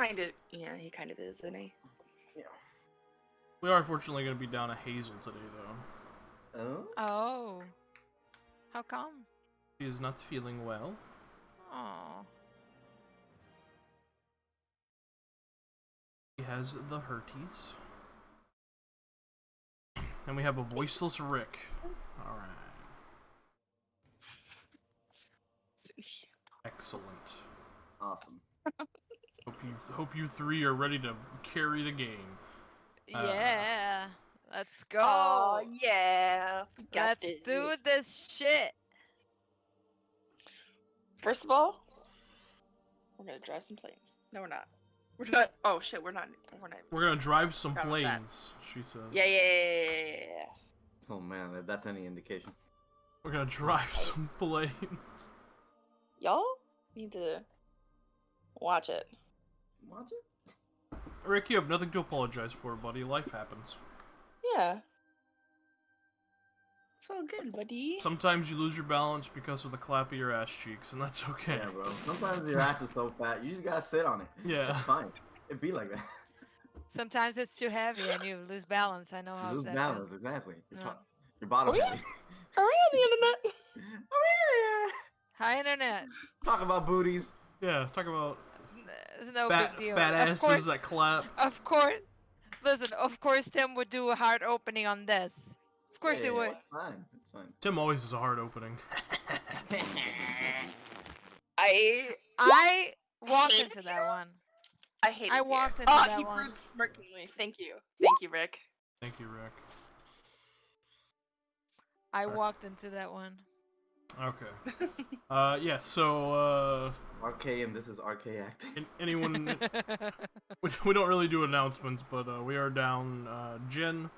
kind of, yeah, he kind of is, isn't he? Yeah. We are unfortunately going to be down a Hazel today, though. Oh? Oh. How come? She is not feeling well. Oh. He has the hurties. And we have a voiceless Rick. Alright. Excellent. Awesome. Hope you three are ready to carry the game. Yeah. Let's go. Oh, yeah. We got Let's this. do this shit. First of all, we're gonna drive some planes. No, we're not. We're not. Oh shit, we're not. We're gonna drive some Forgot about that. planes, she said. Yeah. Oh man, if that's any indication. We're gonna drive some planes. Y'all need to watch it. Watch it? Rick, you have nothing to apologize for, buddy. Life happens. Yeah. It's all good, buddy. Sometimes you lose your balance because of the clap of your ass cheeks, and that's okay. Yeah, bro. Sometimes your ass is so fat, you just gotta sit on it. Yeah. It's fine. It'd be like that. Sometimes it's too heavy and you lose balance. I know how You lose that balance, feels. exactly. Yeah. Your bottom Oh, yeah? heavy. Are we on the internet? Oh yeah. Hi, internet. Talk about booties. Yeah, talk about It's no fat big deal. asses Of course, that clap. of course. Listen, of course Tim would do a hard opening on this. Of course Yeah, he would. It's fine. It's fine. Tim always is a hard opening. I walked Hate into it that here? one. I hate it. I here. walked into Oh, that he one. brute smirking me. Thank you. Thank you, Rick. Thank you, Rick. I Alright. walked into that one. Okay. Yeah, so, RK and this is RK acting. anyone... we don't really do announcements, but we are down Jen.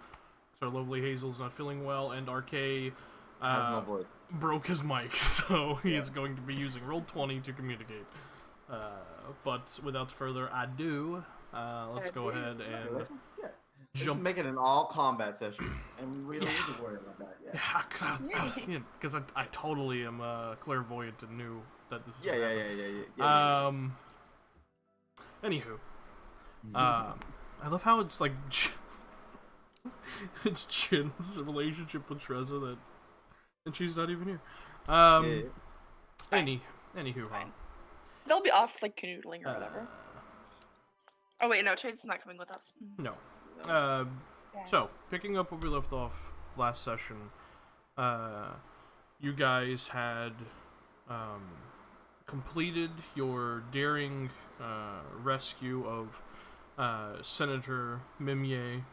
So lovely Hazel's not feeling well, and RK Has no voice. broke his mic, so he is going to be using Roll20 to communicate. But without further ado, let's go ahead and Yeah. jump. Just make it an all combat session, and we don't need to worry about that yet. Yeah, because I totally am clairvoyant and knew that this is Yeah. Anywho, I love how it's like it's Jin's relationship with Trezza that, and she's not even here. Anywho, It's huh? fine. They'll be off like canoodling or whatever. Oh wait, no, Trace's not coming with us. No. Yeah. So, picking up where we left off last session, you guys had completed your daring rescue of Senator Mimier.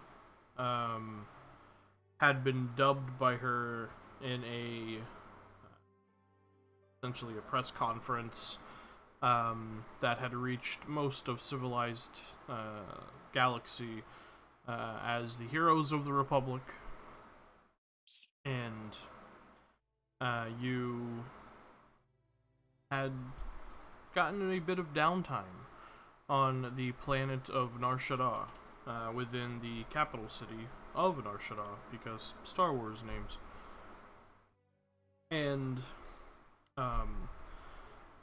Had been dubbed by her in essentially a press conference that had reached most of civilized galaxy as the heroes of the Republic, and you had gotten a bit of downtime on the planet of Nar Shaddaa, within the capital city of Nar Shaddaa, because Star Wars names. And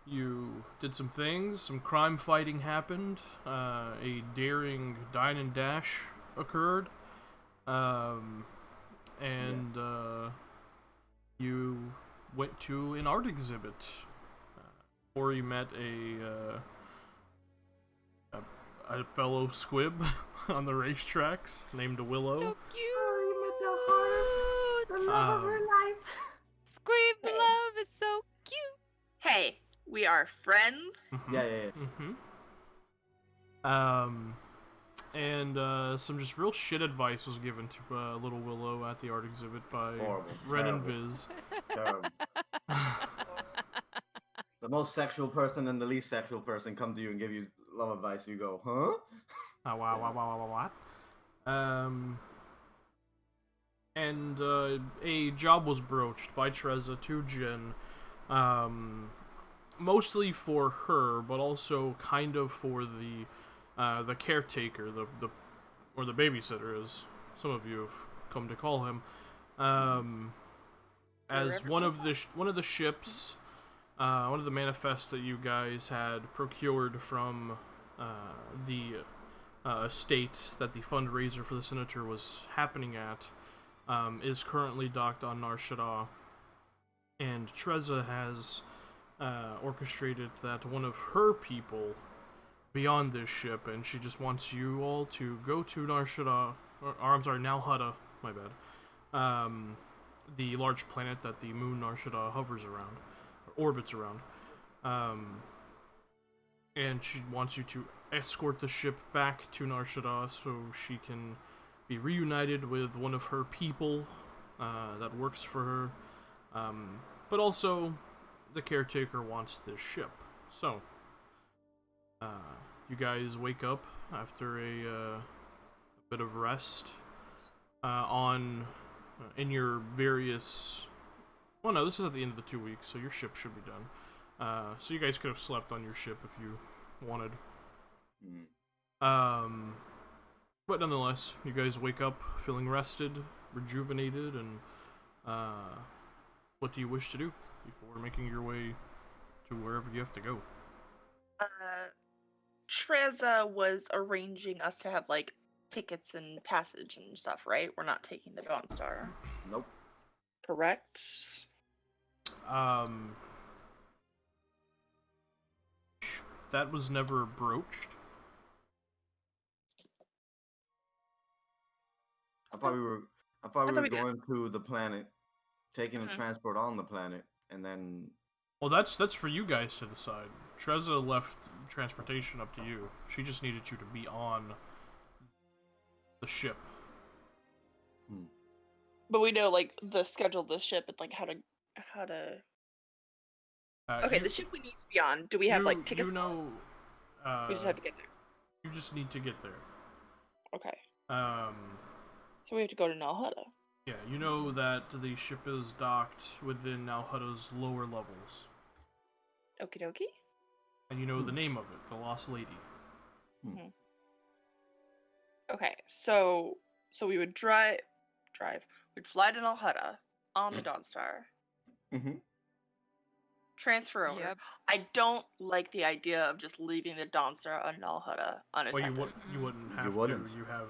you did some things, some crime fighting happened, a daring dine and dash occurred, and you went to an art exhibit, or you met a fellow squib on the racetracks named Willow. So cute. The love of her life. Squeeb love is so cute. Hey, we are friends. Yeah. And some just real shit advice was given to little Willow at the art exhibit by Horrible. Ren and Terrible. Viz. Terrible. The most sexual person and the least sexual person come to you and give you love advice. You go, huh? What? And a job was broached by Trezza to Jin, mostly for her, but also kind of for the caretaker, or the babysitter, as some of you have come to call him, as one of the ships, one of the manifests that you guys had procured from the estate that the fundraiser for the senator was happening at is currently docked on Nar Shaddaa, and Treza has orchestrated that one of her people be on this ship, and she just wants you all to go to Nar Shaddaa, or I'm sorry, Nal Hutta, my bad, the large planet that the moon Nar Shaddaa hovers around, or orbits around, and she wants you to escort the ship back to Nar Shaddaa so she can be reunited with one of her people that works for her, but also the caretaker wants this ship. So, you guys wake up after a bit of rest in your various. Well, no, this is at the end of the 2 weeks, so your ship should be done. So you guys could have slept on your ship if you wanted. But nonetheless, you guys wake up feeling rested, rejuvenated, and what do you wish to do before making your way to wherever you have to go? Treza was arranging us to have like tickets and passage and stuff, right? We're not taking the Dawnstar, Nope. correct? That was never broached. I thought we were going to the planet, taking the transport on the planet, and then. Well, that's for you guys to decide. Treza left transportation up to you. She just needed you to be on the ship. But we know like the schedule of the ship and like how to. Okay, the ship we need to be on. Do we have like tickets? You know. We just have to get there. You just need to get there. Okay. So we have to go to Nal Hutta. Yeah, you know that the ship is docked within Nal Hutta's lower levels. Okie dokie. And you know the name of it, the Lost Lady. Okay, so we would drive. We'd fly to Nal Hutta on the Dawnstar. Transfer over. Yep. I don't like the idea of just leaving the Dawnstar on Nal Hutta unattended. Well, you wouldn't have wouldn't. to. You have.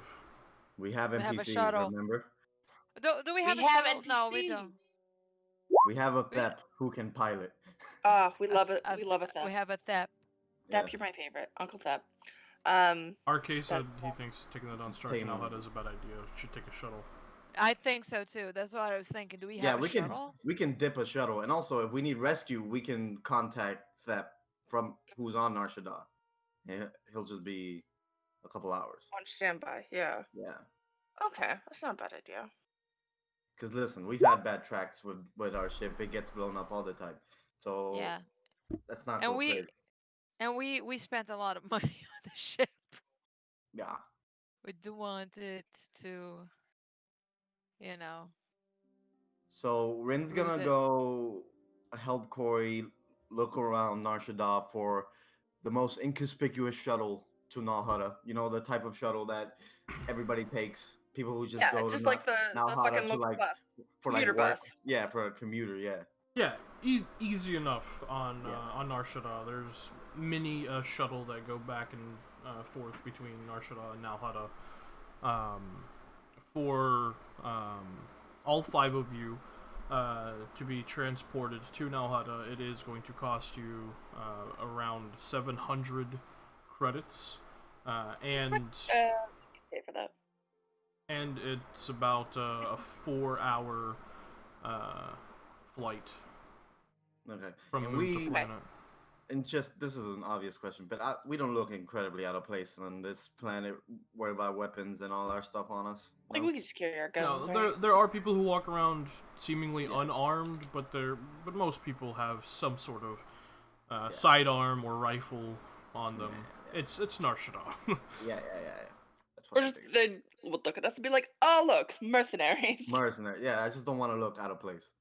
We have We have a NPCs, shuttle. remember? Do we have a have shuttle? No, we NPCs. don't. We have a Thep who can pilot. We love it. We love it. We have a Thep. Thep, you're my favorite, Uncle Thep. RK said he that's- thinks taking the Dawnstar to Taking Nal the- Hutta is a bad idea. Should take a shuttle. I think so too. That's what I was thinking. Do we Yeah, have we a can shuttle? dip a shuttle, and also if we need rescue, we can contact Thep from who's on Nar Shaddaa. He'll just be a couple hours. On standby, yeah. Yeah, Okay, that's not a bad idea. because listen, we've had bad tracks with our ship. It gets blown up all the time, so Yeah. that's not And so we crazy. and we spent a lot of money on the ship. Yeah. We do want it to, you know. So Rin's Lose gonna it. go help Corey look around Nar Shaddaa for the most inconspicuous shuttle to Nal Hutta. You know, the type of shuttle that everybody takes. People who just Yeah, go it's to just like the Nal Hutta fucking to local like bus. for like commuter work. bus. Yeah, for a commuter. Yeah. Yeah, easy enough on Yes. Nar Shaddaa. There's many shuttle that go back and forth between Nar Shaddaa and Nal Hutta. For all 5 of you to be transported to Nal Hutta, it is going to cost you around 700 credits, and Pay for that. and it's about a 4-hour flight Okay. from And moon to planet. And just this is an obvious question, but we don't look incredibly out of place on this planet, worried about weapons and all our stuff on us. Like no? we can just carry our No, guns, there right? there are people who walk around seemingly Yeah. unarmed, but most people have some sort of sidearm or rifle on them. Yeah. It's Nar Shaddaa. Yeah. That's what Or I just figured. they would look at us and be like, "Oh, look, mercenaries." Mercenary. Yeah, I just don't want to look out of place.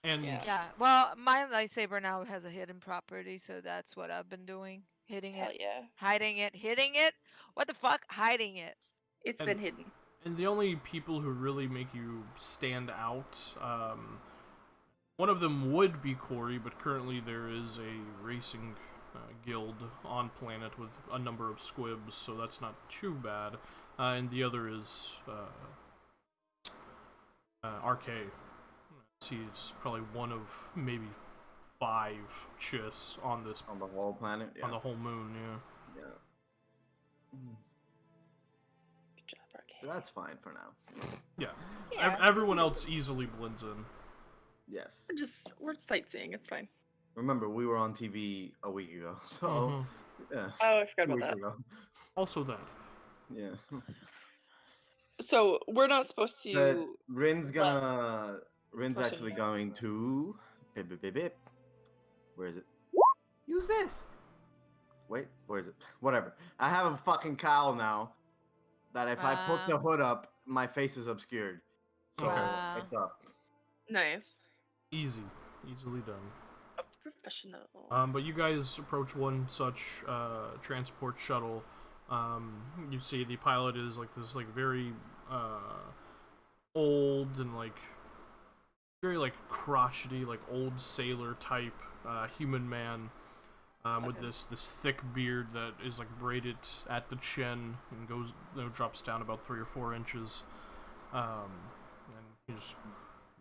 And Yeah. Yeah. Well, my lightsaber now has a hidden property, so that's what I've been doing. Hitting Hell it, yeah, hiding it, hitting it. What the fuck? Hiding it. it's And- been hidden. And the only people who really make you stand out, one of them would be Corey, but currently there is a racing guild on planet with a number of squibs, so that's not too bad. And the other is RK. He's probably one of maybe 5 chiss on this On the whole planet. Yeah. on the whole moon. Yeah. Yeah. Good job, Arcade. So that's fine for now. Yeah. Yeah. Everyone else easily blends in. Yes. We're sightseeing. It's fine. Remember, we were on TV a week ago, so Mhm. yeah. Oh, I forgot 2 about weeks that. ago. Also that. Yeah. So we're not supposed But to. Rin's let gonna. Rin's person actually know. going to. Bip, bip, bip, bip. Where is it? Use this. Wait, where is it? Whatever. I have a fucking cowl now. That if I put the Wow. hood up, my face is obscured. So Wow. it's up. Nice. Easily done. A professional. But you guys approach one such transport shuttle. You see the pilot is like this, like very old and like very like crotchety, like old sailor type human man. With this thick beard that is like braided at the chin and goes, drops down about 3 or 4 inches. And he's,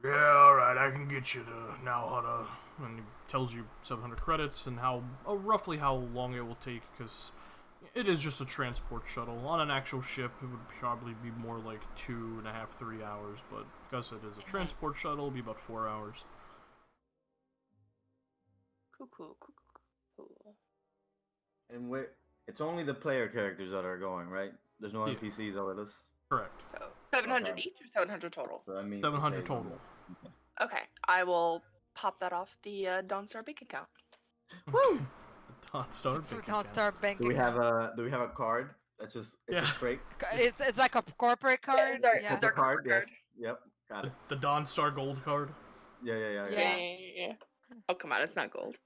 yeah, all right, I can get you to Nalhutta, and he tells you 700 credits and roughly how long it will take, because it is just a transport shuttle. On an actual ship, it would probably be more like 2.5, 3 hours, but because it is a transport shuttle, it'll be about 4 hours. Cool. And it's only the player characters that are going, right? There's no Yeah. NPCs or this. Correct. So 700 Okay. each or 700 total? So that means 700 it pays total. more. Okay, I will pop that off the Dawnstar bank account. Woo! Dawnstar bank account. Dawnstar bank Do we account. have a card? That's just it's Yeah. a straight. It's like a corporate card. it's our- Yeah. it's our card. corporate Yes. Yep. Got it. The Dawnstar gold card. Yeah. Yeah. Yeah. Oh come on, it's not gold.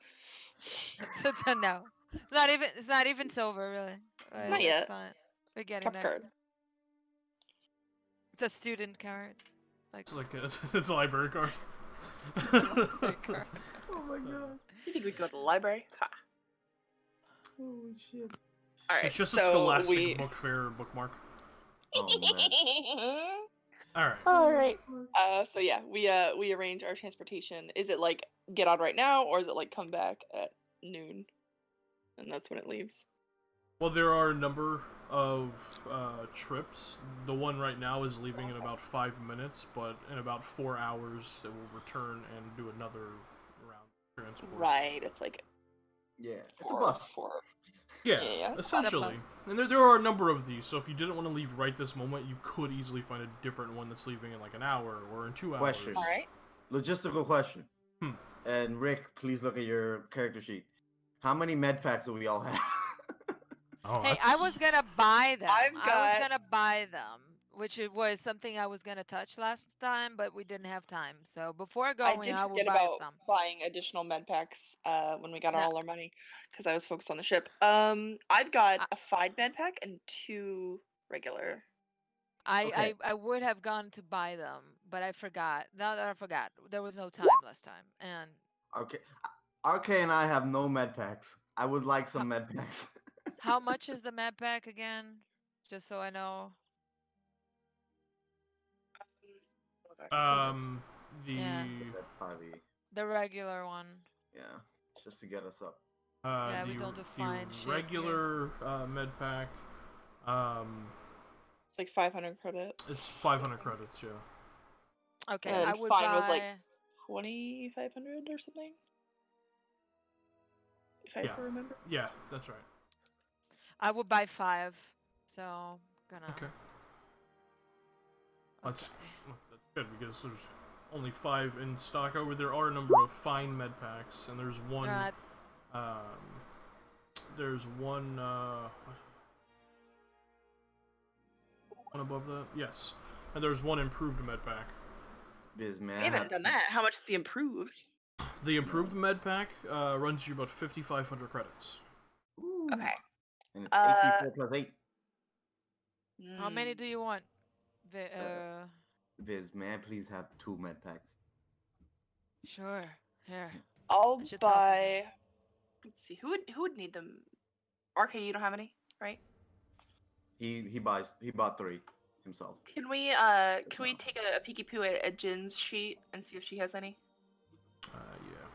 No, it's not even silver, really. But Not that's yet. fine. We're getting Cup there. card. It's a student card. Like It's like it's a library card. library card. Oh my god. You think we could go to the library? Ha. Holy shit. All right. It's just a so Scholastic we... book fair bookmark. Oh man. All right. All right. So yeah, we arrange our transportation. Is it like get on right now, or is it like come back at noon, and that's when it leaves? Well, there are a number of trips. The one right now is leaving in about 5 minutes, but in about 4 hours it will return and do another round of transport. Right. It's like Yeah. It's a bus. Yeah, Yeah. essentially. bus. And there are a number of these, so if you didn't want to leave right this moment, you could easily find a different one that's leaving in like an hour or in 2 hours. Question. All right. Logistical question. Hmm. And Rick, please look at your character sheet. How many med packs do we all have? Oh, Hey, I was gonna buy them. I've I was got- gonna buy them, which it was something I was gonna touch last time, but we didn't have time. So before I going, did I will forget buy about some. buying additional med packs when we got No. all our money because I was focused on the ship. I've got I- a 5 med pack and 2 regular. Okay. I would have gone to buy them, but I forgot. Now that I forgot, there was no time last time, and Okay. RK and I have no med packs. I would like some med packs. how much is the med pack again? Just so I know. The Yeah. That's probably, The regular one. yeah, just to get us up. Yeah, we the, don't define the shit here. regular med pack. It's like 500 credits. It's 500 credits. Yeah. Okay, And I would fine buy. was like 2,500 or something. If I Yeah. remember. Yeah, that's right. I would buy 5. So gonna. Okay. That's Okay. that's good because there's only 5 in stock. Over there are a number of fine med packs, and there's one. Alright. There's one. One above that. Yes, and there's one improved med pack. Biz, man. We haven't done that. How much is the improved? The improved med pack runs you about 5,500 credits. Ooh. Okay. And it's 84 plus 8. How many Mm, do you want? Biz, may I please have 2 med packs? Sure. Here. I'll I should toss this in. buy Let's see. Who would need them? RK, you don't have any, right? He bought 3 himself. Can we take a peeky poo at Jin's sheet and see if she has any? Yeah.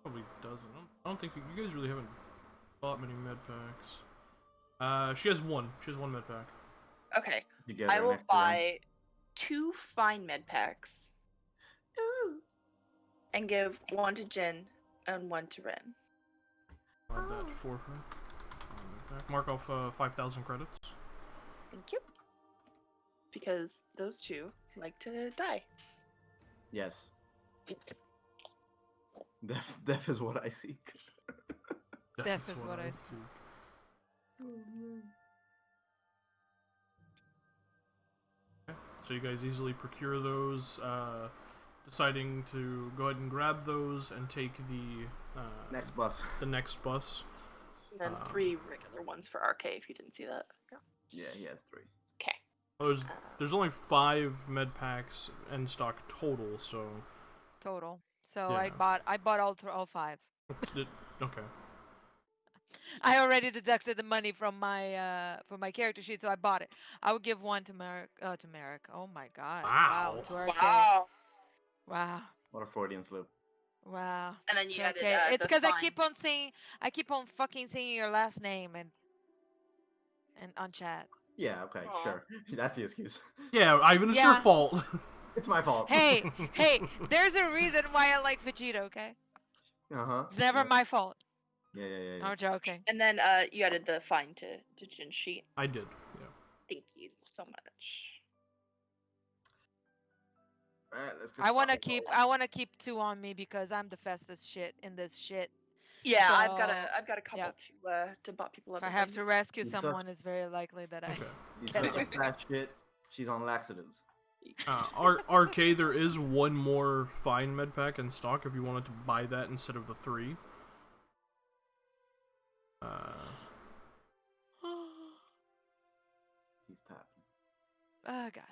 Probably doesn't. I don't think you guys really haven't bought many med packs. She has one. She has one med pack. Okay. You get I her will next to him. buy 2 fine med packs and give 1 to Jin and 1 to Ren. Add that for her. Med pack. Mark off 5,000 credits. Thank you. Because those 2 like to die. Yes. Death is what I seek. Death is what I see. Okay. So you guys easily procure those, deciding to go ahead and grab those and take the Next bus. the next bus. And then 3 regular ones for RK if you didn't see that. Yeah. Yeah, he has 3. Okay. There's only 5 med packs in stock total, so Total. So Yeah. I bought all 5. okay. I already deducted the money from my character sheet, so I bought it. I would give 1 to Merrick. To Merrick. Oh my God. Wow. To RK. Wow. Wow. What a Freudian slip. Wow. And then you To added RK. It's the because I fine. keep on fucking saying your last name and on chat. Yeah, okay, Aw. sure. That's the excuse. Yeah, Ivan, it's your Yeah. fault. It's my fault. Hey, there's a reason why I like Vegeta, okay? Uh-huh. It's never my fault. Yeah. I'm joking. And then you added the fine to Jin's sheet. I did. Yeah. Thank you so much. Alright, let's I wanna fucking roll. keep 2 on me because I'm the fastest shit in this shit. Yeah, I've So, got a couple yeah. to bot people up. If I have to rescue You suck. someone, it's very likely that I Okay. She's Get such a it. fat shit. She's on laxatives. RK, there is one more fine med pack in stock if you wanted to buy that instead of the 3. He's tapping. Oh God.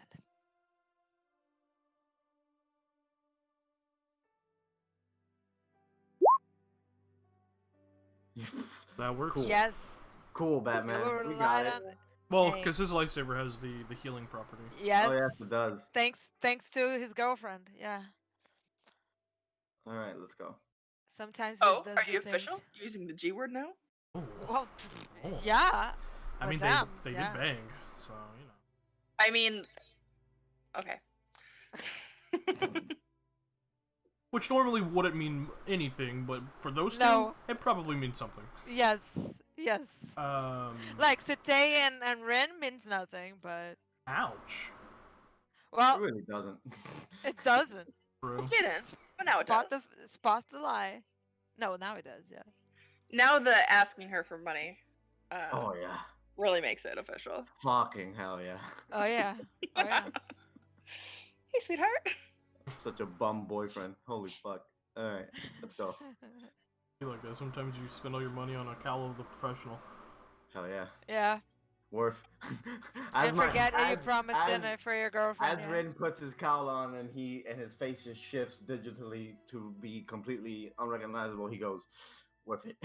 That works. Cool. Yes. Cool, Batman. You We relied got it. on it. Well, Hey. because his lightsaber has the healing property. Yes. Oh, yes, it does. Thanks to his girlfriend. Yeah. Alright, let's go. Sometimes Oh, just does are the you things. official? You're using the G word now? Oh. Well, Oh. yeah. I with mean, them, they yeah. did bang, so you know. I mean, okay. Which normally wouldn't mean anything, but for those two, No. it probably means something. Yes. Yes. Like, Like Sete and Ren means nothing, but ouch. It well, really doesn't. it doesn't. Bro. It didn't, but now it does. Spot the lie. No, now it does. Yeah. Now the asking her for money Oh, yeah. really makes it official. Fucking hell, yeah. Oh yeah. Oh yeah. Hey, sweetheart. Such a bum boyfriend. Holy fuck. Alright, let's go. Be like that. Sometimes you spend all your money on a Cal the Professional. Hell yeah. Yeah. Worth. And forget that you promised dinner for your girlfriend. As Yeah. Rin puts his cowl on and his face just shifts digitally to be completely unrecognizable, he goes, worth it.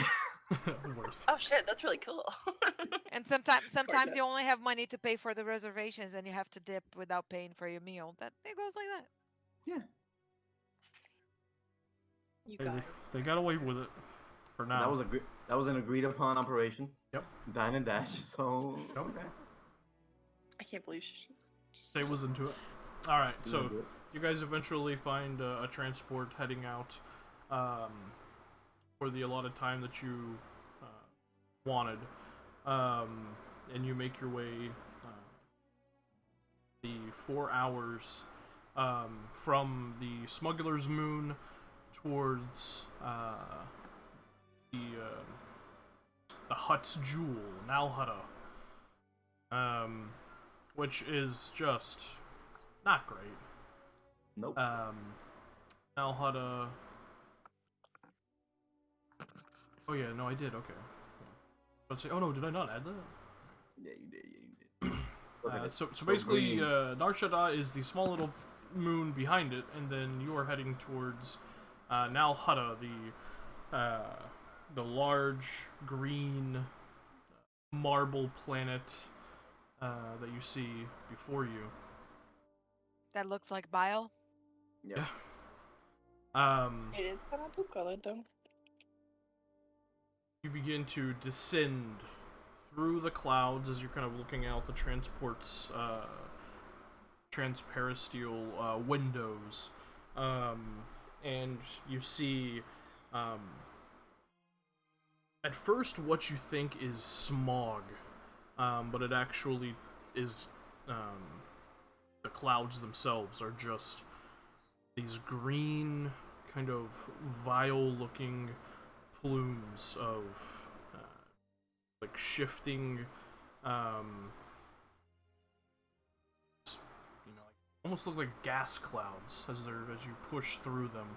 Worth. Oh shit, that's really cool. And sometimes that. you only have money to pay for the reservations, and you have to dip without paying for your meal. That it goes like that. Yeah. You Hey, guys. they got away with it. For now. That was an agreed upon operation. Yep. Dine and dash. So Yep. okay. I can't believe she They was into it. Alright, You so wanna do it? you guys eventually find a transport heading out for the allotted time that you wanted. And you make your way the 4 hours from the Smuggler's Moon towards the Hutt's Jewel, Nalhutta, which is just not great. Nope. Nalhutta. Oh yeah, no, I did. Okay. Let's say. Oh no, did I not add that? Yeah, you did. Look at it. So So basically, green. Nar Shaddaa is the small little moon behind it, and then you are heading towards Nal Hutta, the large green marble planet that you see before you. That looks like bile. Yep. It is kind of poop colored though. You begin to descend through the clouds as you're kind of looking out the transport's transparisteel windows, and you see at first what you think is smog, but it actually is the clouds themselves are just these green, kind of vile-looking plumes of like shifting, almost look like gas clouds as you push through them.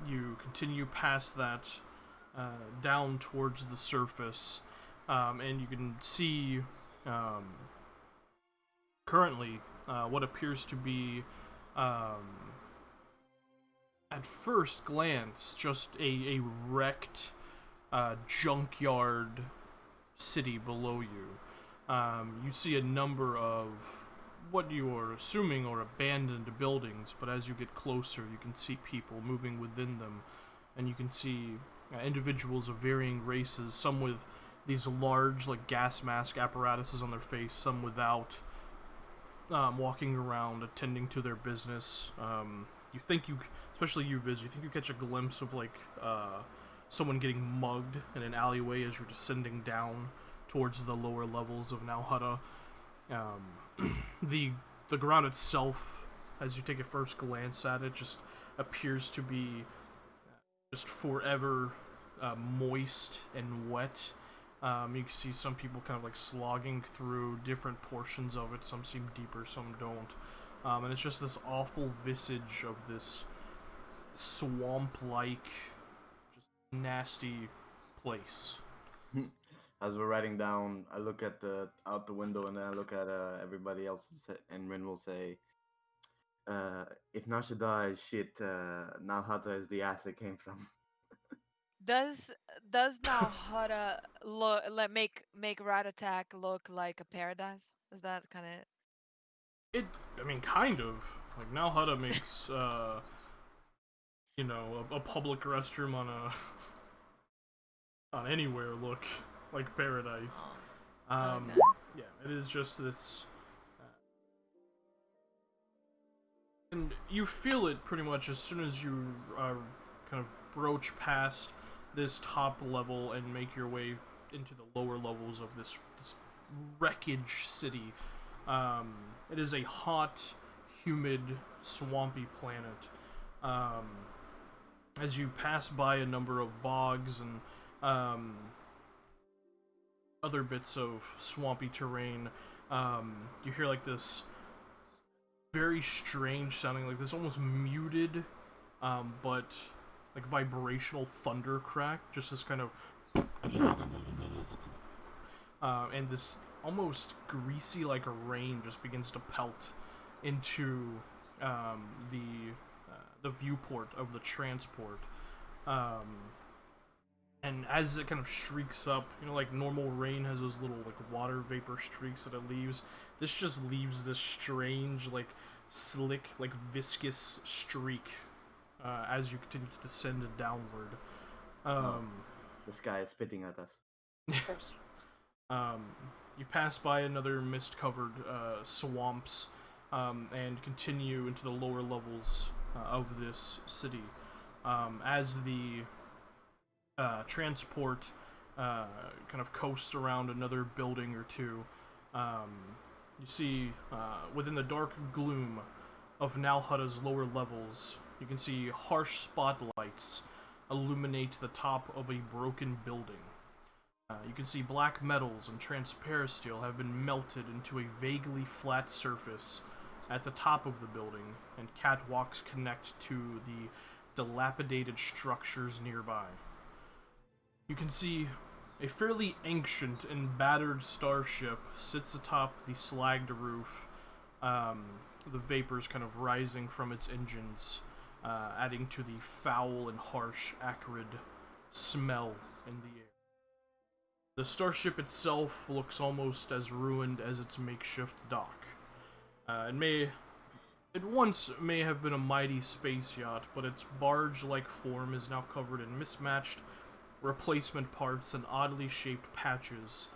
You continue past that down towards the surface, and you can see currently what appears to be at first glance just a wrecked junkyard city below you. You see a number of what you are assuming are abandoned buildings, but as you get closer you can see people moving within them, and you can see individuals of varying races, some with these large like gas mask apparatuses on their face, some without, walking around attending to their business. You think especially you, Viz, you think you catch a glimpse of like someone getting mugged in an alleyway as you're descending down towards the lower levels of Nal Hutta. The ground itself, as you take a first glance at it, just appears to be just forever moist and wet. You can see some people kind of like slogging through different portions of it. Some seem deeper, some don't. And it's just this awful visage of this swamp-like, just nasty place. As we're riding down, I look at out the window, and then I look at everybody else, and Rin will say, "If Nar Shaddaa is shit, Nal Hutta is the ass it came from." Does Nal Hutta make Rat Attack look like a paradise? Is that kind of I mean, kind of. Like, Nal Hutta makes, a public restroom on anywhere look like paradise. okay. Yeah, it is just this... and you feel it pretty much as soon as you kind of broach past this top level and make your way into the lower levels of this wreckage city. It is a hot, humid, swampy planet. As you pass by a number of bogs and other bits of swampy terrain, you hear like this very strange sounding, like this almost muted, but like vibrational thunder crack, just this kind of and this almost greasy like a rain just begins to pelt into the viewport of the transport, and as it kind of streaks up, like normal rain has those little like water vapor streaks that it leaves, this just leaves this strange like slick like viscous streak as you continue to descend downward. This guy is spitting at us. Of course. You pass by another mist-covered swamps, and continue into the lower levels of this city. As the transport kind of coasts around another building or two, you see within the dark gloom of Nal Hutta's lower levels, you can see harsh spotlights illuminate the top of a broken building. You can see black metals and transparisteel have been melted into a vaguely flat surface at the top of the building, and catwalks connect to the dilapidated structures nearby. You can see a fairly ancient and battered starship sits atop the slagged roof, the vapors kind of rising from its engines. adding to the foul and harsh, acrid smell in the air. The starship itself looks almost as ruined as its makeshift dock. It once may have been a mighty space yacht, but its barge-like form is now covered in mismatched replacement parts and oddly shaped patches,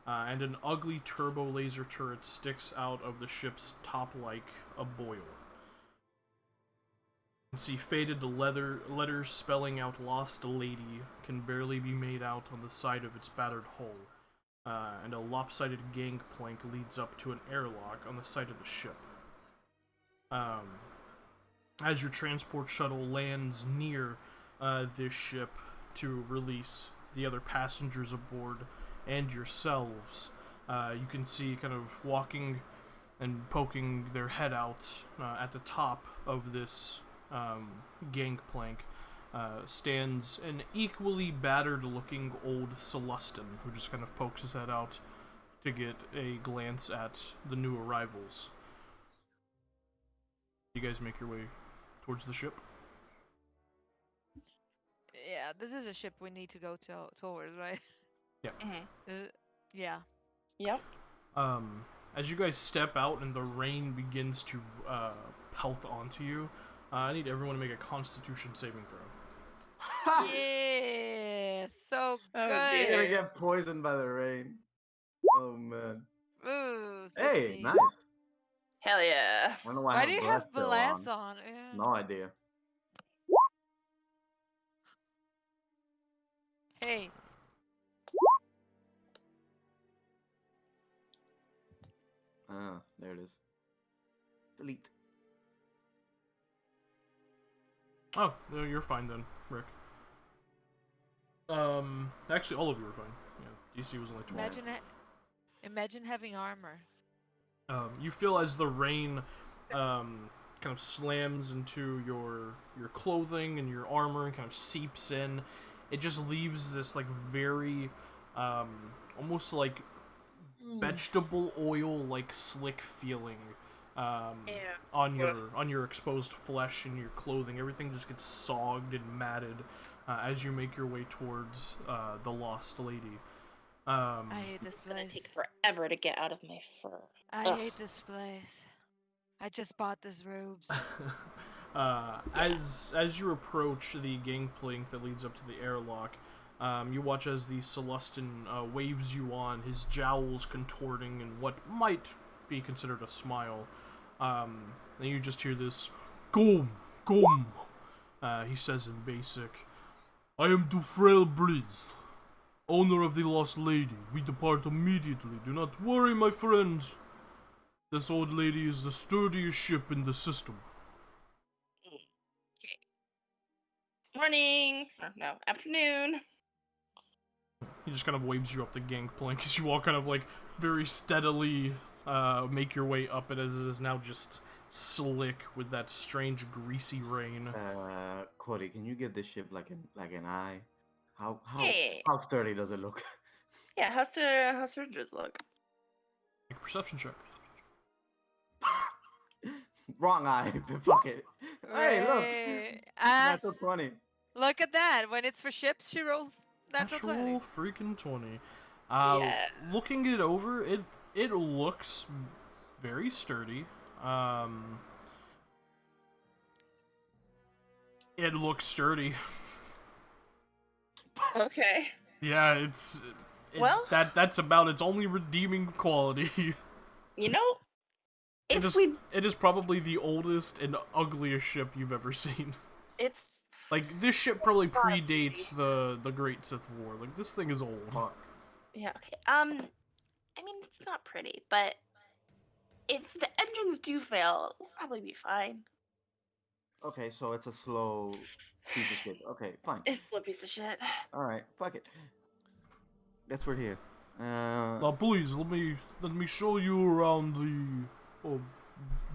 and an ugly turbo laser turret sticks out of the ship's top like a boil. You can see faded letters spelling out "Lost Lady" can barely be made out on the side of its battered hull, and a lopsided gangplank leads up to an airlock on the side of the ship. As your transport shuttle lands near this ship to release the other passengers aboard and yourselves, you can see kind of walking and poking their head out at the top of this gangplank stands an equally battered-looking old Celestin, who just kind of pokes his head out to get a glance at the new arrivals. You guys make your way towards the ship. Yeah, this is a ship we need to go towards, right? Yeah. Yep. As you guys step out and the rain begins to pelt onto you, I need everyone to make a Constitution saving throw. Yeah, so Oh, good. You're gonna dear. get poisoned by the rain. Oh man. Ooh, Hey, 60. nice. Hell yeah. I don't know why, Why I do have you have still blast on. on? Yeah. No idea. Hey, Ah, there it is. Delete. Oh, no, you're fine then, Rick. Actually, all of you are fine. Yeah, DC was only 20. imagine having armor. You feel as the rain kind of slams into your clothing and your armor and kind of seeps in. It just leaves this like very almost like vegetable oil like slick feeling on your exposed flesh and your clothing. Everything just gets sogged and matted as you make your way towards the Lost Lady. I hate this It's gonna place. take forever to get out of my fur. I Ugh. hate this place. I just bought these robes. As you approach the gangplank that leads up to the airlock, you watch as the Celestin waves you on, his jowls contorting in what might be considered a smile. And you just hear this, "Come, come," he says in basic. "I am Dufrail Briz, owner of the Lost Lady. We depart immediately. Do not worry, my friends. This old lady is the sturdiest ship in the system." Okay. Morning. Or no, afternoon. He just kind of waves you up the gangplank as you all kind of like very steadily make your way up it, as it is now just slick with that strange greasy rain. Cody, can you give this ship like an eye? How Hey. how sturdy does it look? Yeah, how's surgeons look? Make a perception check. Wrong eye. Fuck it. Hey, look. Hey, Natural 20. look at that. When it's for ships, she rolls natural 20s. freaking 20. Yeah. Looking it over, it looks very sturdy. It looks sturdy. Okay. Yeah, Well- that's about its only redeeming quality. You know, It if is, we, it is probably the oldest and ugliest ship you've ever seen. it's Like, this ship probably not predates the Great Sith War. Like, this thing is old. Fuck. yeah okay. I mean, it's not pretty, but if the engines do fail, we'll probably be fine. Okay, so it's a slow piece of shit. Okay, fine. It's a piece of shit. All right, fuck it. Guess we're here. Now, please, let me show you around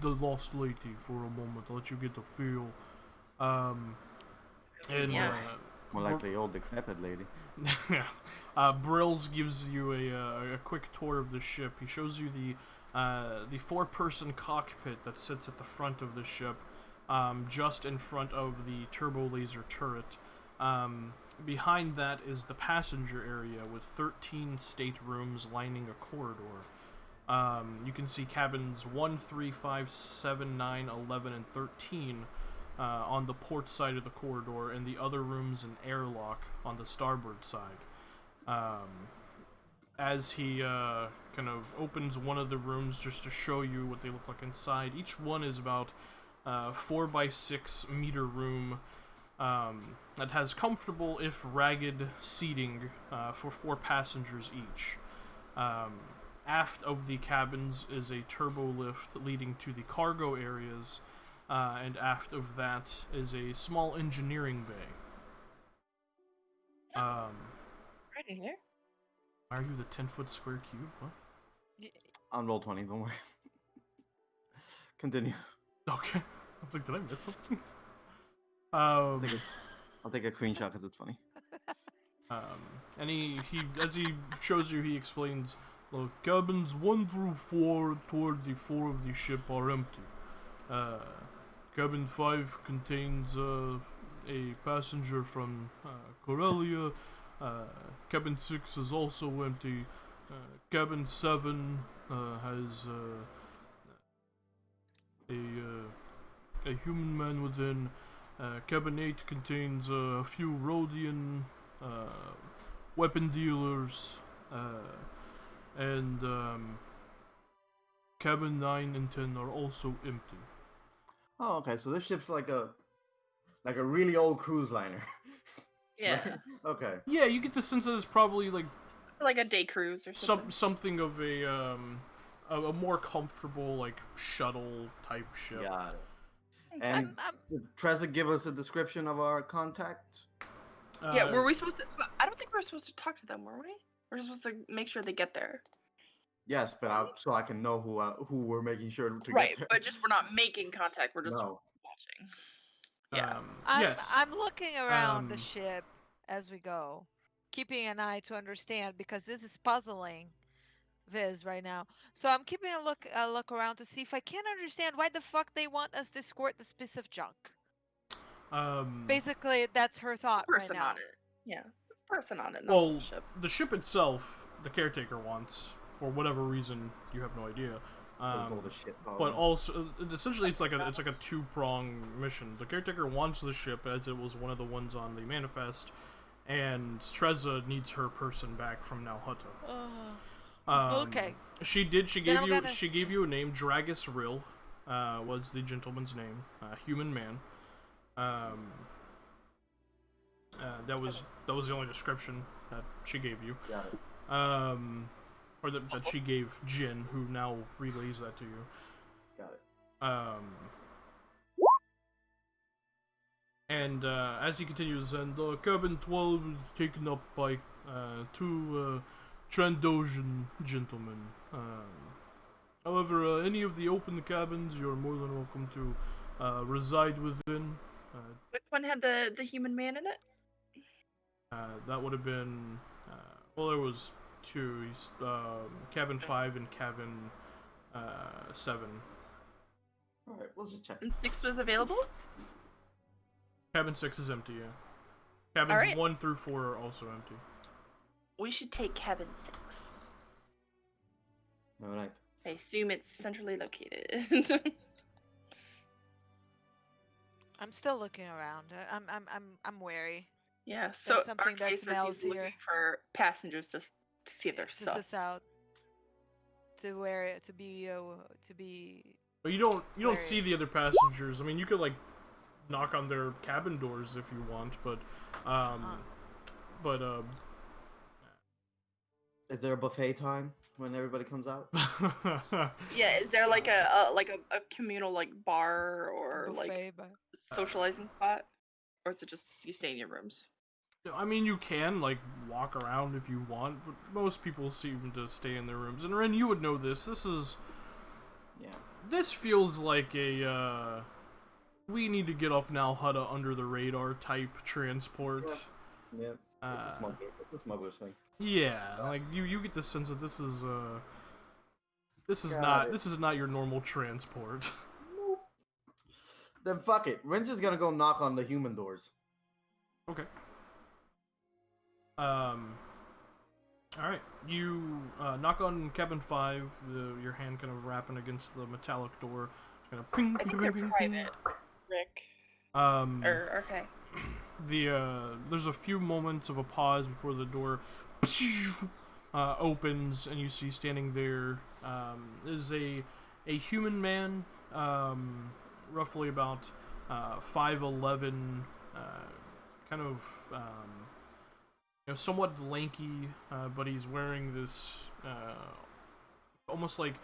the Lost Lady for a moment. Let you get a feel. And Yeah. More like the old decrepit lady. Brills gives you a quick tour of the ship. He shows you the four-person cockpit that sits at the front of the ship. just in front of the turbo laser turret. Behind that is the passenger area with 13 staterooms lining a corridor. You can see cabins 1, 3, 5, 7, 9, 11, and 13 on the port side of the corridor, and the other rooms an airlock on the starboard side. As he kind of opens one of the rooms just to show you what they look like inside, each one is about 4 by 6 meter room that has comfortable, if ragged, seating for 4 passengers each. Aft of the cabins is a turbo lift leading to the cargo areas, and aft of that is a small engineering bay. Right in here. Are you the 10-foot square cube? What? On roll 20, don't worry. Continue. Okay. I was like, did I miss something? I'll take a screenshot because it's funny. And he as he shows you, he explains, look, cabins 1 through 4 toward the fore of the ship are empty. Cabin 5 contains a passenger from Corellia. Cabin 6 is also empty. Cabin 7 has a human man within. Cabin 8 contains a few Rhodian weapon dealers, and cabin 9 and 10 are also empty. Oh, okay. So this ship's like a really old cruise liner. Yeah. Right? Okay. Yeah, you get the sense that it's probably like A day cruise or something. something of a more comfortable like shuttle type ship. Got it. And did Trezza give us a description of our contact? Yeah, were we supposed to? I don't think we were supposed to talk to them, were we? We're just supposed to make sure they get there. Yes, but so I can know who we're making sure to Right, get there. but just we're not making contact. We're just No. watching. Yeah. Yes. I'm looking around the ship as we go, keeping an eye to understand, because this is puzzling Viz right now. So I'm keeping a look around to see if I can understand why the fuck they want us to escort this piece of junk. Basically, that's her thought right Person now. on it. Yeah, there's a person on it. Not Well, the ship. the ship itself, the caretaker wants, for whatever reason, you have no idea. That's all the shit But problem. also, essentially, it's like a two-pronged mission. The caretaker wants the ship, as it was one of the ones on the manifest, and Trezza needs her person back from Nalhutta. Okay. She gave Then you I'm gonna- she gave you a name. Dragus Rill was the gentleman's name. Human man. That was the only description that she gave you. Got it. Or that she gave Jin, who now relays that to you. Got it. And as he continues, and cabin 12 is taken up by 2 Trandoshan gentlemen. However, any of the open cabins, you're more than welcome to reside within. Which one had the human man in it? That would have been, well, there was 2. Cabin 5 and cabin 7. All right, we'll just check. And 6 was available. Cabin 6 is empty, yeah. Cabins Alright. 1 through 4 are also empty. We should take cabin 6. All right. I assume it's centrally located. I'm still looking around. I'm wary. Yeah. So something that Arcade says smells he's looking here. for passengers to see if they're To sus. suss out. To where to be. But you don't Where- see the other passengers. I mean, you could like knock on their cabin doors if you want, but Is there a buffet time when everybody comes out? Yeah. Is there like a communal like bar or like buffet, but socializing spot, or is it just you stay in your rooms? I mean, you can like walk around if you want, but most people seem to stay in their rooms. And Ren, you would know this. Yeah. This feels like a we need to get off Nalhutta under the radar type transport. Yep. It's a smuggler's thing. Yeah, like you get the sense that this is Got not it. this is not your normal transport. Then fuck it. Rin's just gonna go knock on the human doors. Okay. Alright. You knock on cabin 5, your hand kind of rapping against the metallic door. Just kind of ping, I ping, think ping, you're ping, ping. private, Rick. Okay. There's a few moments of a pause before the door opens, and you see standing there is a human man, roughly about 5'11", kind of somewhat lanky, but he's wearing this almost like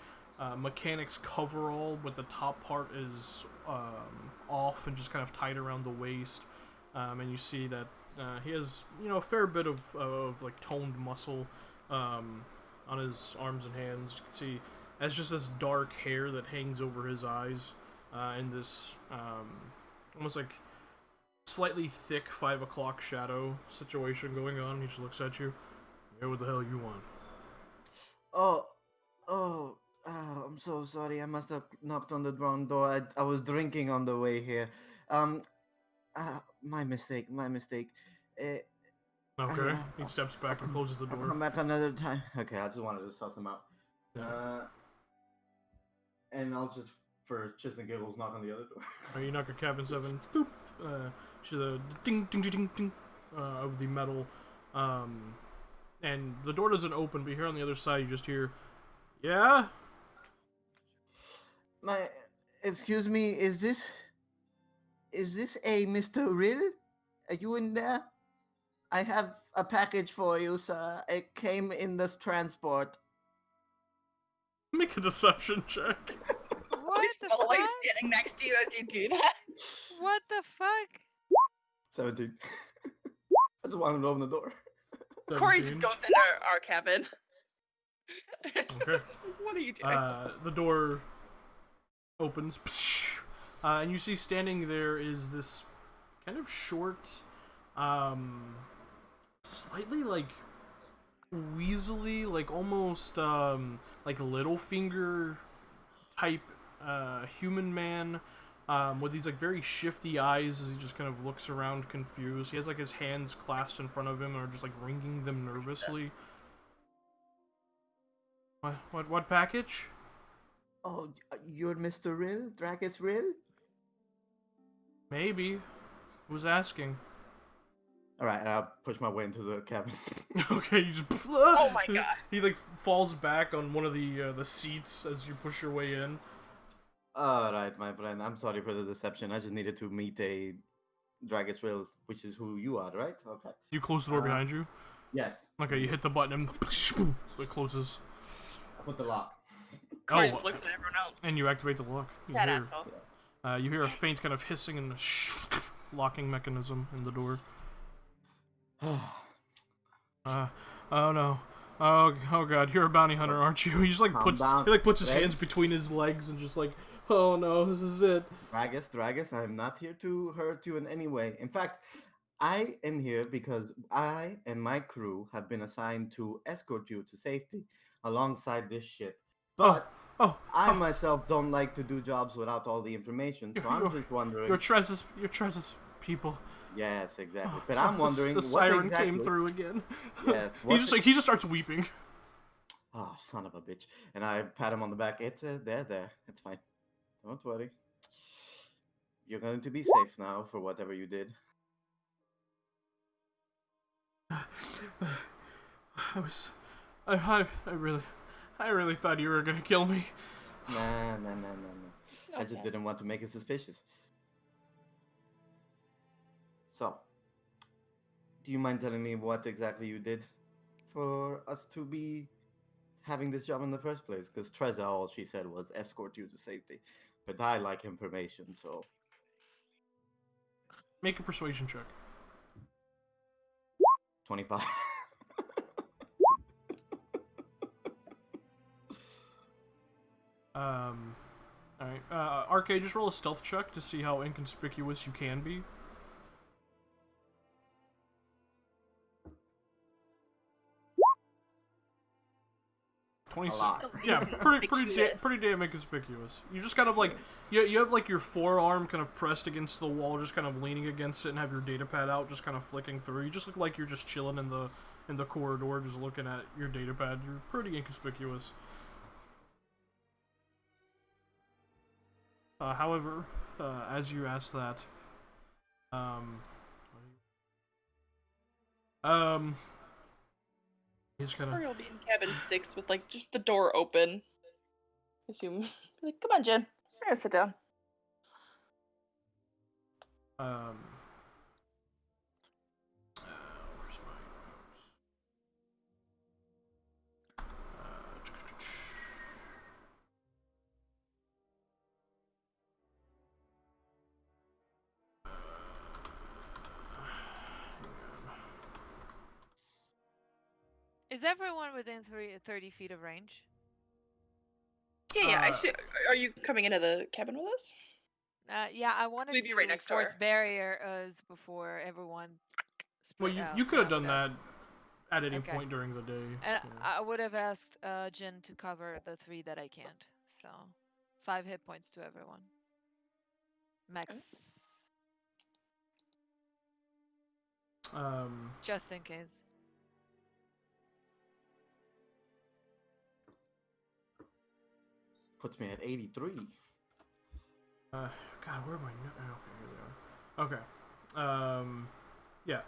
mechanic's coverall, but the top part is off and just kind of tied around the waist. And you see that he has, a fair bit of like toned muscle on his arms and hands. You can see has just this dark hair that hangs over his eyes, and this almost like slightly thick 5 o'clock shadow situation going on. He just looks at you. Yeah, what the hell you want? Oh, I'm so sorry. I must have knocked on the wrong door. I was drinking on the way here. My mistake. Okay. He steps back and closes the I'll door. come back another time. Okay, I just wanted to suss him out. Yeah. And I'll just, for shits and giggles, knock on the other door. You knock at cabin 7. Boop. To the ding, ding, ding, ding, ding of the metal. And the door doesn't open, but here on the other side, you just hear, yeah? Excuse me, is this a Mr. Rill? Are you in there? I have a package for you, sir. It came in this transport. Make a deception check. What the fuck? Like standing next to you as you do that. What the fuck? 17. I just wanted to open the door. Corey just 17. goes into our cabin. Okay. What are you doing? The door opens, and you see standing there is this kind of short, slightly like weaselly, like almost like Littlefinger type human man, with these like very shifty eyes as he just kind of looks around confused. He has like his hands clasped in front of him or just like wringing them nervously. What package? Oh, you're Mr. Rill? Dragus Rill? Maybe. Who's asking? Alright, I'll push my way into the cabin. Okay, you just. Oh my god. He like falls back on one of the seats as you push your way in. Alright, my friend. I'm sorry for the deception. I just needed to meet a Dragus Rill, which is who you are, right? Okay. You close the door behind you. Yes. Okay, you hit the button and so it closes. I put the lock. Corey just looks at everyone else. And you activate the lock. That asshole. You hear a faint kind of hissing and locking mechanism in the door. Oh no. Oh god, you're a bounty hunter, aren't you? He just like puts his hands between his legs and just like, oh no, this is it. Dragus, I'm not here to hurt you in any way. In fact, I am here because I and my crew have been assigned to escort you to safety alongside this ship. But I myself don't like to do jobs without all the information, so I'm just wondering. Your Trez's people. Yes, exactly. But I'm wondering the siren what exactly came through again. Yes. he just starts weeping. Oh, son of a bitch! And I pat him on the back. It's there. It's fine. Don't worry. You're going to be safe now for whatever you did. I really thought you were gonna kill me. Nah. I just didn't want to make it suspicious. So, do you mind telling me what exactly you did for us to be having this job in the first place? Because Treza, all she said was escort you to safety. But I like information, so... Make a persuasion check. 25. Alright. RK, just roll a stealth check to see how inconspicuous you can be. 26. lot. Yeah, Inconspicuous. pretty damn inconspicuous. You just kind of like you have like your forearm kind of pressed against the wall, just kind of leaning against it, and have your data pad out, just kind of flicking through. You just look like you're just chilling in the corridor, just looking at your data pad. You're pretty inconspicuous. However, as you ask that, he's kind Or of you'll be in cabin 6 with like just the door open. Assume. Be like, come on, Jen. We're gonna sit down. where's my notes? Is everyone within 30 feet of range? Yeah, I see. Are you coming into the cabin with us? Yeah, I wanted We'd be to right next force door. barrier us before everyone Well, split out. you could have rounded done up. that at any Okay. point during the day. And yeah. I would have asked Jin to cover the 3 that I can't. So 5 hit points to everyone. Max. Just in case. Puts me at 83. God, where are my notes? Okay, here they are. Okay. Yeah.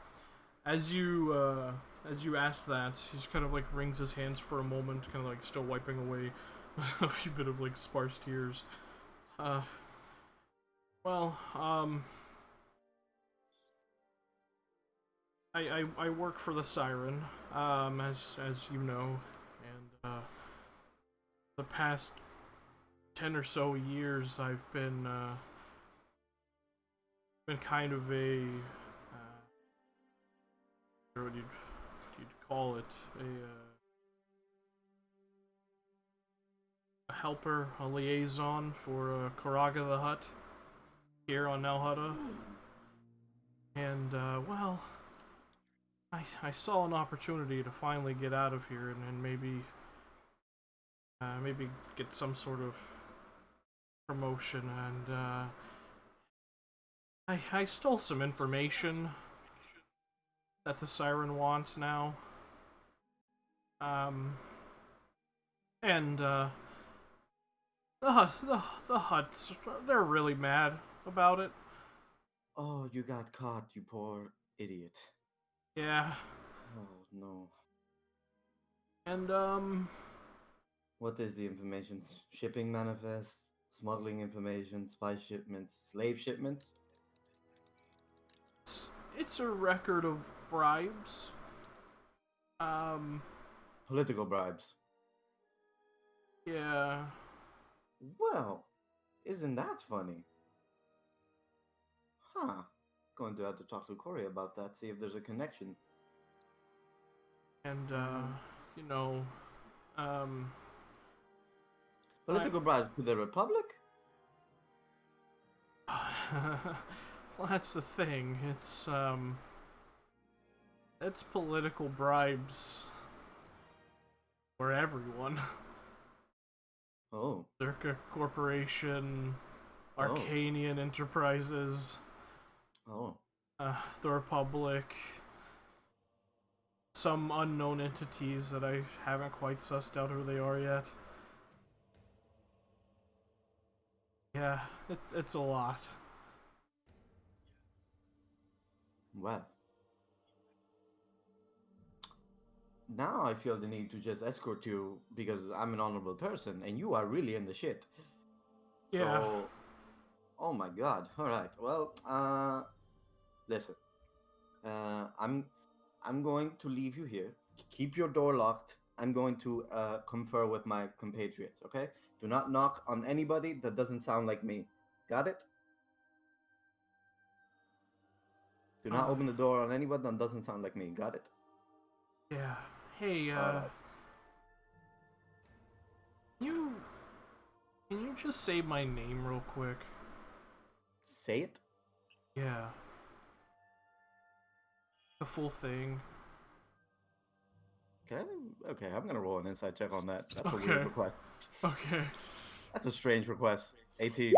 As you ask that, he just kind of like wrings his hands for a moment, kind of like still wiping away a few bit of like sparse tears. Well, I work for the Siren, as you know, and the past 10 or so years I've been kind of a what you'd call it, a helper, a liaison for Karaga the Hutt here on Nelhutta. And well, I saw an opportunity to finally get out of here and maybe get some sort of promotion, and I stole some information that the Siren wants now. And the Hutts, they're really mad about it. Oh, you got caught, you poor idiot. Yeah. Oh no. And What is the information? Shipping manifest, smuggling information, spy shipments, slave shipments? it's a record of bribes. Political bribes. Yeah. Well, isn't that funny? Huh. Going to have to talk to Corey about that, see if there's a connection. And you know, Political bribes to the Republic? well, that's the thing. It's political bribes for everyone. Oh. Circa Corporation, Arcanian Enterprises, Oh. the Republic, some unknown entities that I haven't quite sussed out who they are yet. Yeah, it's a lot. Well. Now I feel the need to just escort you because I'm an honorable person and you are really in the shit. Yeah. So, oh my god. Alright. Well, listen. I'm going to leave you here. Keep your door locked. I'm going to confer with my compatriots, okay? Do not knock on anybody that doesn't sound like me. Got it? Do not open the door on anybody that doesn't sound like me. Got it? Yeah. Hey, Alright. can you just say my name real quick? Say it? Yeah. The full thing. Okay, I'm gonna roll an inside check on that. That's a Okay. weird request. Okay. That's a strange request. 18.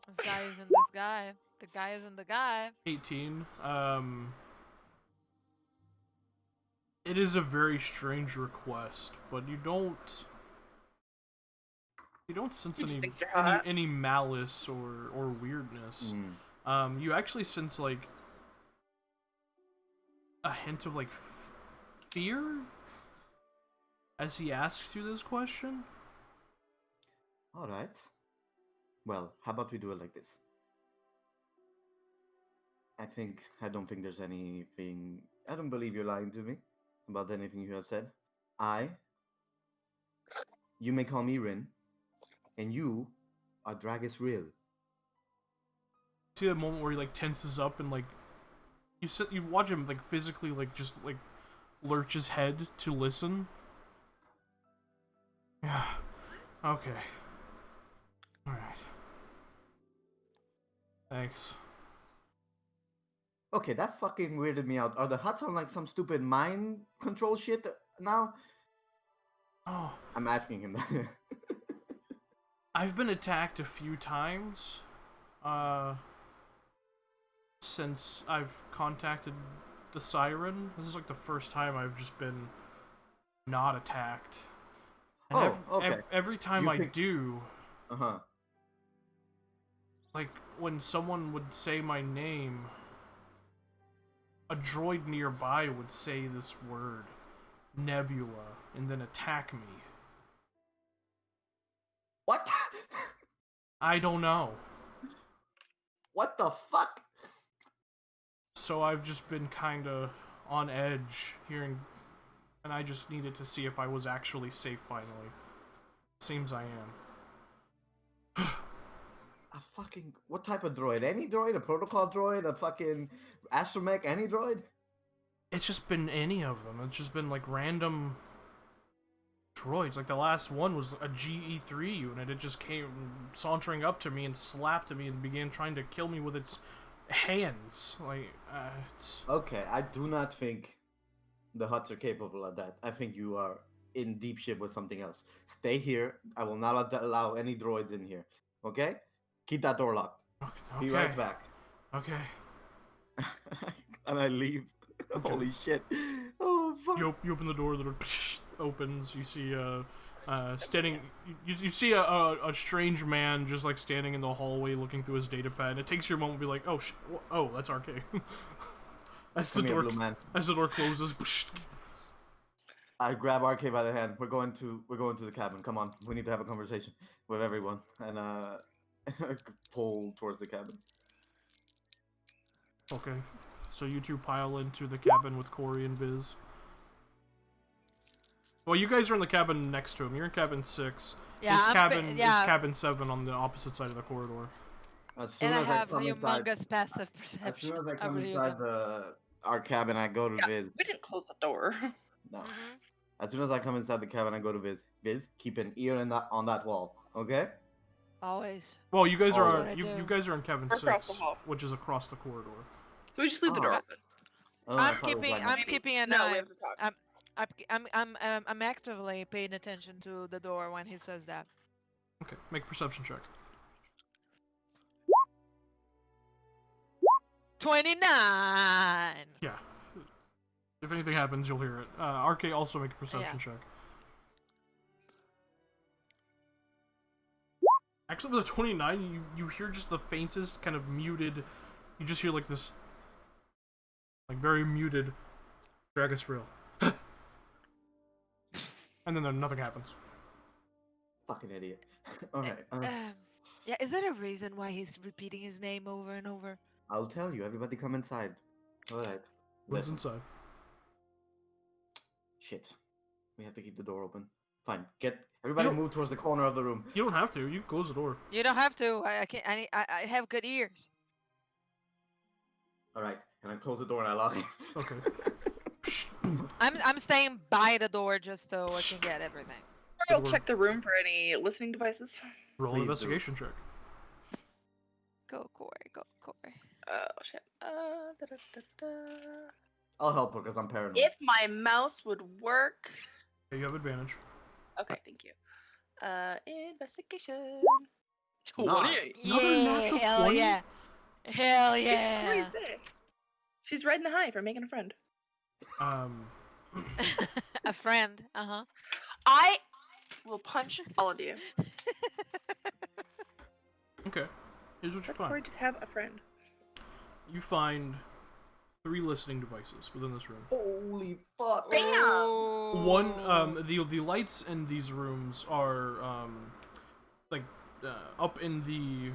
This guy isn't this guy. The guy isn't the guy. 18. It is a very strange request, but you don't sense He just any thinks they're hot. any malice or weirdness. You actually sense like a hint of like fear as he asks you this question. All right. Well, how about we do it like this? I don't think there's anything. I don't believe you're lying to me about anything you have said. You may call me Rin, and you are Dragus Real. See that moment where he like tenses up and like you watch him like physically like just like lurch his head to listen. Yeah. Okay. All right. Thanks. Okay, that fucking weirded me out. Are the huts on like some stupid mind control shit now? Oh, I'm asking him that. I've been attacked a few times. Since I've contacted the siren. This is like the first time I've just been not attacked. And okay. Every time You I think- do, Uh-huh. like when someone would say my name, a droid nearby would say this word, Nebula, and then attack me. What? I don't know. What the fuck? So I've just been kinda on edge hearing, and I just needed to see if I was actually safe finally. Seems I am. A fucking what type of droid? Any droid? A protocol droid? A fucking astromech? Any droid? It's just been any of them. It's just been like random droids. Like the last one was a GE3 unit. It just came sauntering up to me and slapped me and began trying to kill me with its hands. Like, it's... Okay, I do not think the huts are capable of that. I think you are in deep shit with something else. Stay here. I will not allow any droids in here. Okay? Keep that door locked. Okay. Be right back. Okay. And I leave. Okay. Holy shit. Oh, fuck. You open the door, the door opens, you see standing, you see a strange man just like standing in the hallway looking through his data pad. It takes you a moment to be like, oh, that's RK. As the Come here, door blue man. as the door closes. I grab RK by the hand. We're going to the cabin. Come on. We need to have a conversation with everyone. And pull towards the cabin. Okay, so you two pile into the cabin with Corey and Viz. Well, you guys are in the cabin next to him. You're in cabin 6. Yeah, His I'm cabin is yeah. cabin 7 on the opposite side of the corridor. As soon And I as have come humongous inside, passive as perception. soon as I come really inside our cabin, I go to Yeah, Viz. we didn't close the door. No. Mhm. As soon as I come inside the cabin, I go to Viz. Viz, keep an ear on that wall, okay? Always. Well, you guys Oh, are what I you do. guys are in cabin We're across 6, the hall. which is across the corridor. So we just leave the door Oh. open. Oh, I I'm thought it was like I'm keeping an No, eye. we have to talk. I'm actively paying attention to the door when he says that. Okay, make a perception check. 29. Yeah. If anything happens, you'll hear it. RK also make a perception check. Actually, with a 29, you hear just the faintest kind of muted. You just hear like this, like very muted. Dragus real. And then nothing happens. fucking idiot. Alright, Yeah, is there a reason why he's repeating his name over and over? I'll tell you. Everybody come inside. Alright. What's Listen. inside? Shit. We have to keep the door open. Fine. Everybody don't- move towards the corner of the room. You don't have to. You can close the door. You don't have to. I can't. I have good ears. Alright. And I close the door and I lock it. Okay. I'm staying by the door just so I can get everything. I'll check the room for any listening devices. Roll Please an do. investigation check. Go Corey. Go Corey. Oh shit. Da, da, da, da. I'll help her because I'm paranoid. If my mouse would work. Yeah, you have advantage. Okay, thank you. Investigation. Nice. 28. Another Yeah, natural hell 20? yeah. Hell She's yeah. pretty sick. She's riding the high for making a friend. A friend. Uh-huh. I will punch all of you. Okay. Here's what you Let find. Corey just have a friend. You find 3 listening devices within this room. Holy fuck! Damn! One, the lights in these rooms are like up in the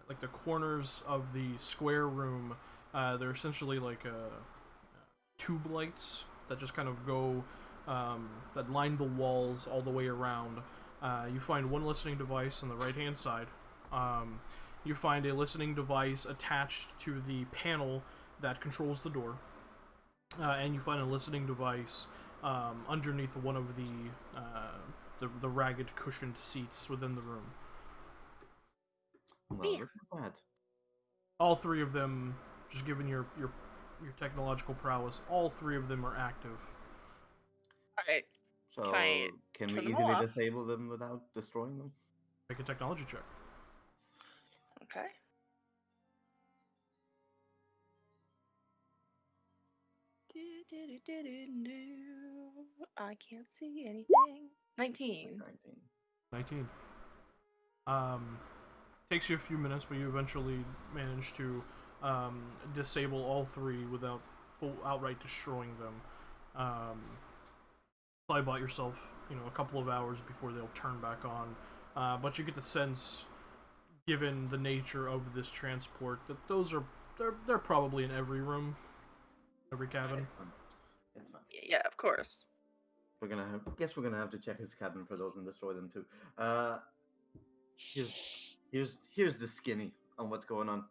like the corners of the square room. They're essentially like tube lights that just kind of go that line the walls all the way around. You find one listening device on the right hand side. You find a listening device attached to the panel that controls the door. And you find a listening device underneath one of the ragged cushioned seats within the room. Well, look at that. All 3 of them, just given your technological prowess, all 3 of them are active. Alright. So I can we turn them easily off? disable them without destroying them? Make a technology check. Okay. I can't see anything. 19. 19. 19. Takes you a few minutes, but you eventually manage to disable all 3 without outright destroying them. Probably bought yourself, a couple of hours before they'll turn back on. But you get the sense, given the nature of this transport, that they're probably in every room, every cabin. It's fine. Yeah, of course. We're gonna have to check his cabin for those and destroy them too. Here's the skinny on what's going on.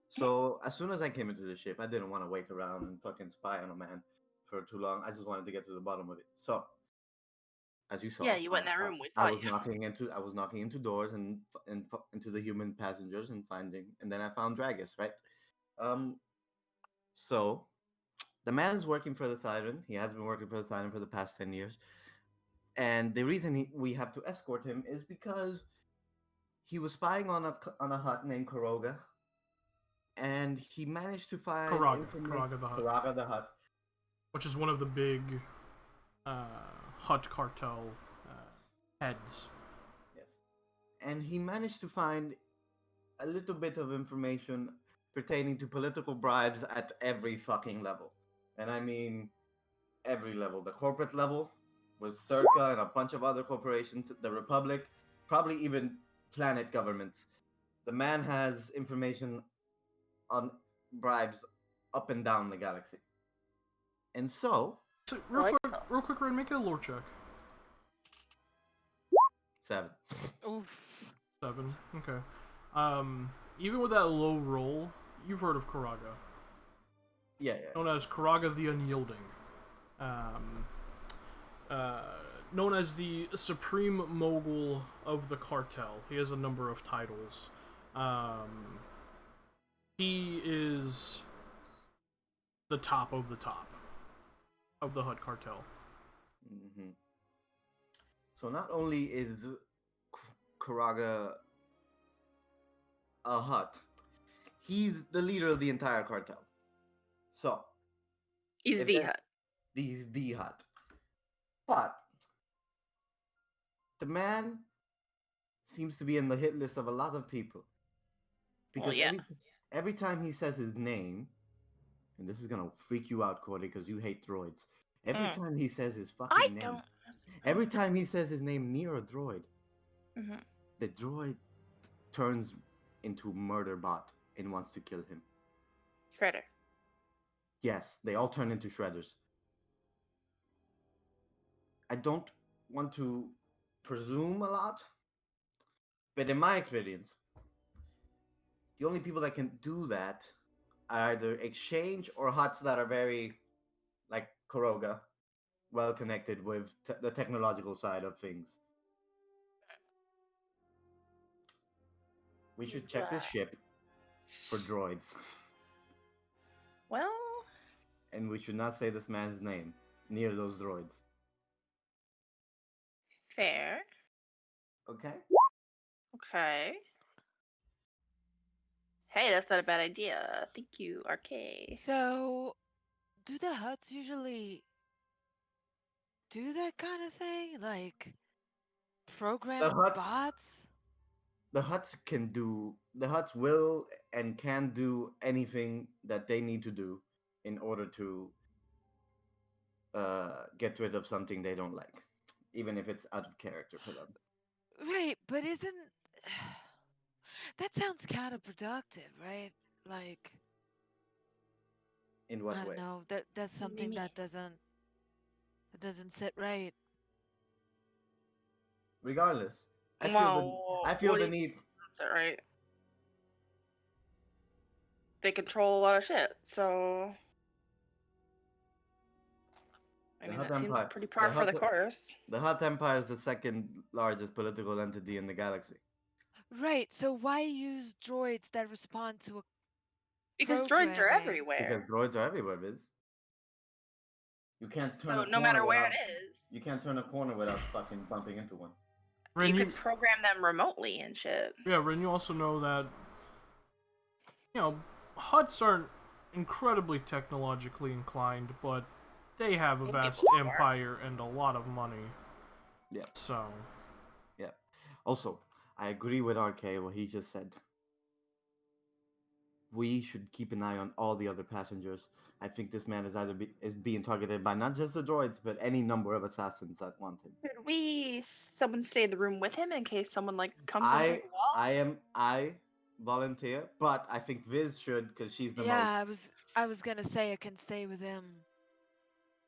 So as soon as I came into the ship, I didn't want to wait around and fucking spy on a man for too long. I just wanted to get to the bottom of it. So, as you saw, Yeah, you went in that room. We saw I was you. knocking into doors and into the human passengers and then I found Dragus, right? So the man's working for the Siren. He has been working for the Siren for the past 10 years. And the reason we have to escort him is because he was spying on a hut named Koroga, and he managed to find Karaga the hut, which is one of the big Hut cartel heads. Yes, and he managed to find a little bit of information pertaining to political bribes at every fucking level, and I mean every level. The corporate level with Circa and a bunch of other corporations, the Republic, probably even planet governments. The man has information on bribes up and down the galaxy. And so, real quick, Ren, make a lore check. 7. Oof. 7. Okay. Even with that low roll, you've heard of Karaga. Yeah. Known as Karaga the Unyielding. Known as the Supreme Mogul of the cartel. He has a number of titles. He is the top of the top of the Hut cartel. Mm-hmm. So not only is Karaga a Hut, he's the leader of the entire cartel. So He's the Hut. He's the Hut. But the man seems to be in the hit list of a lot of people. Because every time he says his name, and this is gonna freak you out, Cody, because you hate droids. Every time he says his fucking name, every time he says his name near a droid, the droid turns into murder bot and wants to kill him. Shredder. Yes, they all turn into shredders. I don't want to presume a lot, but in my experience, the only people that can do that are either exchange or Huts that are very, like Koroga, well connected with the technological side of things. We should check this ship for droids. Well, and we should not say this man's name near those droids. Fair. Okay? Okay. Hey, that's not a bad idea. Thank you, RK. So, do the Huts usually do that kind of thing? Like, program Hutts- bots? The Huts will and can do anything that they need to do in order to get rid of something they don't like, even if it's out of character for them. Right, but isn't that sounds counterproductive, right? Like, In I what don't way? know. That's something that doesn't sit right. Regardless, I Well, feel what the do you- need. That's all right. They control a lot of shit, so I The mean Hutt that seems Empire. pretty par for the Hutt- course. The Hutt Empire is the second largest political entity in the galaxy. Right. So why use droids that respond to a Because droids are programming? everywhere. Because droids are everywhere, Viz. You can't turn So a no corner matter where without. it is, You can't turn a corner without fucking bumping into one. Ren, you could program them remotely and shit. Ren, you also know that, Huts aren't incredibly technologically inclined, but they have a Don't get vast far. empire and a lot of money. Yeah. So, Yeah. Also, I agree with RK what he just said. We should keep an eye on all the other passengers. I think this man is being targeted by not just the droids, but any number of assassins that want him. Could someone stay in the room with him in case someone like comes in through the walls? I volunteer, but I think Viz should because she's the most. Yeah, I was gonna say I can stay with him.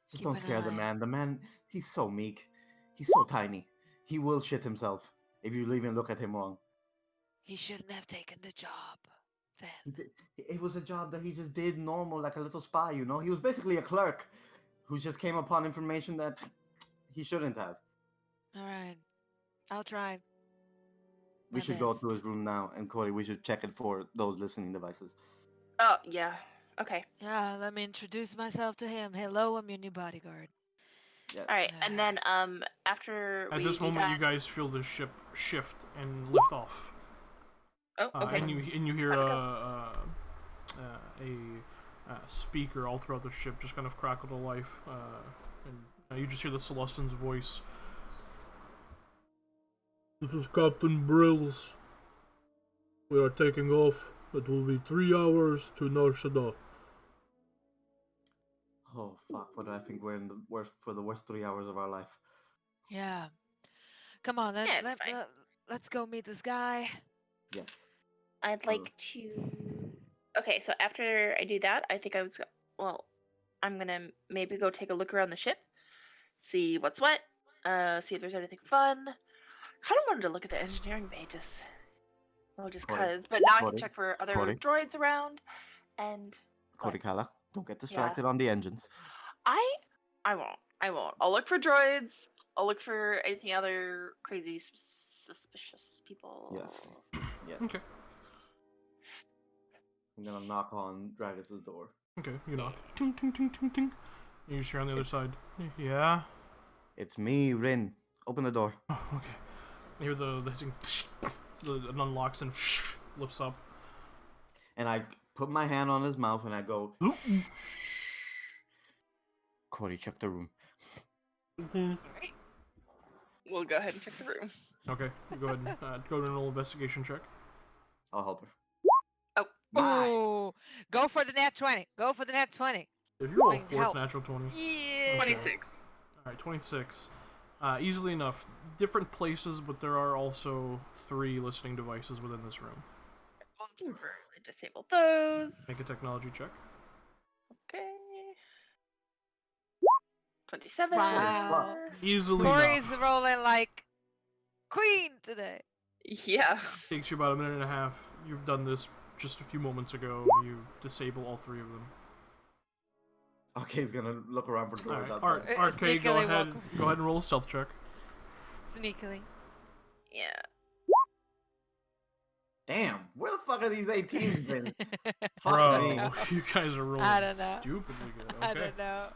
Just keep don't an scare the eye. man. The man, he's so meek. He's so tiny. He will shit himself if you even look at him wrong. He shouldn't have taken the job. Then. It was a job that he just did normal, like a little spy, you know? He was basically a clerk who just came upon information that he shouldn't have. All right, I'll try. We My should go to best. his room now, and Corey, we should check it for those listening devices. Oh yeah. Okay. Yeah, let me introduce myself to him. Hello, I'm your new bodyguard. Yeah. All right, and then after at we this do moment, that, you guys feel the ship shift and lift off. oh okay. And you hear How'd it a speaker all throughout the ship just kind of crackle to life, and you just hear the Celestine's voice. This is Captain Brills. We are taking off. It will be 3 hours to Nar Shaddaa. Oh fuck! What do I think we're in the worst for the worst 3 hours of our life? Yeah. Come on, Yeah, it's fine. let's go meet this guy. Yes. I'd like to. Okay, so after I do that, I think I'm gonna maybe go take a look around the ship, see what's what, see if there's anything fun. Kind of wanted to look at the engineering bay, just Cody, cause. But now I Cody, can check for other Cody. droids around, and Cody Kala, don't get distracted on the engines. I won't. I'll look for droids. I'll look for anything other crazy suspicious people. Yes. Yeah. Okay. I'm gonna knock on Dragus' door. Okay, you knock. Ting, ting, ting, ting, ting. And you just hear on the other side. Yeah? It's me, Rin. Open the door. Oh, okay. You hear the thing, it unlocks and lifts up. And I put my hand on his mouth and I go, Oop. Cody, check the room. Mhm. Alright. We'll go ahead and check the room. Okay, go ahead and go to an investigation check. I'll help her. Oh, Oh, go for the nat 20. Go for the nat 20. If you roll a Bring fourth help. natural 20. Yeah. 26. Alright, 26. Easily enough. Different places, but there are also 3 listening devices within this room. We'll temporarily disable those. Make a technology check. Okay. 27. Wow. Easily Corey's enough. rolling like queen today. Yeah. Takes you about a minute and a half. You've done this just a few moments ago. You disable all 3 of them. Okay, he's gonna look around for droids Alright, outside. Arcade, Sneakily go ahead walk- and roll a stealth check. Sneakily. Yeah. Damn, where the fuck are these 18s been? Fuck Bro, me. you guys are rolling I don't know. stupidly good. I Okay. don't know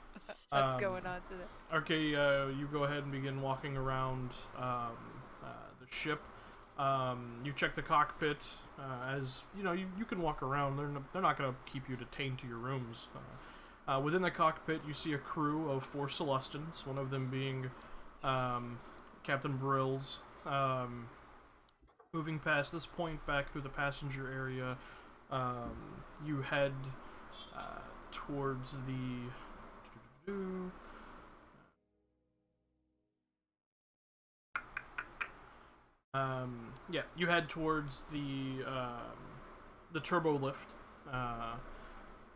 what's going Um, on today. Okay, you go ahead and begin walking around the ship. You check the cockpit. As you know, you can walk around. They're not gonna keep you detained to your rooms. Within the cockpit, you see a crew of 4 Celestins. One of them being Captain Brills. Moving past this point, back through the passenger area, you head towards the. Yeah, you head towards the turbo lift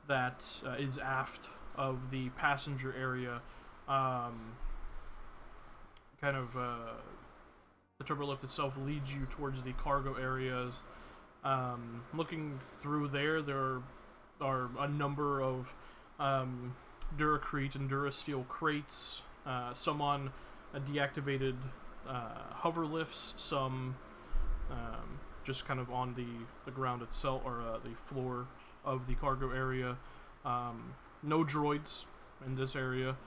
that is aft of the passenger area. The turbo lift itself leads you towards the cargo areas. Looking through there are a number of Duracrete and Durasteel crates, some on deactivated hover lifts, some just kind of on the ground itself, or the floor of the cargo area. No droids in this area.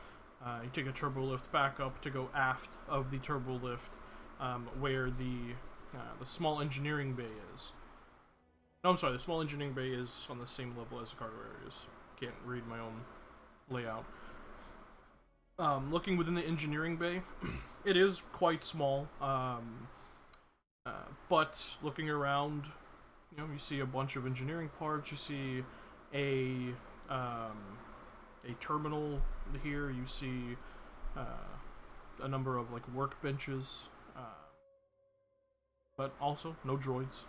You take a turbo lift back up to go aft of the turbo lift, where the small engineering bay is. No, I'm sorry, the small engineering bay is on the same level as the cargo areas. Can't read my own layout. Looking within the engineering bay, it is quite small, but looking around, you see a bunch of engineering parts. You see a terminal here. You see a number of like workbenches, but also no droids.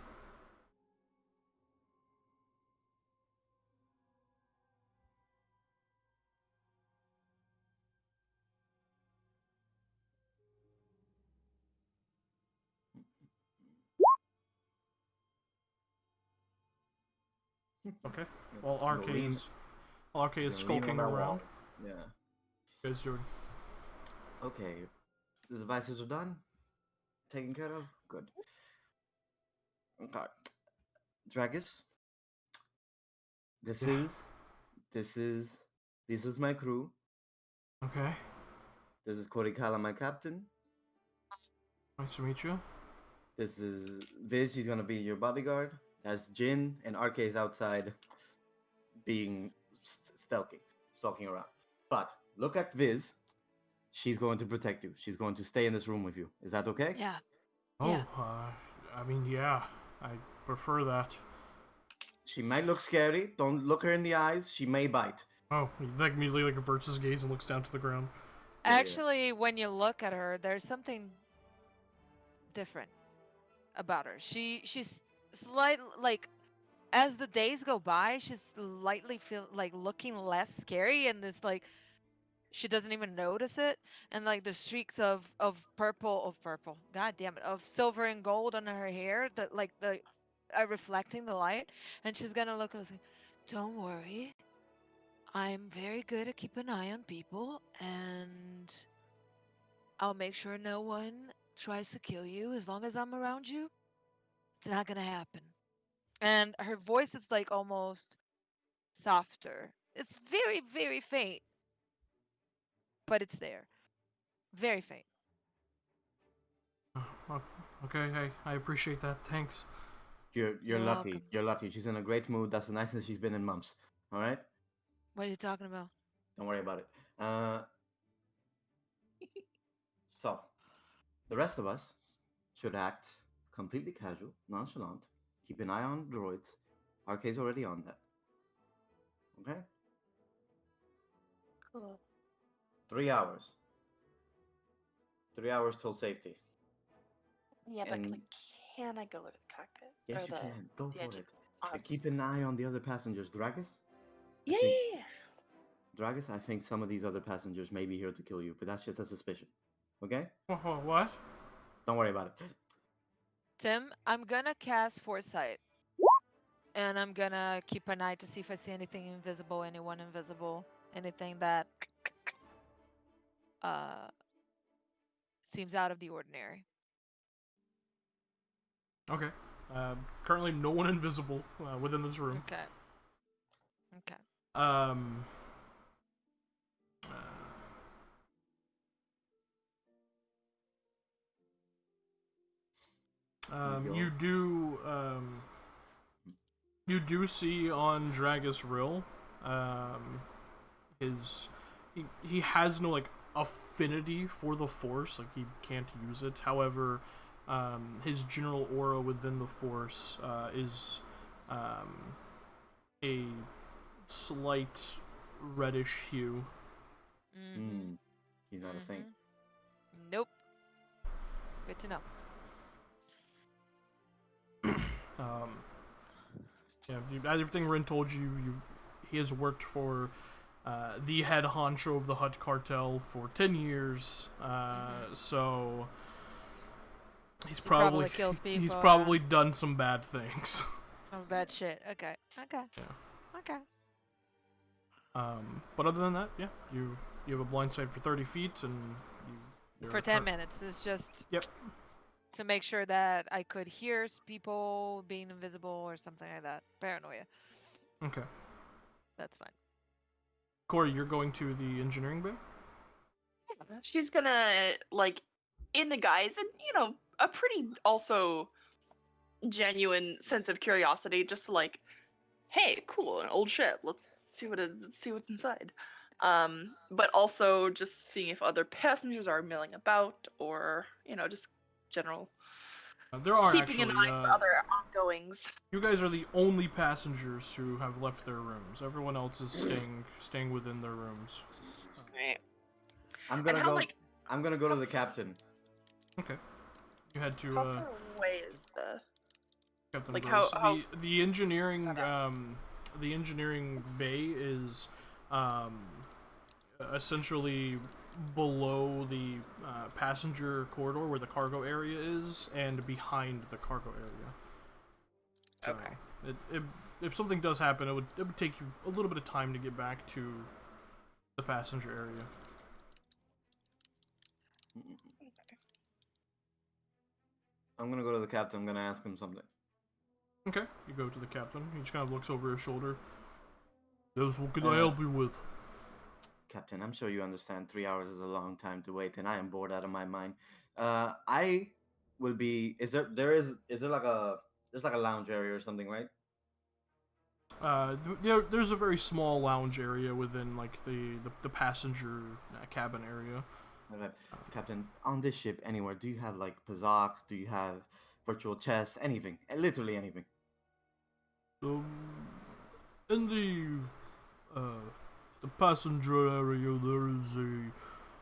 Okay. While RK is skulking around. Yeah. What you guys doing? Okay. The devices are done. Taken care of. Good. Okay. Dragus. This is my crew. Okay. This is Korikala, my captain. Nice to meet you. This is Viz. She's gonna be your bodyguard. That's Jin and RK is outside, being stalking around. But look at Viz. She's going to protect you. She's going to stay in this room with you. Is that okay? Yeah. Oh, Yeah. I mean, yeah, I prefer that. She might look scary. Don't look her in the eyes. She may bite. Oh, he immediately averts his gaze and looks down to the ground. Yeah. Actually, when you look at her, there's something different about her. She's slight like as the days go by, she's slightly feel like looking less scary, and this like she doesn't even notice it, and like the streaks of purple, god damn it, of silver and gold on her hair that like the reflecting the light, and she's gonna look and say, "Don't worry, I'm very good at keeping an eye on people, and I'll make sure no one tries to kill you as long as I'm around you. It's not gonna happen." And her voice is like almost softer. It's very, very faint, but it's there. Very faint. Oh, okay, hey, I appreciate that. Thanks. You're You're lucky. welcome. You're lucky. She's in a great mood. That's the nicest she's been in months. All right. What are you talking about? Don't worry about it. So the rest of us should act completely casual, nonchalant. Keep an eye on droids. RK's already on that. Okay. Cool. 3 hours. 3 hours till safety. Yeah, but And- like, can I go to the cockpit? Yes, Or you can. Go the for engine? it. Awesome. Keep an eye on the other passengers. Dragus? Yeah, think- yeah, yeah. Dragus, I think some of these other passengers may be here to kill you, but that's just a suspicion. Okay? What? Don't worry about it. Tim, I'm gonna cast Foresight. And I'm gonna keep an eye to see if I see anything invisible, anyone invisible, anything that seems out of the ordinary. Okay. Currently, no one invisible within this room. Okay. Okay. Um. You do you do see on Dragus Rill, he has no like affinity for the Force, like he can't use it. However, his general aura within the Force is a slight reddish hue. He's not a saint. Nope. Good to know. Yeah, everything Rin told you, he has worked for the head honcho of the Hutt cartel for 10 years. So he's probably killed people. He's probably done some bad things. Some bad shit. Okay. Okay. Yeah. Okay. But other than that, yeah, you have a blind sight for 30 feet, and you're For 10 minutes. It's just. Yep. To make sure that I could hear people being invisible or something like that. Paranoia. Okay. That's fine. Corey, you're going to the engineering bay? She's gonna, like, in the guise, and, you know, a pretty also genuine sense of curiosity, just to, like, hey, cool, an old ship. Let's see what's inside. But also just seeing if other passengers are milling about, or, you know, just general There are keeping actually, an eye for other ongoings. You guys are the only passengers who have left their rooms. Everyone else is staying within their rooms. Right. I'm gonna go to the captain. Okay. You had to How far away is the Captain like Bruce. how The engineering the engineering bay is essentially below the passenger corridor where the cargo area is, and behind the cargo area. So okay. If something does happen, it would take you a little bit of time to get back to the passenger area. I'm gonna go to the captain. I'm gonna ask him something. Okay, you go to the captain. He just kind of looks over his shoulder. Yes, what can I help you with? Captain, I'm sure you understand 3 hours is a long time to wait, and I am bored out of my mind. I will be. Is there like a lounge area or something, right? There's a very small lounge area within like the passenger cabin area. Okay. Captain, on this ship, anywhere, do you have like Pazak? Do you have virtual chess? Anything? Literally anything. In the passenger area, there is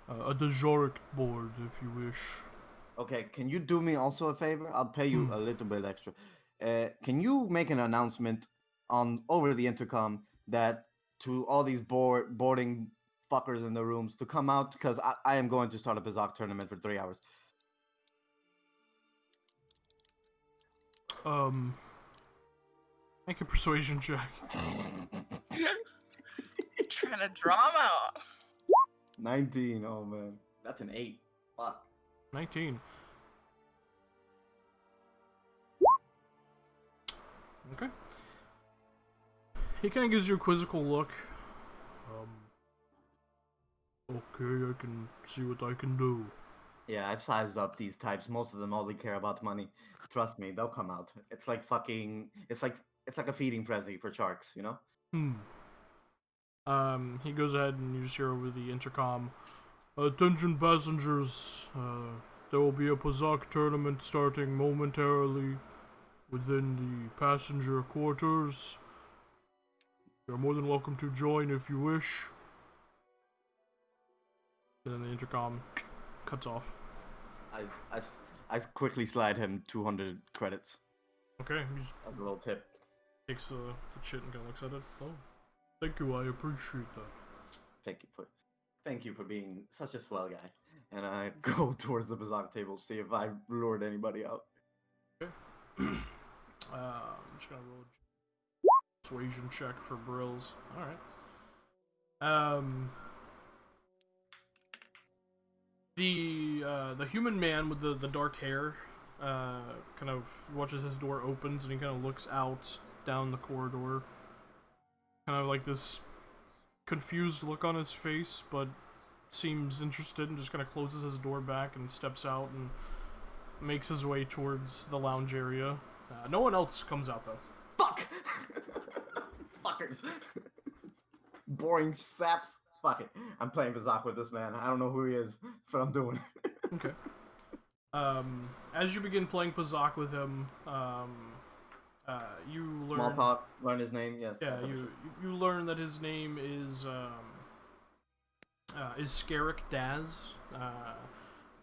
a Dejoric board, if you wish. Okay, can you do me also a favor? I'll pay you a little bit extra. Can you make an announcement over the intercom that to all these boarding fuckers in the rooms to come out, because I am going to start a Pazak tournament for 3 hours. Make a persuasion check. Trying to drama. 19. Oh man, that's an 8. Fuck. 19. Okay. He kind of gives you a quizzical look. Okay, I can see what I can do. Yeah, I've sized up these types. Most of them only care about money. Trust me, they'll come out. It's like fucking. It's like a feeding frenzy for sharks, you know? He goes ahead and you just hear over the intercom. Attention passengers, there will be a Pazak tournament starting momentarily within the passenger quarters. You're more than welcome to join if you wish. And then the intercom cuts off. I quickly slide him 200 credits. Okay, he just a little tip. Takes the shit and kind of looks at it. Oh, thank you, I appreciate that. Thank you for being such a swell guy. And I go towards the Pazak table to see if I lured anybody out. Okay. I'm just gonna roll a persuasion check for Brills. Alright. The human man with the dark hair kind of watches his door opens, and he kind of looks out down the corridor. Kind of like this confused look on his face, but seems interested, and just kind of closes his door back and steps out and makes his way towards the lounge area. No one else comes out, though. Fuck! Fuckers! Boring saps. Fuck it. I'm playing Bazak with this man. I don't know who he is, but I'm doing it. Okay. As you begin playing Pazak with him, you learn... Small talk, learn his name, yes. Yeah, you learn that his name is Scarrick Daz.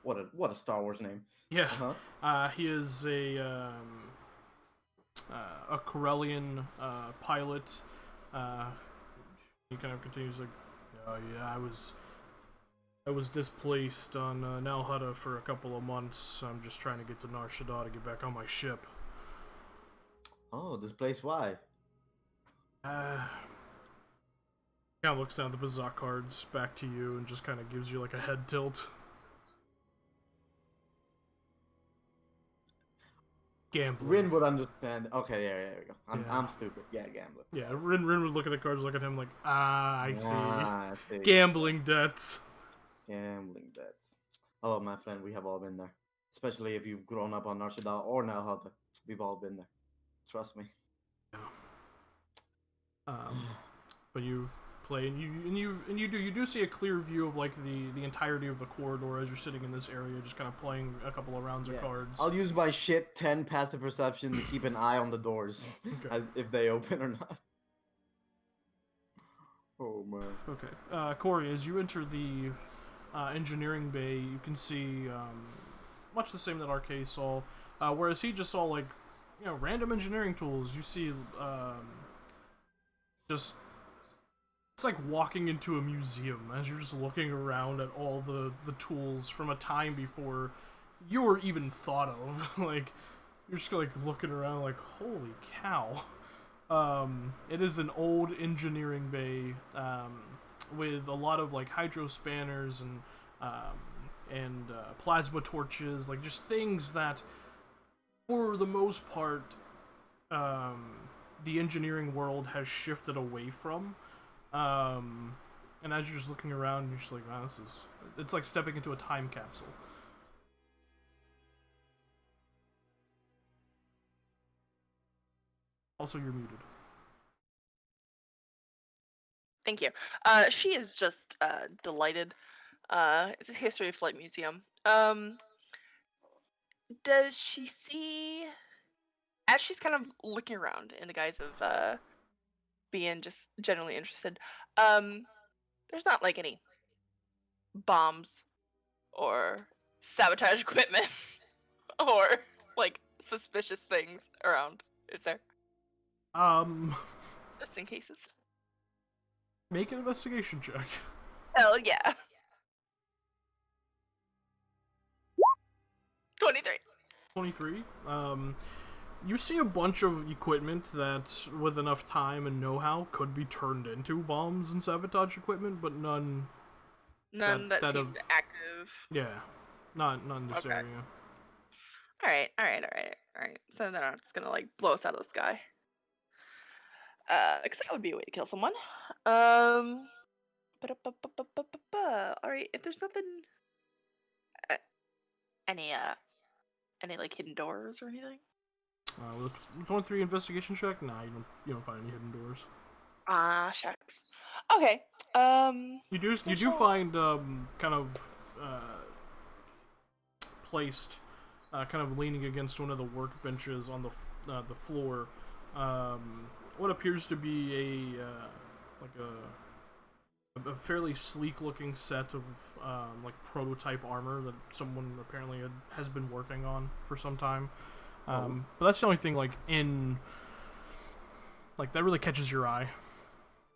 What a Star Wars name. Yeah. Uh-huh. He is a Corellian pilot. He kind of continues like, oh yeah, I was displaced on Nal Hutta for a couple of months. I'm just trying to get to Nar Shaddaa to get back on my ship. Oh, this place, why? Kind of looks down at the Bazak cards back to you and just kind of gives you like a head tilt. Gambling. Rin would understand. Okay, there we go. Yeah. I'm stupid. Yeah, gambling. Yeah, Rin would look at the cards, look at him like, I see. I see. Gambling debts. Gambling debts. Oh, my friend, we have all been there. Especially if you've grown up on Nar Shaddaa or Nal Hutta. We've all been there. Trust me. But you play, and you do see a clear view of like the entirety of the corridor as you're sitting in this area, just kind of playing a couple of rounds of cards. I'll use my shit 10 passive perception to keep an eye on the doors, Okay. if they open or not. Oh man. Okay, Corey, as you enter the engineering bay, you can see much the same that RK saw, whereas he just saw like, you know, random engineering tools. You see just, it's like walking into a museum as you're just looking around at all the tools from a time before you were even thought of. Like, you're just like looking around like, holy cow. It is an old engineering bay with a lot of like hydro spanners and plasma torches, like just things that, for the most part, the engineering world has shifted away from. And as you're just looking around, you're just like, wow, it's like stepping into a time capsule. Also, you're muted. Thank you. She is just delighted. It's a History of Flight Museum. Does she see, as she's kind of looking around in the guise of being just generally interested, there's not like any bombs or sabotage equipment or like suspicious things around, is there? Just in cases. Make an investigation check. Hell yeah. 23. 23. You see a bunch of equipment that, with enough time and know-how, could be turned into bombs and sabotage equipment, but none that that seemed have- active. Yeah, not in this Okay. area. Alright. So they're not just gonna like blow us out of the sky. Because that would be a way to kill someone. Alright, if there's nothing, any like hidden doors or anything? With a 23 investigation check, nah, you don't find any hidden doors. Ah, shucks. Okay. You do Special- find kind of placed, kind of leaning against one of the workbenches on the floor, what appears to be a fairly sleek looking set of like prototype armor that someone apparently has been working on for some time. But that's the only thing like that really catches your eye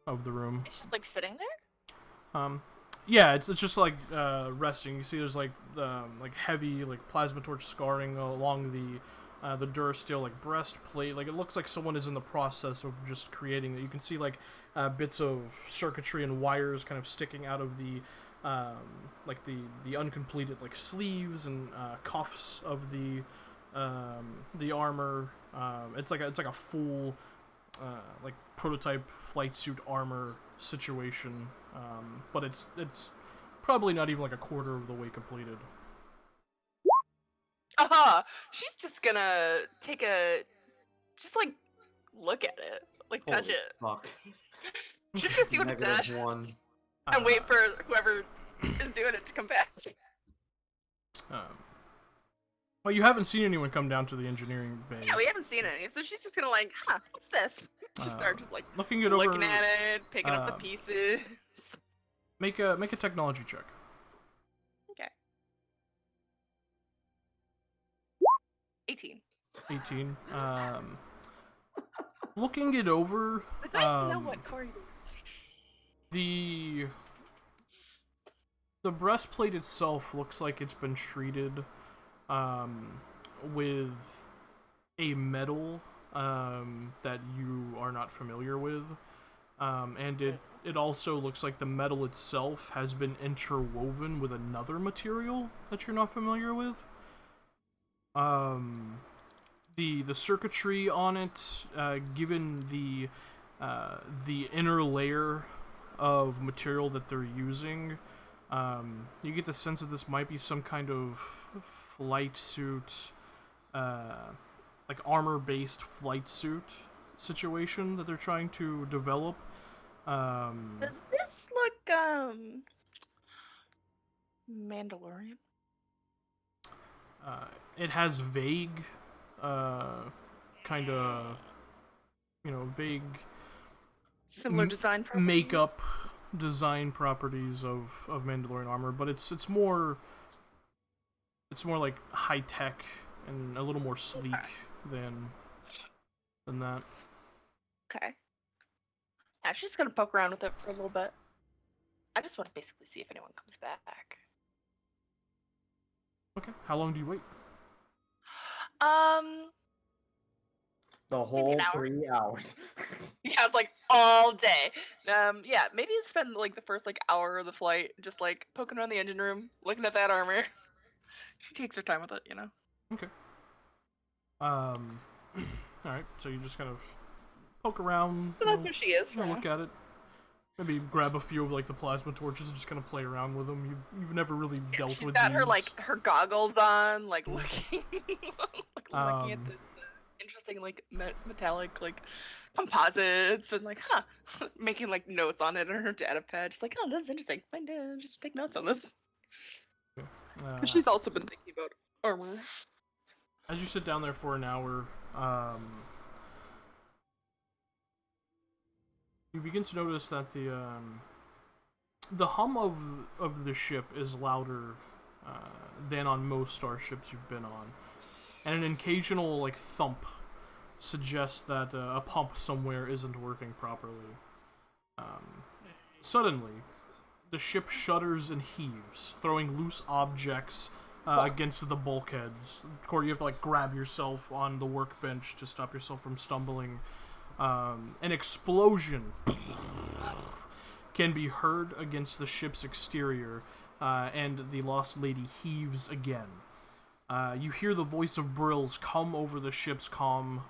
of the room. It's just like sitting there? Yeah, it's just like resting. You see, there's like heavy like plasma torch scarring along the Durasteel like breastplate. Like it looks like someone is in the process of just creating it. You can see like bits of circuitry and wires kind of sticking out of the the uncompleted like sleeves and cuffs of the the armor. It's like a full like prototype flight suit armor situation, but it's probably not even like a quarter of the way completed. Aha! She's just gonna just like look at it, like touch Holy it. fuck. She's gonna see what it does, -1. and wait for whoever is doing it to come back. Well, you haven't seen anyone come down to the engineering bay. Yeah, we haven't seen any, so she's just gonna like, huh, what's this? Just start just like looking at it, picking up the pieces. Make a technology check. Okay. 18. 18. Looking it over. The dice know what Corey is. The breastplate itself looks like it's been treated with a metal that you are not familiar with, and it also looks like the metal itself has been interwoven with another material that you're not familiar with. The circuitry on it, given the inner layer of material that they're using, you get the sense that this might be some kind of flight suit, like armor-based flight suit situation that they're trying to develop. Does this look Mandalorian? It has vague, kind of, vague Similar design properties? makeup design properties of Mandalorian armor, but it's more like high tech and a little more sleek than that. Okay. Yeah, she's gonna poke around with it for a little bit. I just want to basically see if anyone comes back. Okay. How long do you wait? The whole 3 hours. Yeah, it's like all day. Yeah, maybe spend like the first like hour of the flight just like poking around the engine room, looking at that armor. She takes her time with it, you know. Okay. All right. So you just kind of poke around. So that's what she is. Look at it. Maybe grab a few of like the plasma torches and just kind of play around with them. You've never really dealt She's with got these. her like her goggles on, like looking, looking at the interesting like metallic like composites and like making like notes on it on her data pad. She's like, oh, this is interesting. Fine, just take notes on this. But she's also been thinking about armor. As you sit down there for an hour, you begin to notice that the hum of the ship is louder than on most starships you've been on, and an occasional like thump suggests that a pump somewhere isn't working properly. Suddenly, the ship shudders and heaves, throwing loose objects against the bulkheads. Corey, you have to like grab yourself on the workbench to stop yourself from stumbling. An explosion can be heard against the ship's exterior, and the Lost Lady heaves again. You hear the voice of Brills come over the ship's comm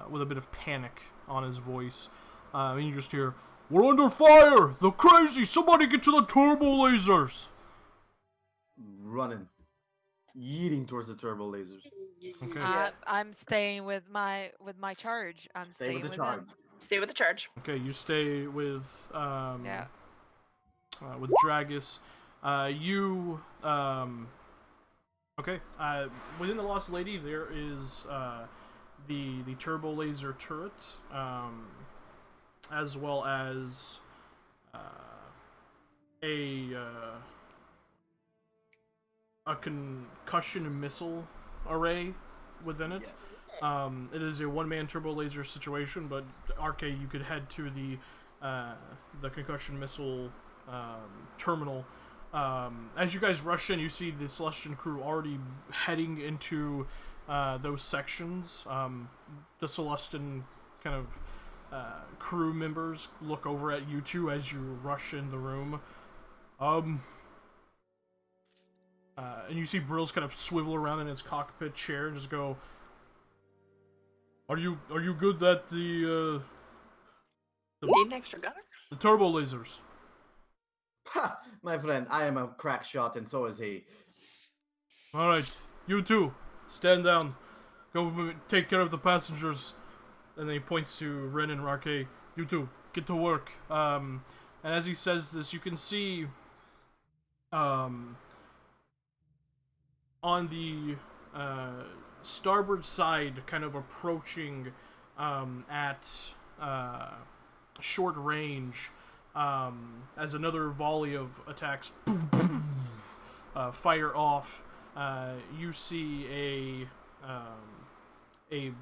with a bit of panic on his voice, and you just hear, "We're under fire! They're crazy! Somebody get to the turbo lasers!" Running. Yeeting towards the turbo lasers. Okay. I'm staying with my charge. I'm Stay staying with the with charge. them. Stay with the charge. Okay, you stay with Yeah. with Dragus. Okay. Within the Lost Lady, there is the turbo laser turret, as well as a concussion missile array within it. Yes. It is a one-man turbo laser situation, but RK, you could head to the concussion missile terminal. As you guys rush in, you see the Celestian crew already heading into those sections. The Celestian kind of crew members look over at you two as you rush in the room. And you see Brill's kind of swivel around in his cockpit chair and just go, Are you good at the Need an extra gunner? turbo lasers? Ha! My friend, I am a crack shot, and so is he. Alright, you two, stand down. Go take care of the passengers. And then he points to Ren and Rarke. You two, get to work. And as he says this, you can see on the starboard side, kind of approaching at short range, as another volley of attacks fire off. You see a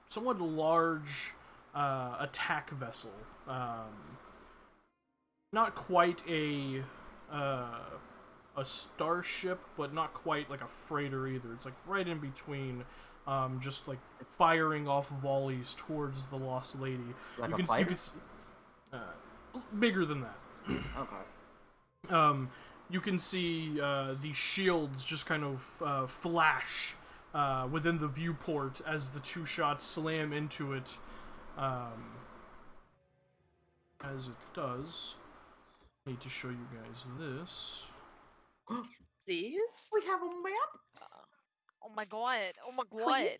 somewhat large attack vessel. Not quite a starship, but not quite like a freighter either. It's like right in between, just like firing off volleys towards the Lost Lady. Like you a can fighter? bigger than that. Okay. You can see the shields just kind of flash within the viewport as the two shots slam into it. As it does, I need to show you guys this. These? We have a map? Oh my god! Oh my god!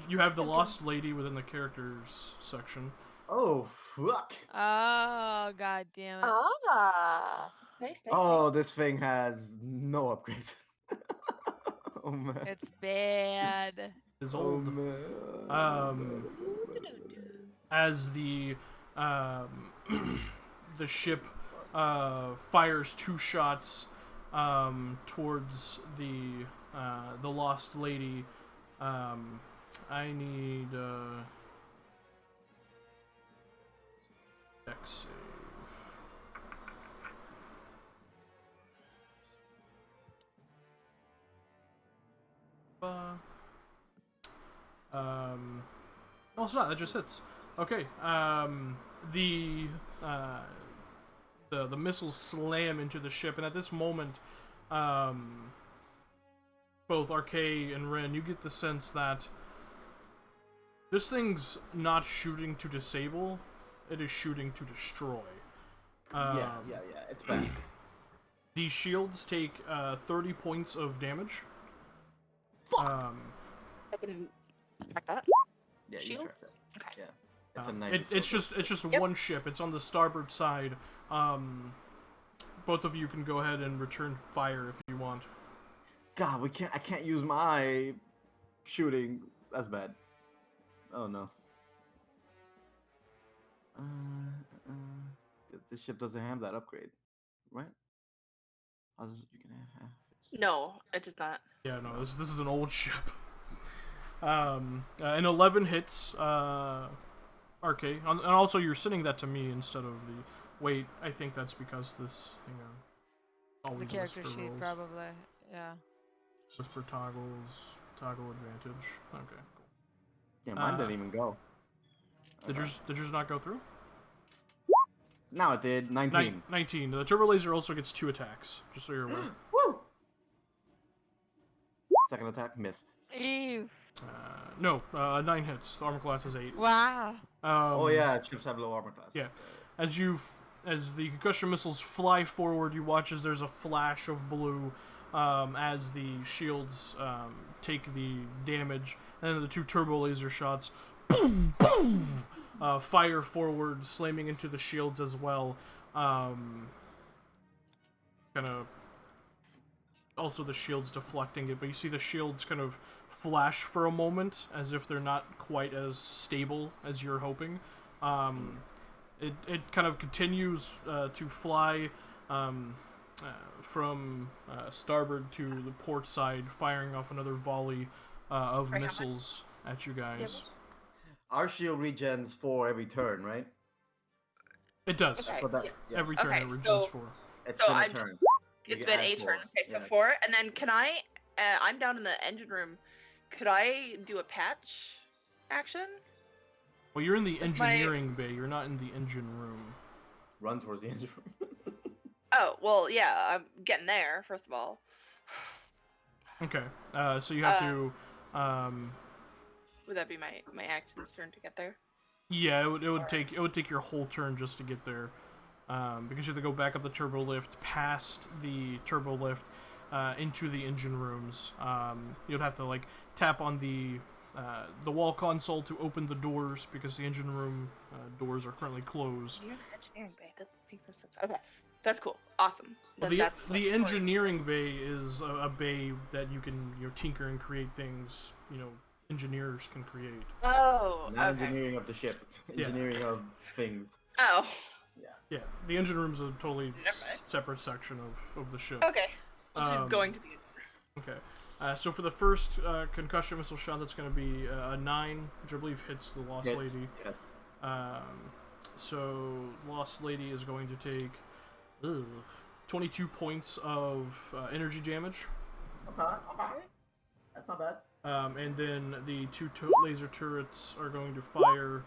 You have the Lost Lady within the characters section. Oh, fuck. Oh god damn it! Ah. Nice. Oh, this thing has no upgrades. Oh, man. It's bad. Is Oh, old. man. As the the ship fires two shots towards the Lost Lady. I need dex save. No, it's not. That just hits. Okay. The missiles slam into the ship, and at this moment, both Arcade and Ren, you get the sense that this thing's not shooting to disable; it is shooting to destroy. Yeah, it's bad. The shields take 30 points of damage. Fuck! I can track that. Yeah, you Shields? track that. Okay. Yeah. It's a 90 It's just Yep. one ship. It's on the starboard side. Both of you can go ahead and return fire if you want. God, I can't use my shooting. That's bad. Oh no. This ship doesn't have that upgrade, right? You can have it. No, it does not. Yeah, no, this is an old ship. An 11 hits, Arcade, and also you're sending that to me instead of the. Wait, I think that's because this. Hang on. The Always character whisper sheet, rolls. probably. Yeah. Whisper toggles, toggle advantage. Okay, cool. Yeah, mine didn't even go. Did yours not go through? Now it did. 19. 19. The turbo laser also gets 2 attacks, just so you're aware. Woo! Second attack missed. Ew. No, 9 hits. The armor class is 8. Wow. Oh yeah, ships have low armor class. Yeah. As the concussion missiles fly forward, you watch as there's a flash of blue as the shields take the damage, and then the 2 turbo laser shots boom, boom, fire forward, slamming into the shields as well. Kind of also the shields deflecting it, but you see the shields kind of flash for a moment as if they're not quite as stable as you're hoping. It kind of continues to fly from starboard to the port side, firing off another volley of Right, how missiles at you guys. Our shield regens for every turn, right? It does. Okay. For that, yeah. yes. Every turn Okay, it regens so- for. It's So been a I'm- turn. It's You been add a 4. turn. Okay, so Yeah. 4, and then can I? I'm down in the engine room. Could I do a patch action? Well, you're in the my- engineering bay. You're not in the engine room. Run towards the engine room. Oh well, yeah. I'm getting there. First of all. Okay. So you have Uh, to. Would that be my action's turn to get there? Yeah, it would take your whole turn just to get there, because you have to go back up the turbo lift, past the turbo lift, into the engine rooms. You'd have to like tap on the wall console to open the doors because the engine room doors are currently closed. You're in the engineering bay. That makes no sense. Okay, that's cool. Awesome. Well, Then that's the of course. engineering bay is a bay that you can tinker and create things engineers can create. Oh, Not okay. engineering of the ship, Yeah. engineering of things. Oh, Yeah, the engine room's a totally Never mind. separate section of the ship. okay. Well, she's Um, going to be. Okay. So for the first concussion missile shot, that's going to be a 9, which I believe hits the Lost Hits, Lady. yes. So Lost Lady is going to take 22 points of energy damage. Okay. That's not bad. And then the two laser turrets are going to fire.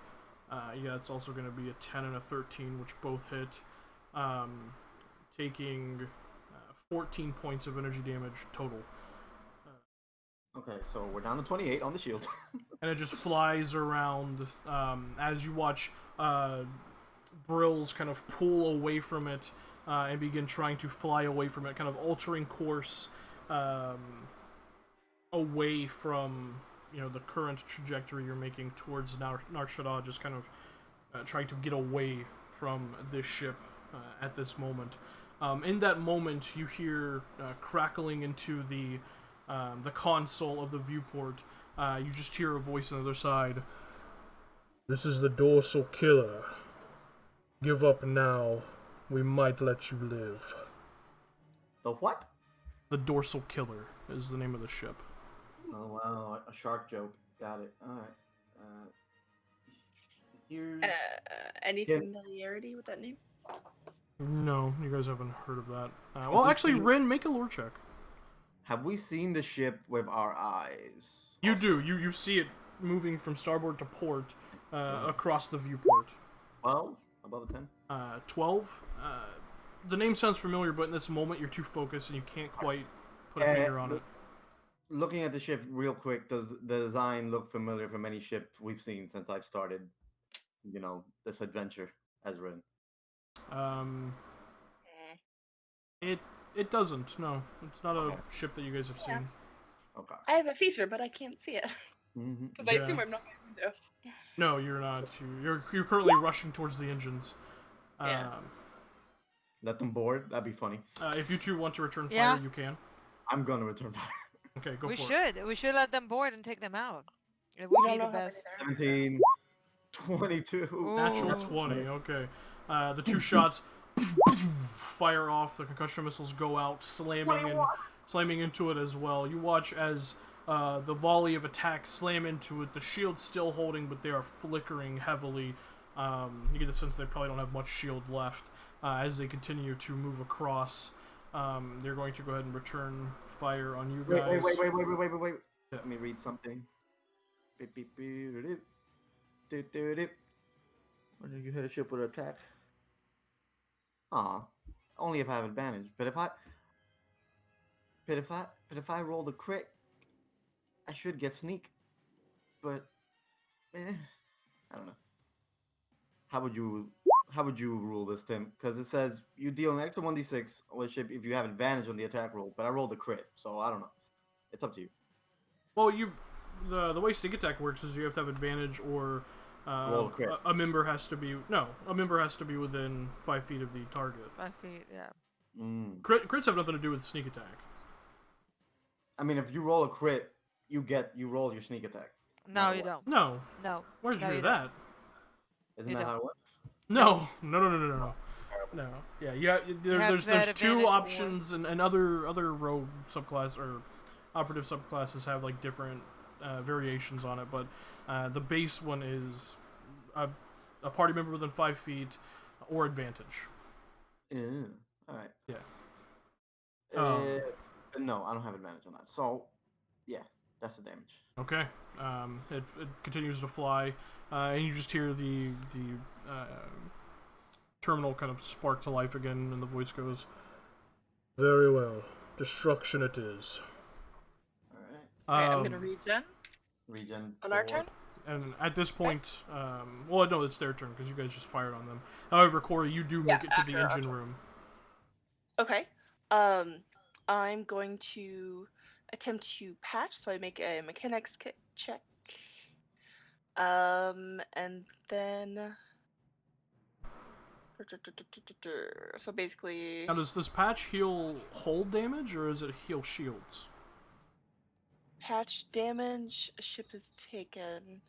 Yeah, it's also going to be a 10 and a 13, which both hit, taking 14 points of energy damage total. Okay, so we're down to 28 on the shield. And it just flies around as you watch Brills kind of pull away from it and begin trying to fly away from it, kind of altering course away from the current trajectory you're making towards Nar Shaddaa, just kind of trying to get away from this ship at this moment. In that moment, you hear crackling into the console of the viewport. You just hear a voice on the other side. This is the dorsal killer. Give up now. We might let you live. The what? The dorsal killer is the name of the ship. Oh wow, a shark joke. Got it. All right. Here's Any Yeah. familiarity with that name? No, you guys haven't heard of that. Have Well, we actually, seen- Rin, make a lore check. Have we seen the ship with our eyes? You do. You see it moving from starboard to port across the viewport. 12? Above a 10? 12. The name sounds familiar, but in this moment you're too focused and you can't quite put a finger on it. Looking at the ship real quick, does the design look familiar from any ship we've seen since I've started, this adventure as Rin? It doesn't. No, it's not a Okay. ship that you guys have Yeah. seen. Okay. I have a feature, but I can't see it Mm-hmm. because I Yeah. assume I'm not going to. No, you're not. You're currently rushing towards the engines. Yeah. Let them board? That'd be funny. If you two want to return fire, Yeah. you can. I'm gonna return fire. Okay, go We for it. should. We should let them board and take them out. It We would don't be know the how many best. there are. 17, 22. Natural Ooh. 20. Okay. The two shots fire off. The concussion missiles go out, slamming into it as well. You watch as the volley of attacks slam into it. The shield's still holding, but they are flickering heavily. You get the sense they probably don't have much shield left as they continue to move across. They're going to go ahead and return fire on you guys. Wait. Yeah. Let me read something. Beep, beep, beep, doop, doop, doop, doop. When did you hit a ship with an attack? Aw, only if I have advantage. But if I roll the crit, I should get sneak. But I don't know. How would you rule this, Tim? Because it says you deal an extra 1d6 on a ship if you have advantage on the attack roll. But I rolled a crit, so I don't know. It's up to you. Well, the way sneak attack works is you have to have advantage, or Roll a crit. a member has to be within 5 feet of the target. 5 feet, yeah. Crits have nothing to do with sneak attack. I mean, if you roll a crit, you roll your sneak attack. No, matter you what. don't. No, No. where did No, you hear you don't. that? Isn't You that don't. how it works? No. No. Yeah, there's that two advantage or- options, and other rogue subclass or operative subclasses have like different variations on it, but the base one is a party member within 5 feet or advantage. Yeah. All right. Yeah. No, I don't have advantage on that. So, yeah, that's the damage. Okay. It continues to fly, and you just hear the terminal kind of spark to life again, and the voice goes, "Very well. Destruction it is." Alright, I'm gonna regen Regen on our 4. turn. And at this point, well, no, it's their turn because you guys just fired on them. However, Corey, you do make Yeah, it to the after, engine okay. room. Okay. I'm going to attempt to patch, so I make a mechanics check. And then. So basically, Now, does this patch heal hull damage or is it heal shields? patch damage. A ship is taken.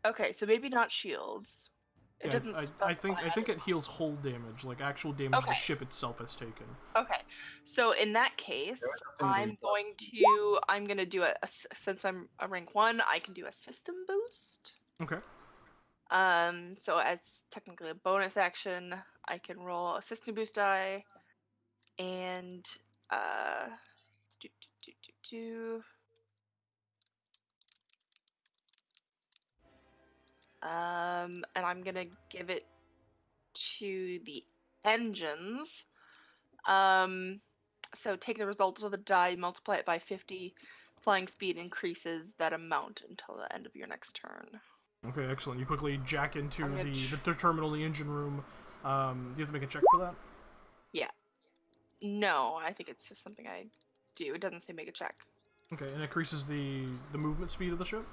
Okay, so maybe not shields. It Yeah, doesn't I specify. think it heals hull damage, like actual damage the Okay. ship itself has taken. Okay, so in that case, There is a I'm gonna do since I'm a rank 1, I can do a system boost. Okay. So as technically a bonus action, I can roll a system boost die, and do, do, do, do, do. And I'm gonna give it to the engines. So take the result of the die, multiply it by 50. Flying speed increases that amount until the end of your next turn. Okay, excellent. You quickly jack into I'm gonna the terminal in the engine room. You have to make a check for that? Yeah. No, I think it's just something I do. It doesn't say make a check. Okay, and it increases the movement speed of the ship?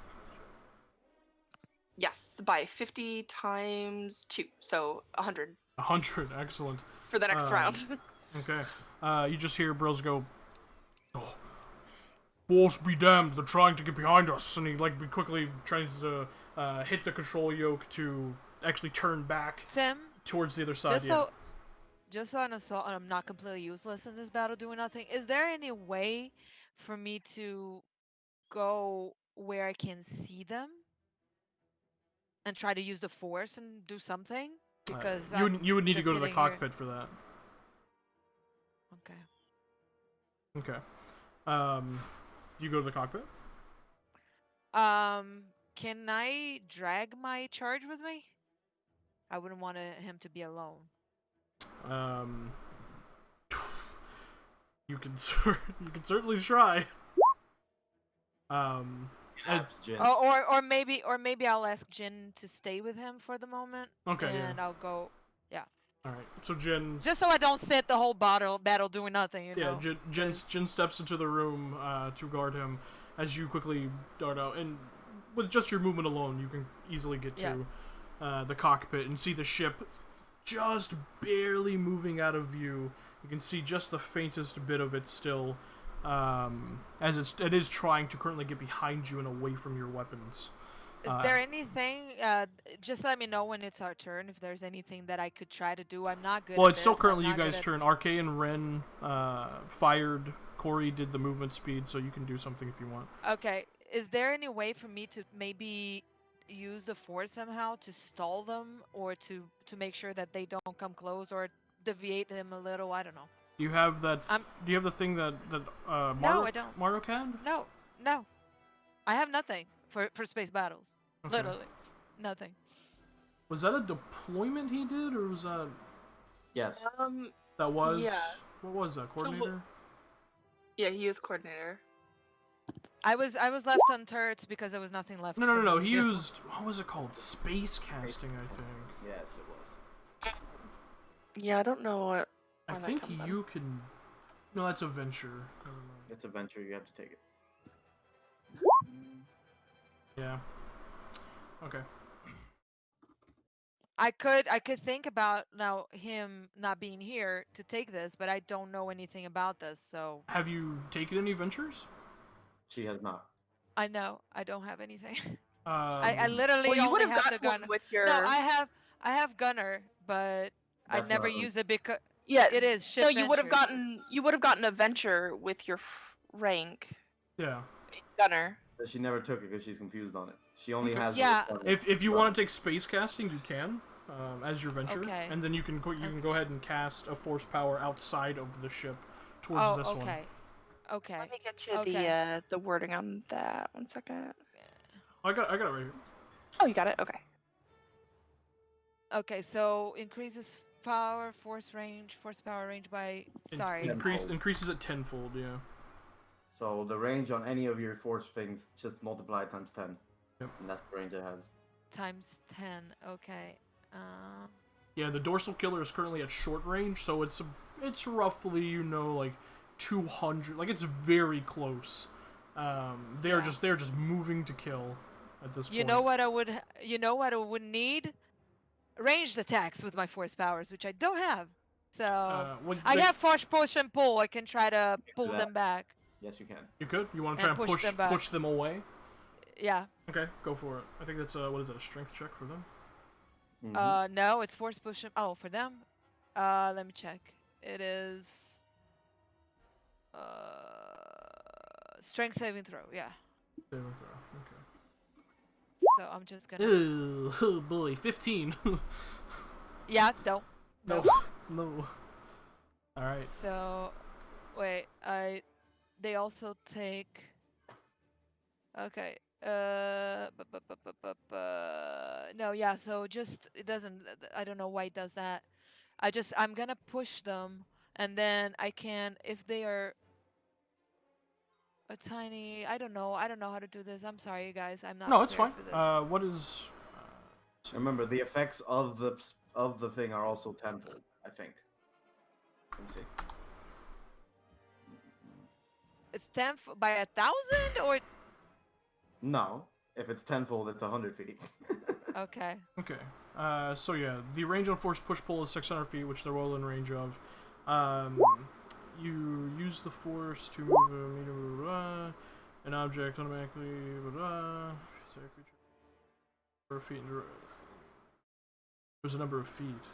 Yes, by 50 times 2, so 100 100, excellent. for the next round. Okay. You just hear Bros go, "Oh, force be damned, they're trying to get behind us," and he quickly tries to hit the control yoke to actually turn back Tim, towards the other side. just so I'm not completely useless in this battle doing nothing, is there any way for me to go where I can see them and try to use the force and do something? Because you would need to just go to the sitting here. cockpit for that. Okay. Okay. You go to the cockpit? Can I drag my charge with me? I wouldn't want him to be alone. You can certainly try. And- Jin. Or maybe I'll ask Jin to stay with him for the moment. Okay, And yeah. I'll go. All right. So Jin. Just so I don't sit the whole battle doing nothing. You know. Jin steps into the room to guard him as you quickly dart out, and with just your movement alone, you can easily get to the cockpit and see the ship just barely moving out of view. You can see just the faintest bit of it still, as it is trying to currently get behind you and away from your weapons. Is there anything? Just let me know when it's our turn. If there's anything that I could try to do, I'm not good. Well, at it's still this, I'm currently you not good guys' at- turn. Arcade and Ren fired. Corey did the movement speed, so you can do something if you want. Okay. Is there any way for me to maybe use the force somehow to stall them, or to make sure that they don't come close, or deviate them a little? I don't know. Do you have that? Do you have the thing that No, I don't. Mario can? No. I have nothing for space battles. Okay. Literally, nothing. Was that a deployment he did, or was that? Yes. That was. Yeah. What was that? Coordinator. Yeah, he is coordinator. I was left on turrets because there was nothing left. No. for me to He do. used, what was it called? Space casting, I think. Yes, it was. Yeah, I don't know what. I where that think comes in. you can. No, that's a venture. Never mind. It's a venture. You have to take it. Yeah. Okay. I could think about now him not being here to take this, but I don't know anything about this, so Have you taken any ventures? She has not. I know I don't have anything. I literally Well, you would only have have the gotten one gunner. with your. No, I have gunner, but I That's never not- use it because Yeah, it is ship. no, you would have ventures. gotten a venture with your rank Yeah. gunner. But she never took it because she's confused on it. She only Okay. has. Yeah. If you want to take space casting, you can, as your venture, Okay. and then you can go ahead and cast a force power outside of the ship towards this one. Okay. Let me get you Okay. the wording on that. 1 second. I got it right here. Oh, you got it. Okay. Okay, so increases power, force power range by. Sorry. Yeah. Increases it tenfold. Yeah. So the range on any of your force things just multiply times 10. Yep. And that's the range it has. Times 10. Okay. Yeah, the dorsal killer is currently at short range, so it's roughly, you know, like 200. Like, it's very close. They're just moving to kill at this point. You know what I would need? Ranged attacks with my force powers, which I don't have. So I have force push and pull. I can try to pull them back. Yes, you can. You could. You want to try and push them away? Yeah. Okay, go for it. I think that's what is that? A strength check for them? Mm-hmm. No, it's force push and for them. Let me check. It is strength saving throw. Yeah. Saving throw. Okay. So I'm just gonna. Oh boy, 15. Yeah, don't. No. No. All right. So, wait. They also take. Okay. No, yeah. So just it doesn't. I don't know why it does that. I'm gonna push them, and then I can if they are a tiny. I don't know how to do this. I'm sorry, you guys. I'm not. No, it's fine. For this. What is? Remember, the effects of the thing are also tenfold, I think. Let me see. It's 10 by 1,000 or. No. If it's tenfold, it's 100 feet. Okay. Okay. So yeah, the range on force push pull is 600 feet, which they're well in range of. You use the force to move a medium, an object automatically. Say a creature. Feet. There's a number of feet.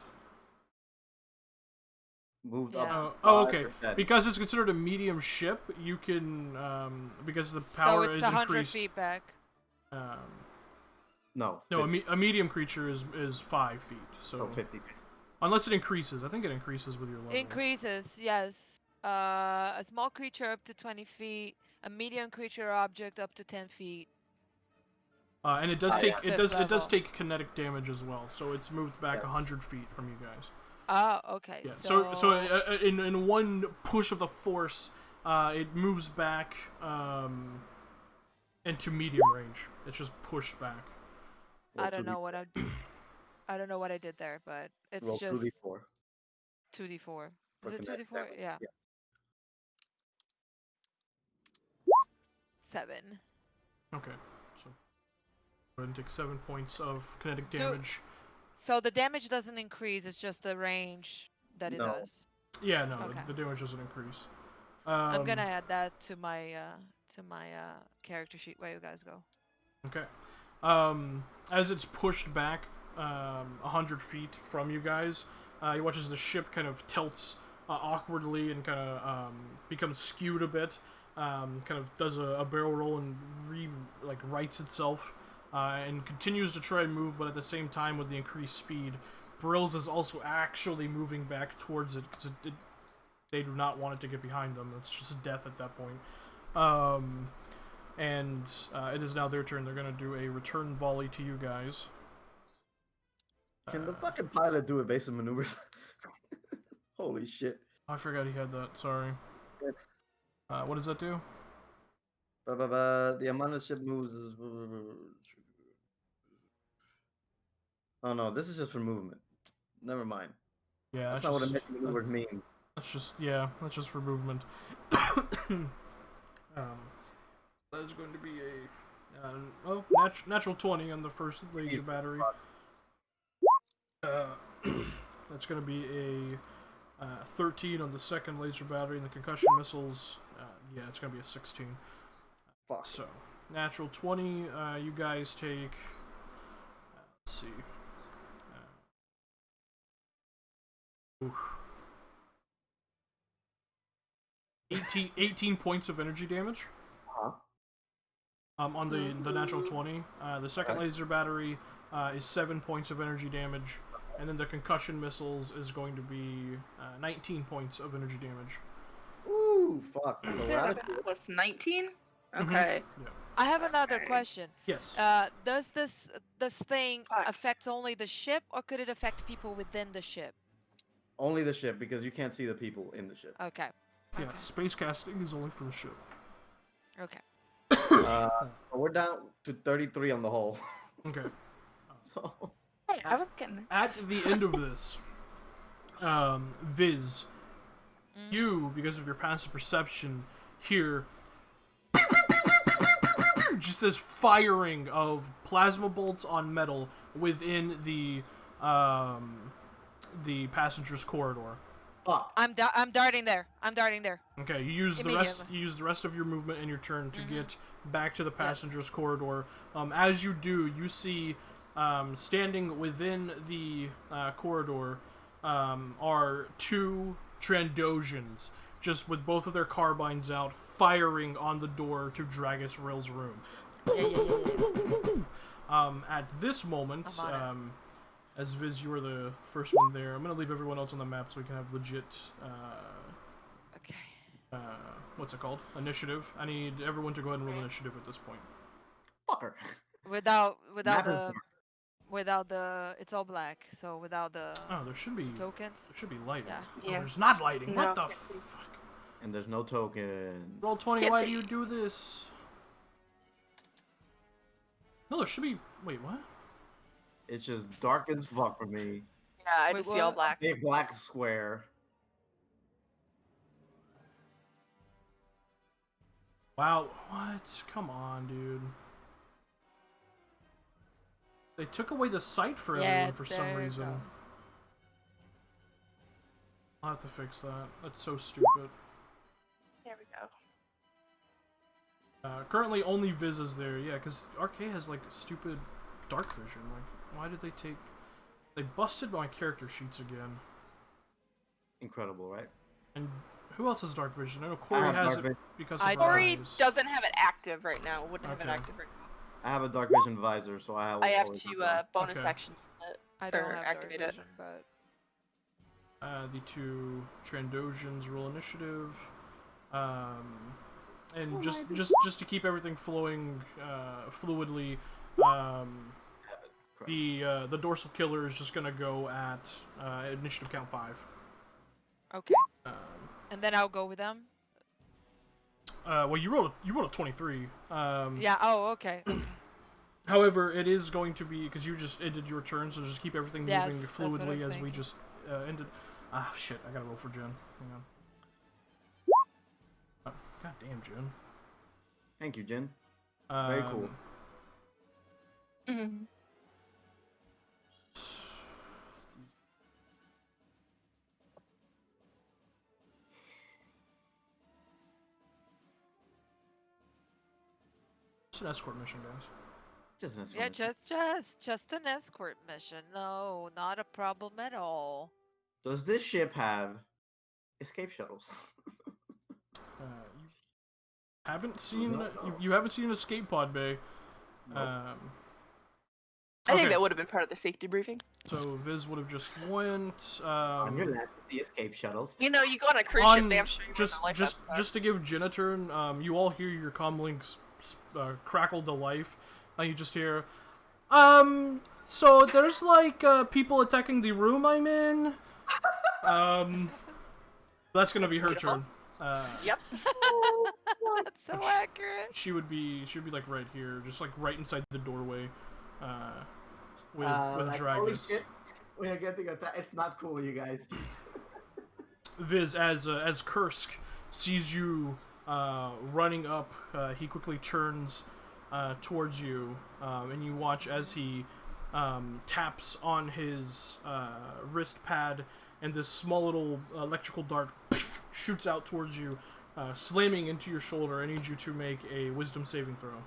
Moved Yeah. up. Okay. 5%. Because it's considered a medium ship, you can because the power so it's is 100 increased. feet back. No. No, 50. a medium creature is 5 feet. So 50. unless it increases, I think it increases with your level. Increases, yes. A small creature up to 20 feet, a medium creature or object up to 10 feet. And it does Oh, take yeah. it does Level. take kinetic damage as well. So it's moved back Yes. 100 feet from you guys. Oh, okay. Yeah. So in one push of the force, it moves back into medium range. It's just pushed back. I don't know what I don't know what I did there, but it's Roll just 2d4. 2d4. For Is it kinetic 2d4? damage. Yeah. Yeah. 7. Okay. So go ahead and take 7 points of kinetic damage. So the damage doesn't increase, it's just the range that it No. does. Yeah, no, Okay. the damage doesn't increase. I'm gonna add that to my character sheet where you guys go. Okay. As it's pushed back 100 feet from you guys, you watch as the ship kind of tilts awkwardly and kind of becomes skewed a bit. Kind of does a barrel roll and rights itself, and continues to try and move, but at the same time with the increased speed, Brills is also actually moving back towards it because they do not want it to get behind them. It's just death at that point. And it is now their turn. They're going to do a return volley to you guys. Can the fucking pilot do evasive maneuvers? Holy shit. I forgot he had that. Sorry. What does that do? The amount of ship moves is... Oh no, this is just for movement. Never mind. Yeah, That's not what evasive maneuver means. That's just for movement. That is going to be a natural 20 on the first laser battery. That's going to be a 13 on the second laser battery, and the concussion missiles. It's going to be a 16. Fuck. So natural 20. You guys take. Let's see. 18 points of energy damage. Huh? On the natural 20. The second laser battery is 7 points of energy damage, and then the concussion missiles is going to be 19 points of energy damage. Ooh, fuck. So Is we're it out of Okay, plus 19? Mhm. Okay. Yeah. I have another Okay. question. Yes. Does this thing Fuck. affect only the ship, or could it affect people within the ship? Only the ship, because you can't see the people in the ship. Okay. Yeah. Okay. Space casting is only for the ship. Okay. So we're down to 33 on the whole. Okay. So Hey, I was getting there. At the end of this, Viz, Mm. you, because of your passive perception, hear just this firing of plasma bolts on metal within the passenger's corridor. fuck. I'm darting there. I'm darting there. Okay, you use the rest of your movement in your turn to get back to the passenger's corridor. As you do, you see standing within the corridor are two Trandosians, just with both of their carbines out, firing on the door to Dragus Rill's room. Yeah. At this moment, I'm on as Viz, you are the first one there. I'm gonna leave everyone else on the map so we can have legit. Okay. What's it called? Initiative. I need everyone to go ahead and roll initiative at this point. Fucker. Without Map is the dark. without the it's all black. So without the Oh, there should be tokens. lighting. Yeah. Oh, Yeah. there's not lighting. No, What the can't see. fuck? And there's no tokens. Roll 20. Can't Why do see. you do this? No, there should be. Wait, what? It's just dark as fuck for me. Yeah, I Wait, just see all what? black. Big black square. Wow. What? Come on, dude. They took away the sight for everyone for some there you reason. go. I'll have to fix that. That's so stupid. There we go. Currently, only Viz is there. Yeah, because RK has like stupid dark vision. Like, why did they take? They busted my character sheets again. Incredible, right? And who else has dark vision? I know Corey have has dark it vision. because I of don't. her Corey eyes. doesn't have it active right now. Wouldn't have it Okay. active right now. I have a dark vision visor, so I have. I have always to have bonus Okay. action it. I don't Or have activate dark it. vision, but The two Trandosians roll initiative. And Oh, just my just to keep everything flowing fluidly, Correct. the dorsal killer is just gonna go at initiative count 5. okay. And then I'll go with them. Well, you rolled a 23. Yeah. Oh, okay. Okay. However, it is going to be because you just ended your turn, so just keep everything Yes, moving that's what I'm fluidly as we thinking. just ended. Ah, shit! I gotta roll for Jen. Hang on. Oh, God damn, Jen. Thank you, Jin. Very cool. Mhm. It's an escort mission, guys. Just an Yeah, exclamation. just an escort mission. No, not a problem at all. Does this ship have escape shuttles? You haven't seen you haven't seen an escape pod bay. Nope. I think okay, that would have been part of the safety briefing. so Viz would have just went. On your left, the escape shuttles. You know, you go on a cruise ship, On they have sure you just life just outside. just to give Jen a turn, you all hear your comlinks crackle to life, and you just hear, so there's like people attacking the room I'm in. That's gonna be her Beautiful. turn. Yep. That's so accurate. She would be like right here, just like right inside the doorway, with Like, holy Dragus. shit, we are getting attacked. It's not cool, you guys. Viz, as Kursk sees you running up, he quickly turns towards you, and you watch as he taps on his wrist pad, and this small little electrical dart shoots out towards you, slamming into your shoulder. I need you to make a wisdom saving throw.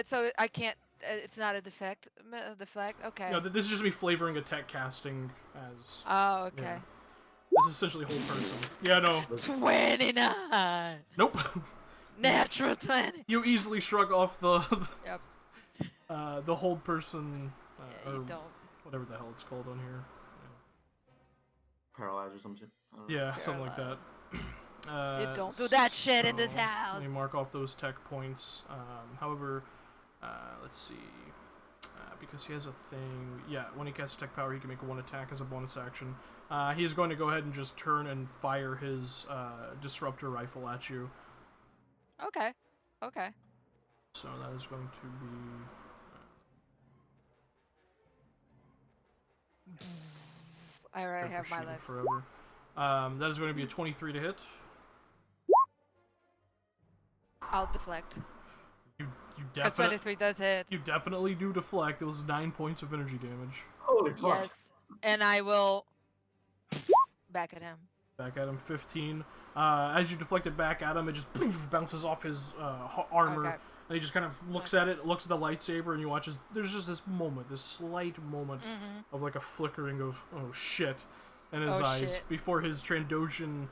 So I can't. It's not a defect. Deflect. Okay. No, this is just me flavoring a tech casting as Oh, okay. yeah. This is essentially whole person. Yeah, no, 29. nope. Natural 20. You easily shrug off the Yep. the hold person Yeah, or you don't. whatever the hell it's called on here. Paralyzed or some shit. I don't know. Yeah, something like that. You don't do that shit in this so house. Let me mark off those tech points. However, let's see. Because he has a thing. Yeah, when he casts tech power, he can make one attack as a bonus action. He is going to go ahead and just turn and fire his disruptor rifle at you. Okay. Okay. So that is going to be. I already Character have my sheet life. forever. That is going to be a 23 to hit. I'll deflect. You Because definitely 23 does hit. you definitely do deflect. It was 9 points of energy damage. Holy fuck. Yes. And I will back at him. Back at him, 15. As you deflect it back at him, it just bounces off his armor, Okay. and he just kind of looks at it, looks at the lightsaber, and you watch as there's just this moment, this slight moment of like a flickering of oh shit in his Oh, eyes shit. before his Trandoshan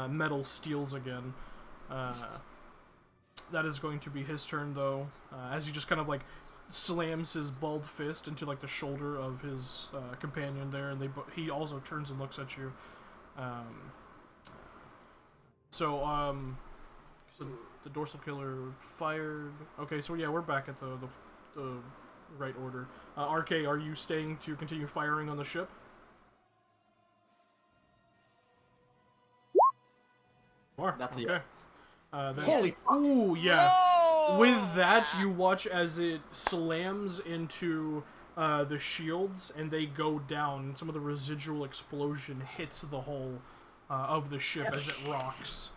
metal steals again. That is going to be his turn though, as he just kind of like slams his bald fist into like the shoulder of his companion there, and he also turns and looks at you. So the dorsal killer fired. Okay, so yeah, we're back at the right order. RK, are you staying to continue firing on the ship? You are. That's a okay. Then, Holy fuck. ooh, yeah. Whoa! With that, you watch as it slams into the shields, and they go down. And some of the residual explosion hits the hull of the ship as it rocks.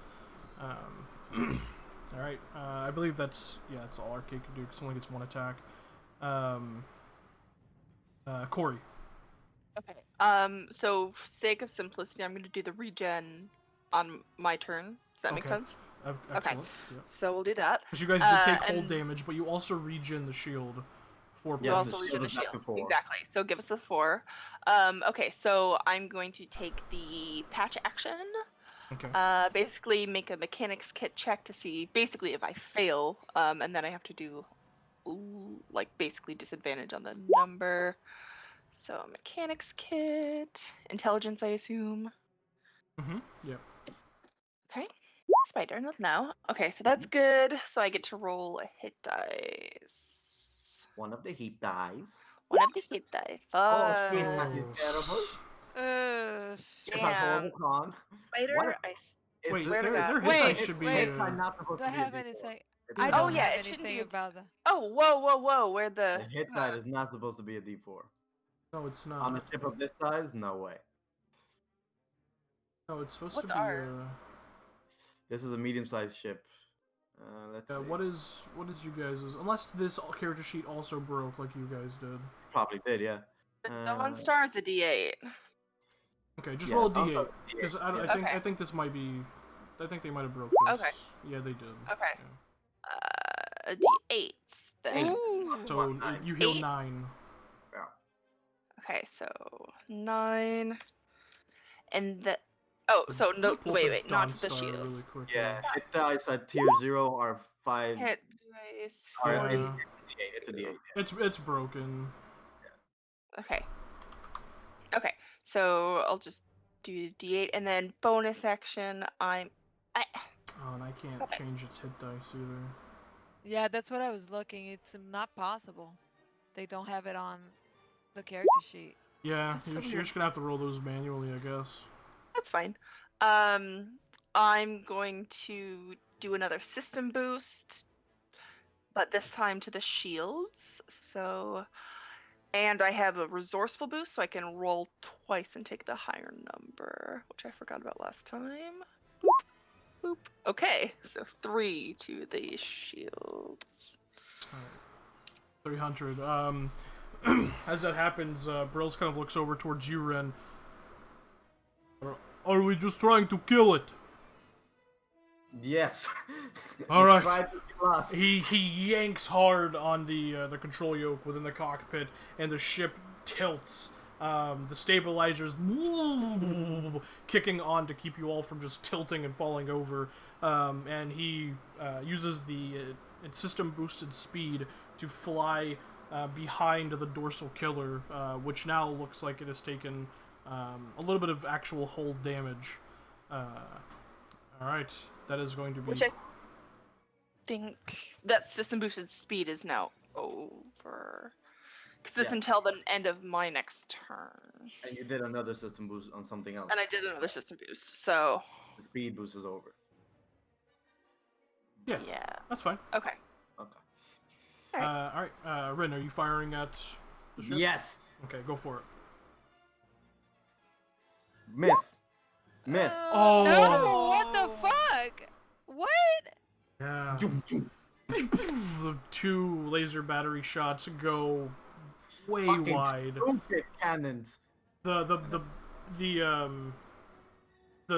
All right, I believe that's all Arcade can do. Because it only gets one attack. Corey. Okay. So for sake of simplicity, I'm going to do the regen on my turn. Does that make Okay. sense? Excellent. Yeah. So we'll do that. Because you guys did take cold and- damage, but you also regen the shield. 4 Yeah, You points. also the regen the shield is back shield. to 4. Exactly. So give us a 4. Okay, so I'm going to take the patch action. Okay. Basically make a mechanics kit check to see basically if I fail, and then I have to do like basically disadvantage on the number. So mechanics kit, intelligence, I assume. Yep. Okay. Spider, nothing now. Okay, so that's good. So I get to roll a hit dice. One of the heat dies. One of the hit dice. Oh shit, that Oh. is terrible. Damn. Damn. Horrible con. Spider, What? Wait, swear to their God. hit dice Wait, should be. Hits are not supposed Do I to be a have D4. anything? It's I a don't Oh, yeah, have it shouldn't anything be a- about the. Oh, whoa. Where the The hit die is not supposed to be a D4. No, it's On not. a ship of this size, no way. No, it's supposed What's to be. ours? This is a medium-sized ship. Let's see. What is you guys'? Unless this character sheet also broke like you guys did. Probably did, yeah. The Dawn Star is a D8. Okay, just Yeah, roll a Dawn D8 Star is a because D8, yeah. I Okay. think this might be. I think they might have broke this. Okay. Yeah, they did. Okay. Yeah. A D8 then. Ooh. So What, 9? you heal 8? 9. Yeah. Okay, so 9. And the. Oh, so no. Pull up Wait, the not Dawn the Star shields. Really quick. Yeah, hit dice at tier 0 are 5. Hit dice. Or Yeah. 40. it's a D8. It's broken. Okay. Okay, so I'll just do D8 and then bonus action. I. Oh, and I can't Okay. change its hit dice either. Yeah, that's what I was looking. It's not possible. They don't have it on the character sheet. Yeah, That's so you're weird. just gonna have to roll those manually, I guess. That's fine. I'm going to do another system boost, but this time to the shields. So, and I have a resourceful boost, so I can roll twice and take the higher number, which I forgot about last time. Boop, boop. Okay, so 3 to the shields. Alright. 300. As that happens, Brills kind of looks over towards you, Ren. Are we just trying to kill it? Yes. All right. Tried to kill us. He yanks hard on the control yoke within the cockpit, and the ship tilts. The stabilizers kicking on to keep you all from just tilting and falling over. And he uses the system boosted speed to fly behind the dorsal killer, which now looks like it has taken a little bit of actual hull damage. Alright, that is going to be... Which I think that system boosted speed is now over. Because it's Yeah. until the end of my next turn. And you did another system boost on something else. And I did another system boost, so. The speed boost is over. Yeah, Yeah. that's fine. Okay. Okay. Alright. All right. Rin, are you firing at the ship? Yes. Okay, go for it. Miss. Miss. Oh. No! What the fuck? What? Yeah. Zoom, zoom. The 2 laser battery shots go way Fucking wide. stupid cannons. The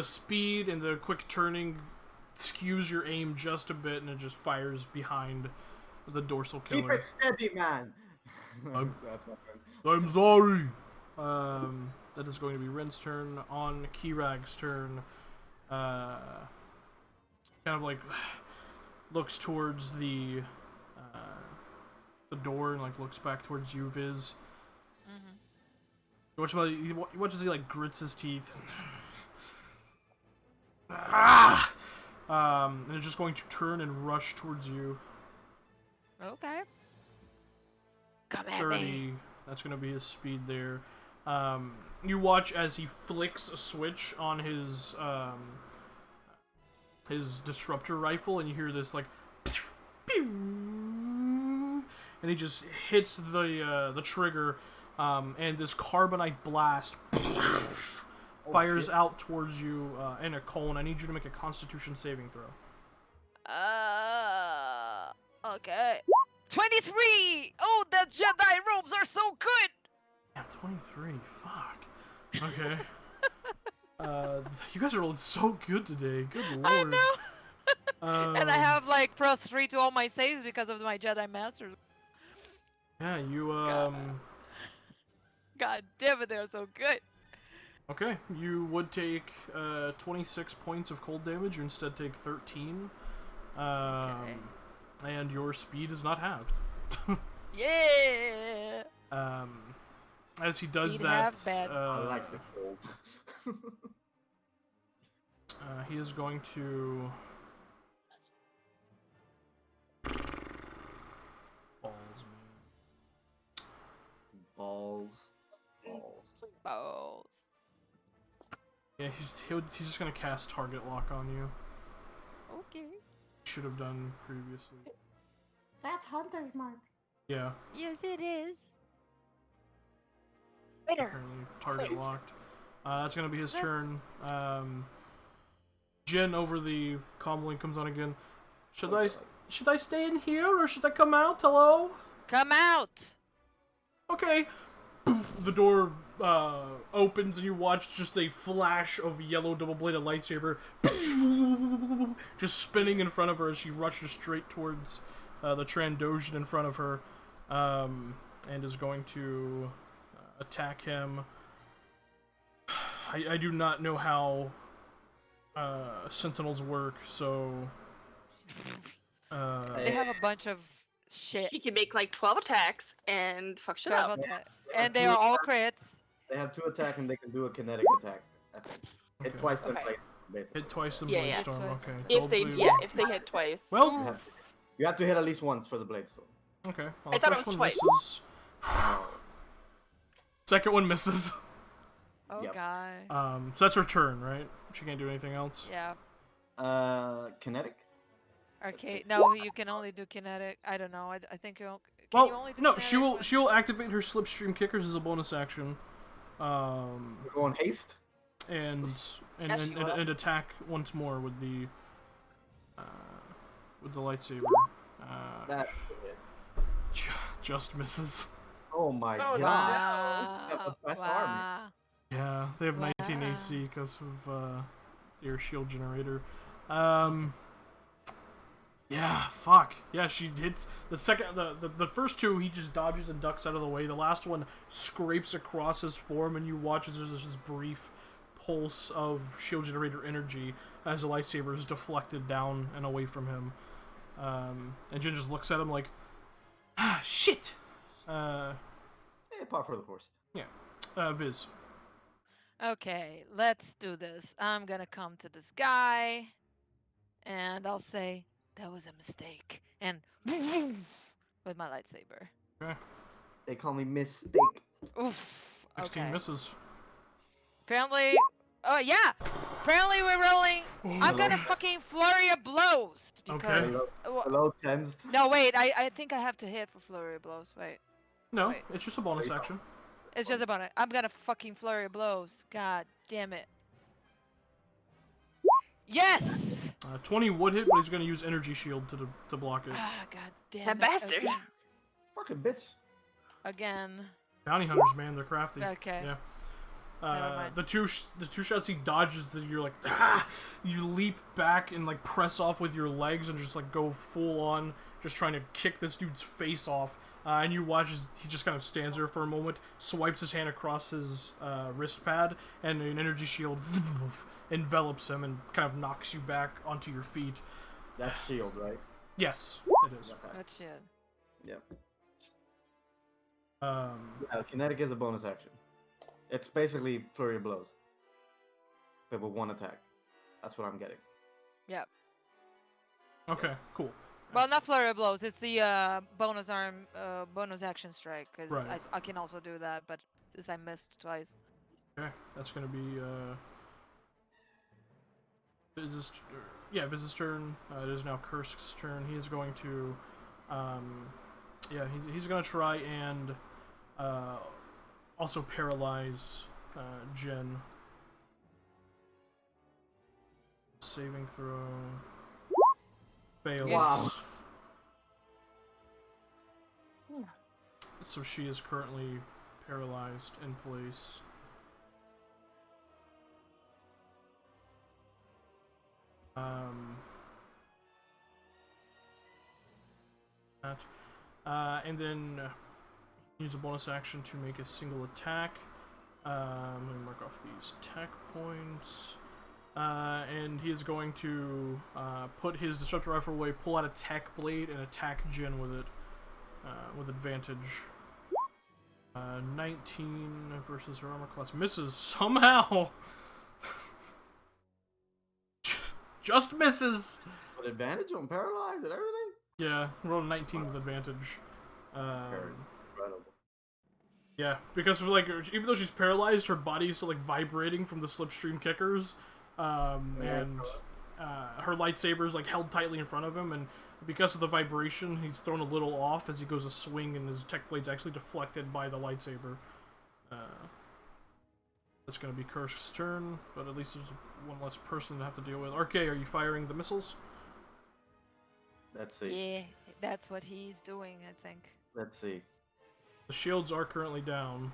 speed and the quick turning skews your aim just a bit, and it just fires behind the dorsal Keep killer. it steady, man. I'm- That's my friend. I'm sorry. That is going to be Rin's turn. On Kirag's turn, kind of like looks towards the door and like looks back towards you, Viz. You watch as he like grits his teeth. Ah! And it's just going to turn and rush towards you. Okay. Come at 30. me. That's going to be his speed there. You watch as he flicks a switch on his disruptor rifle, and you hear this like, and he just hits the trigger, and this carbonite blast fires shit. out towards you in a cone. I need you to make a Constitution saving throw. Okay. 23! Oh, the Jedi robes are so good! Yeah, 23. Fuck. Okay. You guys are rolling so good today. Good lord. I know! And I Um, have like +3 to all my saves because of my Jedi Masters. Yeah, you God damn it, they're so good. Okay, you would take 26 points of cold damage. You instead take 13. And your speed is not halved. Yeah! As he does Speed that, half bad. I like the cold. he is going to balls me. Balls. Balls. Yeah, he's just gonna cast target lock on you. Okay. Should have done previously. That's Hunter's mark. Yeah, Yes, it is. Later. apparently target Wait. locked. That's gonna be his turn. Jen over the comlink comes on again. Should I stay in here or should I come out? Hello? Come out! Okay. The door opens and you watch just a flash of yellow double-bladed lightsaber just spinning in front of her as she rushes straight towards the Trandoshan in front of her, and is going to attack him. I do not know how Sentinels work, so They have a bunch of shit. She can make like 12 attacks and fuck shit up. And they are all crits. They have 2 attack and they can do a kinetic attack. Hit Okay. twice then Okay. blade, basically. hit twice in Yeah, yeah. Bladestorm. Twice. Okay. If they, double yeah, blade- if they hit twice. Well, You have to hit at least once for the blade storm. okay. Well, I the thought it first was one twice. misses. Second one misses. Oh, Yep. God. So that's her turn, right? She can't do anything else. Yeah. Kinetic? Arcade. No, you can only do kinetic. I don't know. I think you. Can Well, you only do no, kinetic she will activate her slipstream kickers as a bonus action, We're going haste? and Yeah, she will. and attack once more with the lightsaber. That. Just misses. Oh my Oh, god. Wow. Have the best army. Wow. Yeah, they have 19 Wow. AC because of their shield generator. Yeah, fuck. Yeah, she hits the second. The first 2, he just dodges and ducks out of the way. The last one scrapes across his form, and you watch as there's this brief pulse of shield generator energy as the lightsaber is deflected down and away from him. And Jin just looks at him like, ah, shit. Par for the course. Viz. Okay, let's do this. I'm gonna come to this guy, and I'll say that was a mistake, and with my lightsaber. Okay. They call me Mistake. Oof. 16 Okay. misses. Apparently, oh yeah, Apparently we're rolling. I'm Ooh. gonna fucking flurry of blows Okay. because. Hello, tens. No, wait. I think I have to hit for flurry of blows. Wait. No, Wait. it's just a bonus action. It's just about it. I'm gonna fucking flurry of blows. God damn it. Yes! 20 would hit, but he's going to use energy shield to block it. Ah, god damn That it. bastard. Fucking bitch. Again. Bounty hunters, man, they're crafty. Okay. Yeah. Never mind. The two shots he dodges, you're like, ah! You leap back and like press off with your legs and just like go full on, just trying to kick this dude's face off. And you watch as he just kind of stands there for a moment, swipes his hand across his wrist pad, and an energy shield envelops him and kind of knocks you back onto your feet. That's shield, right? Yes, it is. Okay. Good shit. Yep. Um, Kinetic is a bonus action. It's basically flurry of blows, but with one attack. That's what I'm getting. Yep. okay, Yes. cool. Well, not flurry of blows. It's the bonus action strike. Because Right. I can also do that, but since I missed twice. Okay, that's gonna be Viz's Viz's turn. It is now Kursk's turn. He is going to, he's gonna try and also paralyze Jen. Saving throw. Fails. Wow. So she is currently paralyzed in place. And then use a bonus action to make a single attack. Let me mark off these tech points. And he is going to put his disruptor rifle away, pull out a tech blade, and attack Jin with it with advantage. 19 versus her armor class misses somehow. Just misses. With advantage on paralyzed and everything? Yeah, rolled a 19 with advantage. Incredible. Yeah, because like even though she's paralyzed, her body is still like vibrating from the slipstream kickers, and her lightsaber's like held tightly in front of him, and because of the vibration, he's thrown a little off as he goes to swing, and his tech blade's actually deflected by the lightsaber. That's gonna be Kursk's turn, but at least there's one less person to have to deal with. RK, are you firing the missiles? Let's see. Yeah, that's what he's doing, I think. Let's see. The shields are currently down.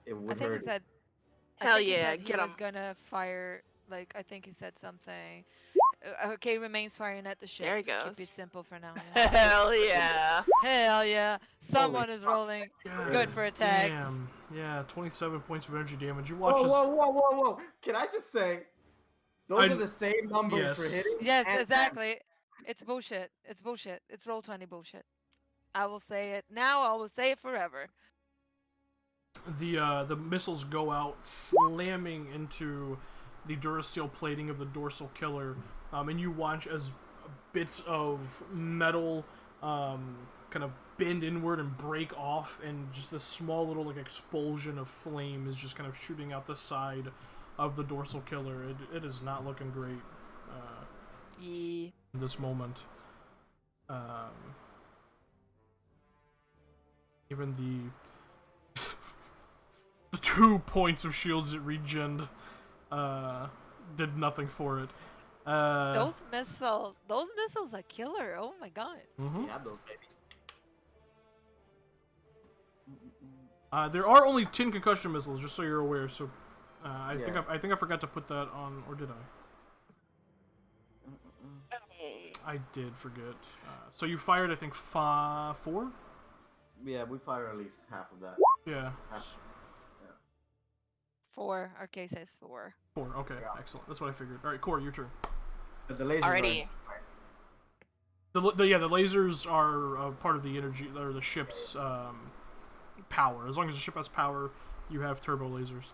It I would think hurt. he said. Hell I think yeah, he said get he 'em. was gonna fire. Like I think he said something. Okay, remains firing at the ship. There he Keep goes. it simple for now. Yeah. Hell yeah. Hell yeah! Someone is fuck. rolling. God Good for attacks. Damn. Yeah, 27 points of energy damage. You Whoa, watch as whoa. Can I just say, those I- are the same numbers for yes. hitting? Yes, and exactly. It's bullshit. It's bullshit. It's roll 20 bullshit. I will say it now. I will say it forever. the missiles go out, slamming into the durasteel plating of the dorsal killer, and you watch as bits of metal kind of bend inward and break off, and just this small little like explosion of flame is just kind of shooting out the side of the dorsal killer. It is not looking great Yeah. in this moment. Even the 2 points of shields it regened did nothing for it. Those missiles are killer. Oh my god. Mhm. Yeah, those baby. There are only 10 concussion missiles, just so you're aware. So I Yeah. think I forgot to put that on, or did I? I did forget. So you fired, I think, 4? Yeah, we fire at least half of that. Yeah. Half. 4. Our case says 4. 4. Okay, Yeah. excellent. That's what I figured. All right, Core, your turn. But the lasers Alrighty. The lasers are part of the energy or the ship's power. As long as the ship has power, you have turbo lasers.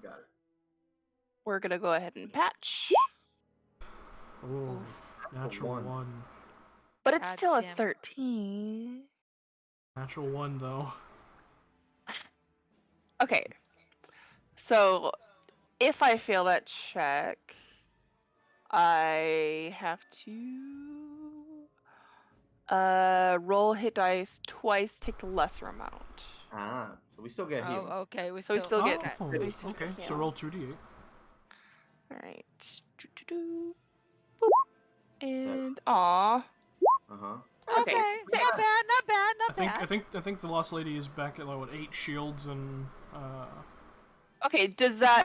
Got it. We're gonna go ahead and patch. Oh, natural one. 1. But it's God still a damn. 13. Natural 1 though. Okay. So if I fail that check, I have to roll hit dice twice, take the lesser amount. Ah, so we still get healed. Oh, okay. We So we still still get- okay. Oh, we still okay. get So roll 2d8. All right. Boop. And aw. Uh-huh. Okay, Okay. not bad, not bad, not I think bad. I think the lost lady is back at like what 8 shields and Okay,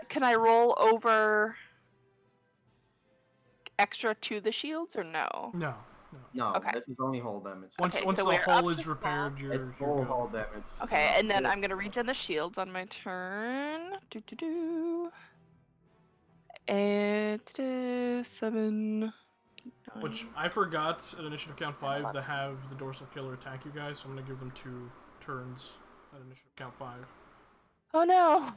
can I roll over extra to the shields or no? no. No, Okay. this is only hull damage. Once Okay, once so the we're hull up is to repaired, It's you're full good. hull damage. Okay, and then I'm gonna regen the shields on my turn. And 7, 8, 9. Which I forgot at initiative count 5 to have the dorsal killer attack you guys, so I'm gonna give them 2 turns at initiative count 5. Oh no.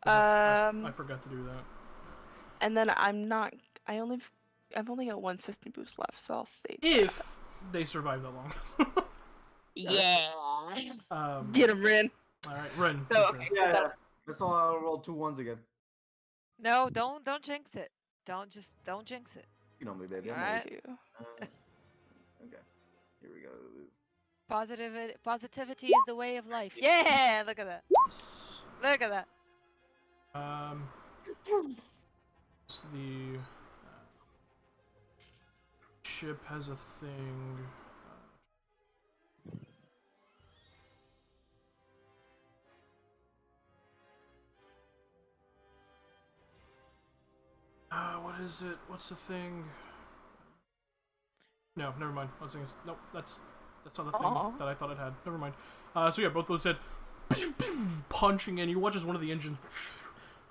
'Cause I Um, forgot to do that. and then I've only got 1 system boost left, so I'll save. If they survive that long. Yeah. Get him, Rin. All right, Ren. So, your okay. turn. Yeah, that's all. I'll roll 2 1s again. No, don't jinx it. Don't jinx it. You know me, baby. I'm Alright. always- okay. Here we go. Positivity is the way of life. Yeah, look at that. Yes. Look at that. The ship has a thing. What is it? What's the thing? No, never mind. I was thinking, nope, that's not the thing Aw. that I thought it had. Never mind. So yeah, both those said punching in. You watch as one of the engines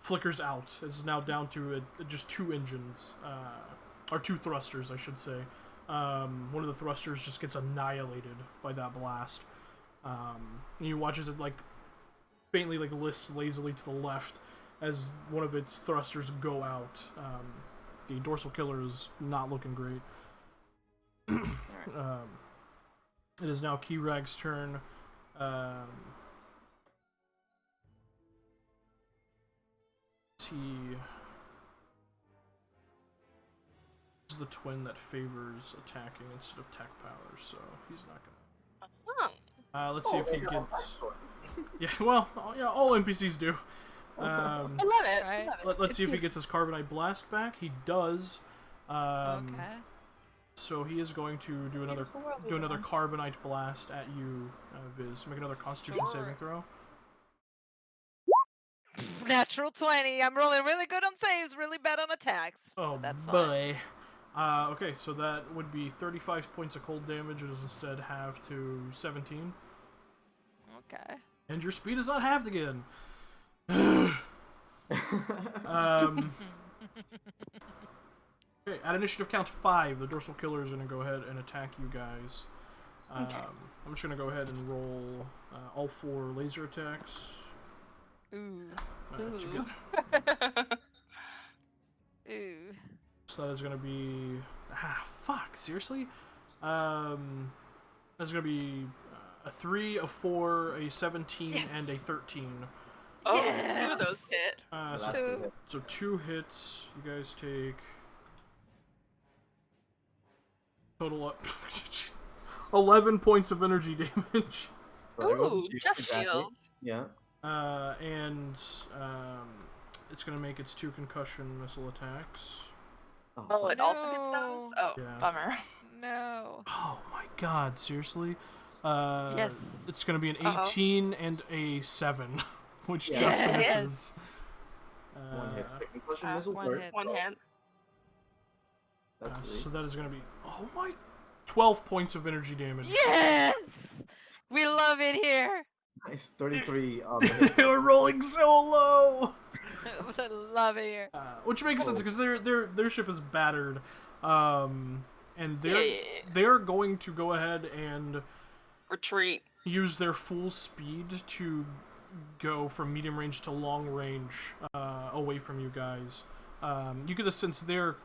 flickers out. It's now down to just 2 engines, or 2 thrusters, I should say. One of the thrusters just gets annihilated by that blast. And you watch as it faintly lists lazily to the left as one of its thrusters go out. The dorsal killer is not looking great. It is now Keyrag's turn. He is the twin that favors attacking instead of tech power, so he's not gonna. Let's see if he gets. Yeah, well, yeah, all NPCs do. I love it. Right. I love it. Let's see if he gets his Carbonite Blast back. He does. Okay. So he is going to do another Carbonite Blast at you, Viz. Make another Constitution Sure. saving throw. Natural 20. I'm rolling really good on saves, really bad on attacks. Oh but that's fine. boy. Okay, so that would be 35 points of cold damage. It is instead halved to 17. Okay. And your speed is not halved again. Okay, at initiative count 5, the dorsal killer is going to go ahead and attack you guys. Okay. I'm just going to go ahead and roll all 4 laser attacks. Ooh. Together. Ooh. So that is going to be... fuck, seriously? That's going to be a 3, a 4, a 17, Yes. and a 13. Oh, Yes. 2 of those hit. Last Two. hit. So 2 hits. You guys take... Total up... 11 points of energy damage. So there goes Ooh, the shield, just exactly. shield. Yeah. And it's going to make its 2 concussion missile attacks. Oh, fuck. it also gets those? No. Oh, Yeah. bummer. No. Oh my god, seriously? Yes. It's going to be an Uh-oh. 18 and a 7, which Yeah. just Yes. misses. One hit. Concussion Ah, missile one first. hit. 1 hit. That's So sweet. that is going to be 12 points of energy damage. Yes! We love it here. Nice. 33 on the hit. We're rolling so low. We love it here. Which makes sense because their ship is battered, and they're Yeah. they're going to go ahead and Retreat. use their full speed to go from medium range to long range away from you guys. You get a sense they are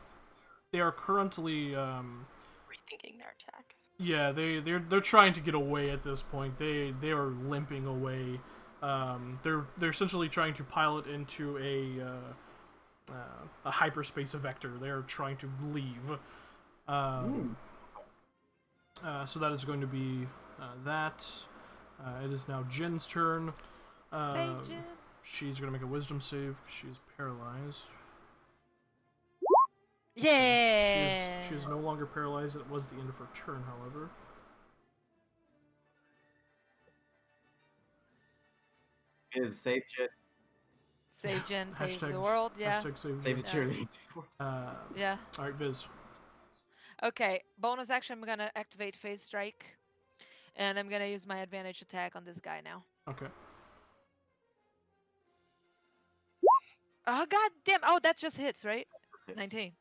currently Rethinking their attack. yeah they're trying to get away at this point. They are limping away They're essentially trying to pilot into a hyperspace vector. They're trying to leave. So that is going to be that. It is now Jin's turn. Save Jin. She's going to make a wisdom save. She's paralyzed. Yeah. She is no longer paralyzed. It was the end of her turn, however. Is save Jin. Save Jin, save Hashtag- the world. Yeah. Hashtag save Save the Jin. cheerleader. Yeah. Alright, Viz. Okay. Bonus action. I'm gonna activate Phase Strike, and I'm gonna use my advantage attack on this guy now. Okay. Oh god damn! Oh, that just hits, right? Hits. 19.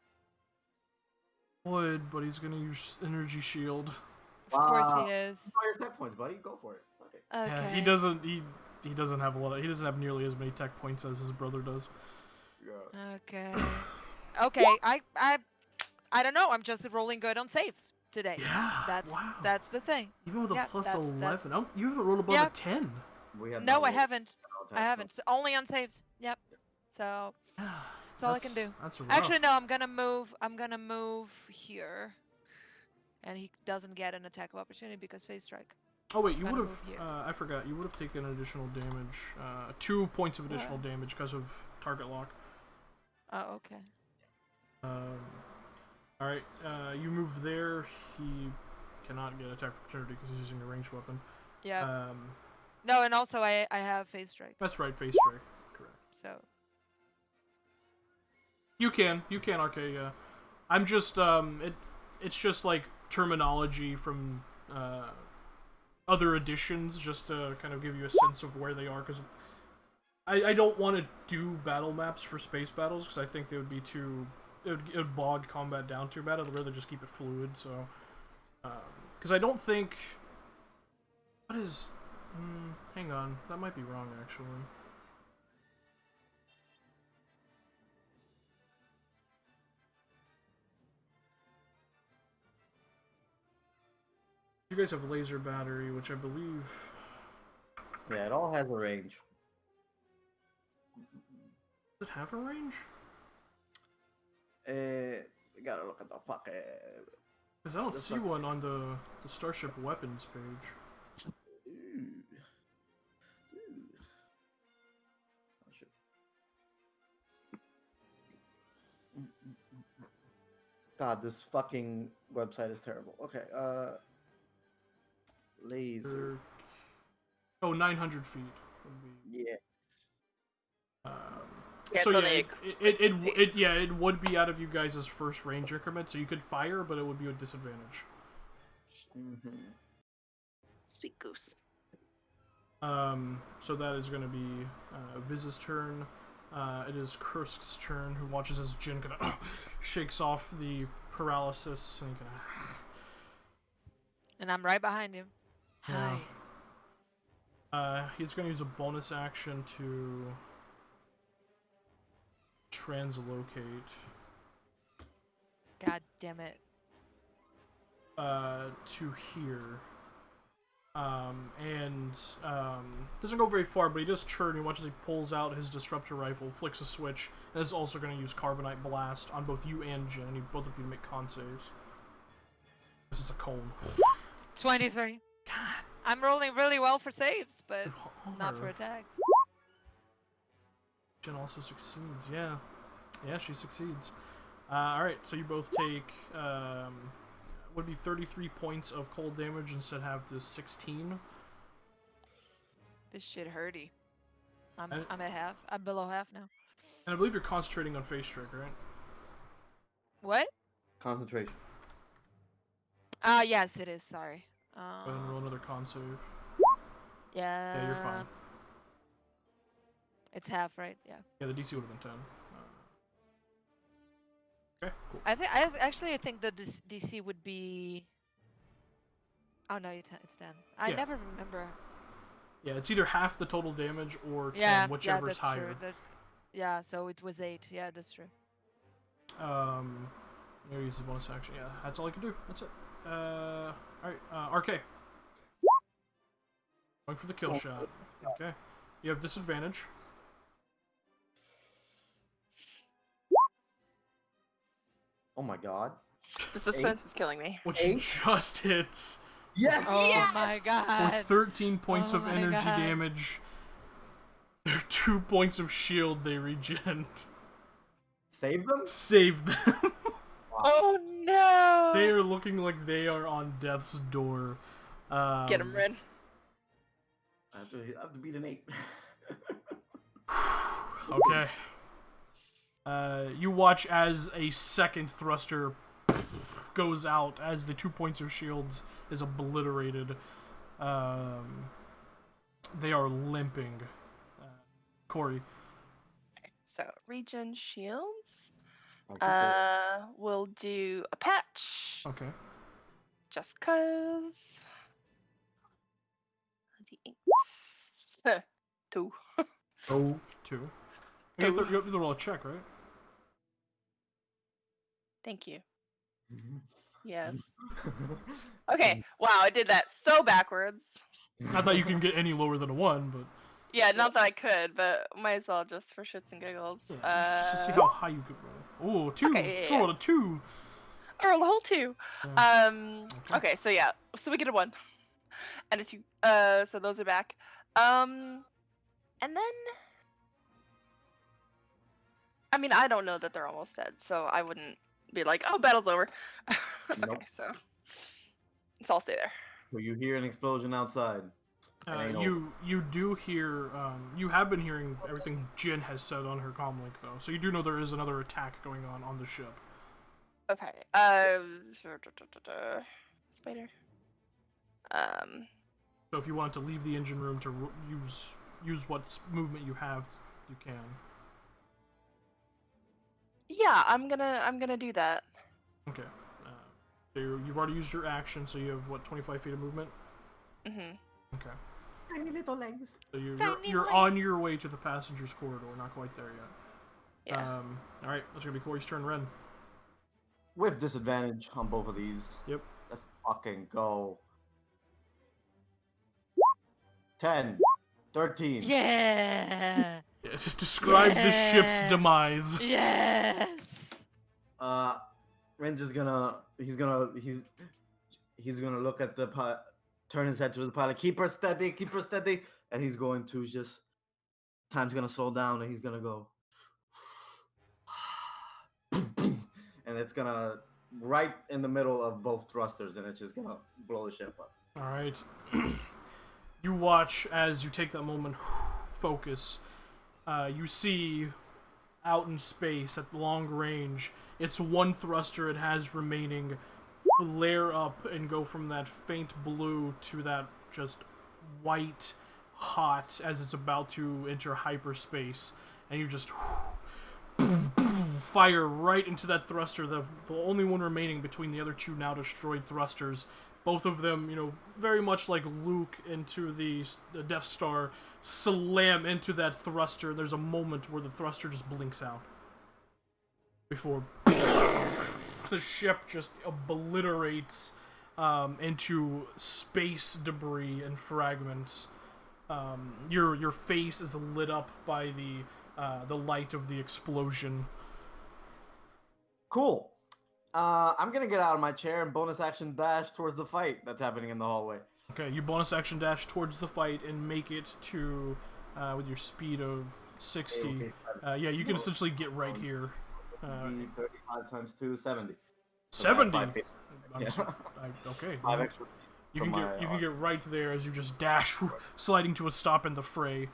Would, but he's going to use Energy Shield. Of course Wow. he is. Fire attack points, buddy. Go for it. Okay. Okay. Yeah, he doesn't have a lot of, he doesn't have nearly as many tech points as his brother does. Yeah. Okay. Okay. I don't know. I'm just rolling good on saves today. Yeah. That's wow. that's the thing. Even with a yeah, plus that's- 11. Oh, you haven't rolled above Yeah. a 10. We have No, not I rolled haven't. no I attacks, haven't. So only on saves. Yep. So that's all I can do. That's rough. Actually, no. I'm gonna move. I'm gonna move here, and he doesn't get an attack of opportunity because Phase Strike. Oh wait, you gotta would have. move here. I forgot. You would have taken additional damage. 2 points of additional damage because of target lock. Oh, okay. All right. You move there. He cannot get attack of opportunity because he's using a ranged weapon. Yeah. No, and also I have Phase Strike. That's right. Face strike. Correct. So You can, RK. Yeah. I'm just it's just like terminology from other editions, just to kind of give you a sense of where they are, because I don't want to do battle maps for space battles because I think they would be too it would bog combat down too bad. I'd rather just keep it fluid. So because I don't think what is hang on, that might be wrong actually. You guys have laser battery, which I believe. Yeah, it all has a range. Does it have a range? We gotta look at the fucking. Because I don't This see one on the Starship weapons page. Ooh. Oh, shit. God, this fucking website is terrible. Okay, laser. Oh, 900 feet would be. Yes. Yeah, So it's yeah, only it would be out of you guys' first range increment, so you could fire, but it would be a disadvantage. Mm-hmm. Sweet goose. So that is going to be Viz's turn. It is Kursk's turn, who watches as Jin kind of shakes off the paralysis, and he kind of. and I'm right behind him. Yeah. Hi. He's going to use a bonus action to translocate God damn it. to here. Doesn't go very far, but he does turn. He watches he pulls out his disruptor rifle, flicks a switch, and is also going to use Carbonite Blast on both you and Jin. I need both of you to make con saves. This is a cone. 23. God. I'm rolling really well for saves, but not for Honor. attacks. Jin also succeeds. Yeah, she succeeds. All right, so you both take would be 33 points of cold damage instead have the 16. This shit hurty. I'm And- at half. I'm below half now. And I believe you're concentrating on face trick, right? What? Concentration. Yes, it is. Sorry. Go ahead and roll another con save. Yeah. Yeah, you're fine. It's half, right? Yeah. Yeah, the DC would have been 10. Okay, cool. I think the DC would be. Oh no, it's 10. I Yeah. never remember. Yeah, it's either half the total damage or 10, Yeah, whichever's that's higher. true. Yeah, so it was 8. Yeah, that's true. You use the bonus action. Yeah, that's all I can do. That's it. Alright, RK. Going for the kill shot. Okay. You have disadvantage. Oh my god. The suspense is killing me. Which 8? just hits Yes! Oh my for god. 13 points Oh of my energy God. damage. Their 2 points of shield they regen. Save them? Save them. Oh no! They are looking like they are on death's door. Get him, Ren. I have to beat an 8. Okay. You watch as a second thruster goes out as the 2 points of shields is obliterated. They are limping. Corey. So regen shields. I'll keep it. We'll do a patch. Okay. Just cause. D8. 2. Oh. 2. You have to roll a check, right? Thank you. Yes. Okay. Wow, I did that so backwards. Not that you can get any lower than a 1, but Yeah, not that I could, but might as well just for shits and giggles. yeah, just to see how high you could roll. Oh, 2. Okay, yeah, You rolled a 2. I rolled a whole 2. Yeah. Okay, so yeah, so we get a 1 and a 2. So those are back. And then, I mean, I don't know that they're almost dead, so I wouldn't be like, oh, battle's over. Nope. Okay, so I'll stay there. So you hear an explosion outside. It ain't You do hear, you have been hearing everything Jin has said on her comlink, though, so you do know there is another attack going on the ship. Okay. Spider. So if you want to leave the engine room to use what movement you have, you can. Yeah, I'm gonna do that. Okay. So you've already used your action, so you have, what, 25 feet of movement? Mhm. Okay. Tiny little legs. So Tiny you're legs. on your way to the passengers corridor, not quite there yet. Yeah. Alright, that's gonna be Corey's turn, Ren. With disadvantage on both of these. Yep. Let's fucking go. 10. 13. Yeah. Yeah, just describe the ship's Yeah. demise. Yes. Ren's just gonna he's gonna look at the pilot, turn his head to the pilot, keep her steady, and he's going to just time's gonna slow down and he's gonna go and it's gonna right in the middle of both thrusters and it's just gonna blow the ship up. Alright. You watch as you take that moment, focus. You see out in space at long range, it's one thruster it has remaining flare up and go from that faint blue to that just white hot as it's about to enter hyperspace, and you just fire right into that thruster, the only one remaining between the other two now destroyed thrusters. Both of them, you know, very much like Luke into the Death Star, slam into that thruster. There's a moment where the thruster just blinks out before the ship just obliterates into space debris and fragments. Your face is lit up by the light of the explosion. Cool. I'm gonna get out of my chair and bonus action dash towards the fight that's happening in the hallway. Okay, you bonus action dash towards the fight and make it to, with your speed of 60. Okay. Yeah, you can essentially get right here. 35 times 2, 70. 70. I'm Yeah. Okay. 5 extra. You from can my, get right there as you just dash, sliding to a stop in the fray.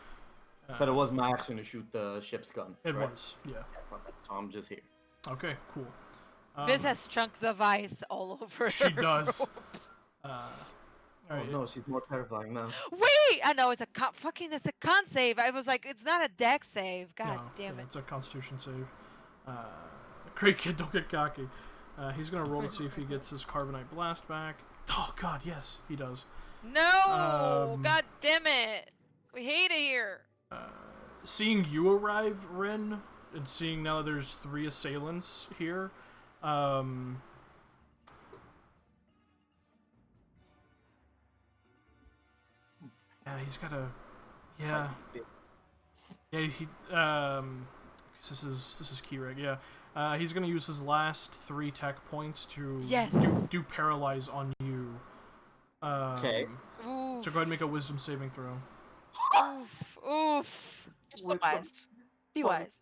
But it was my action to shoot the ship's gun. It right? was, yeah. So I'm just here. Okay, cool. Viz has chunks of ice all over. She her does. robes. Alright. Oh no, she's more terrifying now. Wait, I know it's a it's a con save. I was like, it's not a deck save. God No, damn yeah, it. it's a Constitution save. Great kid, don't get cocky. He's gonna roll to see if he gets his Carbonite Blast back. Oh god, yes, he does. No, God damn it. We hate it here. Seeing you arrive, Ren, and seeing now that there's 3 assailants here, yeah, he's got a... Yeah. Yeah, this is Kireg. Yeah, he's gonna use his last 3 tech points to Yes. do paralyze on you. Okay. Oof. So go ahead and make a wisdom saving throw. Oof. Oof. You're so Which wise. Be Fuck. wise.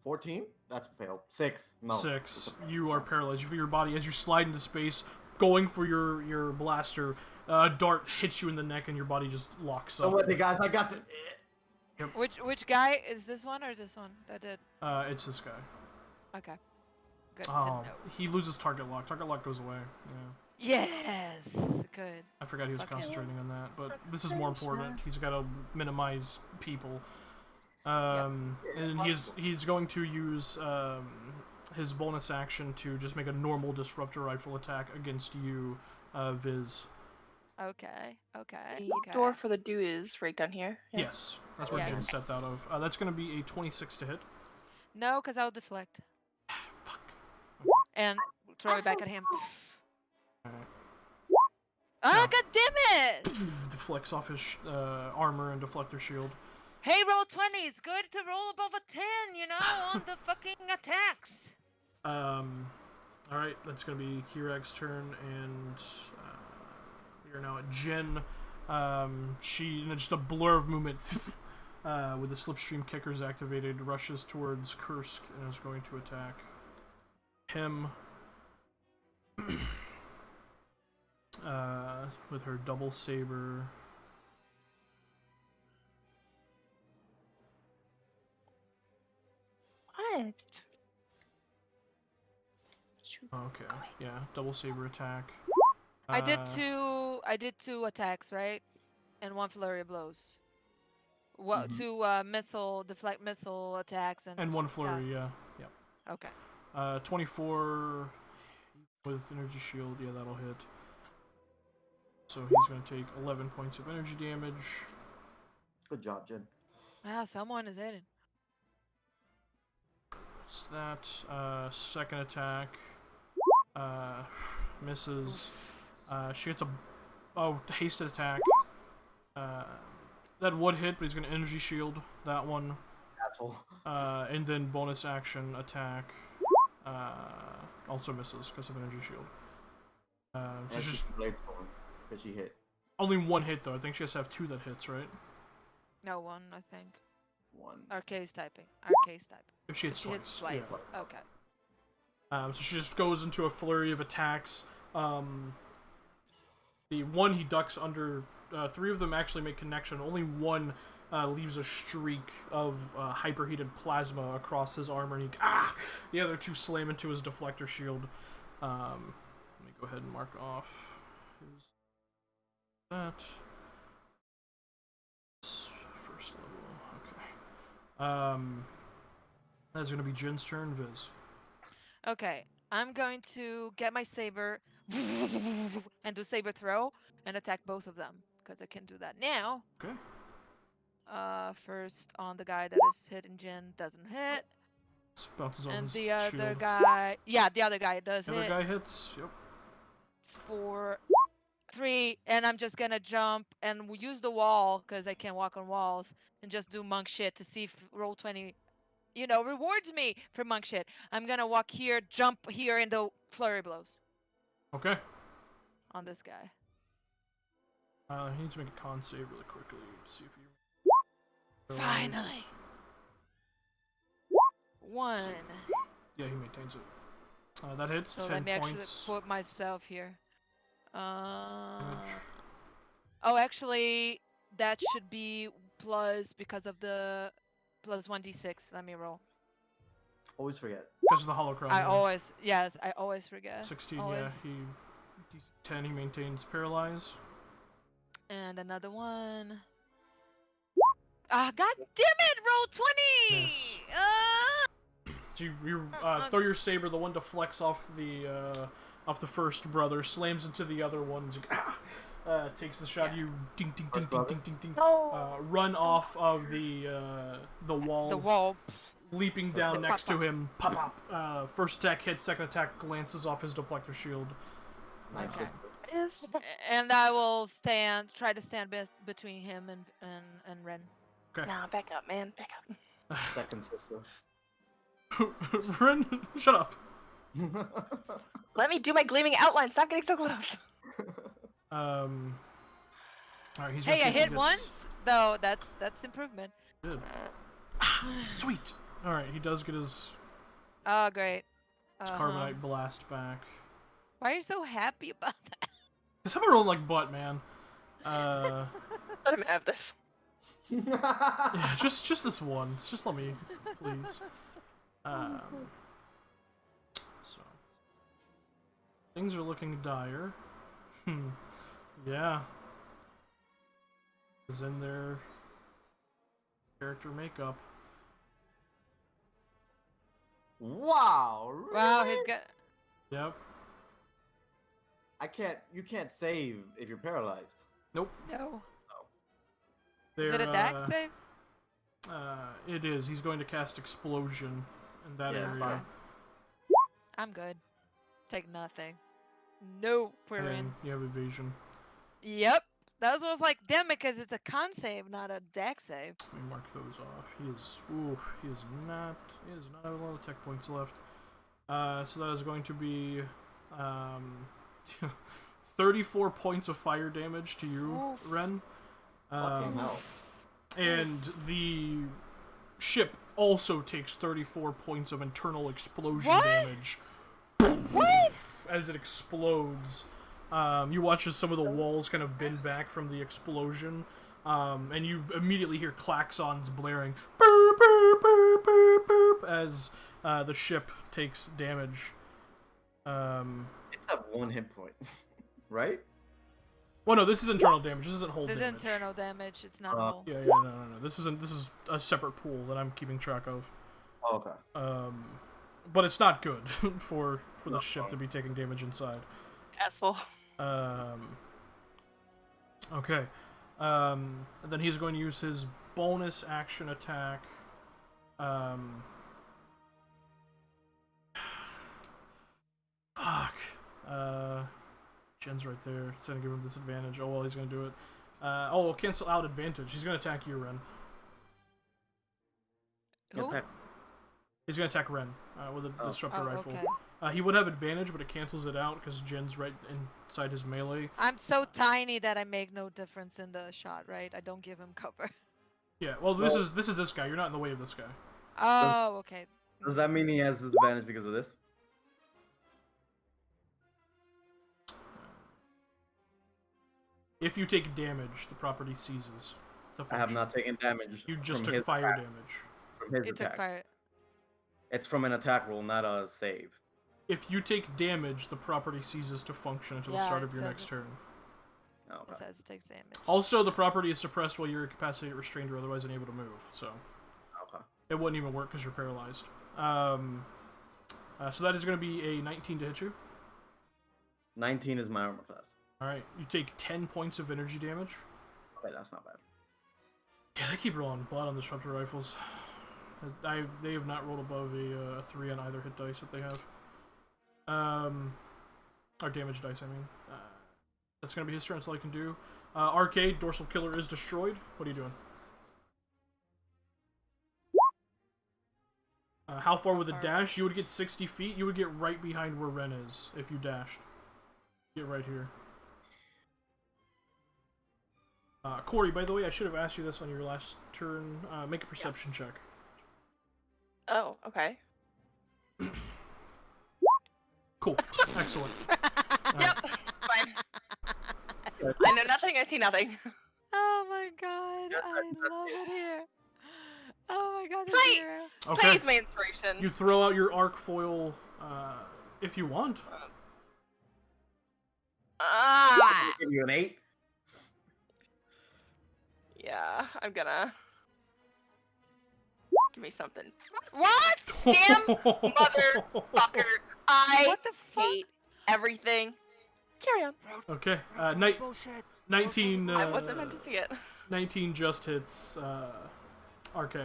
14? That's failed. 6. No. 6. You are paralyzed. You feel your body as you slide into space, going for your blaster. Dart hits you in the neck, and your body just locks So up. what, the guys? I got to. Which guy is this one or this one that did? It's this guy. Okay. Good to Oh, know. he loses target lock. Target lock goes away. Yeah. Yes. Good. I forgot he was Okay. concentrating on that, but this is more important. He's got to minimize people. And he's going to use his bonus action to just make a normal disruptor rifle attack against you, Viz. Okay. Okay. The Okay. door for the do is right down here. Yeah. Yes, that's where Yes. Jin stepped out of. That's going to be a 26 to hit. No, because I'll deflect Fuck. and throw it back at him. Alright. Ah, No. god damn it! Deflects off his armor and deflector shield. Hey, roll 20. It's good to roll above a 10, you know, on the fucking attacks. Alright, that's going to be Kireg's turn, and we are now at Jin. She, in just a blur of movement, with the slipstream kickers activated, rushes towards Kursk and is going to attack him. With her double saber. What? Shoot. Okay, yeah, double saber attack. I did two attacks, right? And 1 flurry of blows. What Mhm. 2 missile deflect missile attacks and 1 flurry, yeah. Yep. okay. 24 with energy shield, yeah, that'll hit. So he's going to take 11 points of energy damage. Good job, Jen. Ah, someone is hitting. What's that? Second attack. Misses. She gets a hasted attack. That would hit, but he's going to energy shield that one. Asshole. And then bonus action attack. Also misses because of energy shield. So And just blade form, because she hit only 1 hit though. I think she has to have 2 that hits, right? No, 1, I think. 1. Arcade's typing. Arcade's typing. If she hits She hits twice. twice. Yeah. Okay. So she just goes into a flurry of attacks. The one he ducks under. 3 of them actually make connection. Only 1 leaves a streak of hyperheated plasma across his armor, and the other 2 slam into his deflector shield. Let me go ahead and mark off his that. First level. Okay. That's gonna be Jin's turn. Viz. Okay. I'm going to get my saber and do saber throw and attack both of them because I can do that now. Okay. First on the guy that is hitting Jin doesn't hit, Bounces off and his the other shield. guy, the other guy does The other hit. guy hits. Yep. 4, 3, and I'm just gonna jump and use the wall because I can't walk on walls and just do monk shit to see if roll 20, rewards me for monk shit. I'm gonna walk here, jump here, and do flurry blows Okay. on this guy. He needs to make a con save really quickly to see if he. Finally. 1. Yeah, he maintains it. That hits. So 10 let me actually points. put myself here. Oh, actually, that should be plus because of the plus 1d6. Let me roll. Always forget. Because of the holocron. I always forget. 16. always. Yeah, he. 10. He maintains paralyze. And another one. Ah, god damn it! Roll 20! Miss. Ah! So you throw your saber. The one deflects off the first brother, slams into the other one. Takes the shot. Yeah. You ding ding ding First ding brother? ding ding ding. No. Run off of the walls. The wall. Leaping down Pop, next pop. to him. Pop pop. First attack hits. Second attack glances off his deflector shield. Nice Okay. sister. Is And I will try to stand between him and Ren. Okay. Nah, back up, man. Back up. Second sister. Ren, shut up. Let me do my gleaming outline. Stop getting so close. Alright, he's Hey, gonna I see if he hit gets- once, though. That's improvement. Good. Sweet. Alright, he does get his Oh, great. Carbonite blast back. Why are you so happy about that? Cause I'm rolling like butt, man. Let him have this. Yeah, just this one. Just let me, please. So things are looking dire. Yeah. Is in their character makeup. Wow. Really? Wow, he's got. Yep. You can't save if you're paralyzed. Nope. No. They're, Is it a dex save? It is. He's going to cast Explosion in that Yeah, it's area. fine. I'm good. Take nothing. Nope, we're in. And you have evasion. Yep. That was what I was like, damn it, because it's a con save, not a dex save. Let me mark those off. He is not have a lot of tech points left. So that is going to be 34 points of fire damage to you, Oof. Ren. Fucking hell. And the ship also takes 34 points of internal explosion What? damage. What? As it explodes. You watch as some of the walls kind of bend back from the explosion, and you immediately hear klaxons blaring burp, burp, burp, burp, burp, as the ship takes damage. It's at 1 hit point, right? Well, no, this is internal damage. This isn't whole There's damage. internal damage, it's not Uh, whole. Yeah, no. This is a separate pool that I'm keeping track of. Oh, okay. But it's not good for the ship to be taking damage inside. Asshole. Okay. And then he's going to use his bonus action attack. Fuck. Jen's right there. It's gonna give him disadvantage. Oh well, he's gonna do it. Cancel out advantage. He's gonna attack you, Ren. Who? Attack. He's gonna attack Ren with a disruptor Oh, rifle. okay. He would have advantage, but it cancels it out because Jen's right inside his melee. I'm so tiny that I make no difference in the shot, right? I don't give him cover. Yeah. Well, this is this guy. You're not in the way of this guy. Oh, okay. Does that mean he has disadvantage because of this? If you take damage, the property ceases to I have function. not taken damage. You just from took his fire attack, damage. From his You took attack. fire. It's from an attack roll, not a save. If you take damage, the property ceases to function until the Yeah, start it of your says next it's- turn. Oh, It okay. says it takes damage. Also, the property is suppressed while you're incapacitated, restrained, or otherwise unable to move. So Okay. it wouldn't even work because you're paralyzed. So that is going to be a 19 to hit you. 19 is my armor class. All right, you take 10 points of energy damage. Okay, that's not bad. Yeah, they keep rolling butt on disruptor rifles. They have not rolled above a 3 on either hit dice that they have. Or damage dice, I mean. That's gonna be his turn. That's all I can do. Arcade, Dorsal Killer is destroyed. What are you doing? How far with a far? dash? You would get 60 feet. You would get right behind where Ren is if you dashed. Get right here. Corey, by the way, I should have asked you this on your last turn. Make a perception check. Oh, okay. Cool. Excellent. Yep. Fine. I know nothing. I see nothing. Oh my god, I love it here. Oh my god, this Fight! hero. Okay. Play is my inspiration. You throw out your arc foil if you want. Ah. Give you an 8. Yeah, I'm gonna. Give me something. What? Damn motherfucker! I What the fuck? hate everything. Carry on. Okay. 19. I wasn't meant to see it. 19 just hits RK.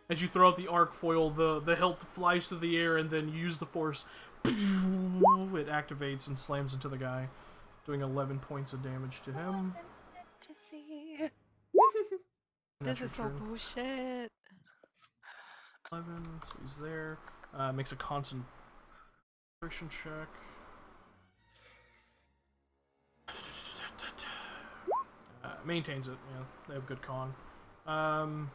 As you throw out the arc foil, the hilt flies through the air, and then you use the force. It activates and slams into the guy, doing 11 points of damage to him. Wasn't meant to see. This your is so turn. bullshit. 11, so he's there. Makes a concentration check. Maintains it, yeah. They have good con. Alright,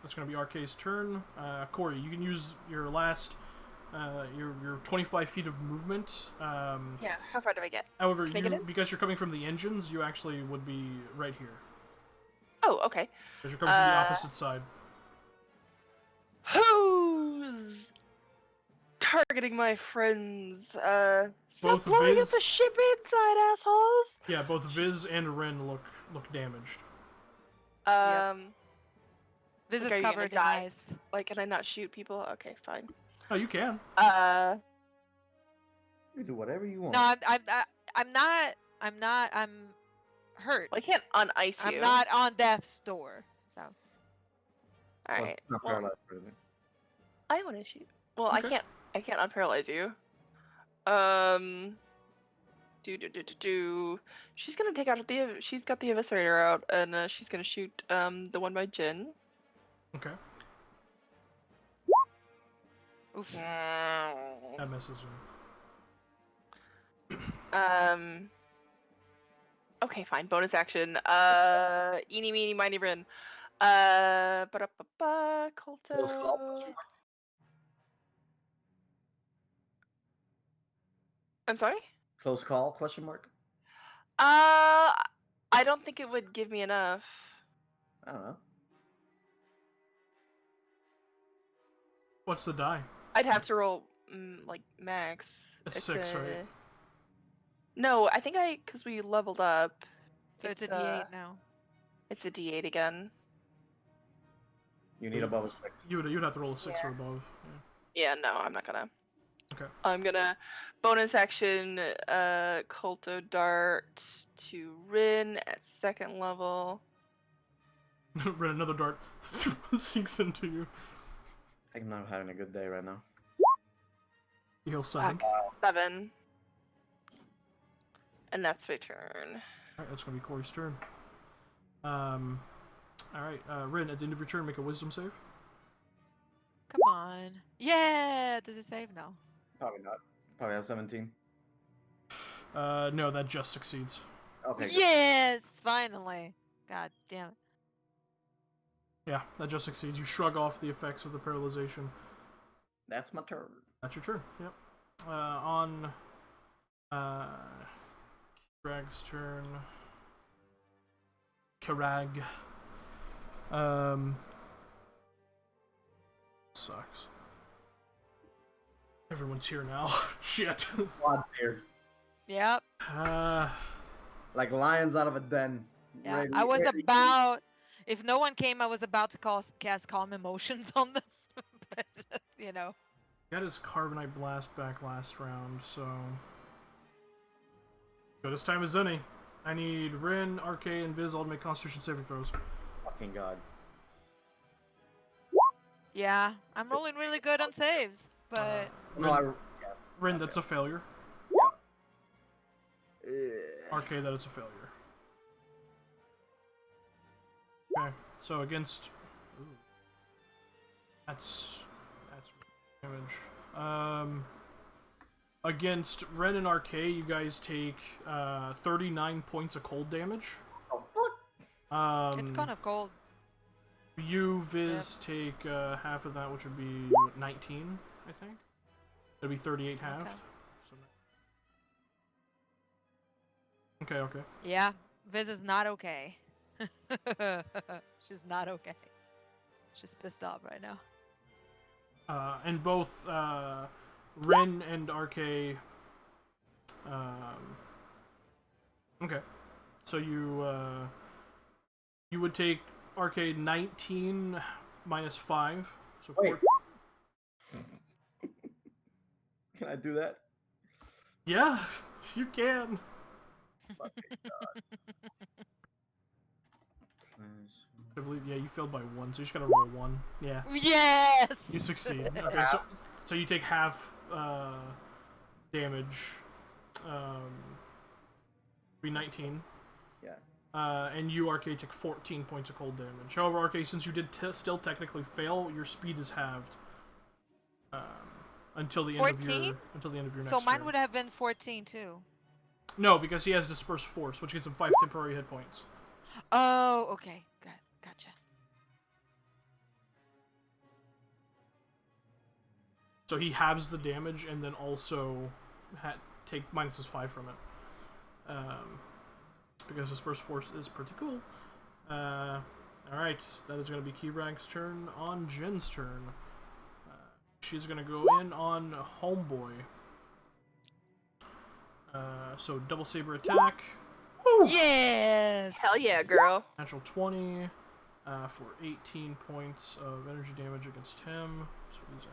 that's gonna be RK's turn. Corey, you can use your last, your 25 feet of movement. Yeah, how far do I get? However, Can I get you in? because you're coming from the engines, you actually would be right here. Oh, okay. Because you're coming from the opposite side. Who's targeting my friends? Stop Both blowing up Viz- the ship inside, assholes! Yeah, both Viz and Rin look damaged. Viz Like, is are you gonna covered in die? ice. Like, can I not shoot people? Okay, fine. Oh, you can. You do whatever you want. No, I'm not. I'm hurt. Well, I can't unice you. I'm not on death's door. So. Well, Alright. it's not Well, paralyzed or anything. I want to shoot. Well, Okay. I can't unparalyze you. She's gonna take out she's got the eviscerator out, and she's gonna shoot the one by Jin. Okay. Oof. That misses her. Okay, fine. Bonus action. Eeny, meeny, miny, Rin. Close call? Kolto. I'm sorry? Close call? Question mark. I don't think it would give me enough. I don't know. What's the die? I'd have to roll like max. It's 6, right? No, I think because we leveled up. So it's a D8 now. It's a D8 again. You need above a 6. You'd have to roll a 6 or Yeah. above. Yeah, no, I'm not gonna. Okay. I'm gonna bonus action Kolto Dart to Rin at 2nd level. Yeah. Rin, another dart sinks into you. I'm not having a good day right now. You heal 7. 7. And that's my turn. Alright, that's gonna be Corey's turn. Alright, Rin, at the end of your turn, make a wisdom save. Come on. Yeah. Does it save? No. Probably not. Probably has 17. No, that just succeeds. Okay. good. Yes. Finally. God damn it. Yeah, that just succeeds. You shrug off the effects of the paralyzation. That's my turn. That's your turn, yep. On Kirag's turn. Kirag. Sucks. Everyone's here now. Shit. Quad beard. Yep. Like lions out of a den. Yeah. Ready- I was ready- about. If no one came, I was about to cast Calm Emotions on them. But, you know. Got his Carbonite Blast back last round, so... Good as time as any. I need Rin, RK, and Viz all to make Constitution saving throws. Fucking god. Yeah. I'm rolling really good on saves. But. No, Rin, Rin, okay. that's a failure. Yeah. RK, that is a failure. Okay, so against... Ooh. That's damage. Against Ren and RK, you guys take 39 points of cold damage. Oh, fuck. It's kind of cold. You, Viz, take half of that, which would be 19, I think. That'd be 38 halved. Okay. So... Okay. Yeah. Viz is not okay. She's not okay. She's pissed off right now. And both Ren and RK. Okay, so you would take RK 19 minus 5. So Wait. Can I do that? Yeah, you can. I believe, yeah, you failed by 1, so you just gotta roll 1. Yeah, Yes. you succeed. Okay, so you take half damage. Be 19. Yeah. and you, RK, take 14 points of cold damage. However, RK, since you did still technically fail, your speed is halved until the end of your 14? next So mine turn. would have been 14 too. No, because he has Disperse Force, which gives him 5 temporary hit points. Oh, okay. Gotcha. So he halves the damage and then also take -5 from it. Because Disperse Force is pretty cool. Alright, that is going to be Keyrank's turn. On Jin's turn, she's going to go in on Homeboy. So double saber attack. Woo! Yes. Hell yeah, girl. Natural 20 for 18 points of energy damage against him. So he's at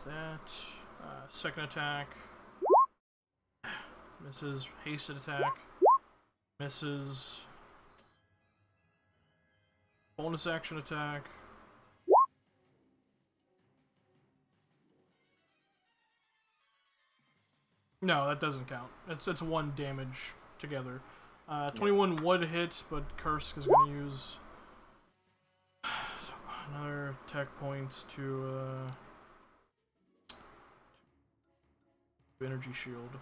that. Second attack. Misses. Hasted attack. Misses. Bonus action attack. No, that doesn't count. It's 1 damage together. 21 would hit, but Kursk is going to use another attack points to energy shield.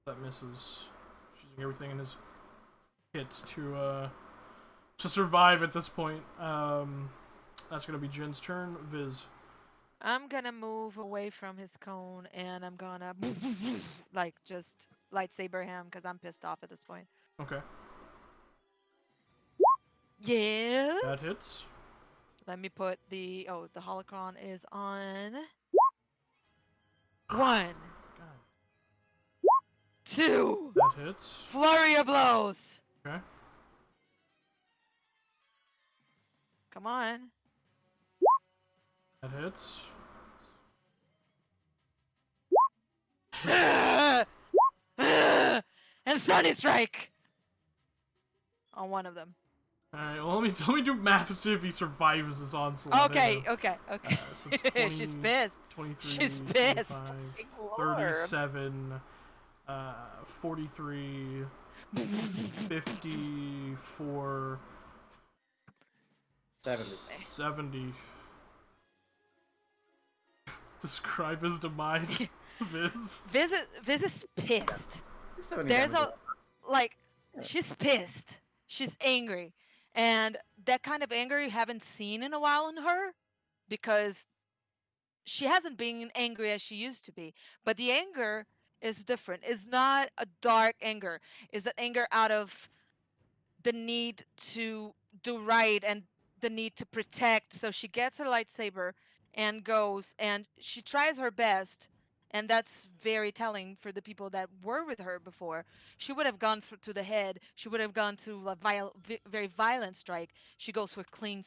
That misses. She's using everything in his kit to survive at this point. That's going to be Jin's turn. Viz. I'm gonna move away from his cone and I'm gonna like just lightsaber him because I'm pissed off at this point. Okay. Yeah. That hits. Let me put the holocron is on 1, God. 2. That hits. Flurry of blows. Okay. Come on. That hits. And Sunny Strike on one of them. Alright, well, let me do math and see if he survives this onslaught. Okay. So it's 20, She's pissed. 23, She's pissed. 25, Big lord. 37, 43, 54, 70. Describe his demise, Viz. Viz is pissed. 70 There's damage. she's pissed. She's angry. And that kind of anger you haven't seen in a while in her because she hasn't been angry as she used to be. But the anger is different. It's not a dark anger. It's that anger out of the need to do right and the need to protect. So she gets her lightsaber and goes and she tries her best. And that's very telling for the people that were with her before. She would have gone to the head. She would have gone to a very violent strike. She goes for clean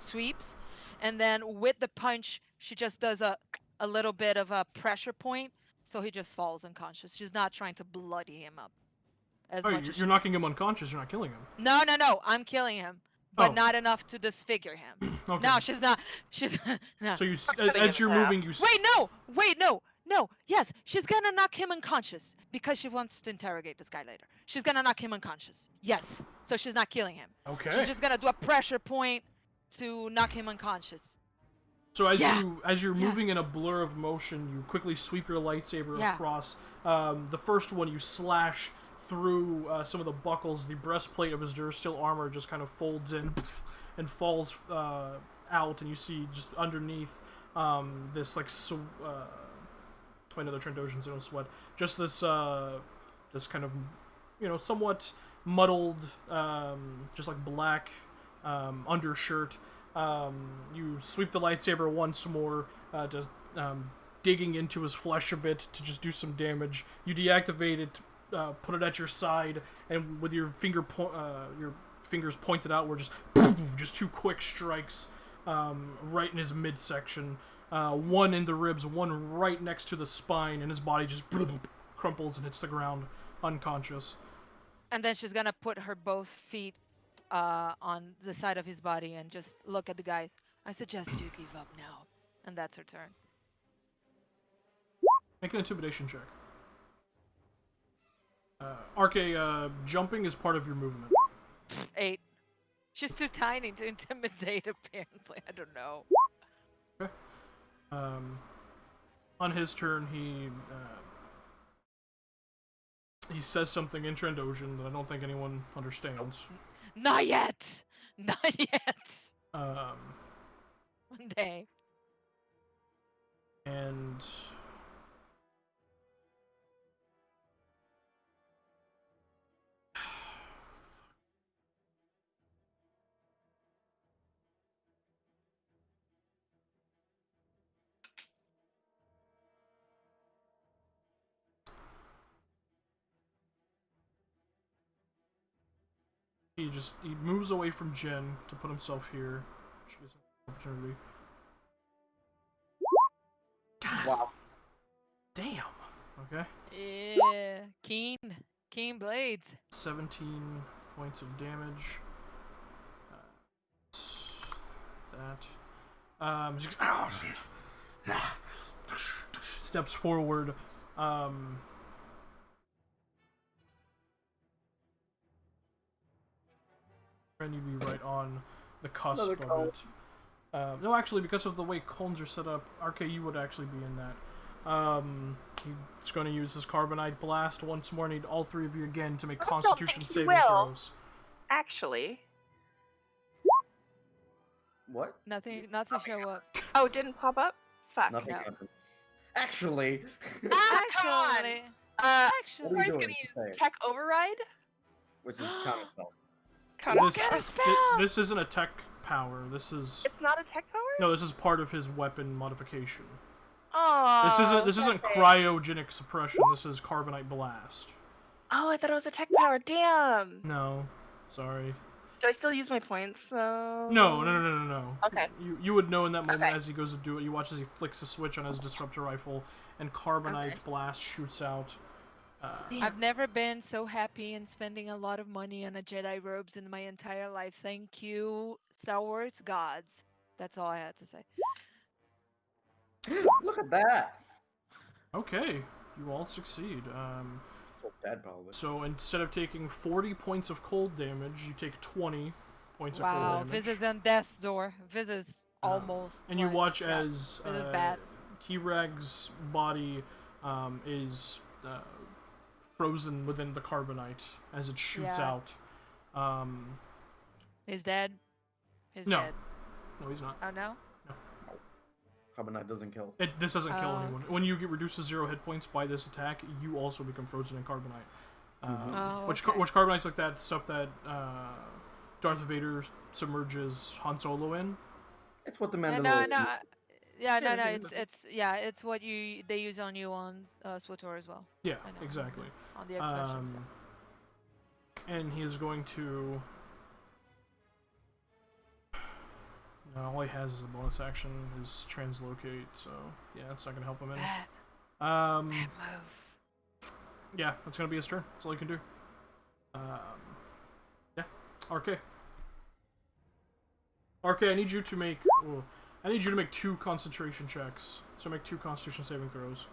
sweeps. And then with the punch, she just does a little bit of a pressure point. So he just falls unconscious. She's not trying to bloody him up. Oh, you're knocking him unconscious, you're not killing him. No, I'm killing him. But not enough to disfigure him. Okay. No, she's not. No. So you, cutting as him you're in moving, you. Wait, no. Yes, she's gonna knock him unconscious because she wants to interrogate this guy later. She's gonna knock him unconscious. Yes. So she's not killing him. Okay. She's just gonna do a pressure point to knock him unconscious. So as you're moving in a blur of motion, you quickly sweep your lightsaber across. The first one you slash through some of the buckles. The breastplate of his Durasteel armor just kind of folds in and falls out, and you see just underneath this like another Trandoshan, so don't sweat. Just this this kind of somewhat muddled, just like black undershirt. You sweep the lightsaber once more, just digging into his flesh a bit to just do some damage. You deactivate it, put it at your side, and with your your fingers pointed outward, just 2 quick strikes right in his midsection. One in the ribs, one right next to the spine, and his body just crumples and hits the ground unconscious. And then she's gonna put her both feet on the side of his body and just look at the guy. I suggest you give up now. And that's her turn. Make an intimidation check. RK, jumping is part of your movement. 8. She's too tiny to intimidate, apparently. I don't know. Okay. On his turn, he says something in Trandoshan that I don't think anyone understands. Not yet! Not yet! Um, One day. and he moves away from Jen to put himself here. She gets an opportunity. Wow. Damn. Okay. Yeah. Keen blades. 17 points of damage. That. She goes, steps forward. And you'd be right on the cusp Another of cone. it. No, actually, because of the way cones are set up, RK, you would actually be in that. He's going to use his Carbonite Blast once more. Need all three of you again to make I don't Constitution think he saving will. throws. Actually. What? Nothing not to show up. Oh, it didn't pop up? Fuck. Nothing No. happened. Actually. Ah, come on! Actually. Uh, Actually. What are you Corey's doing? gonna Say use it. Tech Override? Which is counterspell. Counterspell? Get a spell! This isn't a tech power. This is It's not a tech power? no. This is part of his weapon modification. Oh. This isn't cryogenic suppression. This is Carbonite Blast. Oh, I thought it was a tech power. Damn. No, sorry. Do I still use my points though? No. Okay. You would know in that moment Okay. as he goes to do it. You watch as he flicks a switch on his disruptor rifle, and Carbonite Okay. Blast shoots out. Damn. I've never been so happy and spending a lot of money on a Jedi robes in my entire life. Thank you, Star Wars gods. That's all I had to say. Look at that. Okay, you all succeed. So bad probably. So instead of taking 40 points of cold damage, you take 20 points of Wow, cold damage. Viz is on death's door. Viz is almost. And you like, watch yeah, as Viz is bad. Kirag's body is frozen within the carbonite as it shoots Yeah. out. He's dead. He's No. dead. No, he's not. Oh no? Carbonite doesn't kill. This doesn't kill Oh. anyone. When you get reduced to 0 hit points by this attack, you also become frozen in carbonite. Oh, Which okay. carbonite's like that stuff that Darth Vader submerges Han Solo in. It's what the No, Mandalorian. no. Yeah, no, Yeah, no. yeah, It's what they use on you on SWTOR as well. Yeah, I know. exactly. On the expansion. So. And he is going to. No, all he has is a bonus action, is translocate. So yeah, that's not gonna help him any. Bad move. Yeah, that's gonna be his turn. That's all he can do. Yeah, RK. RK, I need you to make. I need you to make 2 concentration checks. So make 2 Constitution saving throws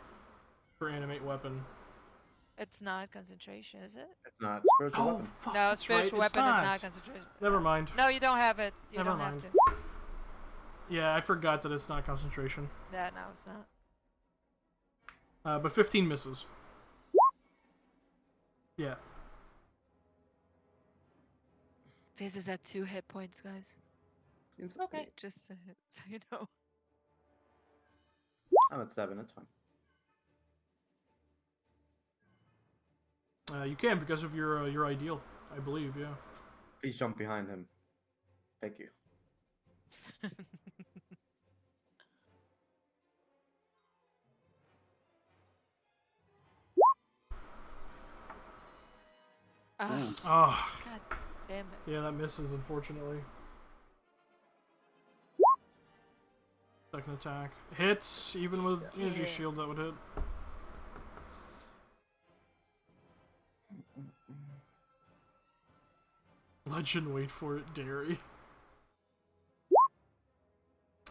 for animate weapon. It's not concentration, is it? It's not spiritual weapon. fuck! No, that's spiritual right. It's weapon not. is not concentration. Never mind. No, you don't have it. You Never don't mind. have to. Yeah, I forgot that it's not concentration. Yeah, no, it's not. But 15 misses. Yeah. Fizz is at 2 hit points, guys. Okay. Just so you know. I'm at 7. It's fine. You can because of your ideal, I believe. Yeah. Please jump behind him. Thank you. Oh, Oh, god damn it. yeah, that misses unfortunately. Second attack hits, even with energy Yeah. shield that would hit. Legend, wait for it, Dairy.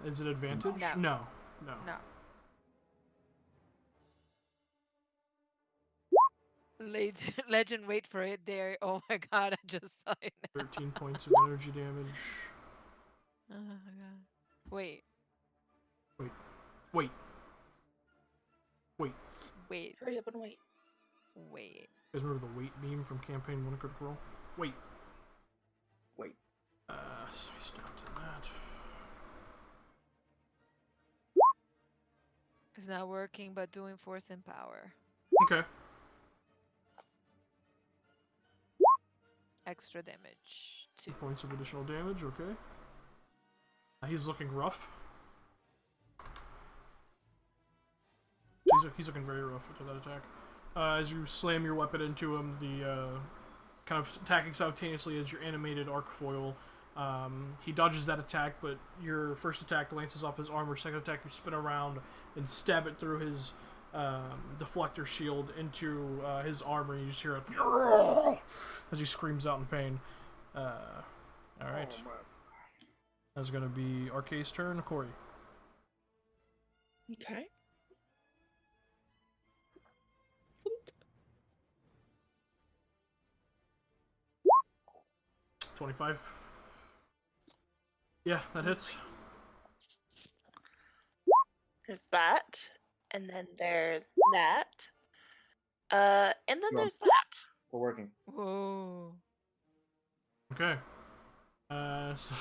Is it advantage? No. No. No. Legend, wait for it there. Oh my god, I just saw it. 13 points of energy damage. Oh my god. Wait, Wait. wait, Hurry up and wait. wait. You guys remember the wait beam from Campaign 1 Critical Role? Wait. Wait. So he's down to that. It's not working, but doing force and power. Okay. Extra damage. 2. 2 points of additional damage, okay. He's looking rough. He's looking very rough after that attack. As you slam your weapon into him, the kind of attacking simultaneously as your animated arc foil. He dodges that attack, but your first attack lances off his armor. Second attack, you spin around and stab it through his deflector shield into his armor. You just hear it as he screams out in pain. Alright. Oh, That's going to be Arcade's turn. Corey. Okay. 25. Yeah, that hits. There's that, and then there's that, and then Well- there's that. We're working. Whoa. Okay. So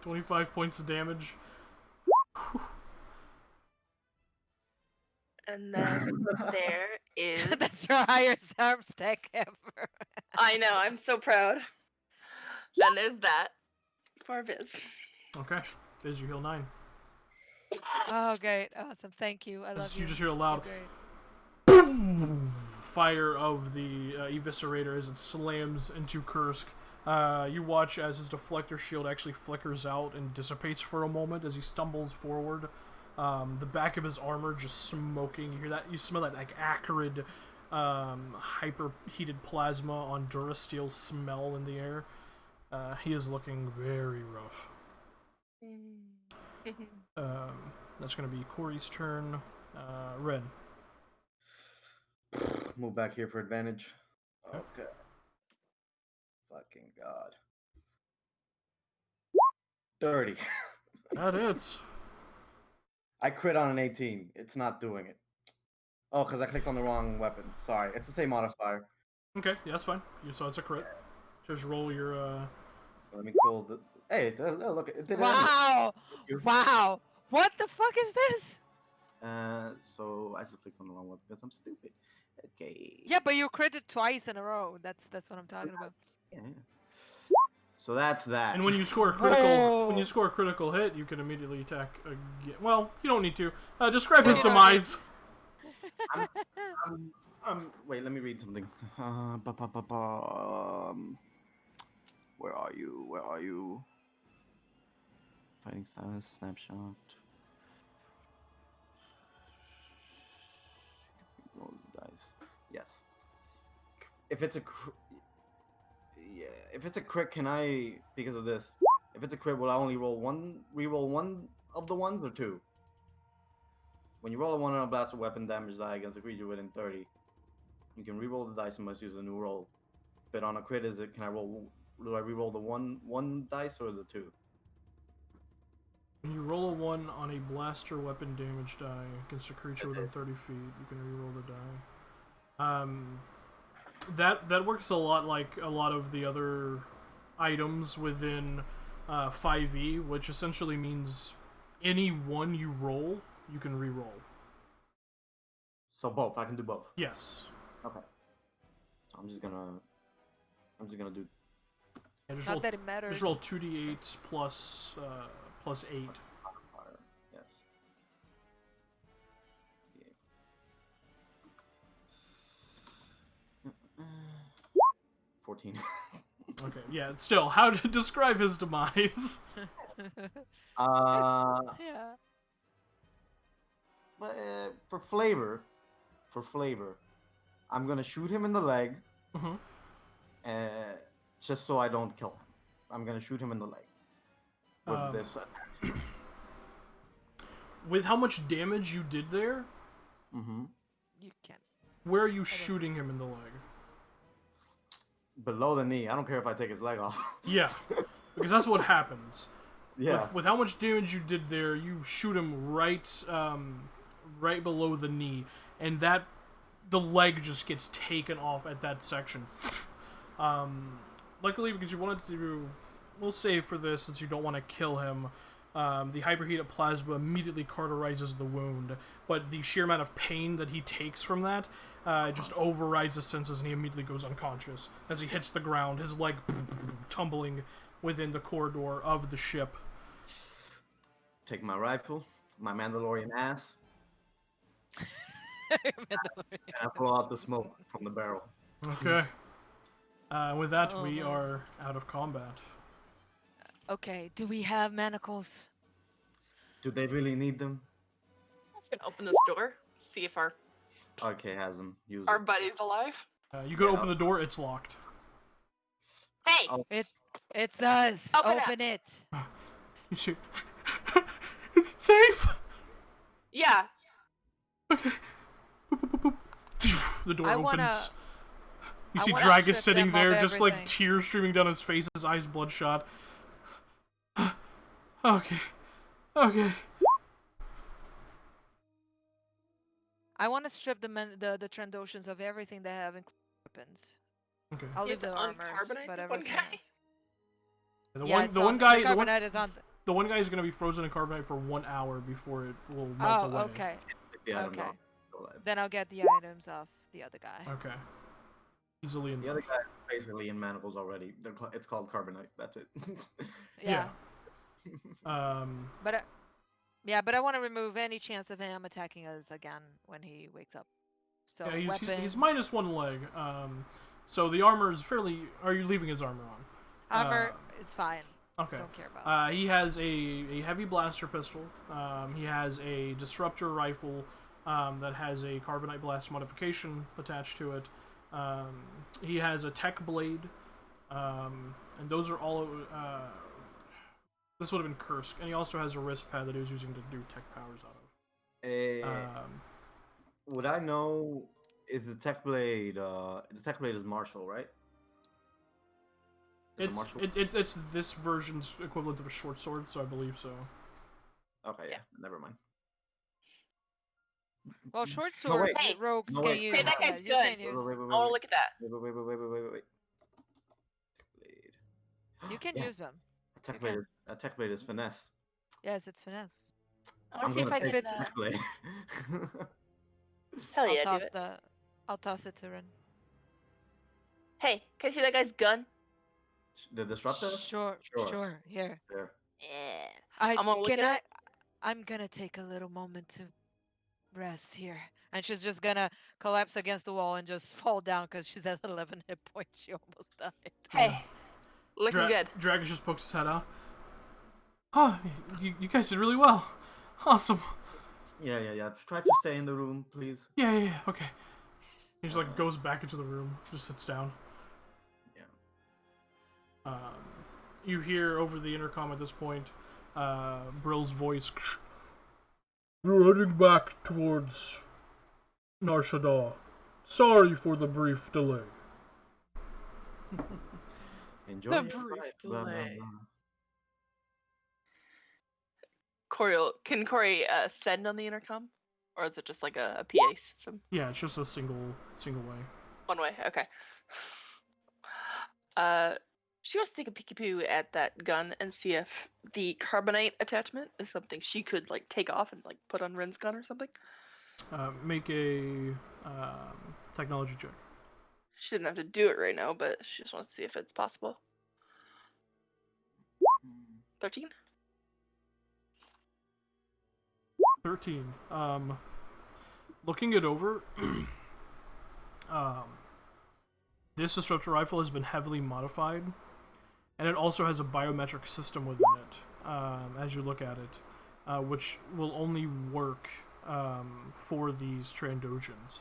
25 points of damage. And then there is. That's your highest arm stack ever. I know. I'm so proud. Then there's that for Viz. Okay. Viz, you heal 9. Oh, great. Awesome. Thank you. I love As you. you just hear a loud You're great. boom fire of the Eviscerator as it slams into Kursk. You watch as his deflector shield actually flickers out and dissipates for a moment as he stumbles forward. The back of his armor just smoking. You hear that? You smell that like acrid, hyper heated plasma on Durasteel smell in the air. He is looking very rough. That's gonna be Corey's turn. Red. Move back here for advantage. Okay. Fucking god. 30. That hits. I crit on an 18. It's not doing it. Oh, because I clicked on the wrong weapon. Sorry. It's the same modifier. Okay, yeah, that's fine. So it's a crit. Just roll your Let me call the. Hey, look. It did Wow. you. Wow. What the fuck is this? So I just clicked on the wrong one because I'm stupid. Okay. Yeah, but you critted twice in a row. That's what I'm talking about. Yeah. So that's that. and when you score a critical when you Whoa. score a critical hit, you can immediately attack again. Well, you don't need to. Describe his You don't demise. Wait, let me read something. Where are you? Where are you? Fighting status, snapshot. Roll the dice. Yes. If it's a if it's a crit, can I, because of this, if it's a crit, will I only re-roll one of the ones or two? When you roll a 1 on a blaster weapon damage die against a creature within 30, you can re-roll the dice and must use a new roll. But on a crit, do I re-roll the one dice or the 2? When you roll a 1 on a blaster weapon damage die against a creature within 30 feet, you can re-roll the die. That works a lot like a lot of the other items within 5e, which essentially means any one you roll, you can re-roll. So both, I can do both. Yes. Okay. I'm just gonna do. Yeah, just Not roll, that it matters. just roll 2d8 plus 8. Fire. Yes. Yeah. 14. Okay, yeah. Still, how to describe his demise? Yeah. But for flavor, I'm gonna shoot him in the leg, Mhm. just so I don't kill him. I'm gonna shoot him in the leg with this. With how much damage you did there, Mm-hmm. You can. where are you shooting him in the leg? below the knee. I don't care if I take his leg off. Yeah, because that's what happens. Yeah. With how much damage you did there, you shoot him right below the knee, and the leg just gets taken off at that section. Luckily, because you wanted to, we'll save for this since you don't want to kill him. The hyperheated plasma immediately cauterizes the wound, but the sheer amount of pain that he takes from that just overrides his senses, and he immediately goes unconscious as he hits the ground, his leg tumbling within the corridor of the ship. Take my rifle, my Mandalorian ass, and I pull out the smoke from the barrel. Okay. With that, Oh, we no. are out of combat. Okay, do we have manacles? Do they really need them? I'm just gonna open this door, see if our RK has them. Use our it. buddy's alive. You go Yeah. open the door, it's locked. Hey, Oh. It's us. Open up. Open it. You shoot. Is it safe? yeah. Okay. Boop, boop, boop, boop. The door I opens. wanna- You I see wanna Dragus strip sitting them of there, just like everything. tears streaming down his face, his eyes bloodshot. Okay. Okay. I want to strip the Trandoshans of everything they have, including weapons. Okay. I'll You leave have the to armors, uncarbonate but the one everything guy? else. The Yeah, one, it's the on- one guy, the one, carbonite is on. the one guy is gonna be frozen in carbonite for 1 hour before it will melt Oh, away. okay. Take the item Okay. off. Go ahead. Then I'll get the items off the other guy. Okay. Easily enough. The other guy is basically in manacles already. It's called carbonite. That's it. Yeah. Um. But but I want to remove any chance of him attacking us again when he wakes up. So Yeah, weapons, he's minus 1 leg. So the armor is fairly. Are you leaving his armor on? armor. It's fine. Okay. Don't care about. He has a heavy blaster pistol. He has a disruptor rifle that has a carbonite blast modification attached to it. He has a tech blade, and those are all. This would have been Kursk, and he also has a wrist pad that he was using to do tech powers out of. Would I know? Is the tech blade? The tech blade is martial, right? Is it martial? It's this version's equivalent of a short sword, so I believe so. Okay, yeah. Yeah. Never mind. Well, short No, swords, wait. Hey, rogues no, can wait. use. Hey, that yeah, guy's you good. can use. Wait. I want to look at that. Wait. Blade. You can Yeah, use them. A tech blade is finesse. Yes, it's finesse. I want I'm to see if gonna I take can. the tech blade. Hell yeah, I'll do toss it. I'll toss it to Rin. Hey, can I see that guy's gun? The disruptor. Sure. Here. There. Yeah. I'm gonna look at it. I'm gonna take a little moment to rest here, and she's just gonna collapse against the wall and just fall down because she's at 11 hit points. She almost died. Hey, looking good. Dragus just pokes his head out. Oh, you guys did really well. Awesome. Yeah. Try to stay in the room, please. Yeah. Okay. He just like goes back into the room, just sits down. Yeah. You hear over the intercom at this point, Brill's voice. We're heading back towards Nar Shaddaa. Sorry for the brief delay. Enjoy The your brief ride, blah, blah, delay. blah. Can Corey send on the intercom, or is it just like a PA system? Yeah, it's just a single way. One way. Okay. She wants to take a peekaboo at that gun and see if the carbonite attachment is something she could like take off and like put on Rin's gun or something. Make a technology check. She doesn't have to do it right now, but she just wants to see if it's possible. 13. 13. Looking it over, this disruptor rifle has been heavily modified, and it also has a biometric system within it, as you look at it, which will only work for these Trandoshans.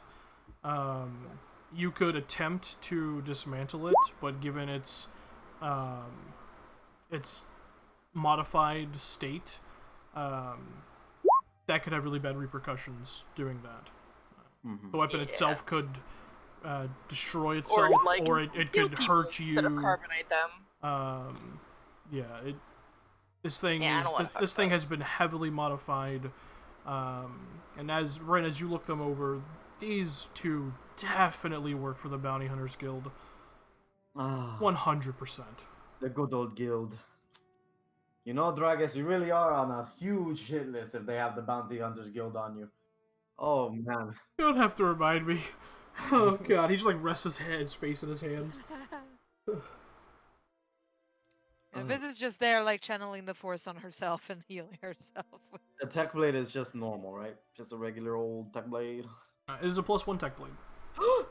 You could attempt to dismantle it, but given its modified state, that could have really bad repercussions doing that. Mhm. The weapon Yeah. itself could destroy itself, or it kill could people hurt instead of you. carbonate them. Yeah, this thing Yeah, I is don't wanna fuck this thing with has been heavily modified, and as you look them over, these two definitely work for the Bounty Hunters Guild, Ah, 100%. the good old guild. You know, Dragus, you really are on a huge hit list if they have the Bounty Hunters Guild on you. Oh man. You don't have to remind me. Oh god, he just like rests his face in his hands. And Viz is just there, like channeling the force on herself and healing herself. The tech blade is just normal, right? Just a regular old tech blade. It is a +1 tech blade.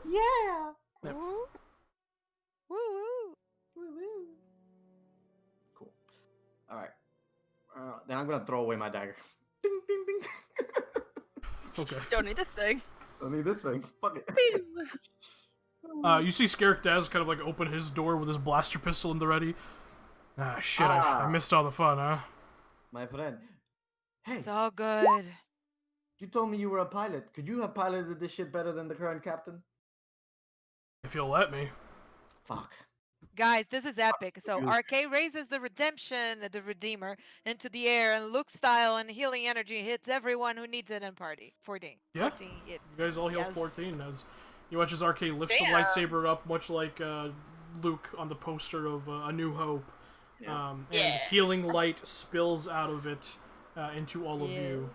Yeah. Yep. Woo woo. Woo-woo. Cool. All right. Then I'm gonna throw away my dagger. Ding ding ding. Okay. Don't need this thing. I need this thing. Fuck it. You see Scarrick Daz kind of like open his door with his blaster pistol in the ready. Ah, shit, I missed all the fun, huh? My friend. Hey, It's all good. you told me you were a pilot. Could you have piloted this shit better than the current captain? If you'll let me. Fuck. Guys, this is epic. So you. RK raises the redemption, the Redeemer, into the air, and Luke's style and healing energy hits everyone who needs it in party. 14. Yeah. 14. You guys all heal Yes. 14 as you watch as RK lifts Damn. the lightsaber up, much like Luke on the poster of A New Hope. Yeah. And Yeah. healing light spills out of it into all of you.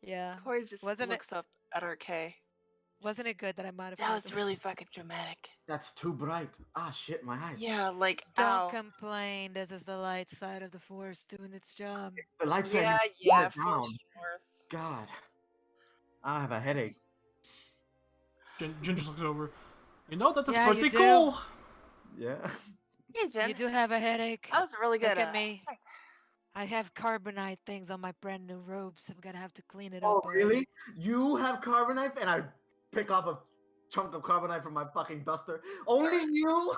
Yeah. Corey just Wasn't it- looks up at RK. Wasn't it good that I modified That was them? really fucking dramatic. That's too bright. Ah, shit, my eyes. Yeah, like, Don't ow. complain. This is the light side of the force doing its job. The lights Yeah, are yeah, it for down. sure. God. I have a headache. Jin just looks over. You know, that is Yeah, you pretty do. cool. Yeah. Hey, Jen. You do have a headache. That was really good. Look at me. I have carbonite things on my brand new robes. I'm gonna have to clean it Oh, up. really? You have carbonite and I pick off a chunk of carbonite from my fucking duster? Only you?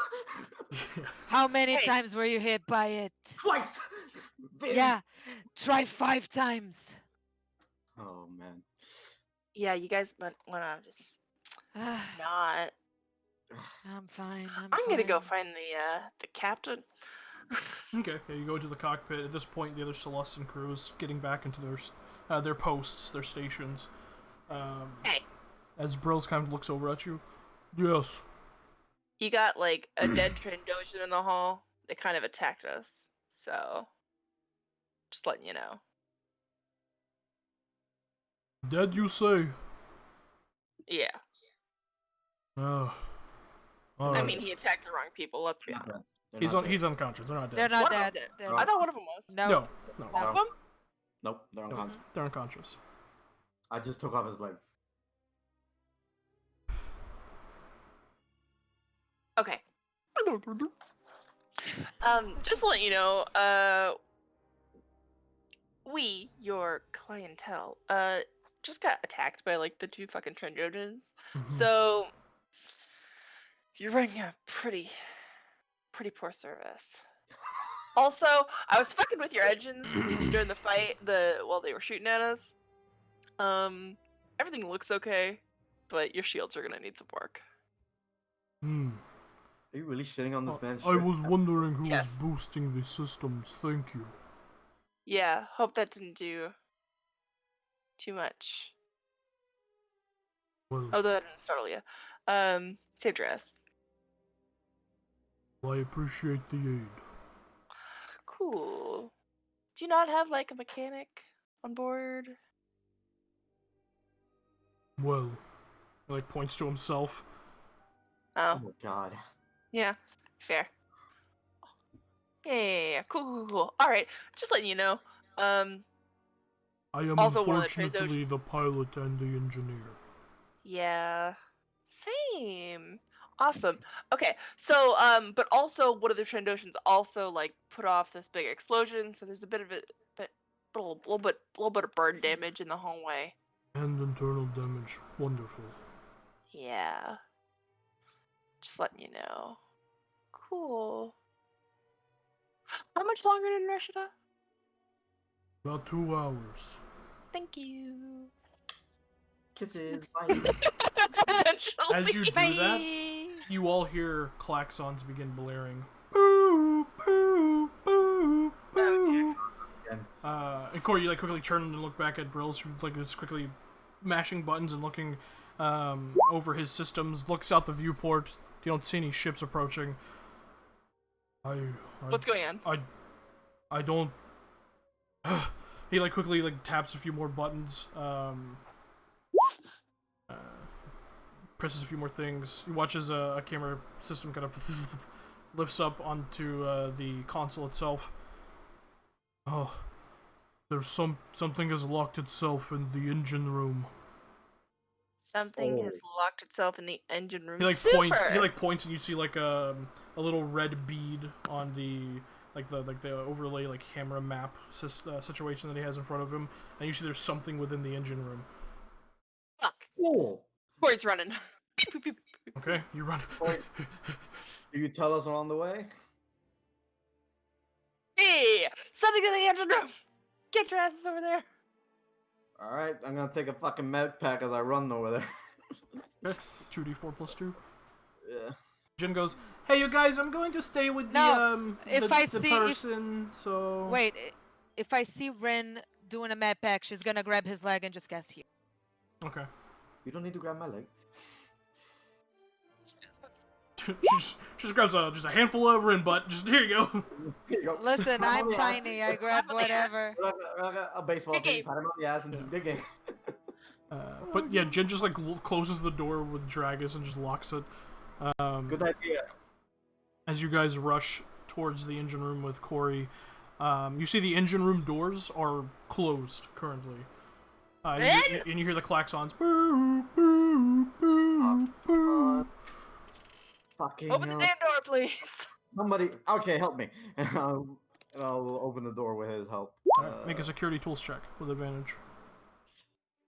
How many Hey. times were you hit by it? Twice! Viz. Yeah, try 5 times. Oh, man. Yeah, you guys want to just not. I'm fine. I'm gonna go fine. find the captain. Okay, yeah, you go to the cockpit. At this point, the other Celestin crew is getting back into their posts, their stations. Hey, As Brills kind of looks over at you. Yes. you got like a dead Trandoshan in the hall. They kind of attacked us, so just letting you know. Dead, you say? Yeah, Oh. I Alright. mean he attacked the wrong people. Let's be Not honest. dead. They're He's not on. dead. He's unconscious. They're not dead. They're not One of them dead. did. They're- I thought one of them was. No. No. One of No. them? Nope, they're No. unconscious. They're unconscious. I just took off his leg. Okay. Just to let you know, we, your clientele, just got attacked by like the 2 fucking Trandosans. Mhm. So you're running a pretty poor service. Also, I was fucking with your engines during the fight, while they were shooting at us. Everything looks okay, but your shields are gonna need some work. Hmm. Are you really shitting on this man's I shit? was wondering who Yes. was boosting the systems. Thank you. Yeah, hope that didn't do too much. Well, Oh, that didn't startle you. Saved your ass. I appreciate the aid. Cool. Do you not have like a mechanic on board? Well, he like points to himself. Oh Oh, my god. yeah, fair. Yeah. Cool. All right, just letting you know. I am Also one of the unfortunately the pilot and the engineer. Yeah. Same. Awesome. Okay, so but also one of the Trandoshans also like put off this big explosion, so there's a bit of it, but little bit of burn damage in the hallway. And internal damage. Wonderful. Yeah. Just letting you know. Cool. How much longer in Rashida? About 2 hours. Thank you. Kisses. Bye. As you do Bye. that, you all hear klaxons begin blaring. Boo, boo, boo, boo. Again. And Corey, you like quickly turn and look back at Brills, who like is quickly mashing buttons and looking over his systems. Looks out the viewport. You don't see any ships approaching. What's going on? I don't. He like quickly like taps a few more buttons. Presses a few more things. He watches a camera system kind of lifts up onto the console itself. Oh, there's something has locked itself in the engine room. Something has locked itself in the engine room. He like Super! points. He like points, and you see like a little red bead on the the overlay like camera map situation that he has in front of him, and you see there's something within the engine room. Fuck. Cool. Corey's running. Beep, beep, beep. Okay, you run. Wait. Do you tell us on the way? Hey! Something in the engine room! Get your asses over there! All right, I'm gonna take a fucking med pack as I run over there. 2d4 plus 2. Yeah. Jin goes, "Hey, you guys, I'm going to stay with No, if I the see- person, so..." Wait, if I see Rin doing a med pack, she's gonna grab his leg and just guess here. Okay. You don't need to grab my leg. she just grabs just a handful of Rin butt. Just, here you go. Here you go. Listen, Pat him I'm on the ass. tiny. I grab whatever. Like a baseball Good team. game. Pat him on the ass and Yeah. some good game. But yeah, Jin just like closes the door with Dragus and just locks it. Good idea. As you guys rush towards the engine room with Corey, you see the engine room doors are closed currently. And you hear the klaxons. Boo, boo, boo, boo. Fucking Open the hell. damn door, please! Somebody. Okay, help me. I'll open the door with his help. Make a security tools check with advantage.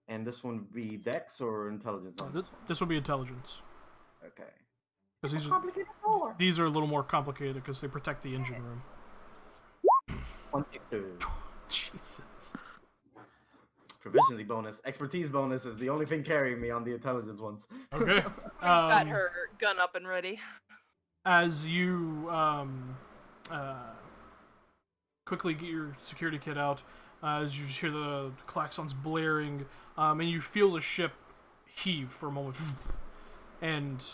And this one be Dex or Intelligence? on This will be intelligence. one? Okay. Because Complicated door. these are a little more complicated because they protect the engine room. 22. Jesus. Proficiency bonus. Expertise bonus is the only thing carrying me on the intelligence ones. Okay. Got her gun up and ready. As you quickly get your security kit out, as you just hear the klaxons blaring, and you feel the ship heave for a moment, and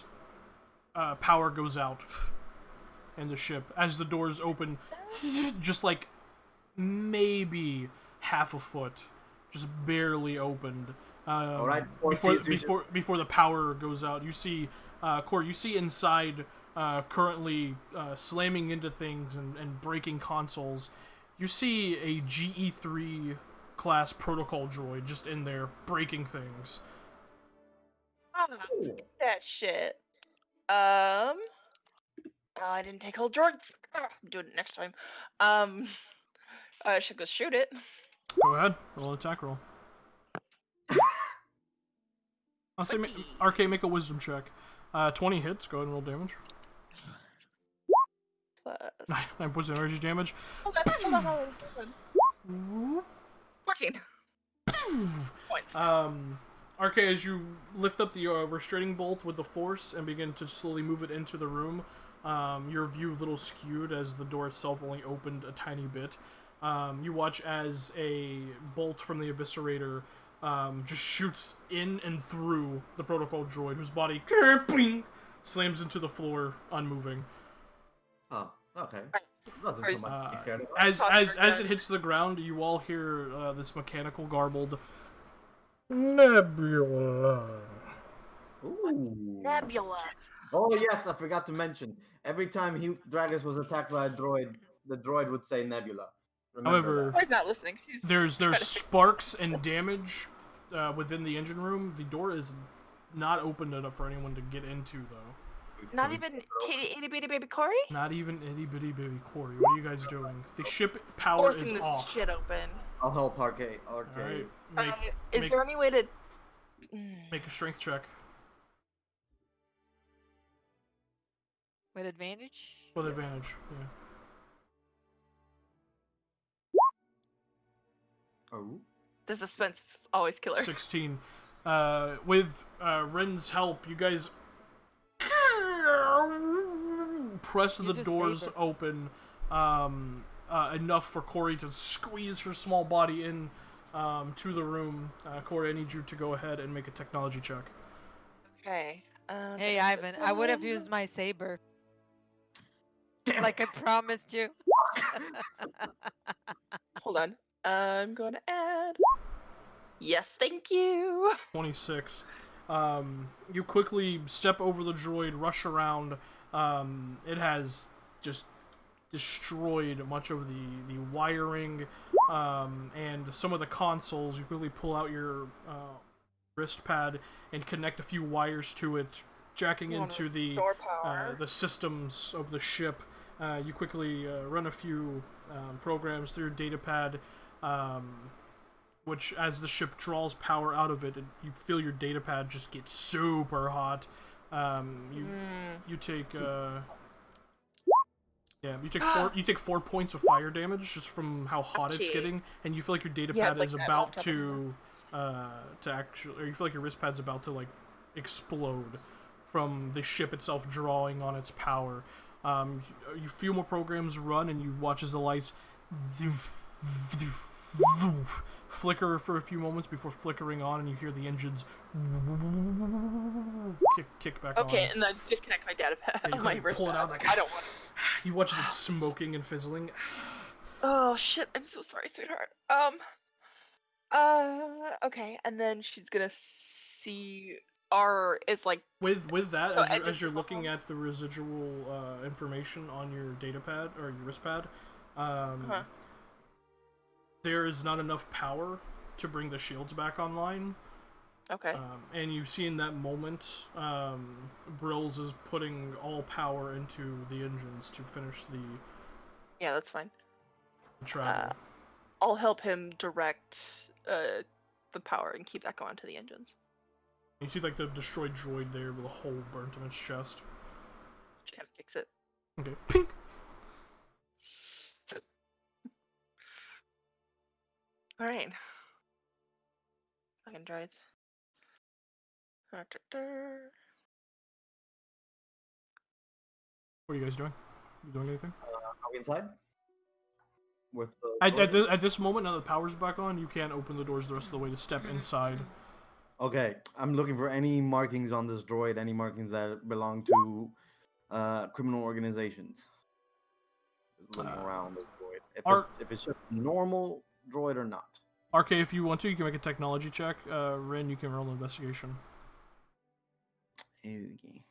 power goes out in the ship as the doors open, just like maybe half a foot, just barely opened. Alright, Before the power goes out, you see Corey. You see inside, currently slamming into things and breaking consoles. You see a GE3 class protocol droid just in there breaking things. That shit. I didn't take hold George. I'm doing it next time. I should go shoot it. Go ahead, roll an attack roll. I'll say, 20. RK, make a wisdom check. 20 hits. Go ahead and roll damage. Plus... 9 points of energy damage. Hold on. 14 points. RK, as you lift up the restraining bolt with the force and begin to slowly move it into the room, your view a little skewed as the door itself only opened a tiny bit. You watch as a bolt from the eviscerator just shoots in and through the protocol droid, whose body slams into the floor, unmoving. Oh, okay. Nothing Right. so much to be scared of. As it hits the ground, you all hear this mechanical garbled Nebula. Ooh. Nebula. Oh yes, I forgot to mention. Every time Dragus was attacked by a droid, the droid would say Nebula. Remember However, Corey's not listening. She's there's trying to- sparks and damage within the engine room. The door is not open enough for anyone to get into, though. that. Not even itty bitty baby Corey? Not even itty bitty baby Corey. What are you guys doing? The ship power Forcing is this off. shit open. I'll help RK. Alright, Is make- there any way to... make a strength check With advantage? with advantage. Yeah. Oh. The suspense is always killer. 16. With Ren's help, you guys press Use the your doors saber. open enough for Corey to squeeze her small body in to the room. Corey, I need you to go ahead and make a technology check. Okay. Hey, Ivan, I would have used my saber. Damn Like I it. promised you. Hold on. I'm going to add. Yes, thank you. 26. You quickly step over the droid, rush around. It has just destroyed much of the wiring and some of the consoles. You quickly pull out your wrist pad and connect a few wires to it, jacking Wanna into restore power. the systems of the ship. You quickly run a few programs through your data pad, which, as the ship draws power out of it, you feel your data pad just get super hot. You take you take 4 points of fire damage just from how hot it's Ouchie. getting, and you feel like your data Yeah, pad it's like is that about laptop to actually, or you feel like your wrist pad's about to like explode from the ship itself drawing on its power. You few more programs run, and you watch as the lights flicker for a few moments before flickering on, and you hear the engines kick back on. Okay, and then disconnect my data pad. Yeah, you my quickly wrist pull it pad. out like I don't want it. you watch as it's smoking and fizzling. Oh shit! I'm so sorry, sweetheart. Okay, and then she's gonna see R is like. With that, Oh, as you're engines looking on. at the residual information on your data pad or your wrist pad, Huh. there is not enough power to bring the shields back online. Okay. And you see in that moment, Brills is putting all power into the engines to finish the Yeah, that's fine. travel. I'll help him direct the power and keep that going to the engines. You see like the destroyed droid there with a hole burnt in its chest. Just kind of fix it. Okay, pink. All right. Fucking droids. What are you guys doing? You doing anything? Are we inside? With the At this moment, now that the power's back on, you can't open the doors the rest of the way to step inside. Okay, I'm looking for any markings on this droid, any markings that belong to criminal organizations. Just looking around this droid. If it's just a normal droid or not. RK, if you want to, you can make a technology check. Ren, you can roll an investigation. 15.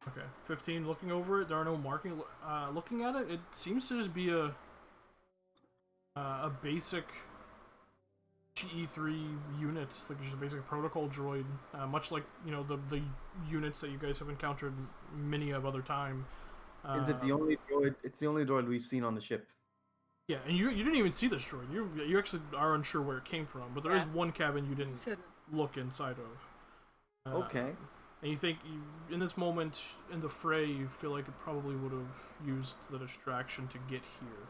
Okay, 15. Looking over it, there are no marking. Looking at it, it seems to just be a basic GE3 unit, like just a basic protocol droid, much like the units that you guys have encountered many of other time. Is it the only droid? It's the only droid we've seen on the ship. Yeah, and you didn't even see this droid. You actually are unsure where it came from, but there is Yeah. one cabin you didn't So- look inside of. Okay. And you think, in this moment in the fray, you feel like it probably would have used the distraction to get here,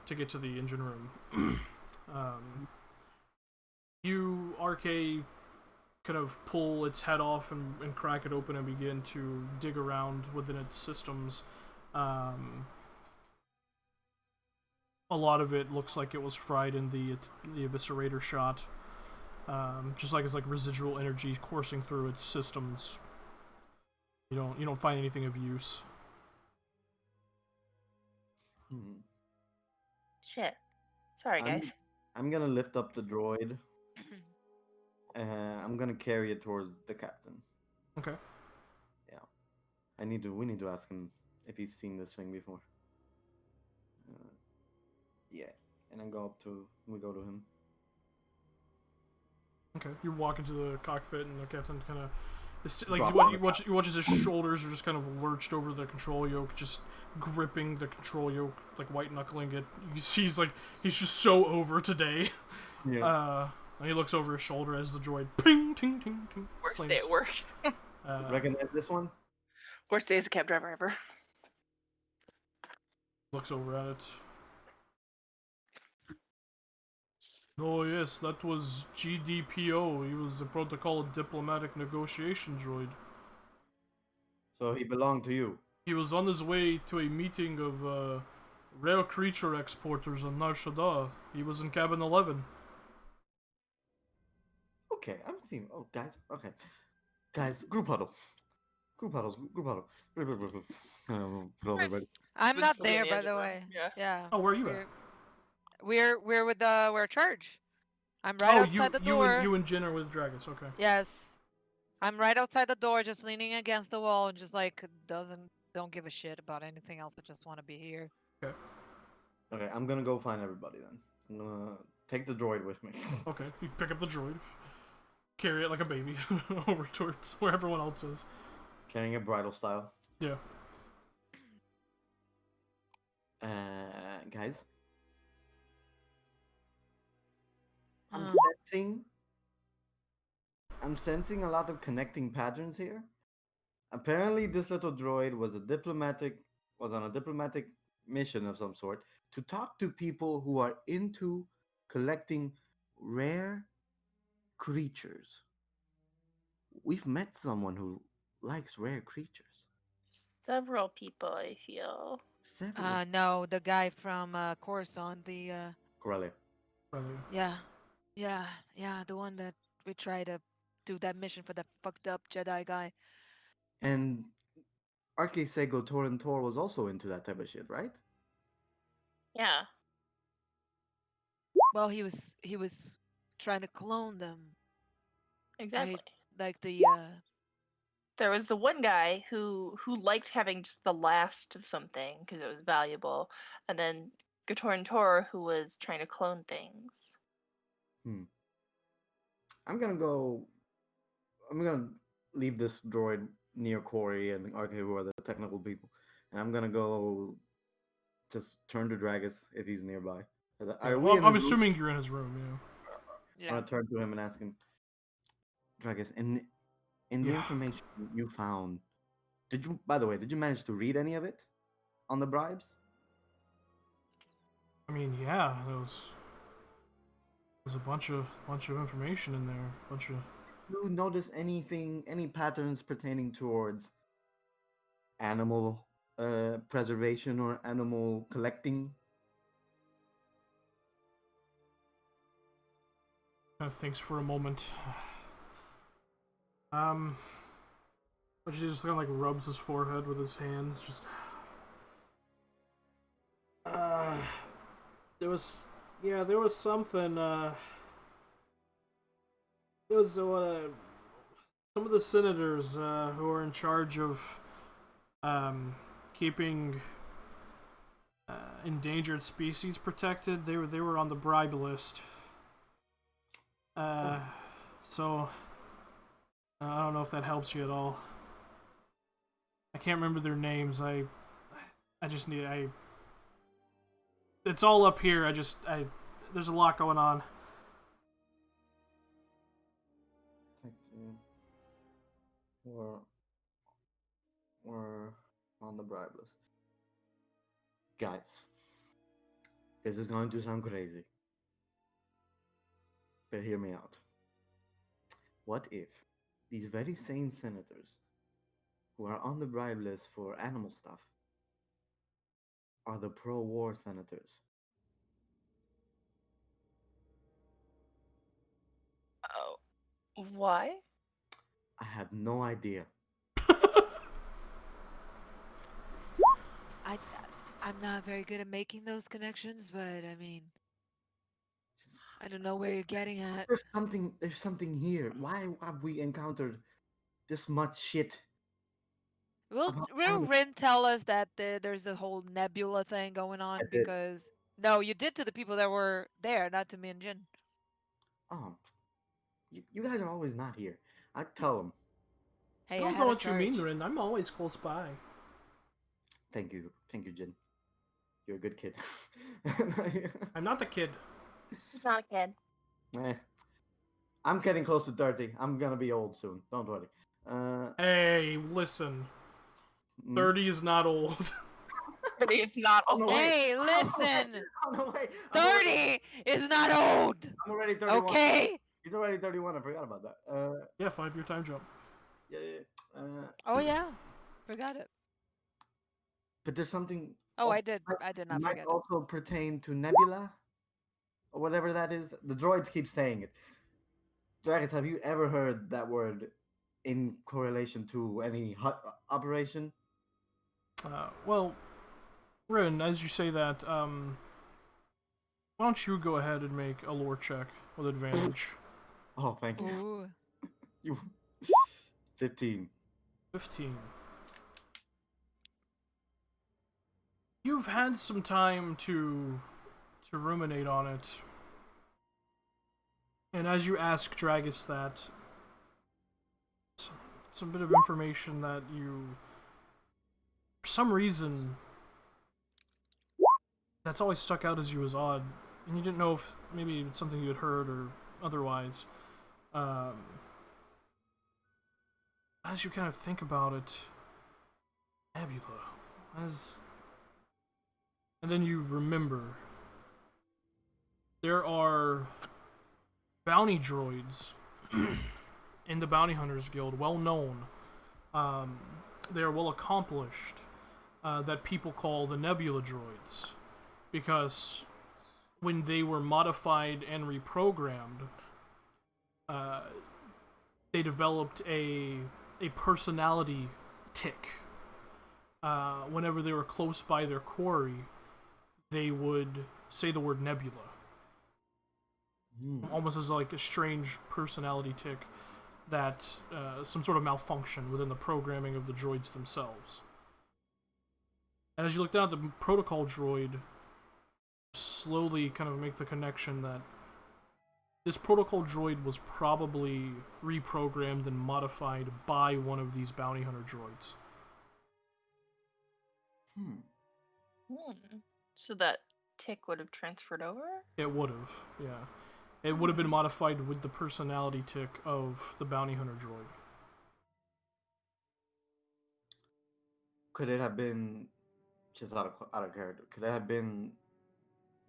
to get to the engine room. You, RK, kind of pull its head off and crack it open and begin to dig around within its systems. A lot of it looks like it was fried in the eviscerator shot. Just like it's like residual energy coursing through its systems. You don't find anything of use. Shit. Sorry, guys. I'm gonna lift up the droid. I'm gonna carry it towards the captain. Okay. Yeah. We need to ask him if he's seen this thing before. Yeah. And then we go to him. Okay. You walk into the cockpit and the captain kind of, like Drop you on watch as his shoulders are just kind of lurched over the control yoke, just gripping the control yoke, like white knuckling it. You see he's just so over today. Yeah. And he looks over his shoulder as the droid ping ting ting ting. Worst slams. day at work. Recognize this one? Worst day as a cab driver ever. Looks over at it. Oh yes, that was GDPO. He was the Protocol Diplomatic Negotiation Droid. So he belonged to you. He was on his way to a meeting of rare creature exporters on Nar Shaddaa. He was in cabin 11. Okay, I'm thinking. Oh, guys. Okay, guys. Group huddle. Group huddles. Group huddle. Put everybody. I'm Would not still be in there, the by the underground, way. yeah. Yeah. Oh, where are you at? We're with we're charge. I'm right outside the door. You and Jin are with Dragons, okay. Yes. I'm right outside the door, just leaning against the wall and just like don't give a shit about anything else. I just want to be here. Okay, I'm gonna go find everybody then. I'm gonna take the droid with me. Okay, you pick up the droid, carry it like a baby over towards where everyone else is. Carrying it bridal style. Yeah. Guys. Um. I'm sensing a lot of connecting patterns here. Apparently, this little droid was on a diplomatic mission of some sort to talk to people who are into collecting rare creatures. We've met someone who likes rare creatures. Several people, I feel. Several. No, the guy from Coruscant, the Corellia. yeah, the one that we tried to do that mission for that fucked up Jedi guy. And Arke Sego Torin Tor was also into that type of shit, right? Yeah. Well, he was trying to clone them, Exactly. right? Like the There was the one guy who liked having just the last of something because it was valuable, and then Gatoran Tor who was trying to clone things. I'm gonna leave this droid near Corey and Arke, who are the technical people, and I'm gonna go just turn to Dragus if he's nearby. I'm assuming you're in his room, I'm gonna turn to him and ask him, Dragus, in the information you found, did you manage to read any of it on the bribes? I mean, yeah, there's a bunch of information in there. Do you notice any patterns pertaining towards animal preservation or animal collecting? Thinks for a moment. But she just kind of like rubs his forehead with his hands. Just. There was something. There was some of the senators who are in charge of keeping endangered species protected. They were on the bribe list. So I don't know if that helps you at all. I can't remember their names. I just need it's all up here. There's a lot going on. We're on the bribe list. Guys, this is going to sound crazy, but hear me out. What if these very same senators who are on the bribe list for animal stuff are the pro-war senators? Oh, why? I have no idea. I'm not very good at making those connections, but I mean, I don't know where you're getting at. There's something here. Why have we encountered this much shit? Will Rin tell us that there's a whole nebula thing going on? I did. Because no, you did to the people that were there, not to me and Jin. Oh, you guys are always not here. I tell them. Hey, I don't know what you mean, Rin. I'm always close by. Thank you, Jin. You're a good kid. I'm not the kid. He's not a kid. I'm getting close to 30. I'm gonna be old soon. Don't worry. Hey, listen. 30 is not old. 30 is not Oh, no, old. wait. Hey, Oh, listen! no, wait. I'm already, 30 is not old! I'm already 31. Okay? He's already 31. I forgot about that. Yeah, 5-year time jump. Yeah, yeah. Oh, yeah. Forgot it. But there's something. Oh, oh, I did not might forget it. also pertain to Nebula, or whatever that is. The droids keep saying it. Dragons, have you ever heard that word in correlation to any operation? Well, Rin, as you say that, why don't you go ahead and make a lore check with advantage? Oh, thank you. Ooh. You 15. 15. You've had some time to ruminate on it. And as you ask Dragus that, some bit of information that you, for some reason, that's always stuck out as you as odd, and you didn't know if maybe it's something you had heard or otherwise. As you kind of think about it, Nebula, and then you remember, there are bounty droids in the Bounty Hunters Guild, well known. They are well accomplished, that people call the Nebula droids, because when they were modified and reprogrammed, they developed a personality tick. Whenever they were close by their quarry, they would say the word Nebula, almost as like a strange personality tick that some sort of malfunction within the programming of the droids themselves. And as you look down at the protocol droid, slowly kind of make the connection that this protocol droid was probably reprogrammed and modified by one of these bounty hunter droids. So that tick would have transferred over? It would have, yeah. It would have been modified with the personality tick of the bounty hunter droid. Could it have been, just out of character, could it have been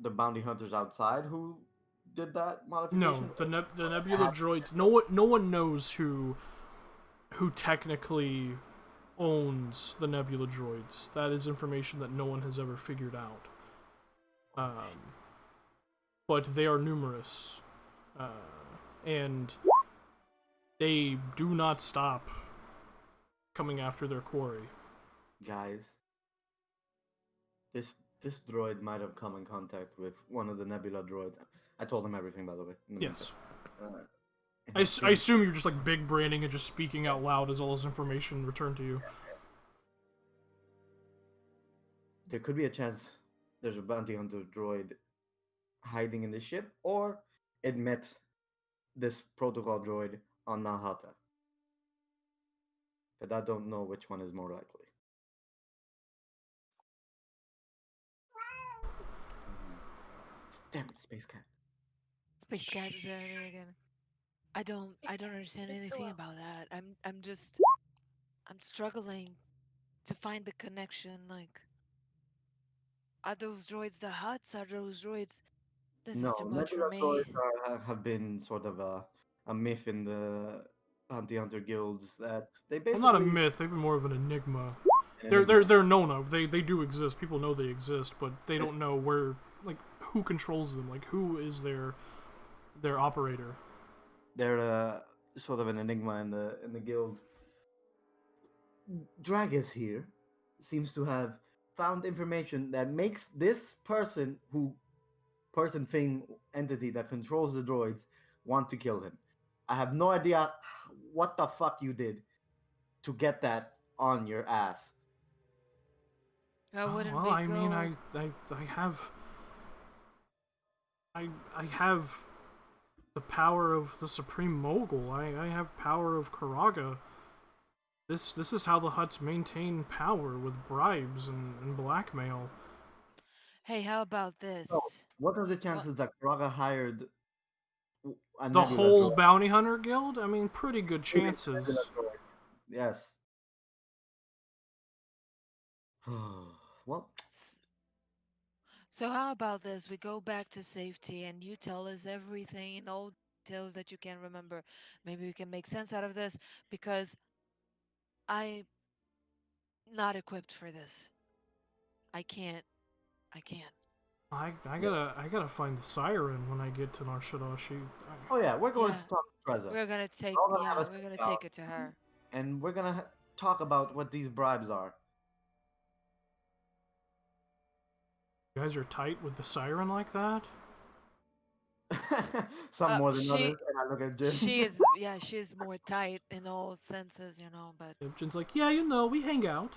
the bounty hunters outside who did that modification? No, the Nebula droids. No one knows who technically owns the Nebula droids. That is information that no one has ever figured out. But they are numerous, and they do not stop coming after their quarry. Guys, this droid might have come in contact with one of the Nebula droids. I told him everything, by the way. Yes. And I assume you're just like big braining and just speaking out loud as all this information returned to you. there could be a chance there's a bounty hunter droid hiding in the ship, or it met this protocol droid on Nahata. But I don't know which one is more likely. Damn it, Space Cat. Space Cat is out here again. I don't understand anything about that. I'm struggling to find the connection. Like, are those droids the Hutts? Are those droids? This is too much for Nebula me. droids have been sort of a myth in the bounty hunter guilds that they Well, basically. not a myth. They've been more of an enigma. an enigma. They're known of. They do exist. People know they exist, but they don't know where, like, who controls them. Like, who is their operator. They're sort of an enigma in the guild. Dragus here seems to have found information that makes this person thing entity that controls the droids want to kill him. I have no idea what the fuck you did to get that on your ass. Wouldn't well, we I go? mean, I have the power of the Supreme Mogul. I have power of Karaga. This is how the Hutts maintain power, with bribes and blackmail. Hey, how about this? So, what are the chances that Karaga hired a The Nebula whole droid? bounty hunter guild? I mean, pretty good chances. Nebula droid. Yes. Well, So how about this? We go back to safety and you tell us everything in all details that you can remember. Maybe we can make sense out of this because I'm not equipped for this. I can't. I can't. I gotta find the siren when I get to Nar Shaddaa. Oh yeah, we're going Yeah. to talk to Trezor. We're gonna take We're all gonna have a we're sit gonna down, take it to her. and we're gonna talk about what these bribes are. You guys are tight with the siren like that? Some more than She others, and I look at Jim. she is more tight in all senses, you know, but Jin's like, yeah, you know, we hang out.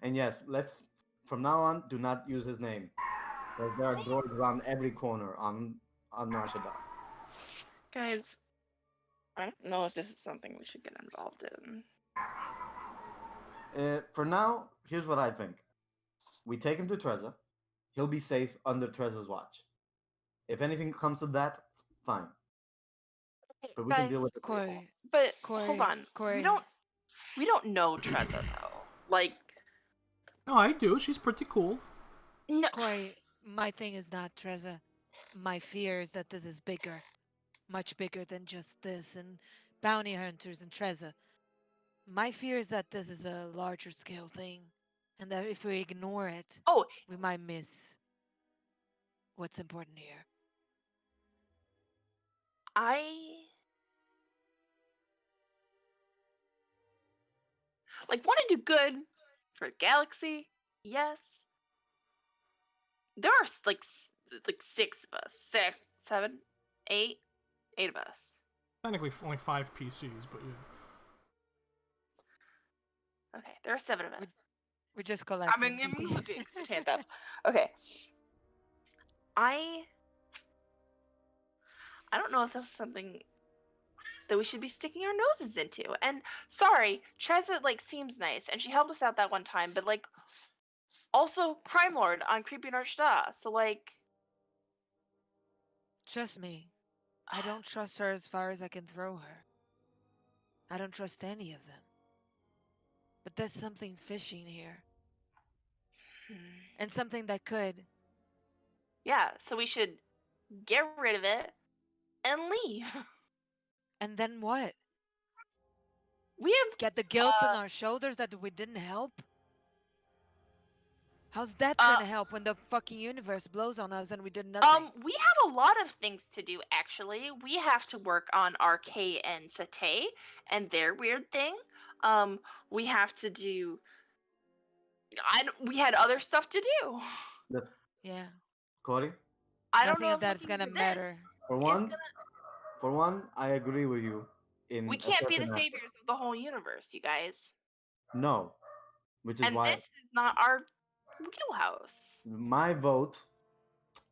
And yes, let's from now on do not use his name. Because there are droids around every corner on Nar Shaddaa. Guys, I don't know if this is something we should get involved in. For now, here's what I think. We take him to Trezor. He'll be safe under Trezor's watch. If anything comes of that, fine. But we can deal Guys, with it later. Corey, but Corey, hold on. Corey. We don't know Trezor though. Like, No, I do. She's pretty cool. no. Corey, my thing is not Trezor. My fear is that this is bigger. Much bigger than just this and bounty hunters and Trezor. My fear is that this is a larger scale thing. And that if we ignore it, Oh, we might miss what's important here. I like want to do good for the galaxy. Yes. There are like 6 of us. 6, 7, 8 of us. Technically only 5 PCs, but yeah. Okay, there are 7 of us. We're just collecting. Stand up. Okay. I don't know if that's something that we should be sticking our noses into. And sorry, Trezor like seems nice, and she helped us out that one time, but like also Crime Lord on Creepy Nar Shaddaa. So like, Trust me, I don't trust her as far as I can throw her. I don't trust any of them. But there's something fishing here. And something that could. yeah. So we should get rid of it and leave. And then what? We have Get the guilt on our shoulders that we didn't help? How's that gonna help when the fucking universe blows on us and we did nothing? we have a lot of things to do actually. We have to work on RK and Satay and their weird thing. We have to do we had other stuff to do. That's Yeah. Cody. I don't Nothing know of if that's looking gonna into this matter. For is one, gonna- I agree with you. we A can't be the certain aspect. saviors of the whole universe, you guys. No, which is And why this is not our wheelhouse. my vote,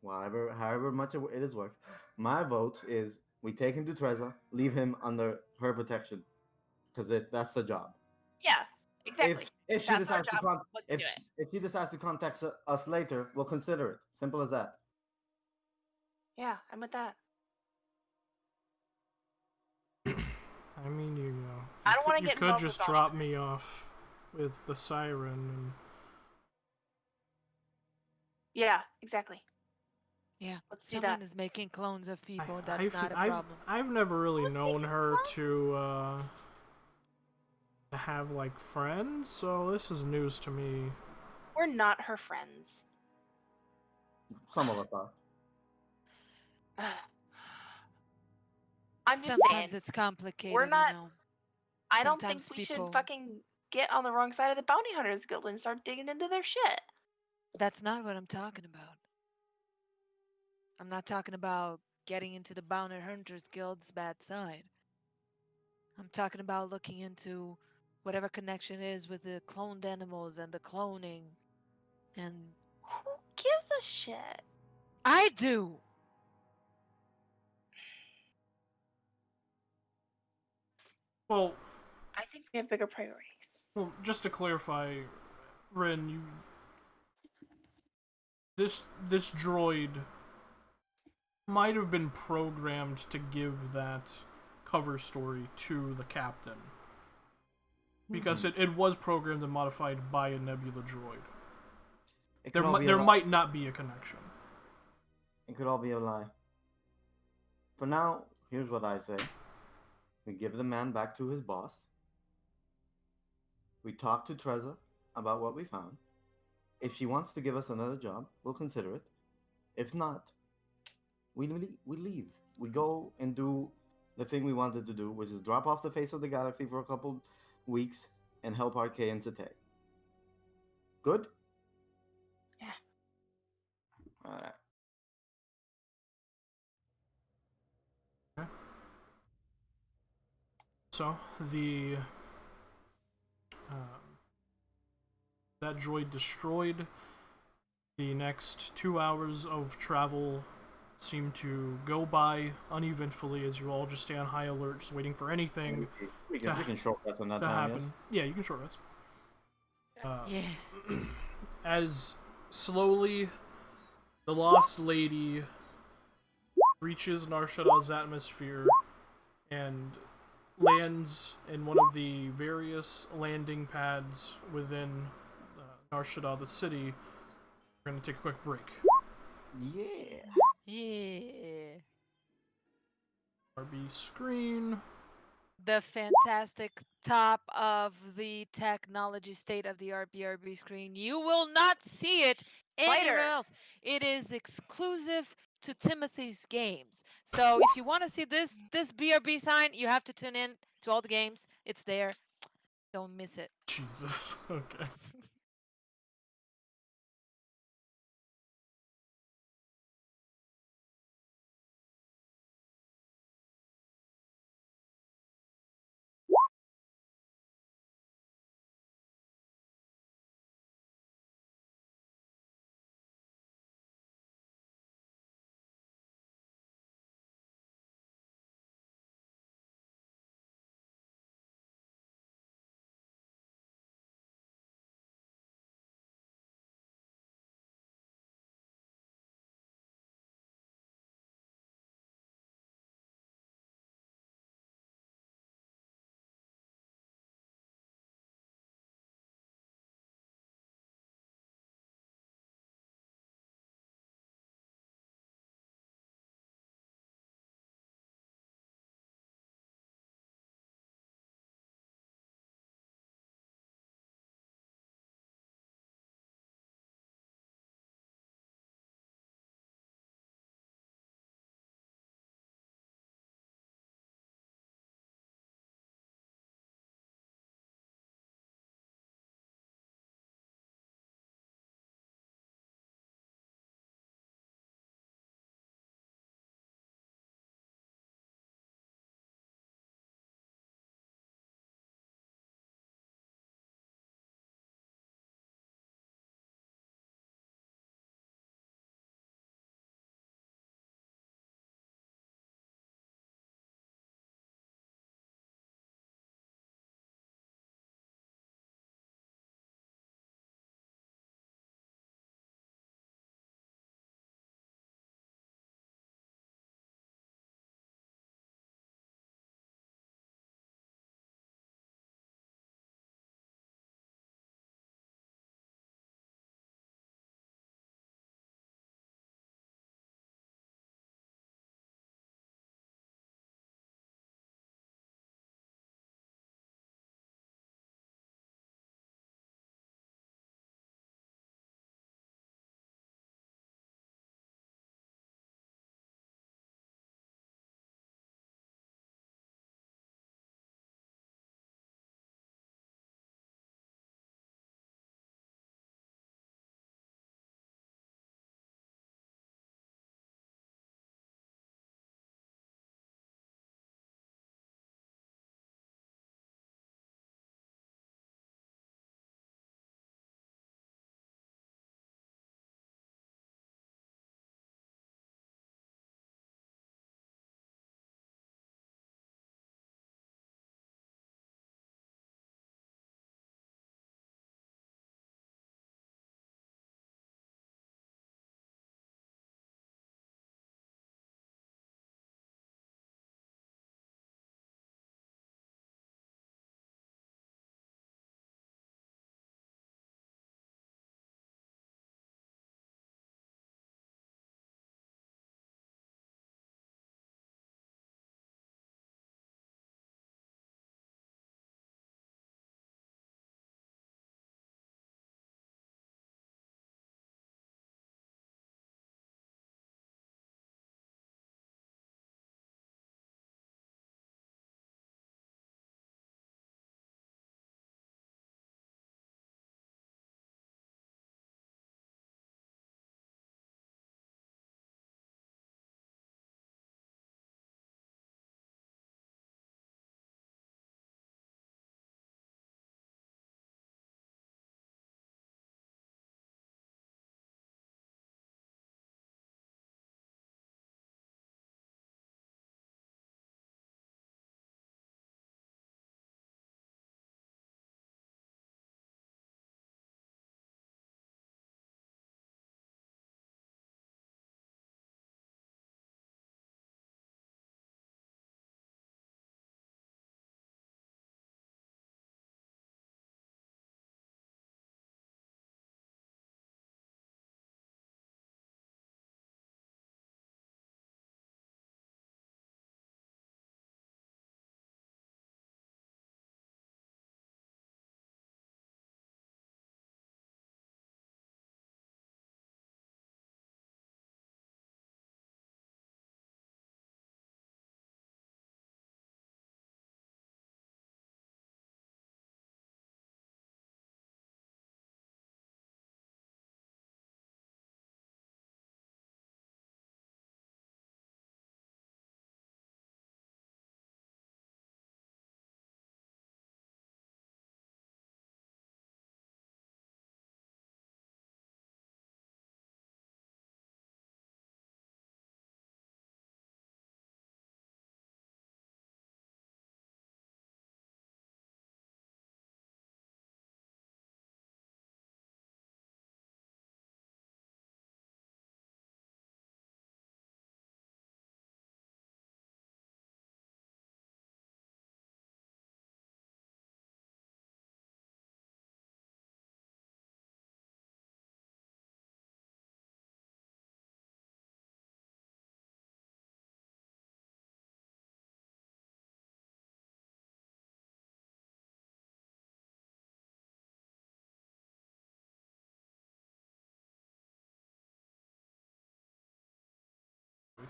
however much it is worth, my vote is we take him to Trezor, leave him under her protection, because that's the job. Yeah, exactly. If she That's our decides to job. Let's do it. if she decides to contact us later, we'll consider it. Simple as that. Yeah, I'm with that. I mean, you know. I don't wanna You get could involved just with all drop of me off with the siren and. Yeah, exactly. Yeah. Let's do Someone that. is making clones of people. I- That's I've, not a I've, problem. I've never really Who's known making her clones? to have like friends, so this is news to me. We're not her friends. Some of us are. I'm just Sometimes saying. it's complicated, not- you know. I don't think sometimes we people- should fucking get on the wrong side of the Bounty Hunters Guild and start digging into their shit. That's not what I'm talking about. I'm not talking about getting into the Bounty Hunters Guild's bad side. I'm talking about looking into whatever connection is with the cloned animals and the cloning. And Who gives a shit? I do. Well, I think we have bigger priorities. well, just to clarify, Ren, you. This droid might have been programmed to give that cover story to the captain. Because it was programmed and modified by a Nebula droid. It could all be a there lie. might not be a connection. It could all be a lie. For now, here's what I say. We give the man back to his boss. We talk to Treza about what we found. If she wants to give us another job, we'll consider it. If not, we leave. We go and do the thing we wanted to do, which is drop off the face of the galaxy for a couple weeks and help Arcade and Sate. Good? Yeah. Alright. So the that droid destroyed. The next 2 hours of travel seem to go by uneventfully as you all just stay on high alert, just waiting for anything We can shortcut on that to time, happen. Yeah, you can short rest. Yeah. As slowly the Lost Lady reaches Nar Shaddaa's atmosphere and lands in one of the various landing pads within Nar Shaddaa, the city. We're going to take a quick break. Yeah. Yeah. RB screen. The fantastic top of the technology state of the art BRB screen. You will not see it anywhere Spider. else. It is exclusive to Timothy's games. So if you want to see this BRB sign, you have to tune in to all the games. It's there. Don't miss it. Jesus. Okay.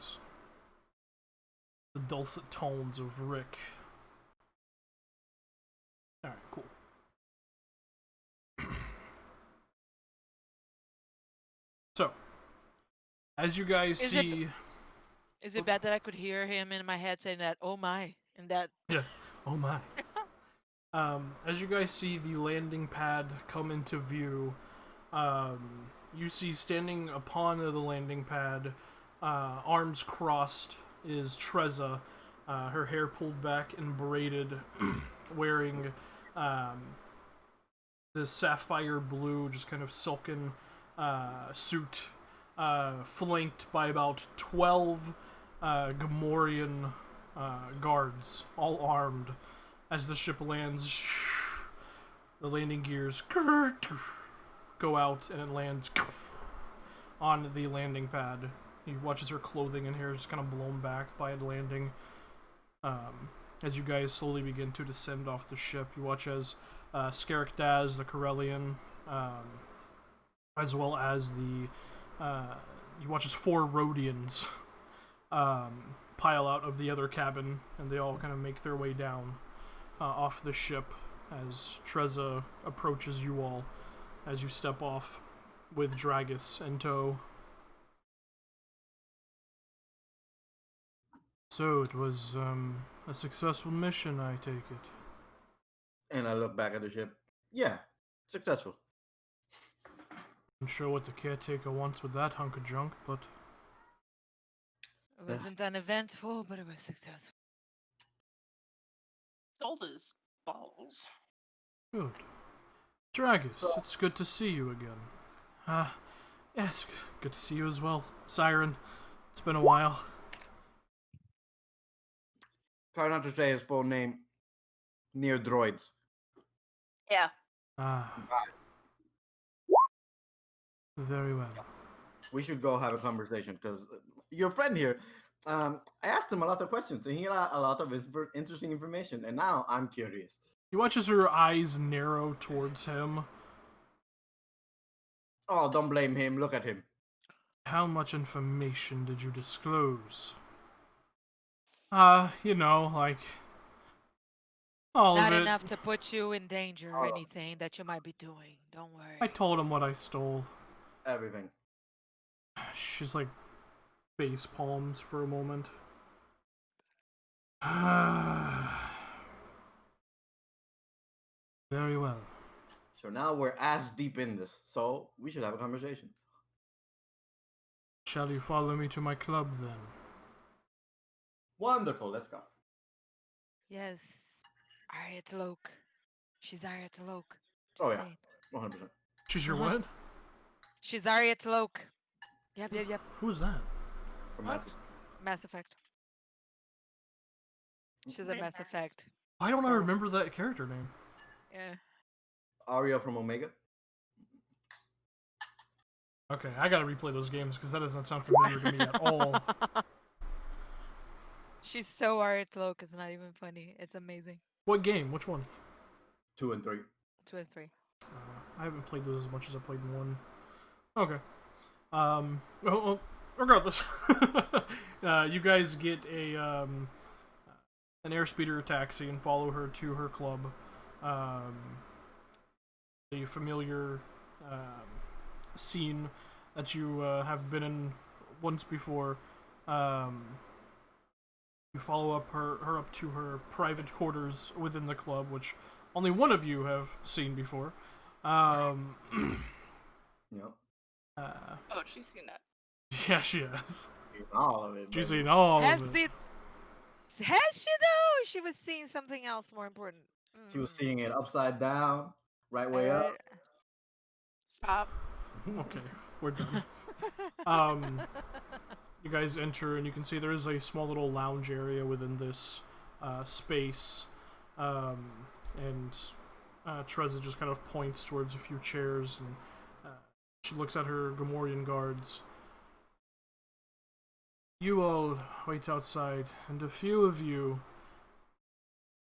guards. The dulcet tones of Rick. Alright, cool. So, as you guys Is see... Is it bad that I could hear him in my head saying that, oh my, and that... Yeah, oh my. As you guys see the landing pad come into view, you see standing upon the landing pad, arms crossed, is Treza, her hair pulled back and braided, wearing this sapphire blue, just kind of silken suit, flanked by about 12 Gamorrean guards, all armed. As the ship lands, the landing gears go out and it lands on the landing pad. You watch as her clothing and hair is just kind of blown back by it landing. As you guys slowly begin to descend off the ship, you watch as Scarrick Daz, the Corellian, as well as the you watch as 4 Rhodians pile out of the other cabin, and they all kind of make their way down off the ship as Treza approaches you all as you step off with Dragus in tow. So it was a successful mission, I take it. And I look back at the ship. Yeah, successful. I'm sure what the caretaker wants with that hunk of junk, but It wasn't uneventful, but it was successful. Sold his balls. good. Dragus, it's good to see you again. Yeah, it's good to see you as well, Siren. It's been a while. Try not to say his full name near droids. Yeah. Very well. We should go have a conversation because your friend here, I asked him a lot of questions and he had a lot of interesting information, and now I'm curious. He watches her eyes narrow towards him. Oh, don't blame him. Look at him. How much information did you disclose? You know, like all Not of it. enough to put you in danger or anything that you might be doing. Don't worry. I told him what I stole. Everything. She's like face palms for a moment. Very well. So now we're as deep in this, so we should have a conversation. Shall you follow me to my club then? Wonderful. Let's go. Yes. Arya Taloke. She's Arya Taloke. Oh, Just yeah. saying. 100%. She's your Uh-huh. what? She's Arya Taloke. Yep. Who's that? From What? Mass Effect. She's a Mass Effect. Why don't I remember that character name? Yeah. Aria from Omega. Okay, I gotta replay those games because that doesn't sound familiar to me at all. She's so Arya Taloke, it's not even funny. It's amazing. What game? Which one? 2 and 3. 2 and 3. I haven't played those as much as I played one. Okay. Well, regardless, you guys get an airspeeder taxi and follow her to her club. A familiar scene that you have been in once before. You follow up her up to her private quarters within the club, which only one of you have seen before. Yep. Oh, she's seen that. Yeah, she has. All of it. She's baby. seen all Has of it. Has she though? She was seeing something else more important. She was seeing it upside down, right way up. Stop. Okay, we're done. You guys enter and you can see there is a small little lounge area within this space, and Treza just kind of points towards a few chairs and she looks at her Gamorrean guards. You all wait outside, and a few of you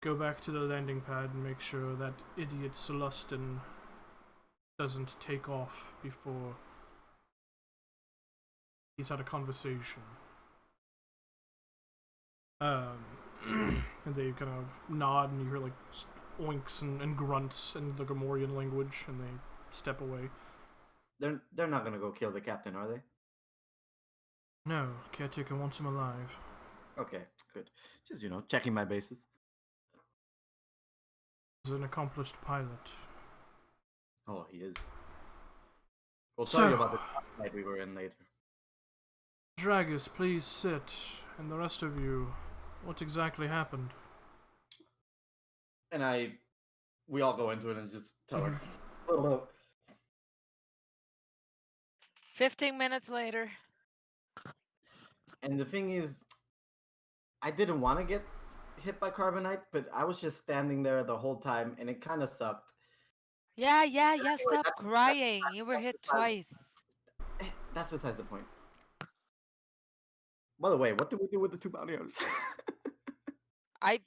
go back to the landing pad and make sure that idiot Celestin doesn't take off before he's had a conversation. And they kind of nod, and you hear like oinks and grunts in the Gamorrean language, and they step away. They're not gonna go kill the captain, are they? No, caretaker wants him alive. Okay, good. Just checking my bases. He's an accomplished pilot. Oh, he is. We'll tell you So- about the night we were in later. Dragus, please sit, and the rest of you, what exactly happened? And we all go into it and just tell her. 15 minutes later. And the thing is, I didn't want to get hit by carbonite, but I was just standing there the whole time, and it kind of sucked. Yeah, stop that's- crying. You were hit twice. That's besides the point. By the way, what did we do with the 2 bounty hunters? I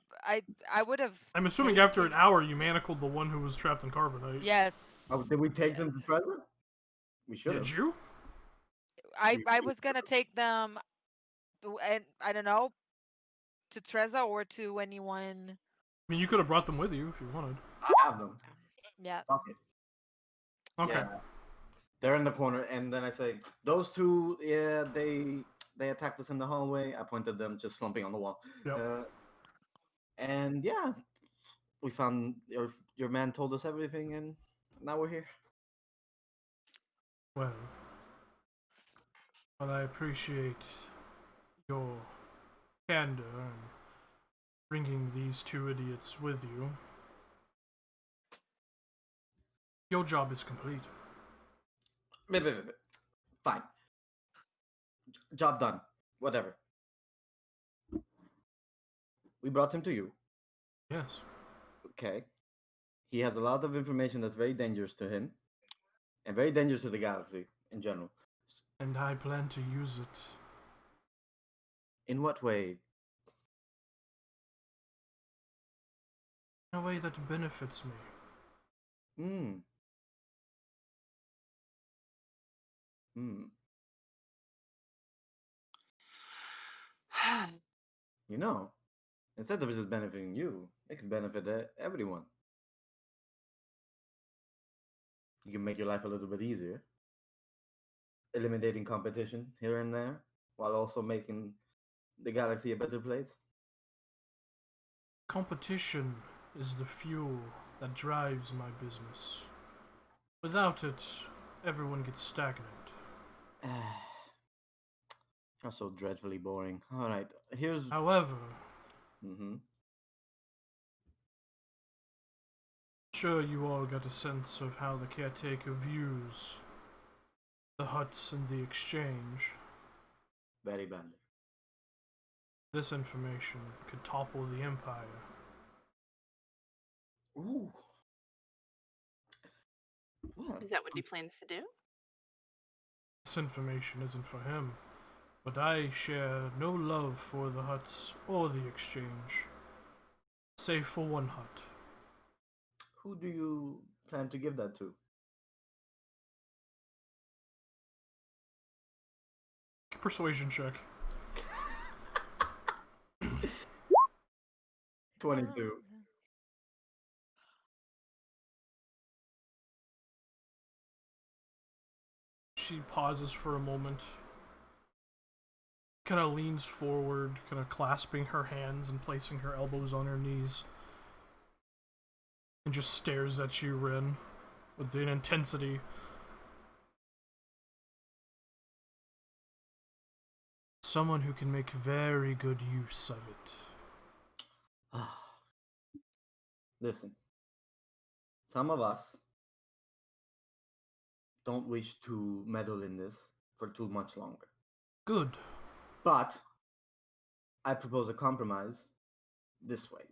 would have. I'm assuming after an hour you manacled the one who was trapped in carbonite. Yes. Oh, did we take them to Trezor? We should have. Did you? I was gonna take them, and I don't know, to Trezor or to anyone. I mean, you could have brought them with you if you wanted. I have them. Yeah. Fuck it. Okay. Yeah. They're in the corner, and then I say, "Those two, yeah, they attacked us in the hallway." I pointed them, just slumping on the wall. Yep. And yeah, we found your man told us everything, and now we're here. Well, I appreciate your candor and bringing these 2 idiots with you. Your job is complete. Fine. Job done. Whatever. We brought him to you. Yes. Okay. He has a lot of information that's very dangerous to him, and very dangerous to the galaxy in general. And I plan to use it. In what way? In a way that benefits me. Hmm. Instead of just benefiting you, it can benefit everyone. You can make your life a little bit easier, eliminating competition here and there, while also making the galaxy a better place. Competition is the fuel that drives my business. Without it, everyone gets stagnant. You're so dreadfully boring. All right, here's. However, Mm-hmm. sure you all got a sense of how the caretaker views the huts and the exchange. Very badly. This information could topple the Empire. Ooh. Well, Is that what he plans to do? This information isn't for him, but I share no love for the huts or the exchange, save for one hut. who do you plan to give that to? Persuasion check. 22. She pauses for a moment, kind of leans forward, kind of clasping her hands and placing her elbows on her knees, and just stares at you, Rin, with an intensity. Someone who can make very good use of it. Listen, some of us don't wish to meddle in this for too much longer. Good. But I propose a compromise this way.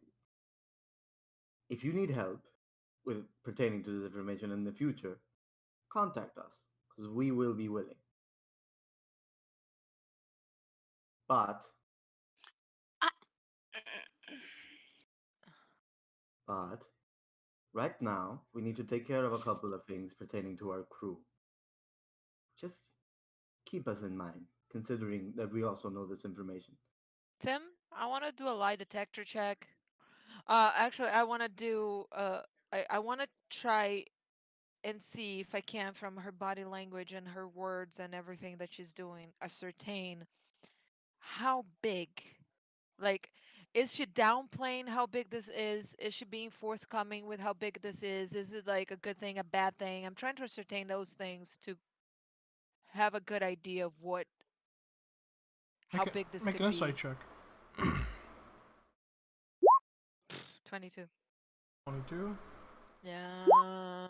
If you need help with pertaining to this information in the future, contact us, because we will be willing. But right now, we need to take care of a couple of things pertaining to our crew. Just keep us in mind, considering that we also know this information. Tim, I want to do a lie detector check. Actually, I want to do. I want to try and see if I can, from her body language and her words and everything that she's doing, ascertain how big. Like, is she downplaying how big this is? Is she being forthcoming with how big this is? Is it like a good thing, a bad thing? I'm trying to ascertain those things to have a good idea of how big this Make could an be. insight check. 22. 22. Yeah.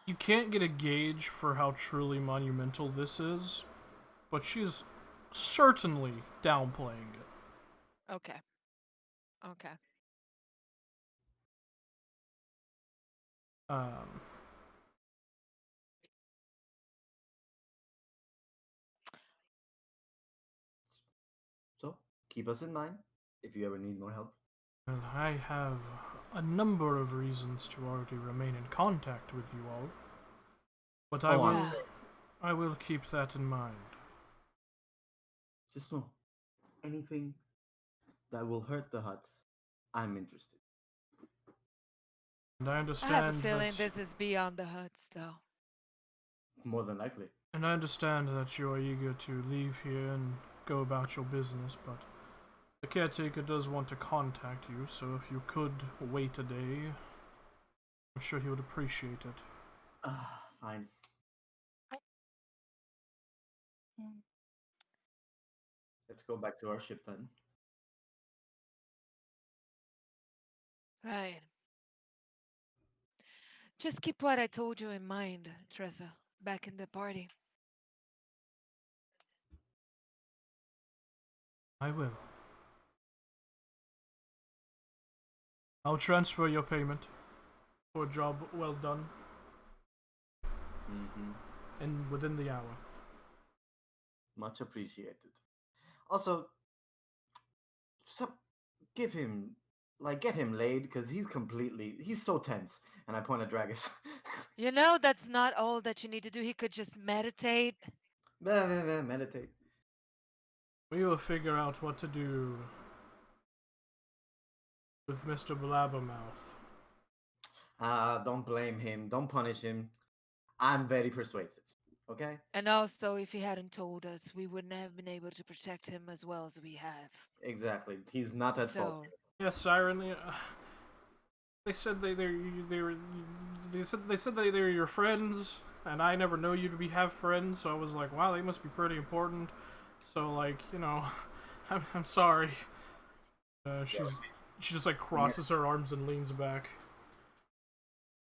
You can't get a gauge for how truly monumental this is, but she's certainly downplaying it. Okay. Okay. Um, So keep us in mind if you ever need more help. well, I have a number of reasons to already remain in contact with you all, but Oh, Yeah. I will keep that in mind. Just know anything that will hurt the huts, I'm interested. And I I have a understand feeling that, this is beyond the huts, though. More than likely. and I understand that you are eager to leave here and go about your business, but the caretaker does want to contact you, so if you could wait a day, I'm sure he would appreciate it. Fine. Let's go back to our ship then. Right. Just keep what I told you in mind, Tressa, back in the party. I will. I'll transfer your payment for a job well done, and within the hour. Much appreciated. Also, some give him get him laid because he's so tense. And I point at Dragus. You know, that's not all that you need to do. He could just meditate. Meditate. We will figure out what to do with Mr. Blabbermouth. Don't blame him. Don't punish him. I'm very persuasive. Okay? And also, if he hadn't told us, we wouldn't have been able to protect him as well as we have. Exactly. He's not at fault. So, Yes, Siren. They said they said they were your friends, and I never know you to have friends. So I was like, wow, they must be pretty important. So like, I'm sorry. She just like crosses her arms and leans back.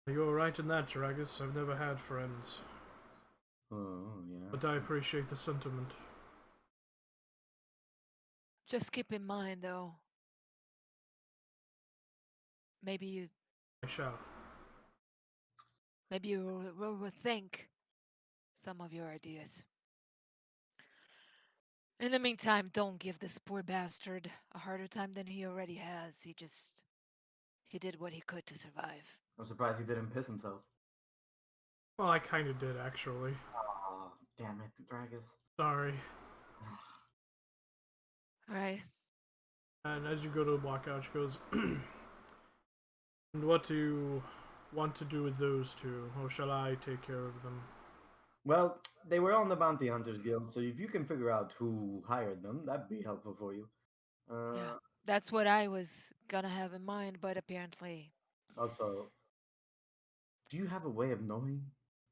You're right in that, Dragus. I've never had friends, Oh, yeah. but I appreciate the sentiment. just keep in mind, though, maybe you I shall. will rethink some of your ideas. In the meantime, don't give this poor bastard a harder time than he already has. He did what he could to survive. I'm surprised he didn't piss himself. Well, I kind of did actually. Oh, damn it, Dragus. Sorry. Right? And as you go to walk out, she goes, "And what do you want to do with those two, or shall I take care of them?" Well, they were on the Bounty Hunters Guild, so if you can figure out who hired them, that'd be helpful for you. Yeah. That's what I was gonna have in mind, but apparently. Also, do you have a way of knowing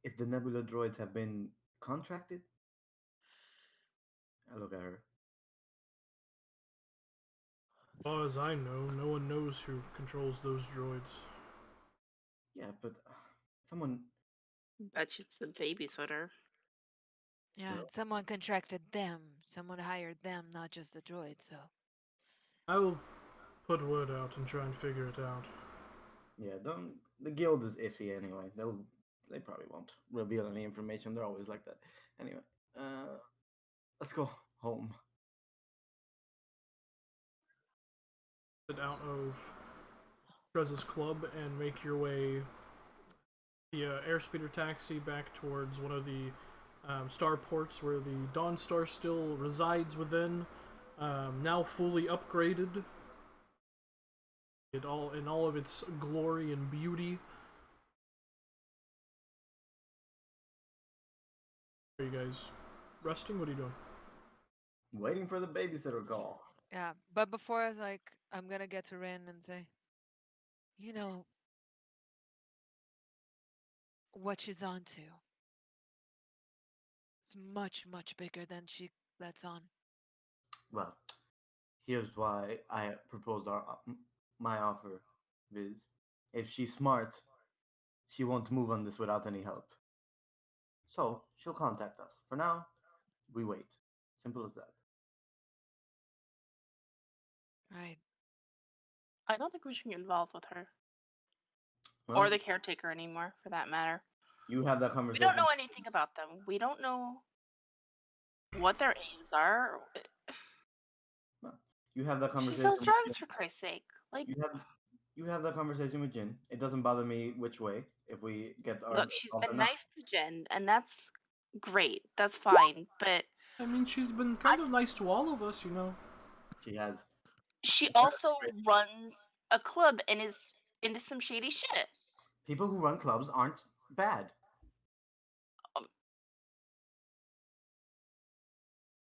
if the Nebula droids have been contracted? I look at her. As far as I know, no one knows who controls those droids. Yeah, but someone. Bet you it's the babysitter. Yeah, Well- and someone contracted them. Someone hired them, not just the droid, so. I will put word out and try and figure it out. Yeah, don't. The guild is iffy anyway. They probably won't reveal any information. They're always like that. Anyway, let's go home. Get out of Trez's club and make your way via airspeeder taxi back towards one of the starports where the Dawnstar still resides within, now fully upgraded. It all in all of its glory and beauty. Are you guys resting? What are you doing? Waiting for the babysitter call. Yeah, but before I was like, I'm gonna get to Rin and say, you know, what she's onto. It's much, much bigger than she lets on. Well, here's why I proposed my offer, Viz. If she's smart, she won't move on this without any help. So she'll contact us. For now, we wait. Simple as that. Right. I don't think we should get involved with her Well, or the caretaker anymore, for that matter. you have that We conversation. don't know anything about them. We don't know what their aims are. You have that She conversation. sells drugs, for Christ's sake. Like, you have that conversation with Jin. It doesn't bother me which way if we get our look, she's involved or been not. nice to Jen, and that's great. That's fine. But I mean, she's been kind of nice to all of us, you know. She has. she also runs a club and is into some shady shit. People who run clubs aren't bad.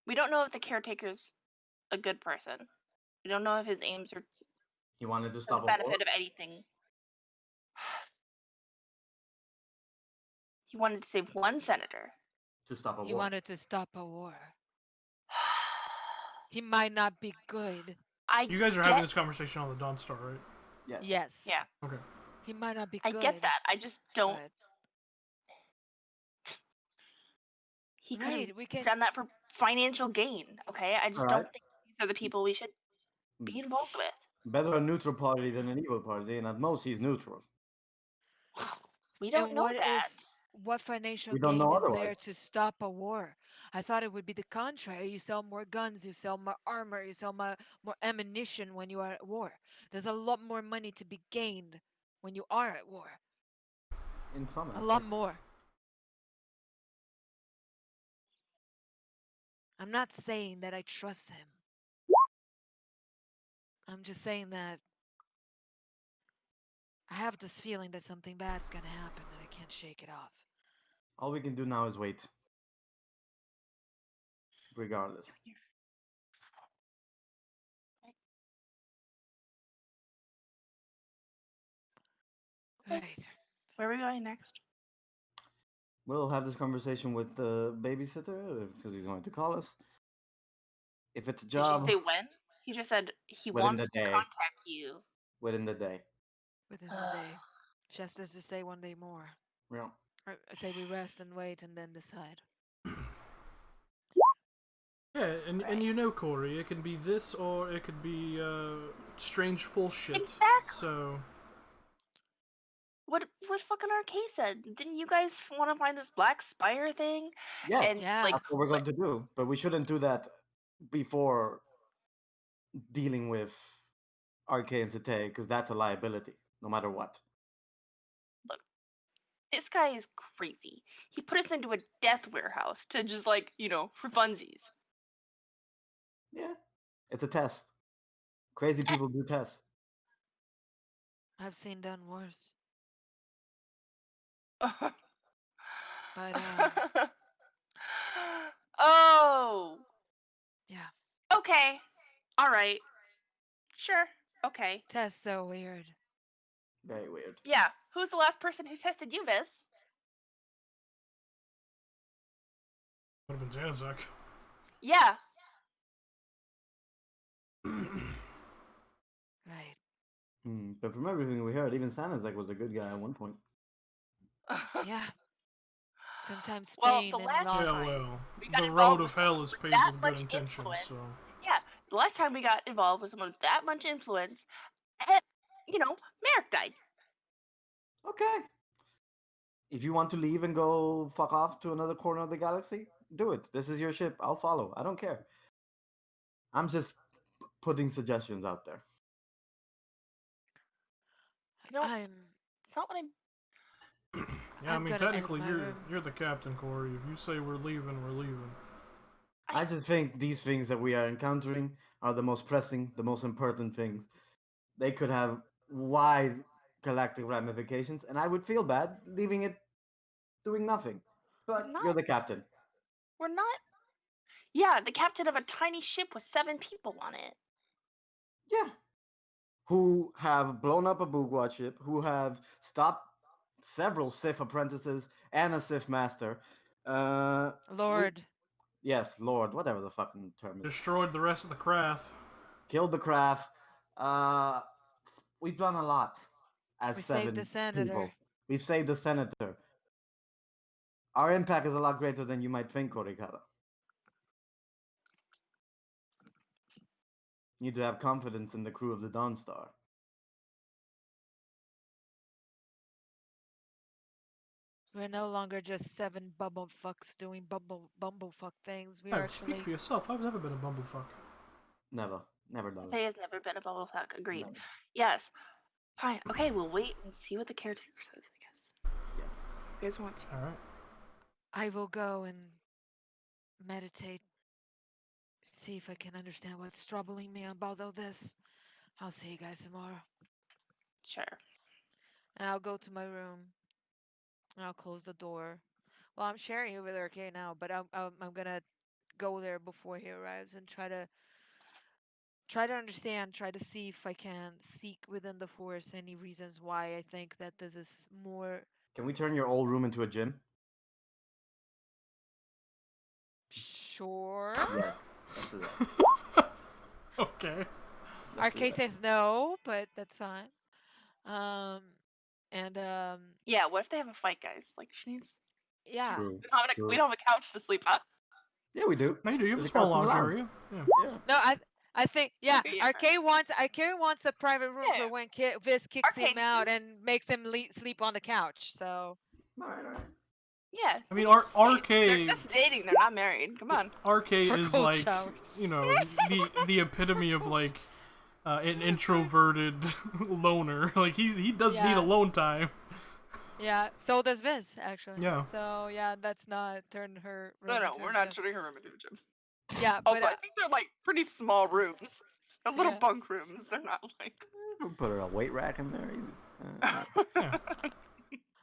We don't know if the caretaker's a good person. We don't know if his aims are He wanted to for stop the a war. benefit of anything. He wanted to save one senator. To stop a He war. wanted to stop a war. He might not be good. You guys are having this conversation on the Dawnstar, right? Yes. Yes. Yeah. Okay. He might not be I good. get that. I just don't. but- He could have Right, we can. done that for financial gain. Okay, I just Alright. don't think these are the people we should be involved with. Better a neutral party than an evil party, and at most he's neutral. We don't And know that. what financial We don't gain know is there otherwise. to stop a war? I thought it would be the contrary. You sell more guns, you sell more armor, you sell more ammunition when you are at war. There's a lot more money to be gained when you are at war. In some A lot aspects. more. I'm not saying that I trust him. I'm just saying that I have this feeling that something bad's gonna happen and I can't shake it off. All we can do now is wait. Regardless. Okay. Right. Where are we going next? We'll have this conversation with the babysitter because he's going to call us. If it's a Did she job, say when? He just said he Within wants the to day. contact you. within the day. Within the day. Just as to stay one day more. Yeah. I say we rest and wait and then decide. Yeah, and Right. you know, Corey, it can be this or it could be strange full shit. Exactly. So What fucking Arcade said? Didn't you guys want to find this black spire thing? Yeah. And Yeah. like, That's what we're going to do. But we shouldn't do that before dealing with RK and Sete because that's a liability, no matter what. this guy is crazy. He put us into a death warehouse to just like, for funsies. Yeah. It's a test. Crazy people do tests. I've seen done worse. But oh. yeah. Okay. All right. Sure. Okay. Test so weird. Very weird. Yeah. Who's the last person who tested you, Viz? would have been Zanzak. Yeah. Right. But from everything we heard, even Sanazek was a good guy at one point. Yeah. Sometimes Well, pain the and last loss. Yeah, time well, we got the involved road with of hell someone is with paved that with good much intentions. influence. So Yeah. The last time we got involved with someone with that much influence, and, Merrick died. Okay. If you want to leave and go fuck off to another corner of the galaxy, do it. This is your ship. I'll follow. I don't care. I'm just putting suggestions out there. I don't. I'm It's not what I'm. Yeah, I I'm mean, gonna end technically, my you're room. you're the captain, Corey. If you say we're leaving, we're leaving. I just think these things that we are encountering are the most pressing, the most important things. They could have wide galactic ramifications, and I would feel bad leaving it doing nothing. We're But you're not. the captain. We're not. Yeah, the captain of a tiny ship with 7 people on it. Yeah. Who have blown up a Bugwa ship, who have stopped several Sith apprentices and a Sith master. We, Lord. yes, Lord, whatever the fucking term is. Destroyed the rest of the craft. Killed the craft. Uh, we've done a lot as We saved the 7 people. senator. We've saved the senator. Our impact is a lot greater than you might think, Korikara. You need to have confidence in the crew of the Dawnstar. We're no longer just 7 bumblefucks doing bumblefuck things. We Oh, are speak actually. for yourself. I've never been a bumblefuck. Never done They it. has never been a bubble fuck. Agreed. Never. Yes. Fine. Okay, we'll wait and see what the caretaker says, I guess. Yes. You guys want to? All right. I will go and meditate. See if I can understand what's troubling me about all this. I'll see you guys tomorrow. Sure. And I'll go to my room. And I'll close the door. Well, I'm sharing it with RK now, but I'm gonna go there before he arrives and try to understand, try to see if I can seek within the force any reasons why I think that this is more Can we turn your old room into a gym? sure. Yeah. Let's do that. Okay. Let's do RK that. says no, but that's fine. And Yeah, what if they have a fight, guys? Like, she needs. yeah. True. We don't have a couch to sleep on. Yeah, we do. No, you do. You have a There's small couch in the lounge lounge. area. Yeah. Yeah. No, I think yeah. Okay, yeah. RK wants a private room Yeah. for when Viz kicks him RK, out just- and makes him sleep on the couch. So All right, all right. Yeah. I mean, they need some space. They're RK just dating. They're not married. Come on. RK For is cold like, showers. you know, the epitome of like an introverted loner. Like he does need Yeah. alone time. yeah, so does Viz actually. Yeah. So yeah, that's not turn her room No, into we're a not gym. turning her room into a gym. Yeah, but Also, I think they're like pretty small rooms. They're little Yeah. bunk rooms. They're not like. We'll put a weight rack in there. Easy. Yeah.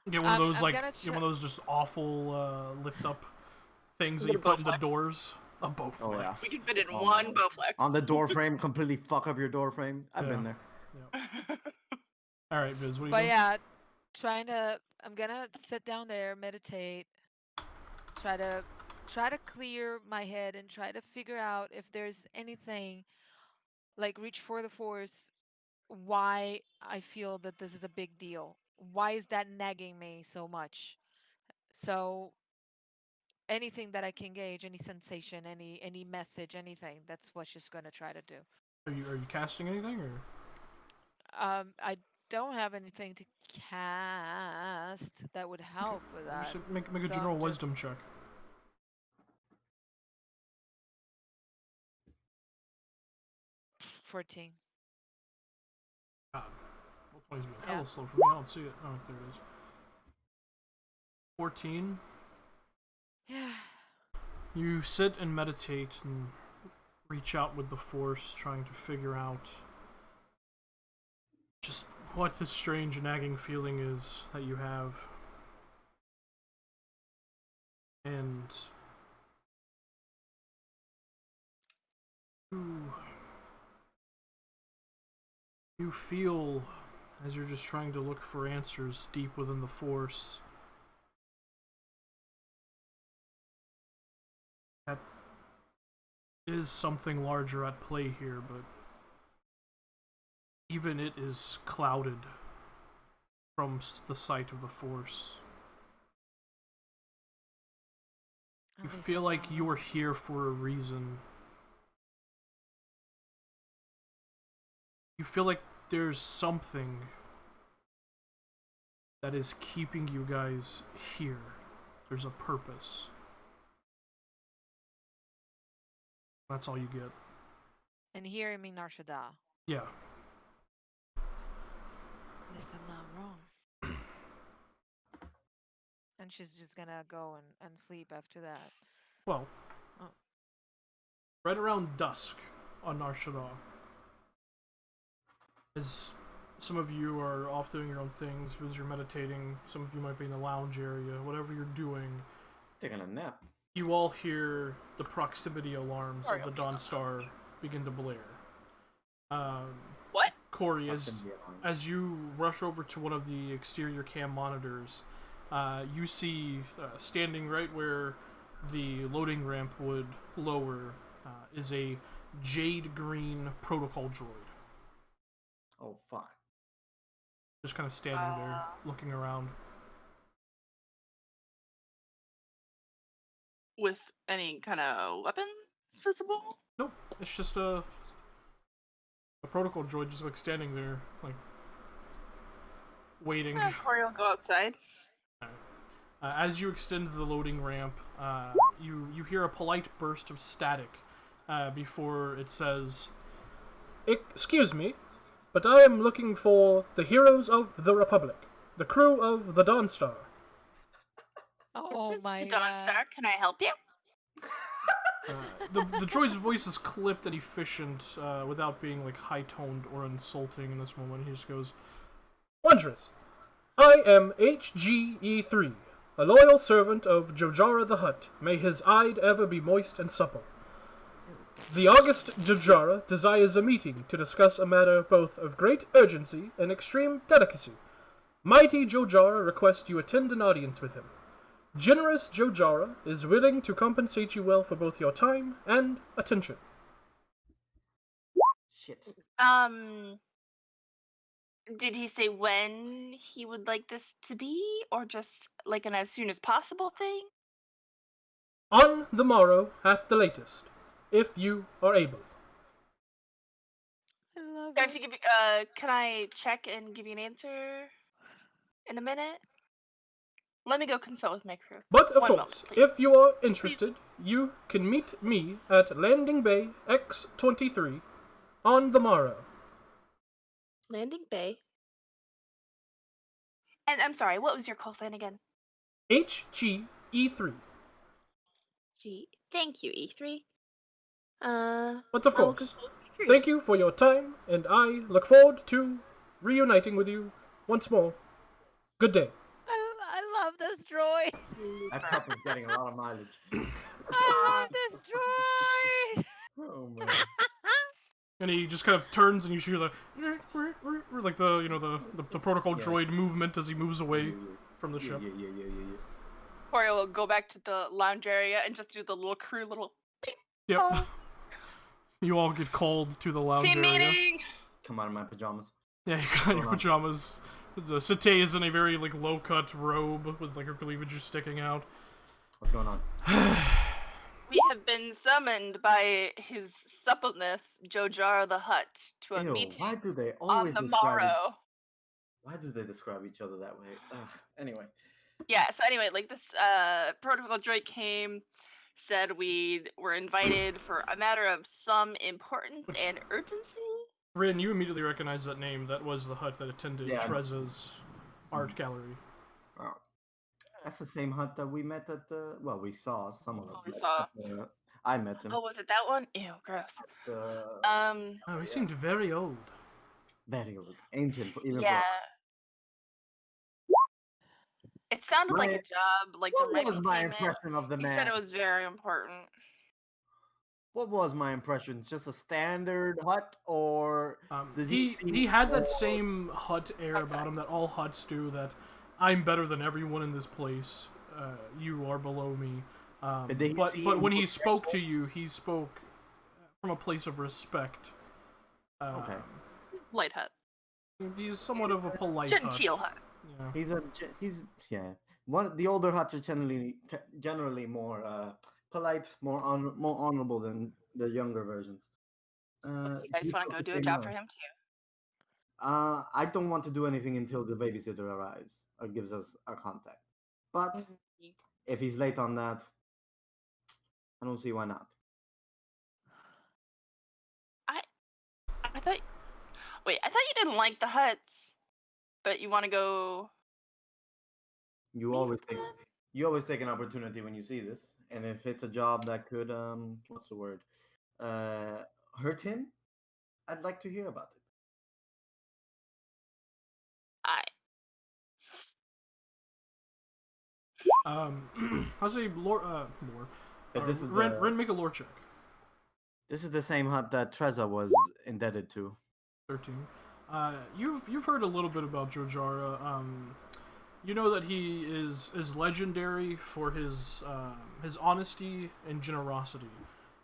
Get one of those I'm like gonna get one of those just awful lift up things that you Little put in the Bowflex. doors. A Bowflex. Oh, yeah. We can fit in Oh, one man. Bowflex. On the door frame, completely fuck up your door frame. I've been Yeah. there. All right, Viz. What are you but doing? yeah, I'm gonna sit down there, meditate, try to clear my head and try to figure out if there's anything like reach for the force why I feel that this is a big deal. Why is that nagging me so much? So anything that I can gauge, any sensation, any message, anything, that's what she's gonna try to do. Are you casting anything or? I don't have anything to cast that would help with that. Just make a So general I'm just- wisdom check. 14. God, roll 20's being Yeah. hella slow for me. I don't see it. Oh, there it is. 14. Yeah. You sit and meditate and reach out with the force, trying to figure out just what this strange nagging feeling is that you have. And you feel, as you're just trying to look for answers deep within the force, that is something larger at play here, but even it is clouded from the sight of the force. You At least feel I'm like not you alone. are here for a reason. You feel like there's something that is keeping you guys here. There's a purpose. That's all you get. And here I mean Narshada. Yeah. At least I'm not wrong. and she's just gonna go and sleep after that. Well, Oh. right around dusk on Nar Shaddaa, as some of you are off doing your own things, as you're meditating, some of you might be in the lounge area, whatever you're doing, Taking a nap. you all hear the proximity alarms Sorry, of the okay. Dawn Star begin to blare. What? Corey, Proximity alarm. as you rush over to one of the exterior cam monitors, you see standing right where the loading ramp would lower is a jade green protocol droid. Oh fuck. Just kind of standing there, looking around. With any kind of weapons visible? Nope, it's just a protocol droid just like standing there, like waiting. Corey will go outside. As you extend the loading ramp, you hear a polite burst of static before it says, "Excuse me, but I am looking for the heroes of the Republic, the crew of the Dawn Star." Oh This is my the Dawn god. Star. Can I help you? The droid's voice is clipped and efficient without being like high-toned or insulting in this moment. He just goes, "Wondrous, I am HGE3, a loyal servant of Jojara the Hutt. May his hide ever be moist and supple. The August Jojara desires a meeting to discuss a matter both of great urgency and extreme delicacy. Mighty Jojara requests you attend an audience with him. Generous Jojara is willing to compensate you well for both your time and attention." Shit. Did he say when he would like this to be, or just like an as soon as possible thing? "On the morrow at the latest, if you are able." I love Do I have it. to give you, can I check and give you an answer in a minute? Let me go consult with my crew. But of One moment, course, please. if you are interested, you can meet me at Landing Bay X23 on the morrow. Landing Bay. And I'm sorry, what was your call sign again? HGE3. Thank you, E3. But of I will course, consult- thank you for your time, and I look forward to reuniting with you once more. Good day. I love this droid. That cup is getting a lot of mileage. I love this droid. Oh man. And he just kind of turns, and you hear the like the protocol Yeah. droid movement as he moves away from the Yeah, ship. yeah. Corey will go back to the lounge area and just do the little crew little Yep. Oh. You all get called to the lounge team area. meeting. Come out of my pajamas. Yeah, you got going your on? pajamas. The Sete is in a very like low cut robe with like her cleavage sticking out. What's going on? We have been summoned by his suppleness, Jojara the Hutt, to a Ew, meeting why do they on always the describe morrow. Why do they describe each other that way? Ugh. Anyway. Yeah, so anyway, like this protocol droid came, said we were invited for a matter of some importance Which- and urgency. Rin, you immediately recognize that name. That was the hut that attended Yeah. Treza's art gallery. Oh. That's the same hut that we met at the. Well, we saw some of us. We met saw. at the- I met him. Oh, was it that one? Ew, gross. The, Oh, he seemed very old. very old, ancient, even Yeah. It sounded like My- a job, like What there might was be my payment. impression of the He man? said it was very important. What was my impression? Just a standard hut, or does He seem had that more- same hut air about him that all huts do. That I'm better than everyone in this place. You are below me. But did he But seem when he more spoke to you, he spoke from a place of respect. Okay. Light Hut. He's somewhat of a polite Genteel hut. Hut. Yeah. He's the older huts are generally more polite, more honorable than the younger versions. So you guys he want felt to go the do a same job way. for him too? I don't want to do anything until the babysitter arrives or gives us a contact. But if he's late on that, I don't see why not. I thought. Wait, I thought you didn't like the huts, but you want to go. You always take an opportunity when you see this, and if it's a job that could what's the word, hurt him, I'd like to hear about it. I I'll say lore. But this is Ren, make a lore check. This is the same hut that Treza was indebted to. 13. You've heard a little bit about Jojara. You know that he is legendary for his honesty and generosity.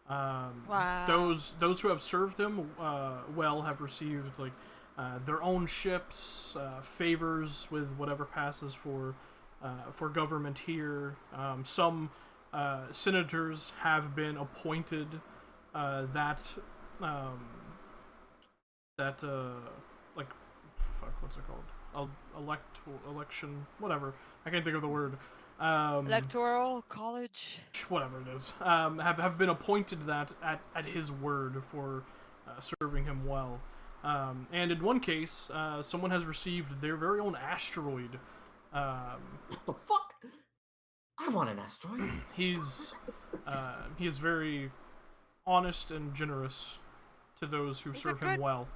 Wow. Those who have served him well have received like their own ships, favors with whatever passes for government here. Some senators have been appointed like fuck, what's it called? Election, whatever. I can't think of the word. Electoral college. Whatever it is. Have been appointed that at his word for serving him well. And in one case, someone has received their very own asteroid. What the fuck? I want an asteroid. He is very honest and generous to those who serve him well.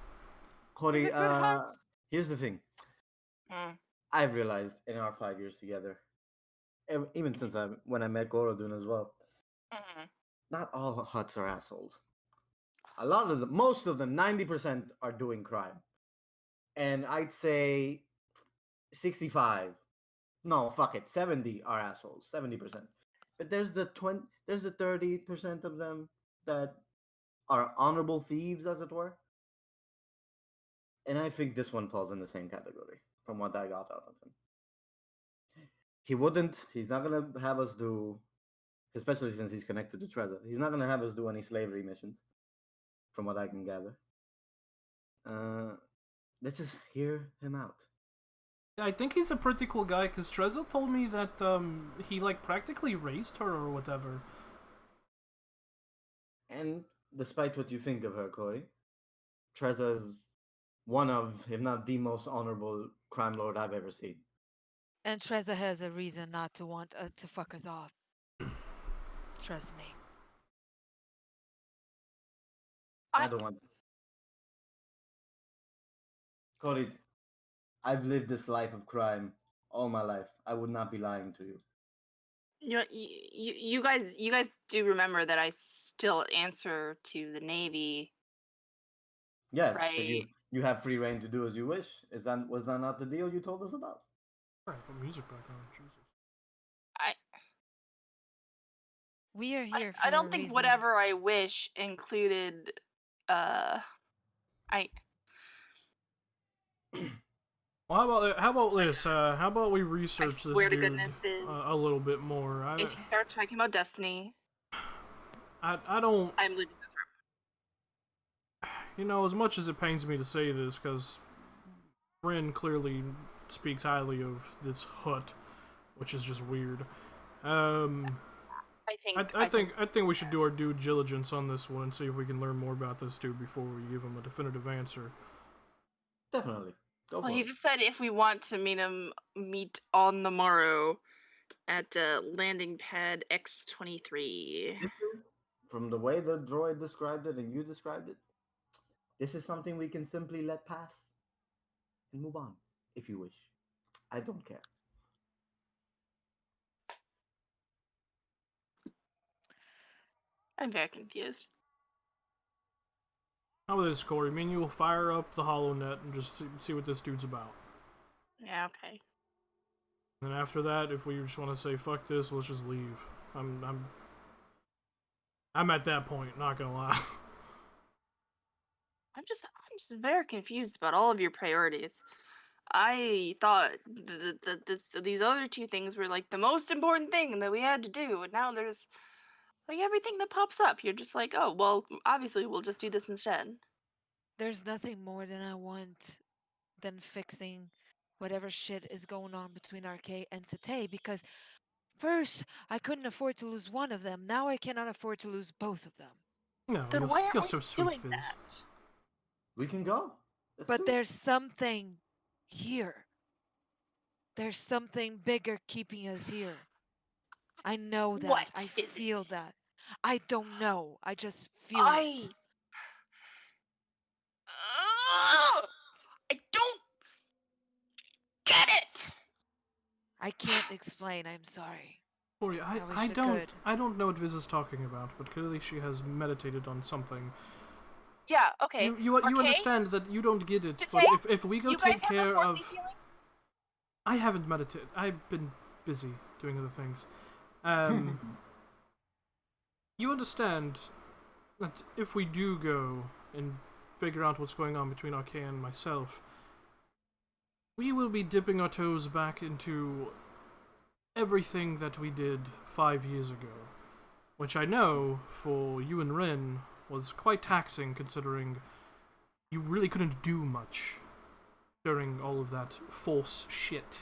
Cody, He's a good hunt. here's the thing. I've realized in our 5 years together, even since when I met Gorodun as well, not all huts are assholes. A lot of them, most of them, 90% are doing crime, and I'd say 65. No, fuck it, 70 are assholes. 70%. But there's the 30% of them that are honorable thieves, as it were. And I think this one falls in the same category from what I got out of him. He's not going to have us do, especially since he's connected to Treza, he's not going to have us do any slavery missions, from what I can gather. Let's just hear him out. I think he's a pretty cool guy, because Treza told me that he like practically raised her or whatever. And despite what you think of her, Corey, Treza is one of, if not the most honorable crime lord I've ever seen. And Treza has a reason not to want to fuck us off. Trust me. I don't want. Cody, I've lived this life of crime all my life. I would not be lying to you. You guys do remember that I still answer to the Navy. Yes, but right? you have free reign to do as you wish. Was that not the deal you told us about? Right, put music back on. Jesus. We are here for I don't a think reason. whatever I wish included Well, how about this? How about we research this swear to dude goodness, Viz. a little bit more? If you start talking about Destiny, I don't. I'm leaving this room. You know, as much as it pains me to say this, because Ren clearly speaks highly of this hut, which is just weird. I think we should do our due diligence on this one and see if we can learn more about this dude before we give him a definitive answer. Definitely. Go for Well, he it. just said if we want to meet on the morrow at landing pad X-23. From the way the droid described it and you described it, this is something we can simply let pass and move on, if you wish. I don't care. I'm very confused. How about this, Corey? Me and you will fire up the HoloNet and just see what this dude's about. Yeah, okay. And after that, if we just want to say fuck this, let's just leave. I'm at that point, not gonna lie. I'm just very confused about all of your priorities. I thought these other two things were like the most important thing that we had to do, and now there's like everything that pops up. You're just like, oh well, obviously we'll just do this instead. There's nothing more than I want than fixing whatever shit is going on between Arcade and Satay, because first I couldn't afford to lose one of them. Now I cannot afford to lose both of them. No, Then why you're aren't so we sweet, doing Fizz. that? We can go. Let's But do it. there's something here. There's something bigger keeping us here. I know that. What I is feel it? that. I don't know. I just feel I. it. I don't get it. I can't explain. I'm sorry. Corey, I wish I could. I don't know what Viz is talking about, but clearly she has meditated on something. Yeah. Okay. You Arcade? understand that you don't get it, but Titania, if we go you guys take have care the 4C of, feeling? I haven't meditated. I've been busy doing other things. You understand that if we do go and figure out what's going on between Arcade and myself, we will be dipping our toes back into everything that we did 5 years ago, which I know for you and Ren was quite taxing considering you really couldn't do much during all of that Force shit.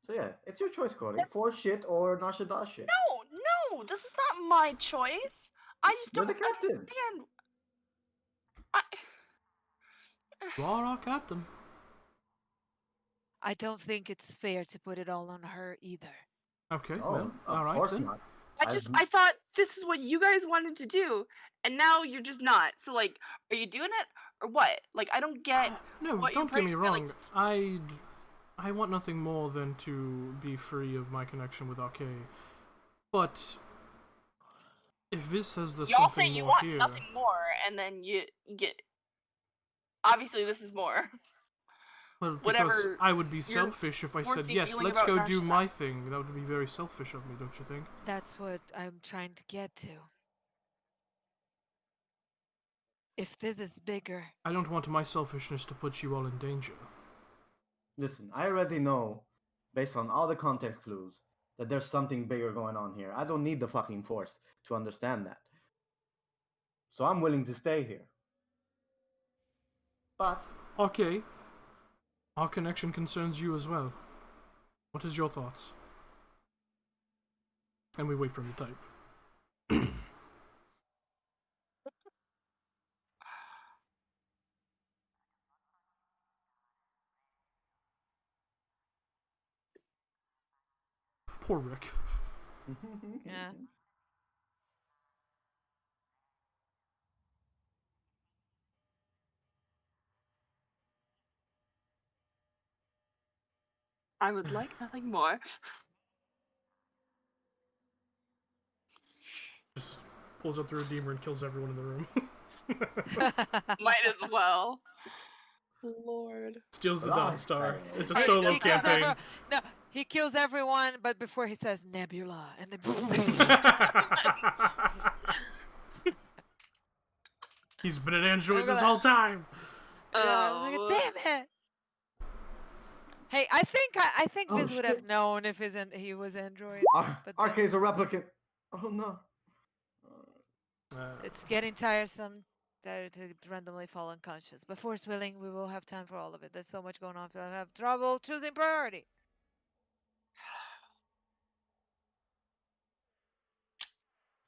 So yeah, it's your choice, Cody. Force shit or Nashada shit. No, this is not my choice. I just You're don't the captain. understand. I... You are our captain. I don't think it's fair to put it all on her either. Okay, No, well, of alright course then. not. I thought this is what you guys wanted to do, and now you're just not. So like, are you doing it or what? Like, I don't get. No, what you're don't get me praying for, wrong. I want nothing more than to be free of my connection with Arcade. But if Viz says there's Y'all something say you more want here, nothing more, and then you get. Obviously, this is more. well, because whatever I would be your selfish if I said foresee yes. feeling Let's about go do Nashada. my thing. That would be very selfish of me, don't you think? That's what I'm trying to get to. If this is bigger, I don't want my selfishness to put you all in danger. Listen, I already know, based on all the context clues, that there's something bigger going on here. I don't need the fucking Force to understand that. So I'm willing to stay here. But Okay. Our connection concerns you as well. What is your thoughts? And we wait for him to type. Poor Rick. yeah. I would like nothing more. Just pulls out the Redeemer and kills everyone in the room. Might as well. Lord. Steals the Dawn Star. It's a He solo kills campaign. No, he kills everyone, but before he says Nebula, and then He's been an android Remember this that? whole time. yeah, I was Oh. like, damn it. Hey, I think Oh, Viz would have shit. known if he was android. But Arcade's a replicant. Oh no. it's getting tiresome to randomly fall unconscious. But force willing, we will have time for all of it. There's so much going on. We'll have trouble choosing priority.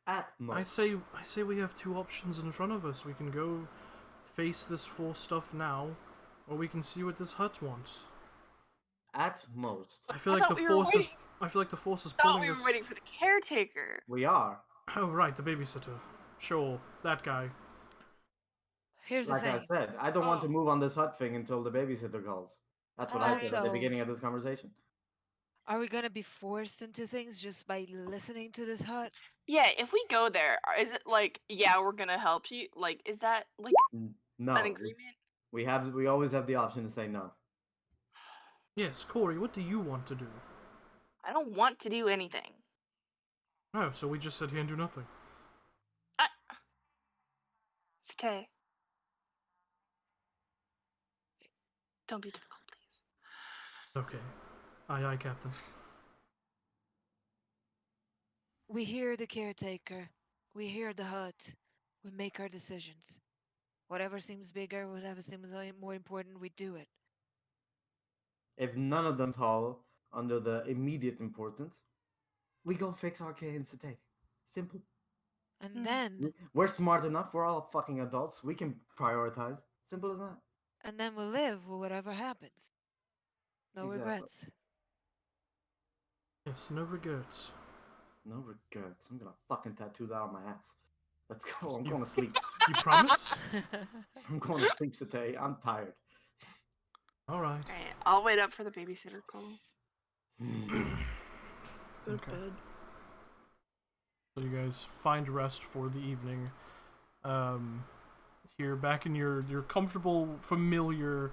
At most. I say we have two options in front of us. We can go face this Force stuff now, or we can see what this hut wants. At most. I feel I like thought the we were Force is. waiting. I feel like the Force is I thought pulling we were us. waiting for the caretaker. We are. Oh right, the babysitter. Sure, that guy. Here's Like the I thing. said, I don't want to Oh. move on this hut thing until the babysitter calls. That's what I said at the Also- beginning of this conversation. Are we gonna be forced into things just by listening to this hut? Yeah, if we go there, is it like, yeah, we're gonna help you? Like, is that like No. an agreement? We always have the option to say no. Yes, Corey. What do you want to do? I don't want to do anything. Oh, so we just sit here and do nothing. Sate. Don't be difficult, please. Okay. Aye, Captain. We hear the caretaker. We hear the hut. We make our decisions. Whatever seems bigger, whatever seems more important, we do it. If none of them fall under the immediate importance, we go fix Arcade and Sate. Simple. And Hmm. then We're smart enough. We're all fucking adults. We can prioritize. Simple as that. we'll live with whatever happens. No Exactly. regrets. Yes, no regrets. No regrets. I'm gonna fucking tattoo that on my ass. Let's go. I'm You- going to sleep. You promise? I'm going to sleep today. I'm tired. Alright. Alright, I'll wait up for the babysitter call. Go to Okay. bed. So you guys find rest for the evening. Here, back in your comfortable, familiar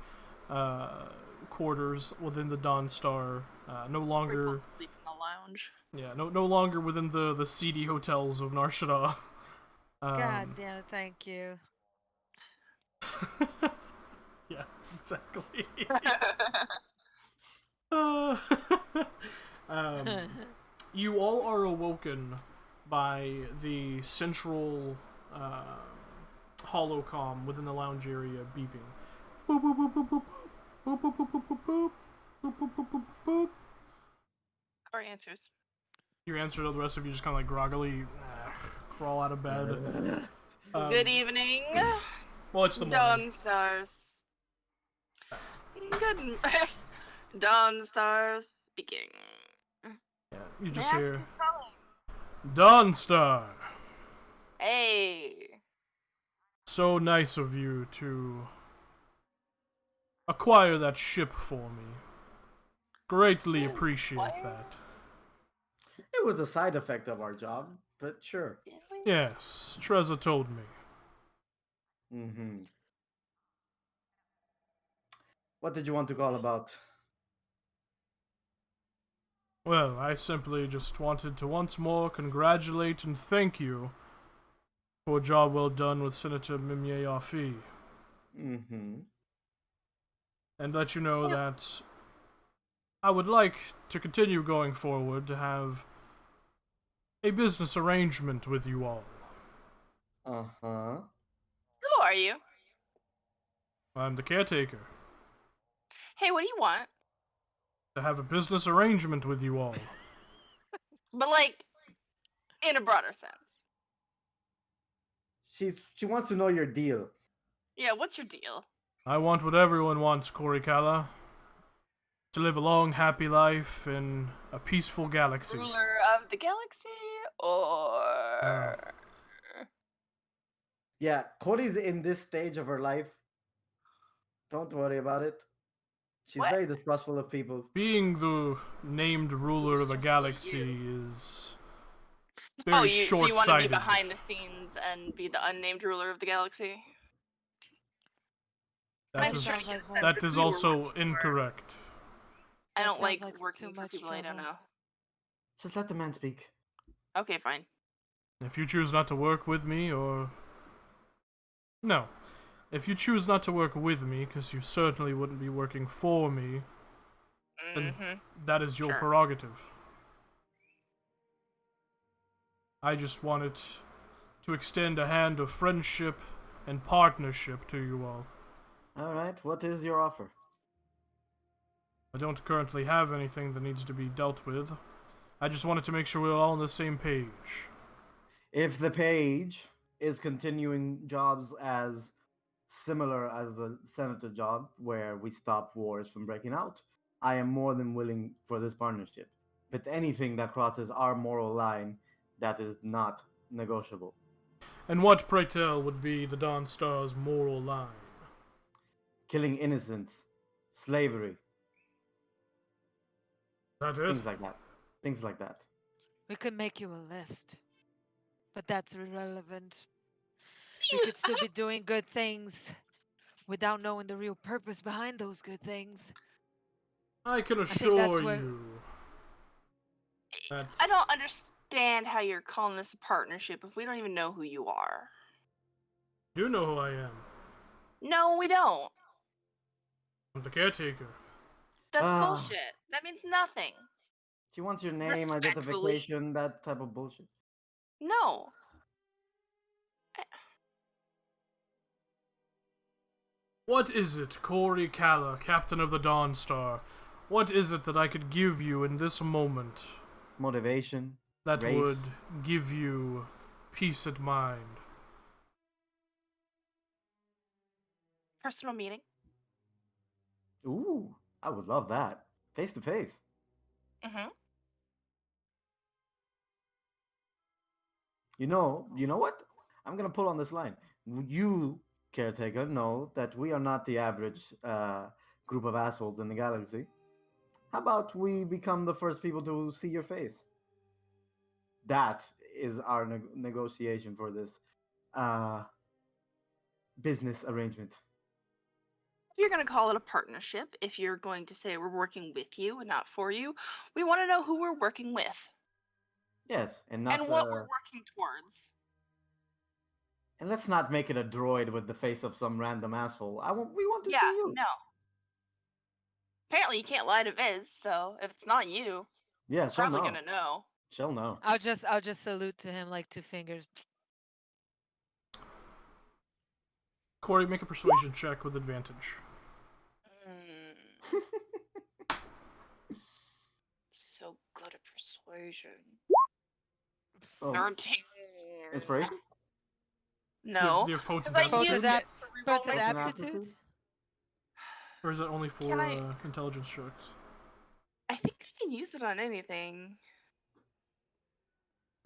quarters within the Dawnstar. No longer, Sleep in the lounge. yeah, no longer within the seedy hotels of Nar Shaddaa. God damn it, thann you. Yeah, exactly. Uh, you all are awoken by the central holocom within the lounge area beeping. Boop boop boop boop boop boop boop boop boop boop boop boop boop boop boop boop. Or answers. You answer to the rest of you just kind of like groggily crawl out of bed. Good evening. Well, it's the morning. Dawn Stars. Good. Dawn Stars speaking. Yeah, you May just I ask hear who's calling? Dawnstar. Hey. So nice of you to acquire that ship for me. Greatly Didn't appreciate acquire? that. It was a side effect of our job, but sure. Did we? Yes, Treza told me. Mm-hmm. What did you want to call about? Well, I simply just wanted to once more congratulate and thank you for a job well done with Senator Mimye Yafi, Mm-hmm. and let you know Yeah. that I would like to continue going forward to have a business arrangement with you all. Uh-huh. Who are you? I'm the caretaker. Hey, what do you want? To have a business arrangement with you all. But like, in a broader sense. She wants to know your deal. Yeah, what's your deal? I want what everyone wants, Korikala. To live a long, happy life in a peaceful galaxy. Ruler of the galaxy, or Yeah, Cody's in this stage of her life. Don't worry about it. She's What? very distrustful of people. Being the named ruler of a Just galaxy is very so you want to be short-sighted. behind the scenes and be the unnamed ruler of the galaxy? That I'm is, trying to get a sense that of is who you're also working for. incorrect. I That don't sounds like like working too for much people I don't trouble. know. Just let the man speak. Okay, fine. If you choose not to work with me, or... No. If you choose not to work with me, because you certainly wouldn't be working for me, then Mm-hmm. that is your Sure. prerogative. I just wanted to extend a hand of friendship and partnership to you all. All right, what is your offer? I don't currently have anything that needs to be dealt with. I just wanted to make sure we're all on the same page. If the page is continuing jobs as similar as the senator job, where we stop wars from breaking out, I am more than willing for this partnership. But anything that crosses our moral line, that is not negotiable. And what, pray tell, would be the Dawnstar's moral line? Killing innocents, slavery, Is that it? things like that. Things like that. We could make you a list, but that's irrelevant. We could still be doing good things without knowing the real purpose behind those good things. I can think that's assure where- you that I don't understand how you're calling this a partnership if we don't even know who you are. you know who I am. No, we don't. I'm the caretaker. That's Ah. bullshit. That means nothing. She wants your name, Respectfully. identification, that type of bullshit. No. What is it, Corey Kalla, captain of the Dawnstar? What is it that I could give you in this moment Motivation. that Race. would give you peace of mind? Personal meeting. Ooh, I would love that. Face to face. Mm-hmm. You know what? I'm gonna pull on this line. You, caretaker, know that we are not the average group of assholes in the galaxy. How about we become the first people to see your face? That is our negotiation for this uh, business arrangement. If you're going to call it a partnership, if you're going to say we're working with you and not for you, we want to know who we're working with Yes, and not and what we're working towards. and let's not make it a droid with the face of some random asshole. We want to Yeah, see you. no. Apparently, you can't lie to Viz, so if it's not you, Yeah, it's she'll probably know. going to know. She'll know. I'll just salute to him like 2 fingers. Corey, make a persuasion check with advantage. Mm, so good at persuasion. Oh, 13. inspiration? No. Do you have potent Because I aptitude? used Potent it to reroll Potent my Potent aptitude? aptitude? Or is it only for Can I- intelligence checks? I think I can use it on anything.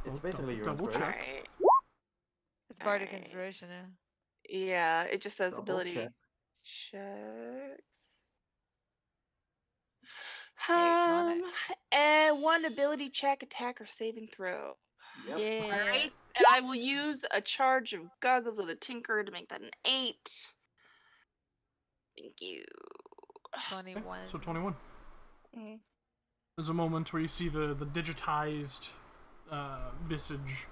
It's Oh, basically your double inspiration. check. Alright. It's bardic Alright. inspiration, yeah. Yeah, it just says Double ability check. checks. Tonic. And one ability check, attack, or saving throw. Yep. Yeah. Alright. And I will use a charge of goggles of the Tinker to make that an 8. Thank you. 21. So 21. Mm. There's a moment where you see the digitized visage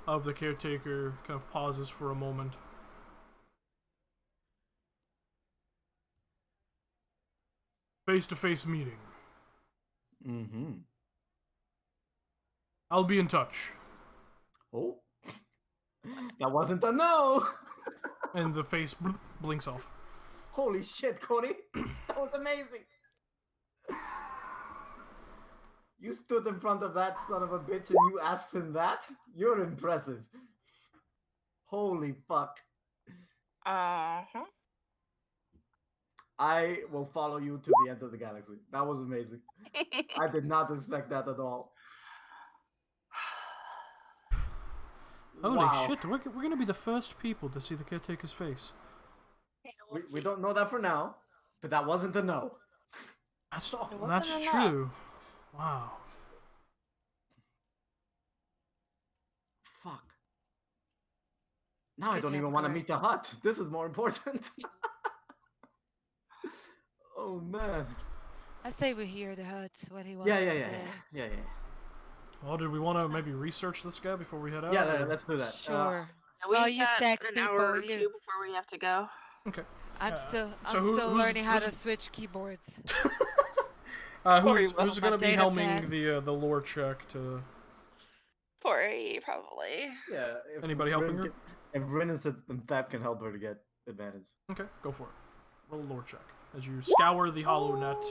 of the caretaker kind of pauses for a moment. Face-to-face meeting. Mm-hmm. I'll be in touch. Oh. That wasn't a no! And the face blinks off. Holy shit, Cody! That was amazing! You stood in front of that son of a bitch and you asked him that? You're impressive. Holy fuck. Uh-huh. I will follow you to the end of the galaxy. That was amazing. I did not expect that at all. Holy Wow. shit, we're gonna be the first people to see the caretaker's face. Yeah, we'll We see. don't know that for now, but that wasn't a no. That's, It wasn't that's enough. true. Wow. Fuck. Now I Good don't job, even want to Corey. meet the hut. This is more important. Oh man. I say we hear the hut, what he wants Yeah, to yeah, yeah, say. yeah, yeah. Well, did we want to maybe research this guy before we head out? Yeah, or- let's do that. Sure. Yeah, Well, we've you got tech an hour or people, two you- before we have to go. Okay. I'm Uh, still so who's learning how to who's- switch keyboards. Corey Who's will. gonna be Data helming pad. the lore check to? Corey, probably. Yeah. If Anybody helping her? If Rin and Thap can help her to get advantage. Okay, go for it. Roll a lore check as you scour the hollow net.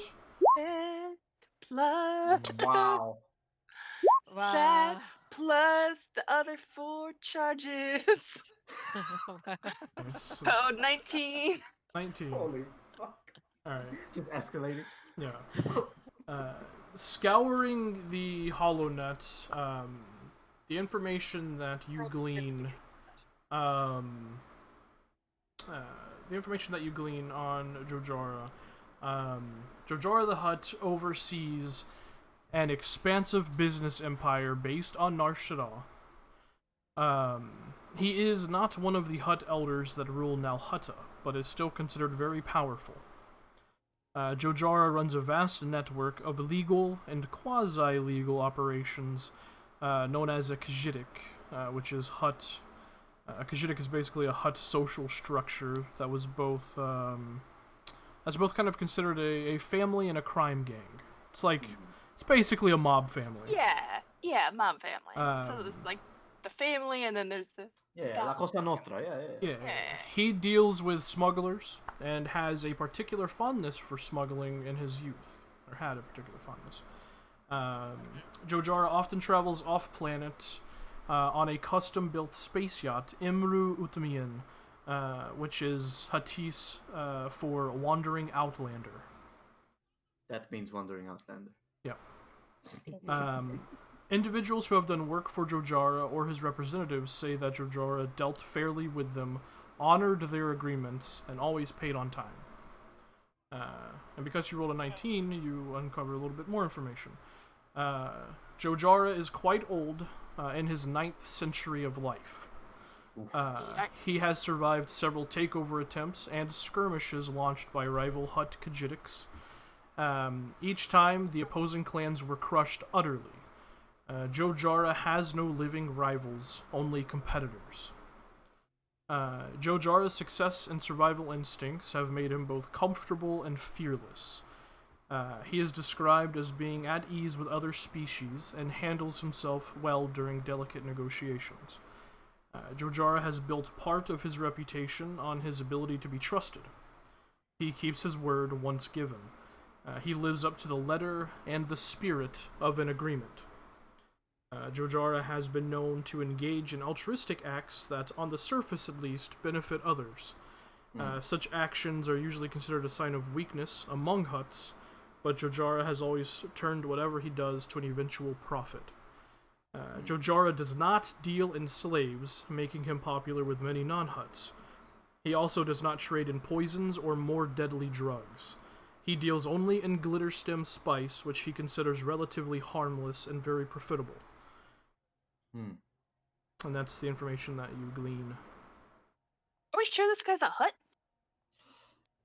Plus, Wow. Wow. plus the other 4 charges. Nice. Code 19. 19. Holy fuck. All right. Just escalating. Yeah. Scouring the hollow net, the information that you glean, the information that you glean on Jojara, Jojara the Hutt oversees an expansive business empire based on Nar Shaddaa. He is not one of the Hutt elders that rule Nal Hutta, but is still considered very powerful. Jojara runs a vast network of legal and quasi-legal operations known as a Khajiitic, which is Hutt. A Khajiitic is basically a Hutt social structure that was both kind of considered a family and a crime gang. It's basically a mob family. Yeah, mom family. So Um, there's like the family, and then there's the. Yeah, La Cosa Nostra. Yeah. Yeah, he deals with smugglers and has a particular fondness for smuggling in his youth, or had a particular fondness. Jojara often travels off-planet on a custom-built space yacht, Imru Utmian, which is Huttese for Wandering Outlander. That means Wandering Outlander. Yep. Individuals who have done work for Jojara or his representatives say that Jojara dealt fairly with them, honored their agreements, and always paid on time. And because you rolled a 19, you uncover a little bit more information. Jojara is quite old, in his 9th century of life. He has survived several takeover attempts and skirmishes launched by rival Hutt Khajiitics. Each time, the opposing clans were crushed utterly. Jojara has no living rivals, only competitors. Jojara's success and survival instincts have made him both comfortable and fearless. He is described as being at ease with other species and handles himself well during delicate negotiations. Jojara has built part of his reputation on his ability to be trusted. He keeps his word once given. He lives up to the letter and the spirit of an agreement. Jojara has been known to engage in altruistic acts that, on the surface at least, benefit others. Such actions are usually considered a sign of weakness among Hutts, but Jojara has always turned whatever he does to an eventual profit. Jojara does not deal in slaves, making him popular with many non-Hutts. He also does not trade in poisons or more deadly drugs. He deals only in glitterstem spice, which he considers relatively harmless and very profitable. And that's the information that you glean. Are we sure this guy's a Hutt?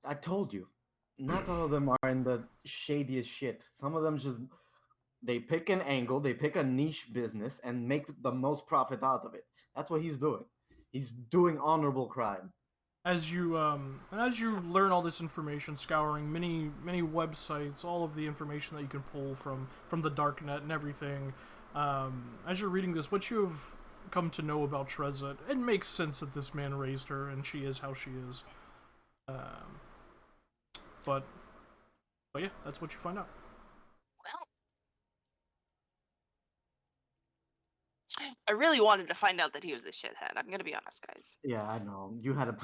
I told you, not all of them are in the shadiest shit. Some of them just they pick an angle, they pick a niche business, and make the most profit out of it. That's what he's doing. He's doing honorable crime. As you learn all this information, scouring many websites, all of the information that you can pull from the darknet and everything, as you're reading this, what you have come to know about Trezza, it makes sense that this man raised her and she is how she is. But yeah, that's what you find out. Well, I really wanted to find out that he was a shithead. I'm gonna be honest, guys. Yeah, I know. You had a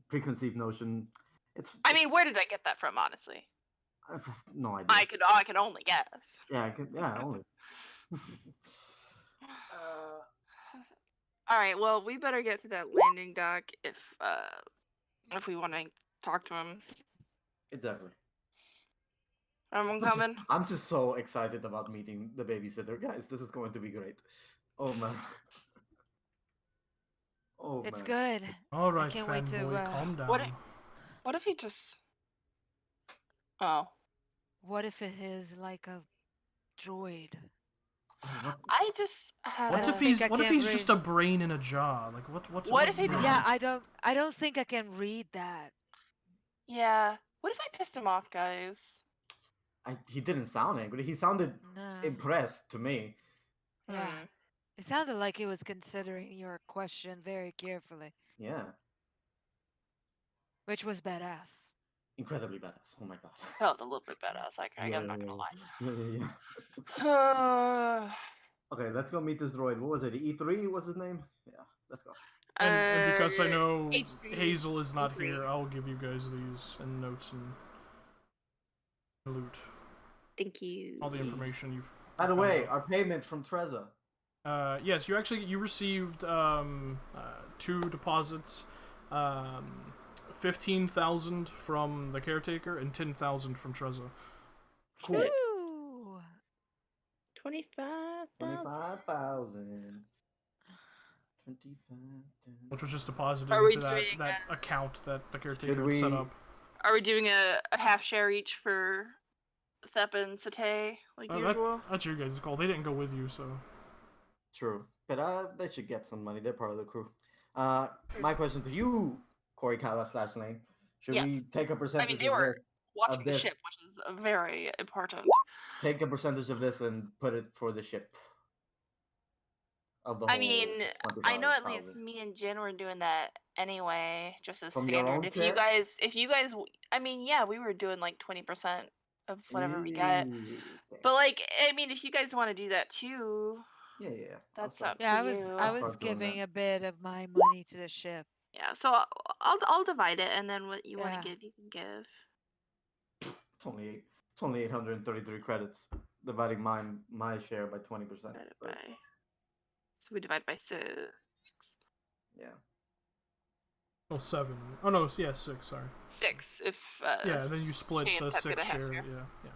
preconceived notion. I mean, where did I get that from, honestly? I have no idea. I can only guess. Yeah, only. All right, well, we better get to that landing dock if we want to talk to him. Exactly. Everyone coming? I'm just so excited about meeting the babysitter, guys. This is going to be great. Oh man. Oh It's man. good. All right, can't wait to, fanboy, calm down. What if he just? Oh, What if it is like a droid? I just had. What don't if think he's I what if can he's just read. a brain in a jar? Like what's What if he- Yeah, I don't think I can read that. Yeah. What if I pissed him off, guys? He didn't sound angry. He sounded No. impressed to me. Yeah. It sounded like he was considering your question very carefully, Yeah. which was badass. Incredibly badass. Oh my god. Felt a little bit badass. I'm not gonna lie. Yeah. Okay, let's go meet this droid. What was it? E3 was his name? Yeah, let's go. And because I know H3. Hazel is not H3. here, I'll give you guys these and notes and loot. Thank you. All the information you've. By the found way, out. our payment from Trezza. Yes, you received 2 deposits, 15,000 from the caretaker and 10,000 from Trezza. Cool. Ooh. 25,000. 25,000. 25,000. Which was just deposited Are we into doing that account that the caretaker Should had set we- up. Are we doing a half share each for Thep and Satay, like usual? That's your guys' call. They didn't go with you, so. True. But they should get some money. They're part of the crew. My question to you, Corey Kala / Lane. Should Yes. we take a percentage they of were- this? Watching the this- ship, which is very important. Take a percentage of this and put it for the ship. Of the I whole mean, I know at least 25,000. me and Jen were doing that anyway, just as From your standard. own If share? you guys, I mean, yeah, we were doing like 20% of whatever we get. Ooh, okay. But like, I mean, if you guys want to do that too, Yeah. I'll that's start. up Yeah, to I was you. I I'll was start doing giving that. a bit of my money to the ship. Yeah, so I'll divide it, and then what you want Yeah. to give, you can give. It's only 833 credits. dividing my share by 20%. Divided by. So we divide by 6. Yeah. Oh, 7. Oh no, yeah, 6. Sorry. 6 if. Yeah, and then you split Shay and the Pep get 6 a half share. share. Yeah.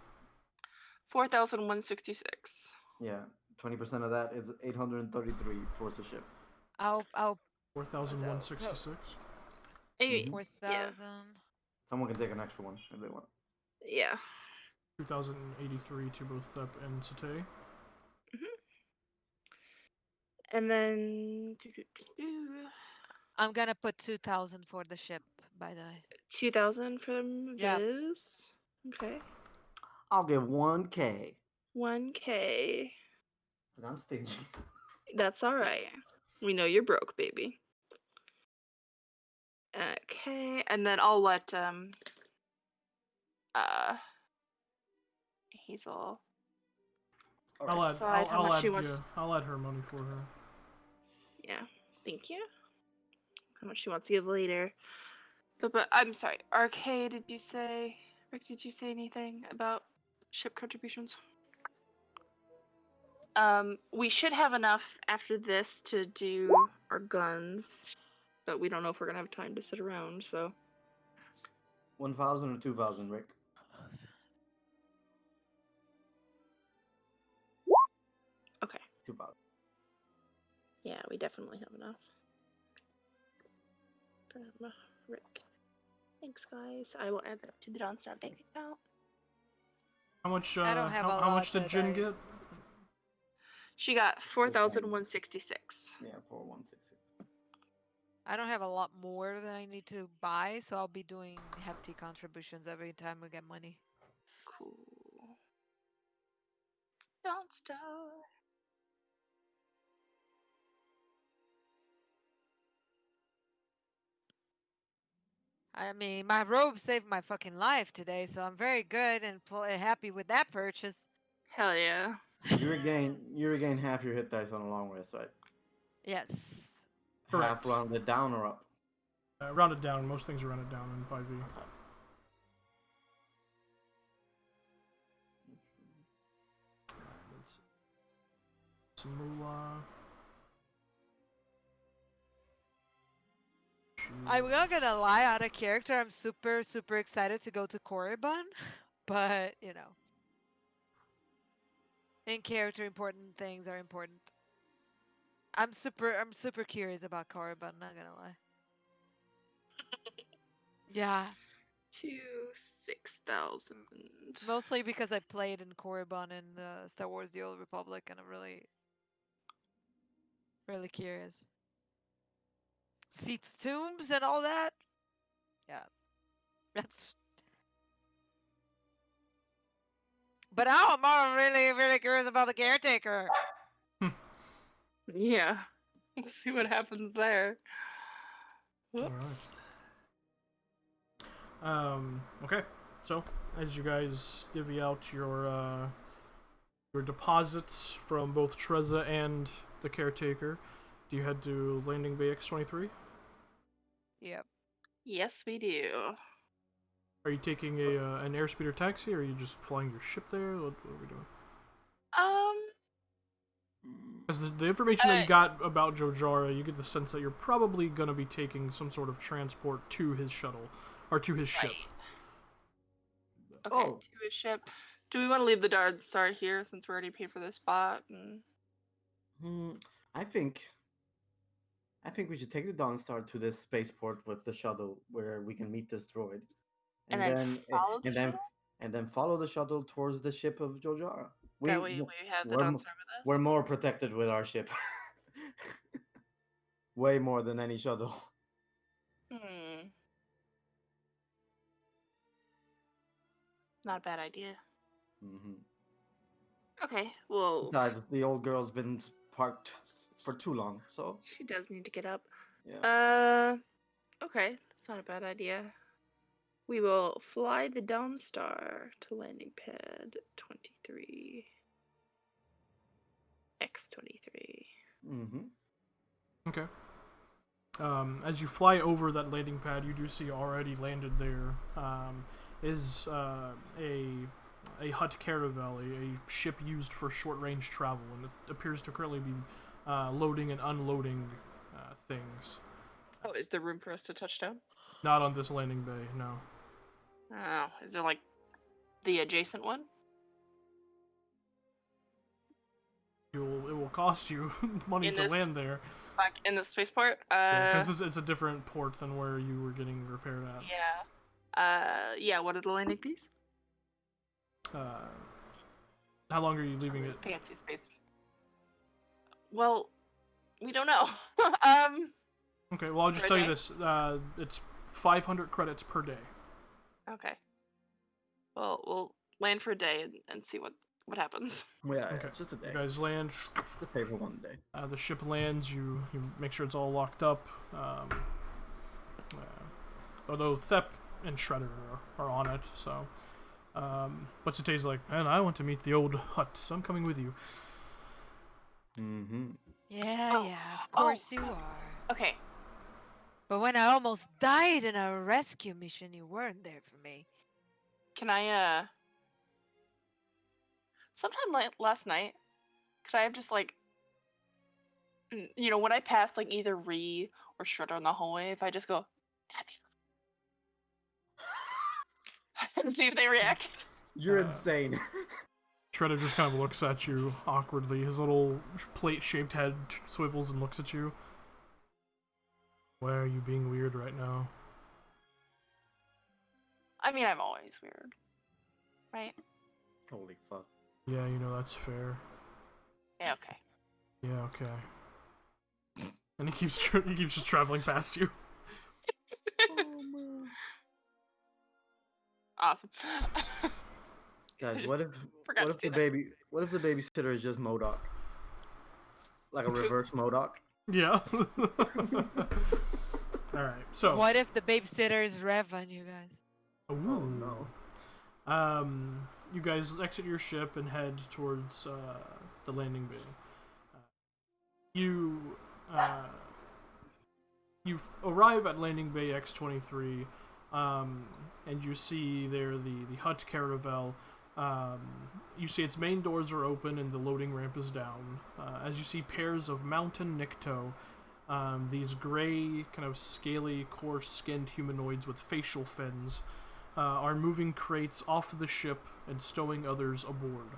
4,166. Yeah. 20% of that is 833 towards the ship. I'll 4,166. Maybe. 4,000. Someone can take an extra one if they want. Yeah. 2,083 to both Thep and Satay. And then. I'm gonna put 2,000 for the ship, by the way. 2,000 from Yeah. Viz. Okay. I'll give 1K. 1K. Because I'm stingy. That's alright. We know you're broke, baby. Okay, and then I'll let Hazel decide how much she wants. I'll add her money for her. Yeah, thank you. How much she wants to give later. But I'm sorry, RK, did you say? Rick, did you say anything about ship contributions? We should have enough after this to do our guns, but we don't know if we're gonna have time to sit around. So 1,000 or 2,000, Rick? okay. 2,000. Yeah, we definitely have enough. Rick. Thanks, guys. I will add that to the Dawnstar bank account. How much? I don't have a how much lot did Jin today. get? She got 4,166. Yeah, 4,166. I don't have a lot more than I need to buy, so I'll be doing hefty contributions every time we get money. Cool. Dawnstar. I mean, my robe saved my fucking life today, so I'm very good and happy with that purchase. Hell yeah. You regain half your hit dice on a long rest, right? Yes. Half Correct. rounded down or up? Rounded down. Most things are rounded down in 5e. Some moolah. I'm not gonna lie, out of character, I'm super excited to go to Korriban, but you know, in character, important things are important. I'm super curious about Korriban. Not gonna lie. Yeah, To 6,000. mostly because I played in Korriban in Star Wars: The Old Republic, and I'm really curious. See the tombs and all that. Yeah, that's. But now I'm more really curious about the caretaker. Yeah. Let's see what happens there. Whoops. Okay. So, as you guys divvy out your deposits from both Treza and the caretaker, do you head to Landing Bay X-23? Yep. Yes, we do. Are you taking an airspeeder taxi, or are you just flying your ship there? What are we doing? Because the information that you got about Jojara, you get the sense that you're probably going to be taking some sort of transport to his shuttle, or to his ship. Okay, to his ship. Do we want to leave the Dawnstar here since we already paid for the spot? I think we should take the Dawnstar to this spaceport with the shuttle where we can meet this droid, And then follow the shuttle? and then follow the shuttle towards the ship of Jojara. That way we have the Dawnstar with us. We're more protected with our ship. Way more than any shuttle. Not a bad idea. Mm-hmm. Okay, well. Besides, the old girl's been parked for too long, so. She does need to get up. Yeah. Okay, that's not a bad idea. We will fly the Dawnstar to landing pad 23. X-23. Mm-hmm. Okay. As you fly over that landing pad, you do see already landed there is a a Hutt Caravel, a ship used for short-range travel, and it appears to currently be loading and unloading things. Oh, is there room for us to touch down? Not on this landing bay, no. Oh, is there like the adjacent one? It will cost you money In to this- land there. Back in the spaceport? Because it's a different port than where you were getting repaired at. Yeah, what are the landing fees? How long are you leaving it? Fancy space. Well, we don't know. Okay, well, I'll just Per tell you day? this. It's 500 credits per day. Okay. Well, we'll land for a day and see what happens. Yeah, Okay. just a day. You guys land. Just pay for one day. The ship lands. You make sure it's all locked up. Although Thep and Shredder are on it, so. But Satay's like, man, I want to meet the old Hutt, so I'm coming with you. Mm-hmm. Yeah, Oh, yeah, of course oh, you are. Okay. But when I almost died in a rescue mission, you weren't there for me. Can I sometime last night, could I have just like when I pass like either Ree or Shredder on the hallway, if I just go Happy and see if they react? You're Uh, insane. Shredder just kind of looks at you awkwardly. His little plate-shaped head swivels and looks at you. Why are you being weird right now? I mean, I'm always weird. Right? Holy fuck. Yeah, that's fair. Yeah, okay. Yeah, okay. And he keeps just traveling past you. Oh man. Awesome. Guys, just what if forgot to do what if the babysitter is just MODOK? Like a reverse MODOK? Yeah. Alright, so. What if the babysitter is Rev on you guys? Ooh. Oh no. You guys exit your ship and head towards the landing bay. You arrive at landing bay X-23, and you see there the Hutt Caravel. You see its main doors are open and the loading ramp is down. As you see pairs of mountain Nikto, these gray, kind of scaly, coarse-skinned humanoids with facial fins, are moving crates off the ship and stowing others aboard.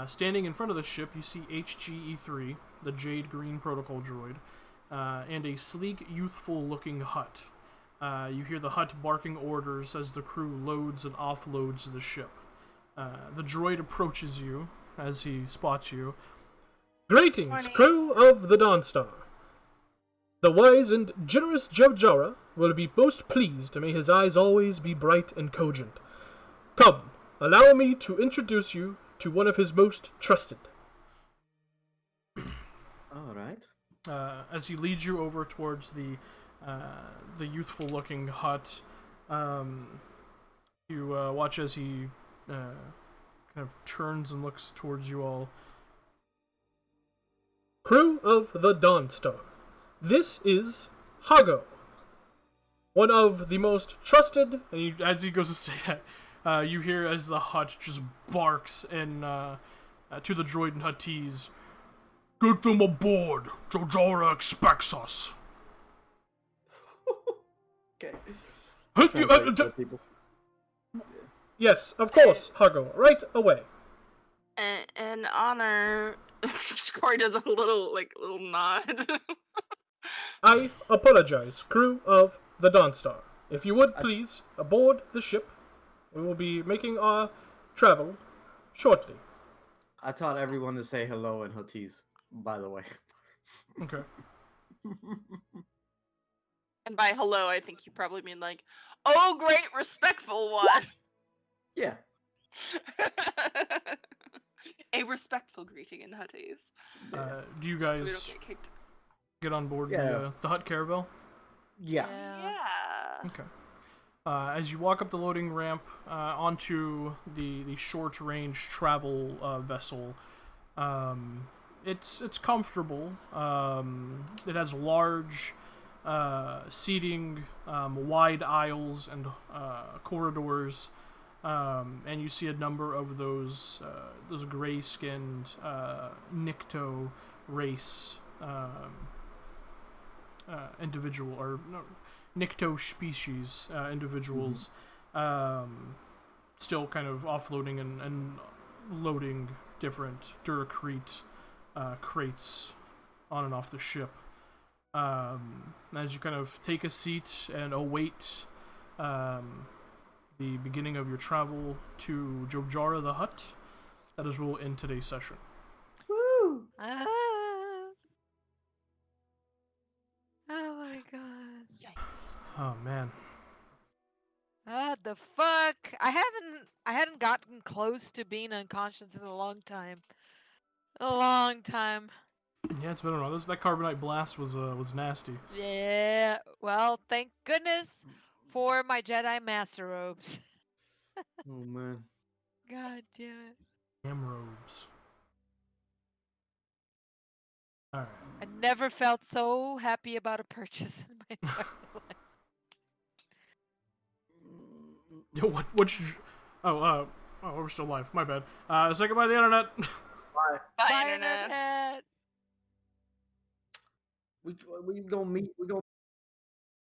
Standing in front of the ship, you see HGE-3, the Jade Green Protocol droid, and a sleek, youthful-looking Hutt. You hear the Hutt barking orders as the crew loads and offloads the ship. The droid approaches you as he spots you. Greetings, Morning. crew of the Dawnstar. The wise and generous Jabjara will be most pleased, may his eyes always be bright and cogent. Come, allow me to introduce you to one of his most trusted. Alright. As he leads you over towards the youthful-looking Hutt, you watch as he kind of turns and looks towards you all. Crew of the Dawnstar, this is Hago, one of the most trusted. And as he goes to say that, you hear as the Hutt just barks and to the droid and Huttese, "Get them aboard! Jojara expects us." Okay. Hey, People. yes, of course, Hago, right away. An honor. Corey does a little nod. I apologize, crew of the Dawnstar. If you would please aboard the ship, we will be making our travel shortly. I taught everyone to say hello in Huttese, by the way. Okay. And by hello, I think you probably mean like, "Oh, great, respectful one." Yeah. A respectful greeting in Huttese. Do you So we guys don't get kicked. get on board Yeah. the Hutt Caravel? Yeah. Yeah. Okay. As you walk up the loading ramp onto the short-range travel vessel, it's comfortable. It has large seating, wide aisles and corridors. and you see a number of those gray-skinned Nikto race individual or no, Nikto species individuals, still kind of offloading and loading different Duracrete crates on and off the ship. As you kind of take a seat and await the beginning of your travel to Jojara the Hut, that is where we'll end today's session. Woo! Ah. Oh my god. Yikes. Oh man. What the fuck? I hadn't gotten close to being unconscious in a long time. A long time. Yeah, it's been a while. That carbonite blast was nasty. Yeah. Well, thank goodness for my Jedi Master robes. Oh man. God damn it. Damn robes. Alright. I never felt so happy about a purchase in my entire life. Yo, what should oh, we're still live. My bad. Say goodbye to the internet. Bye. Bye, Bye, internet. Internet. We gonna meet. We gonna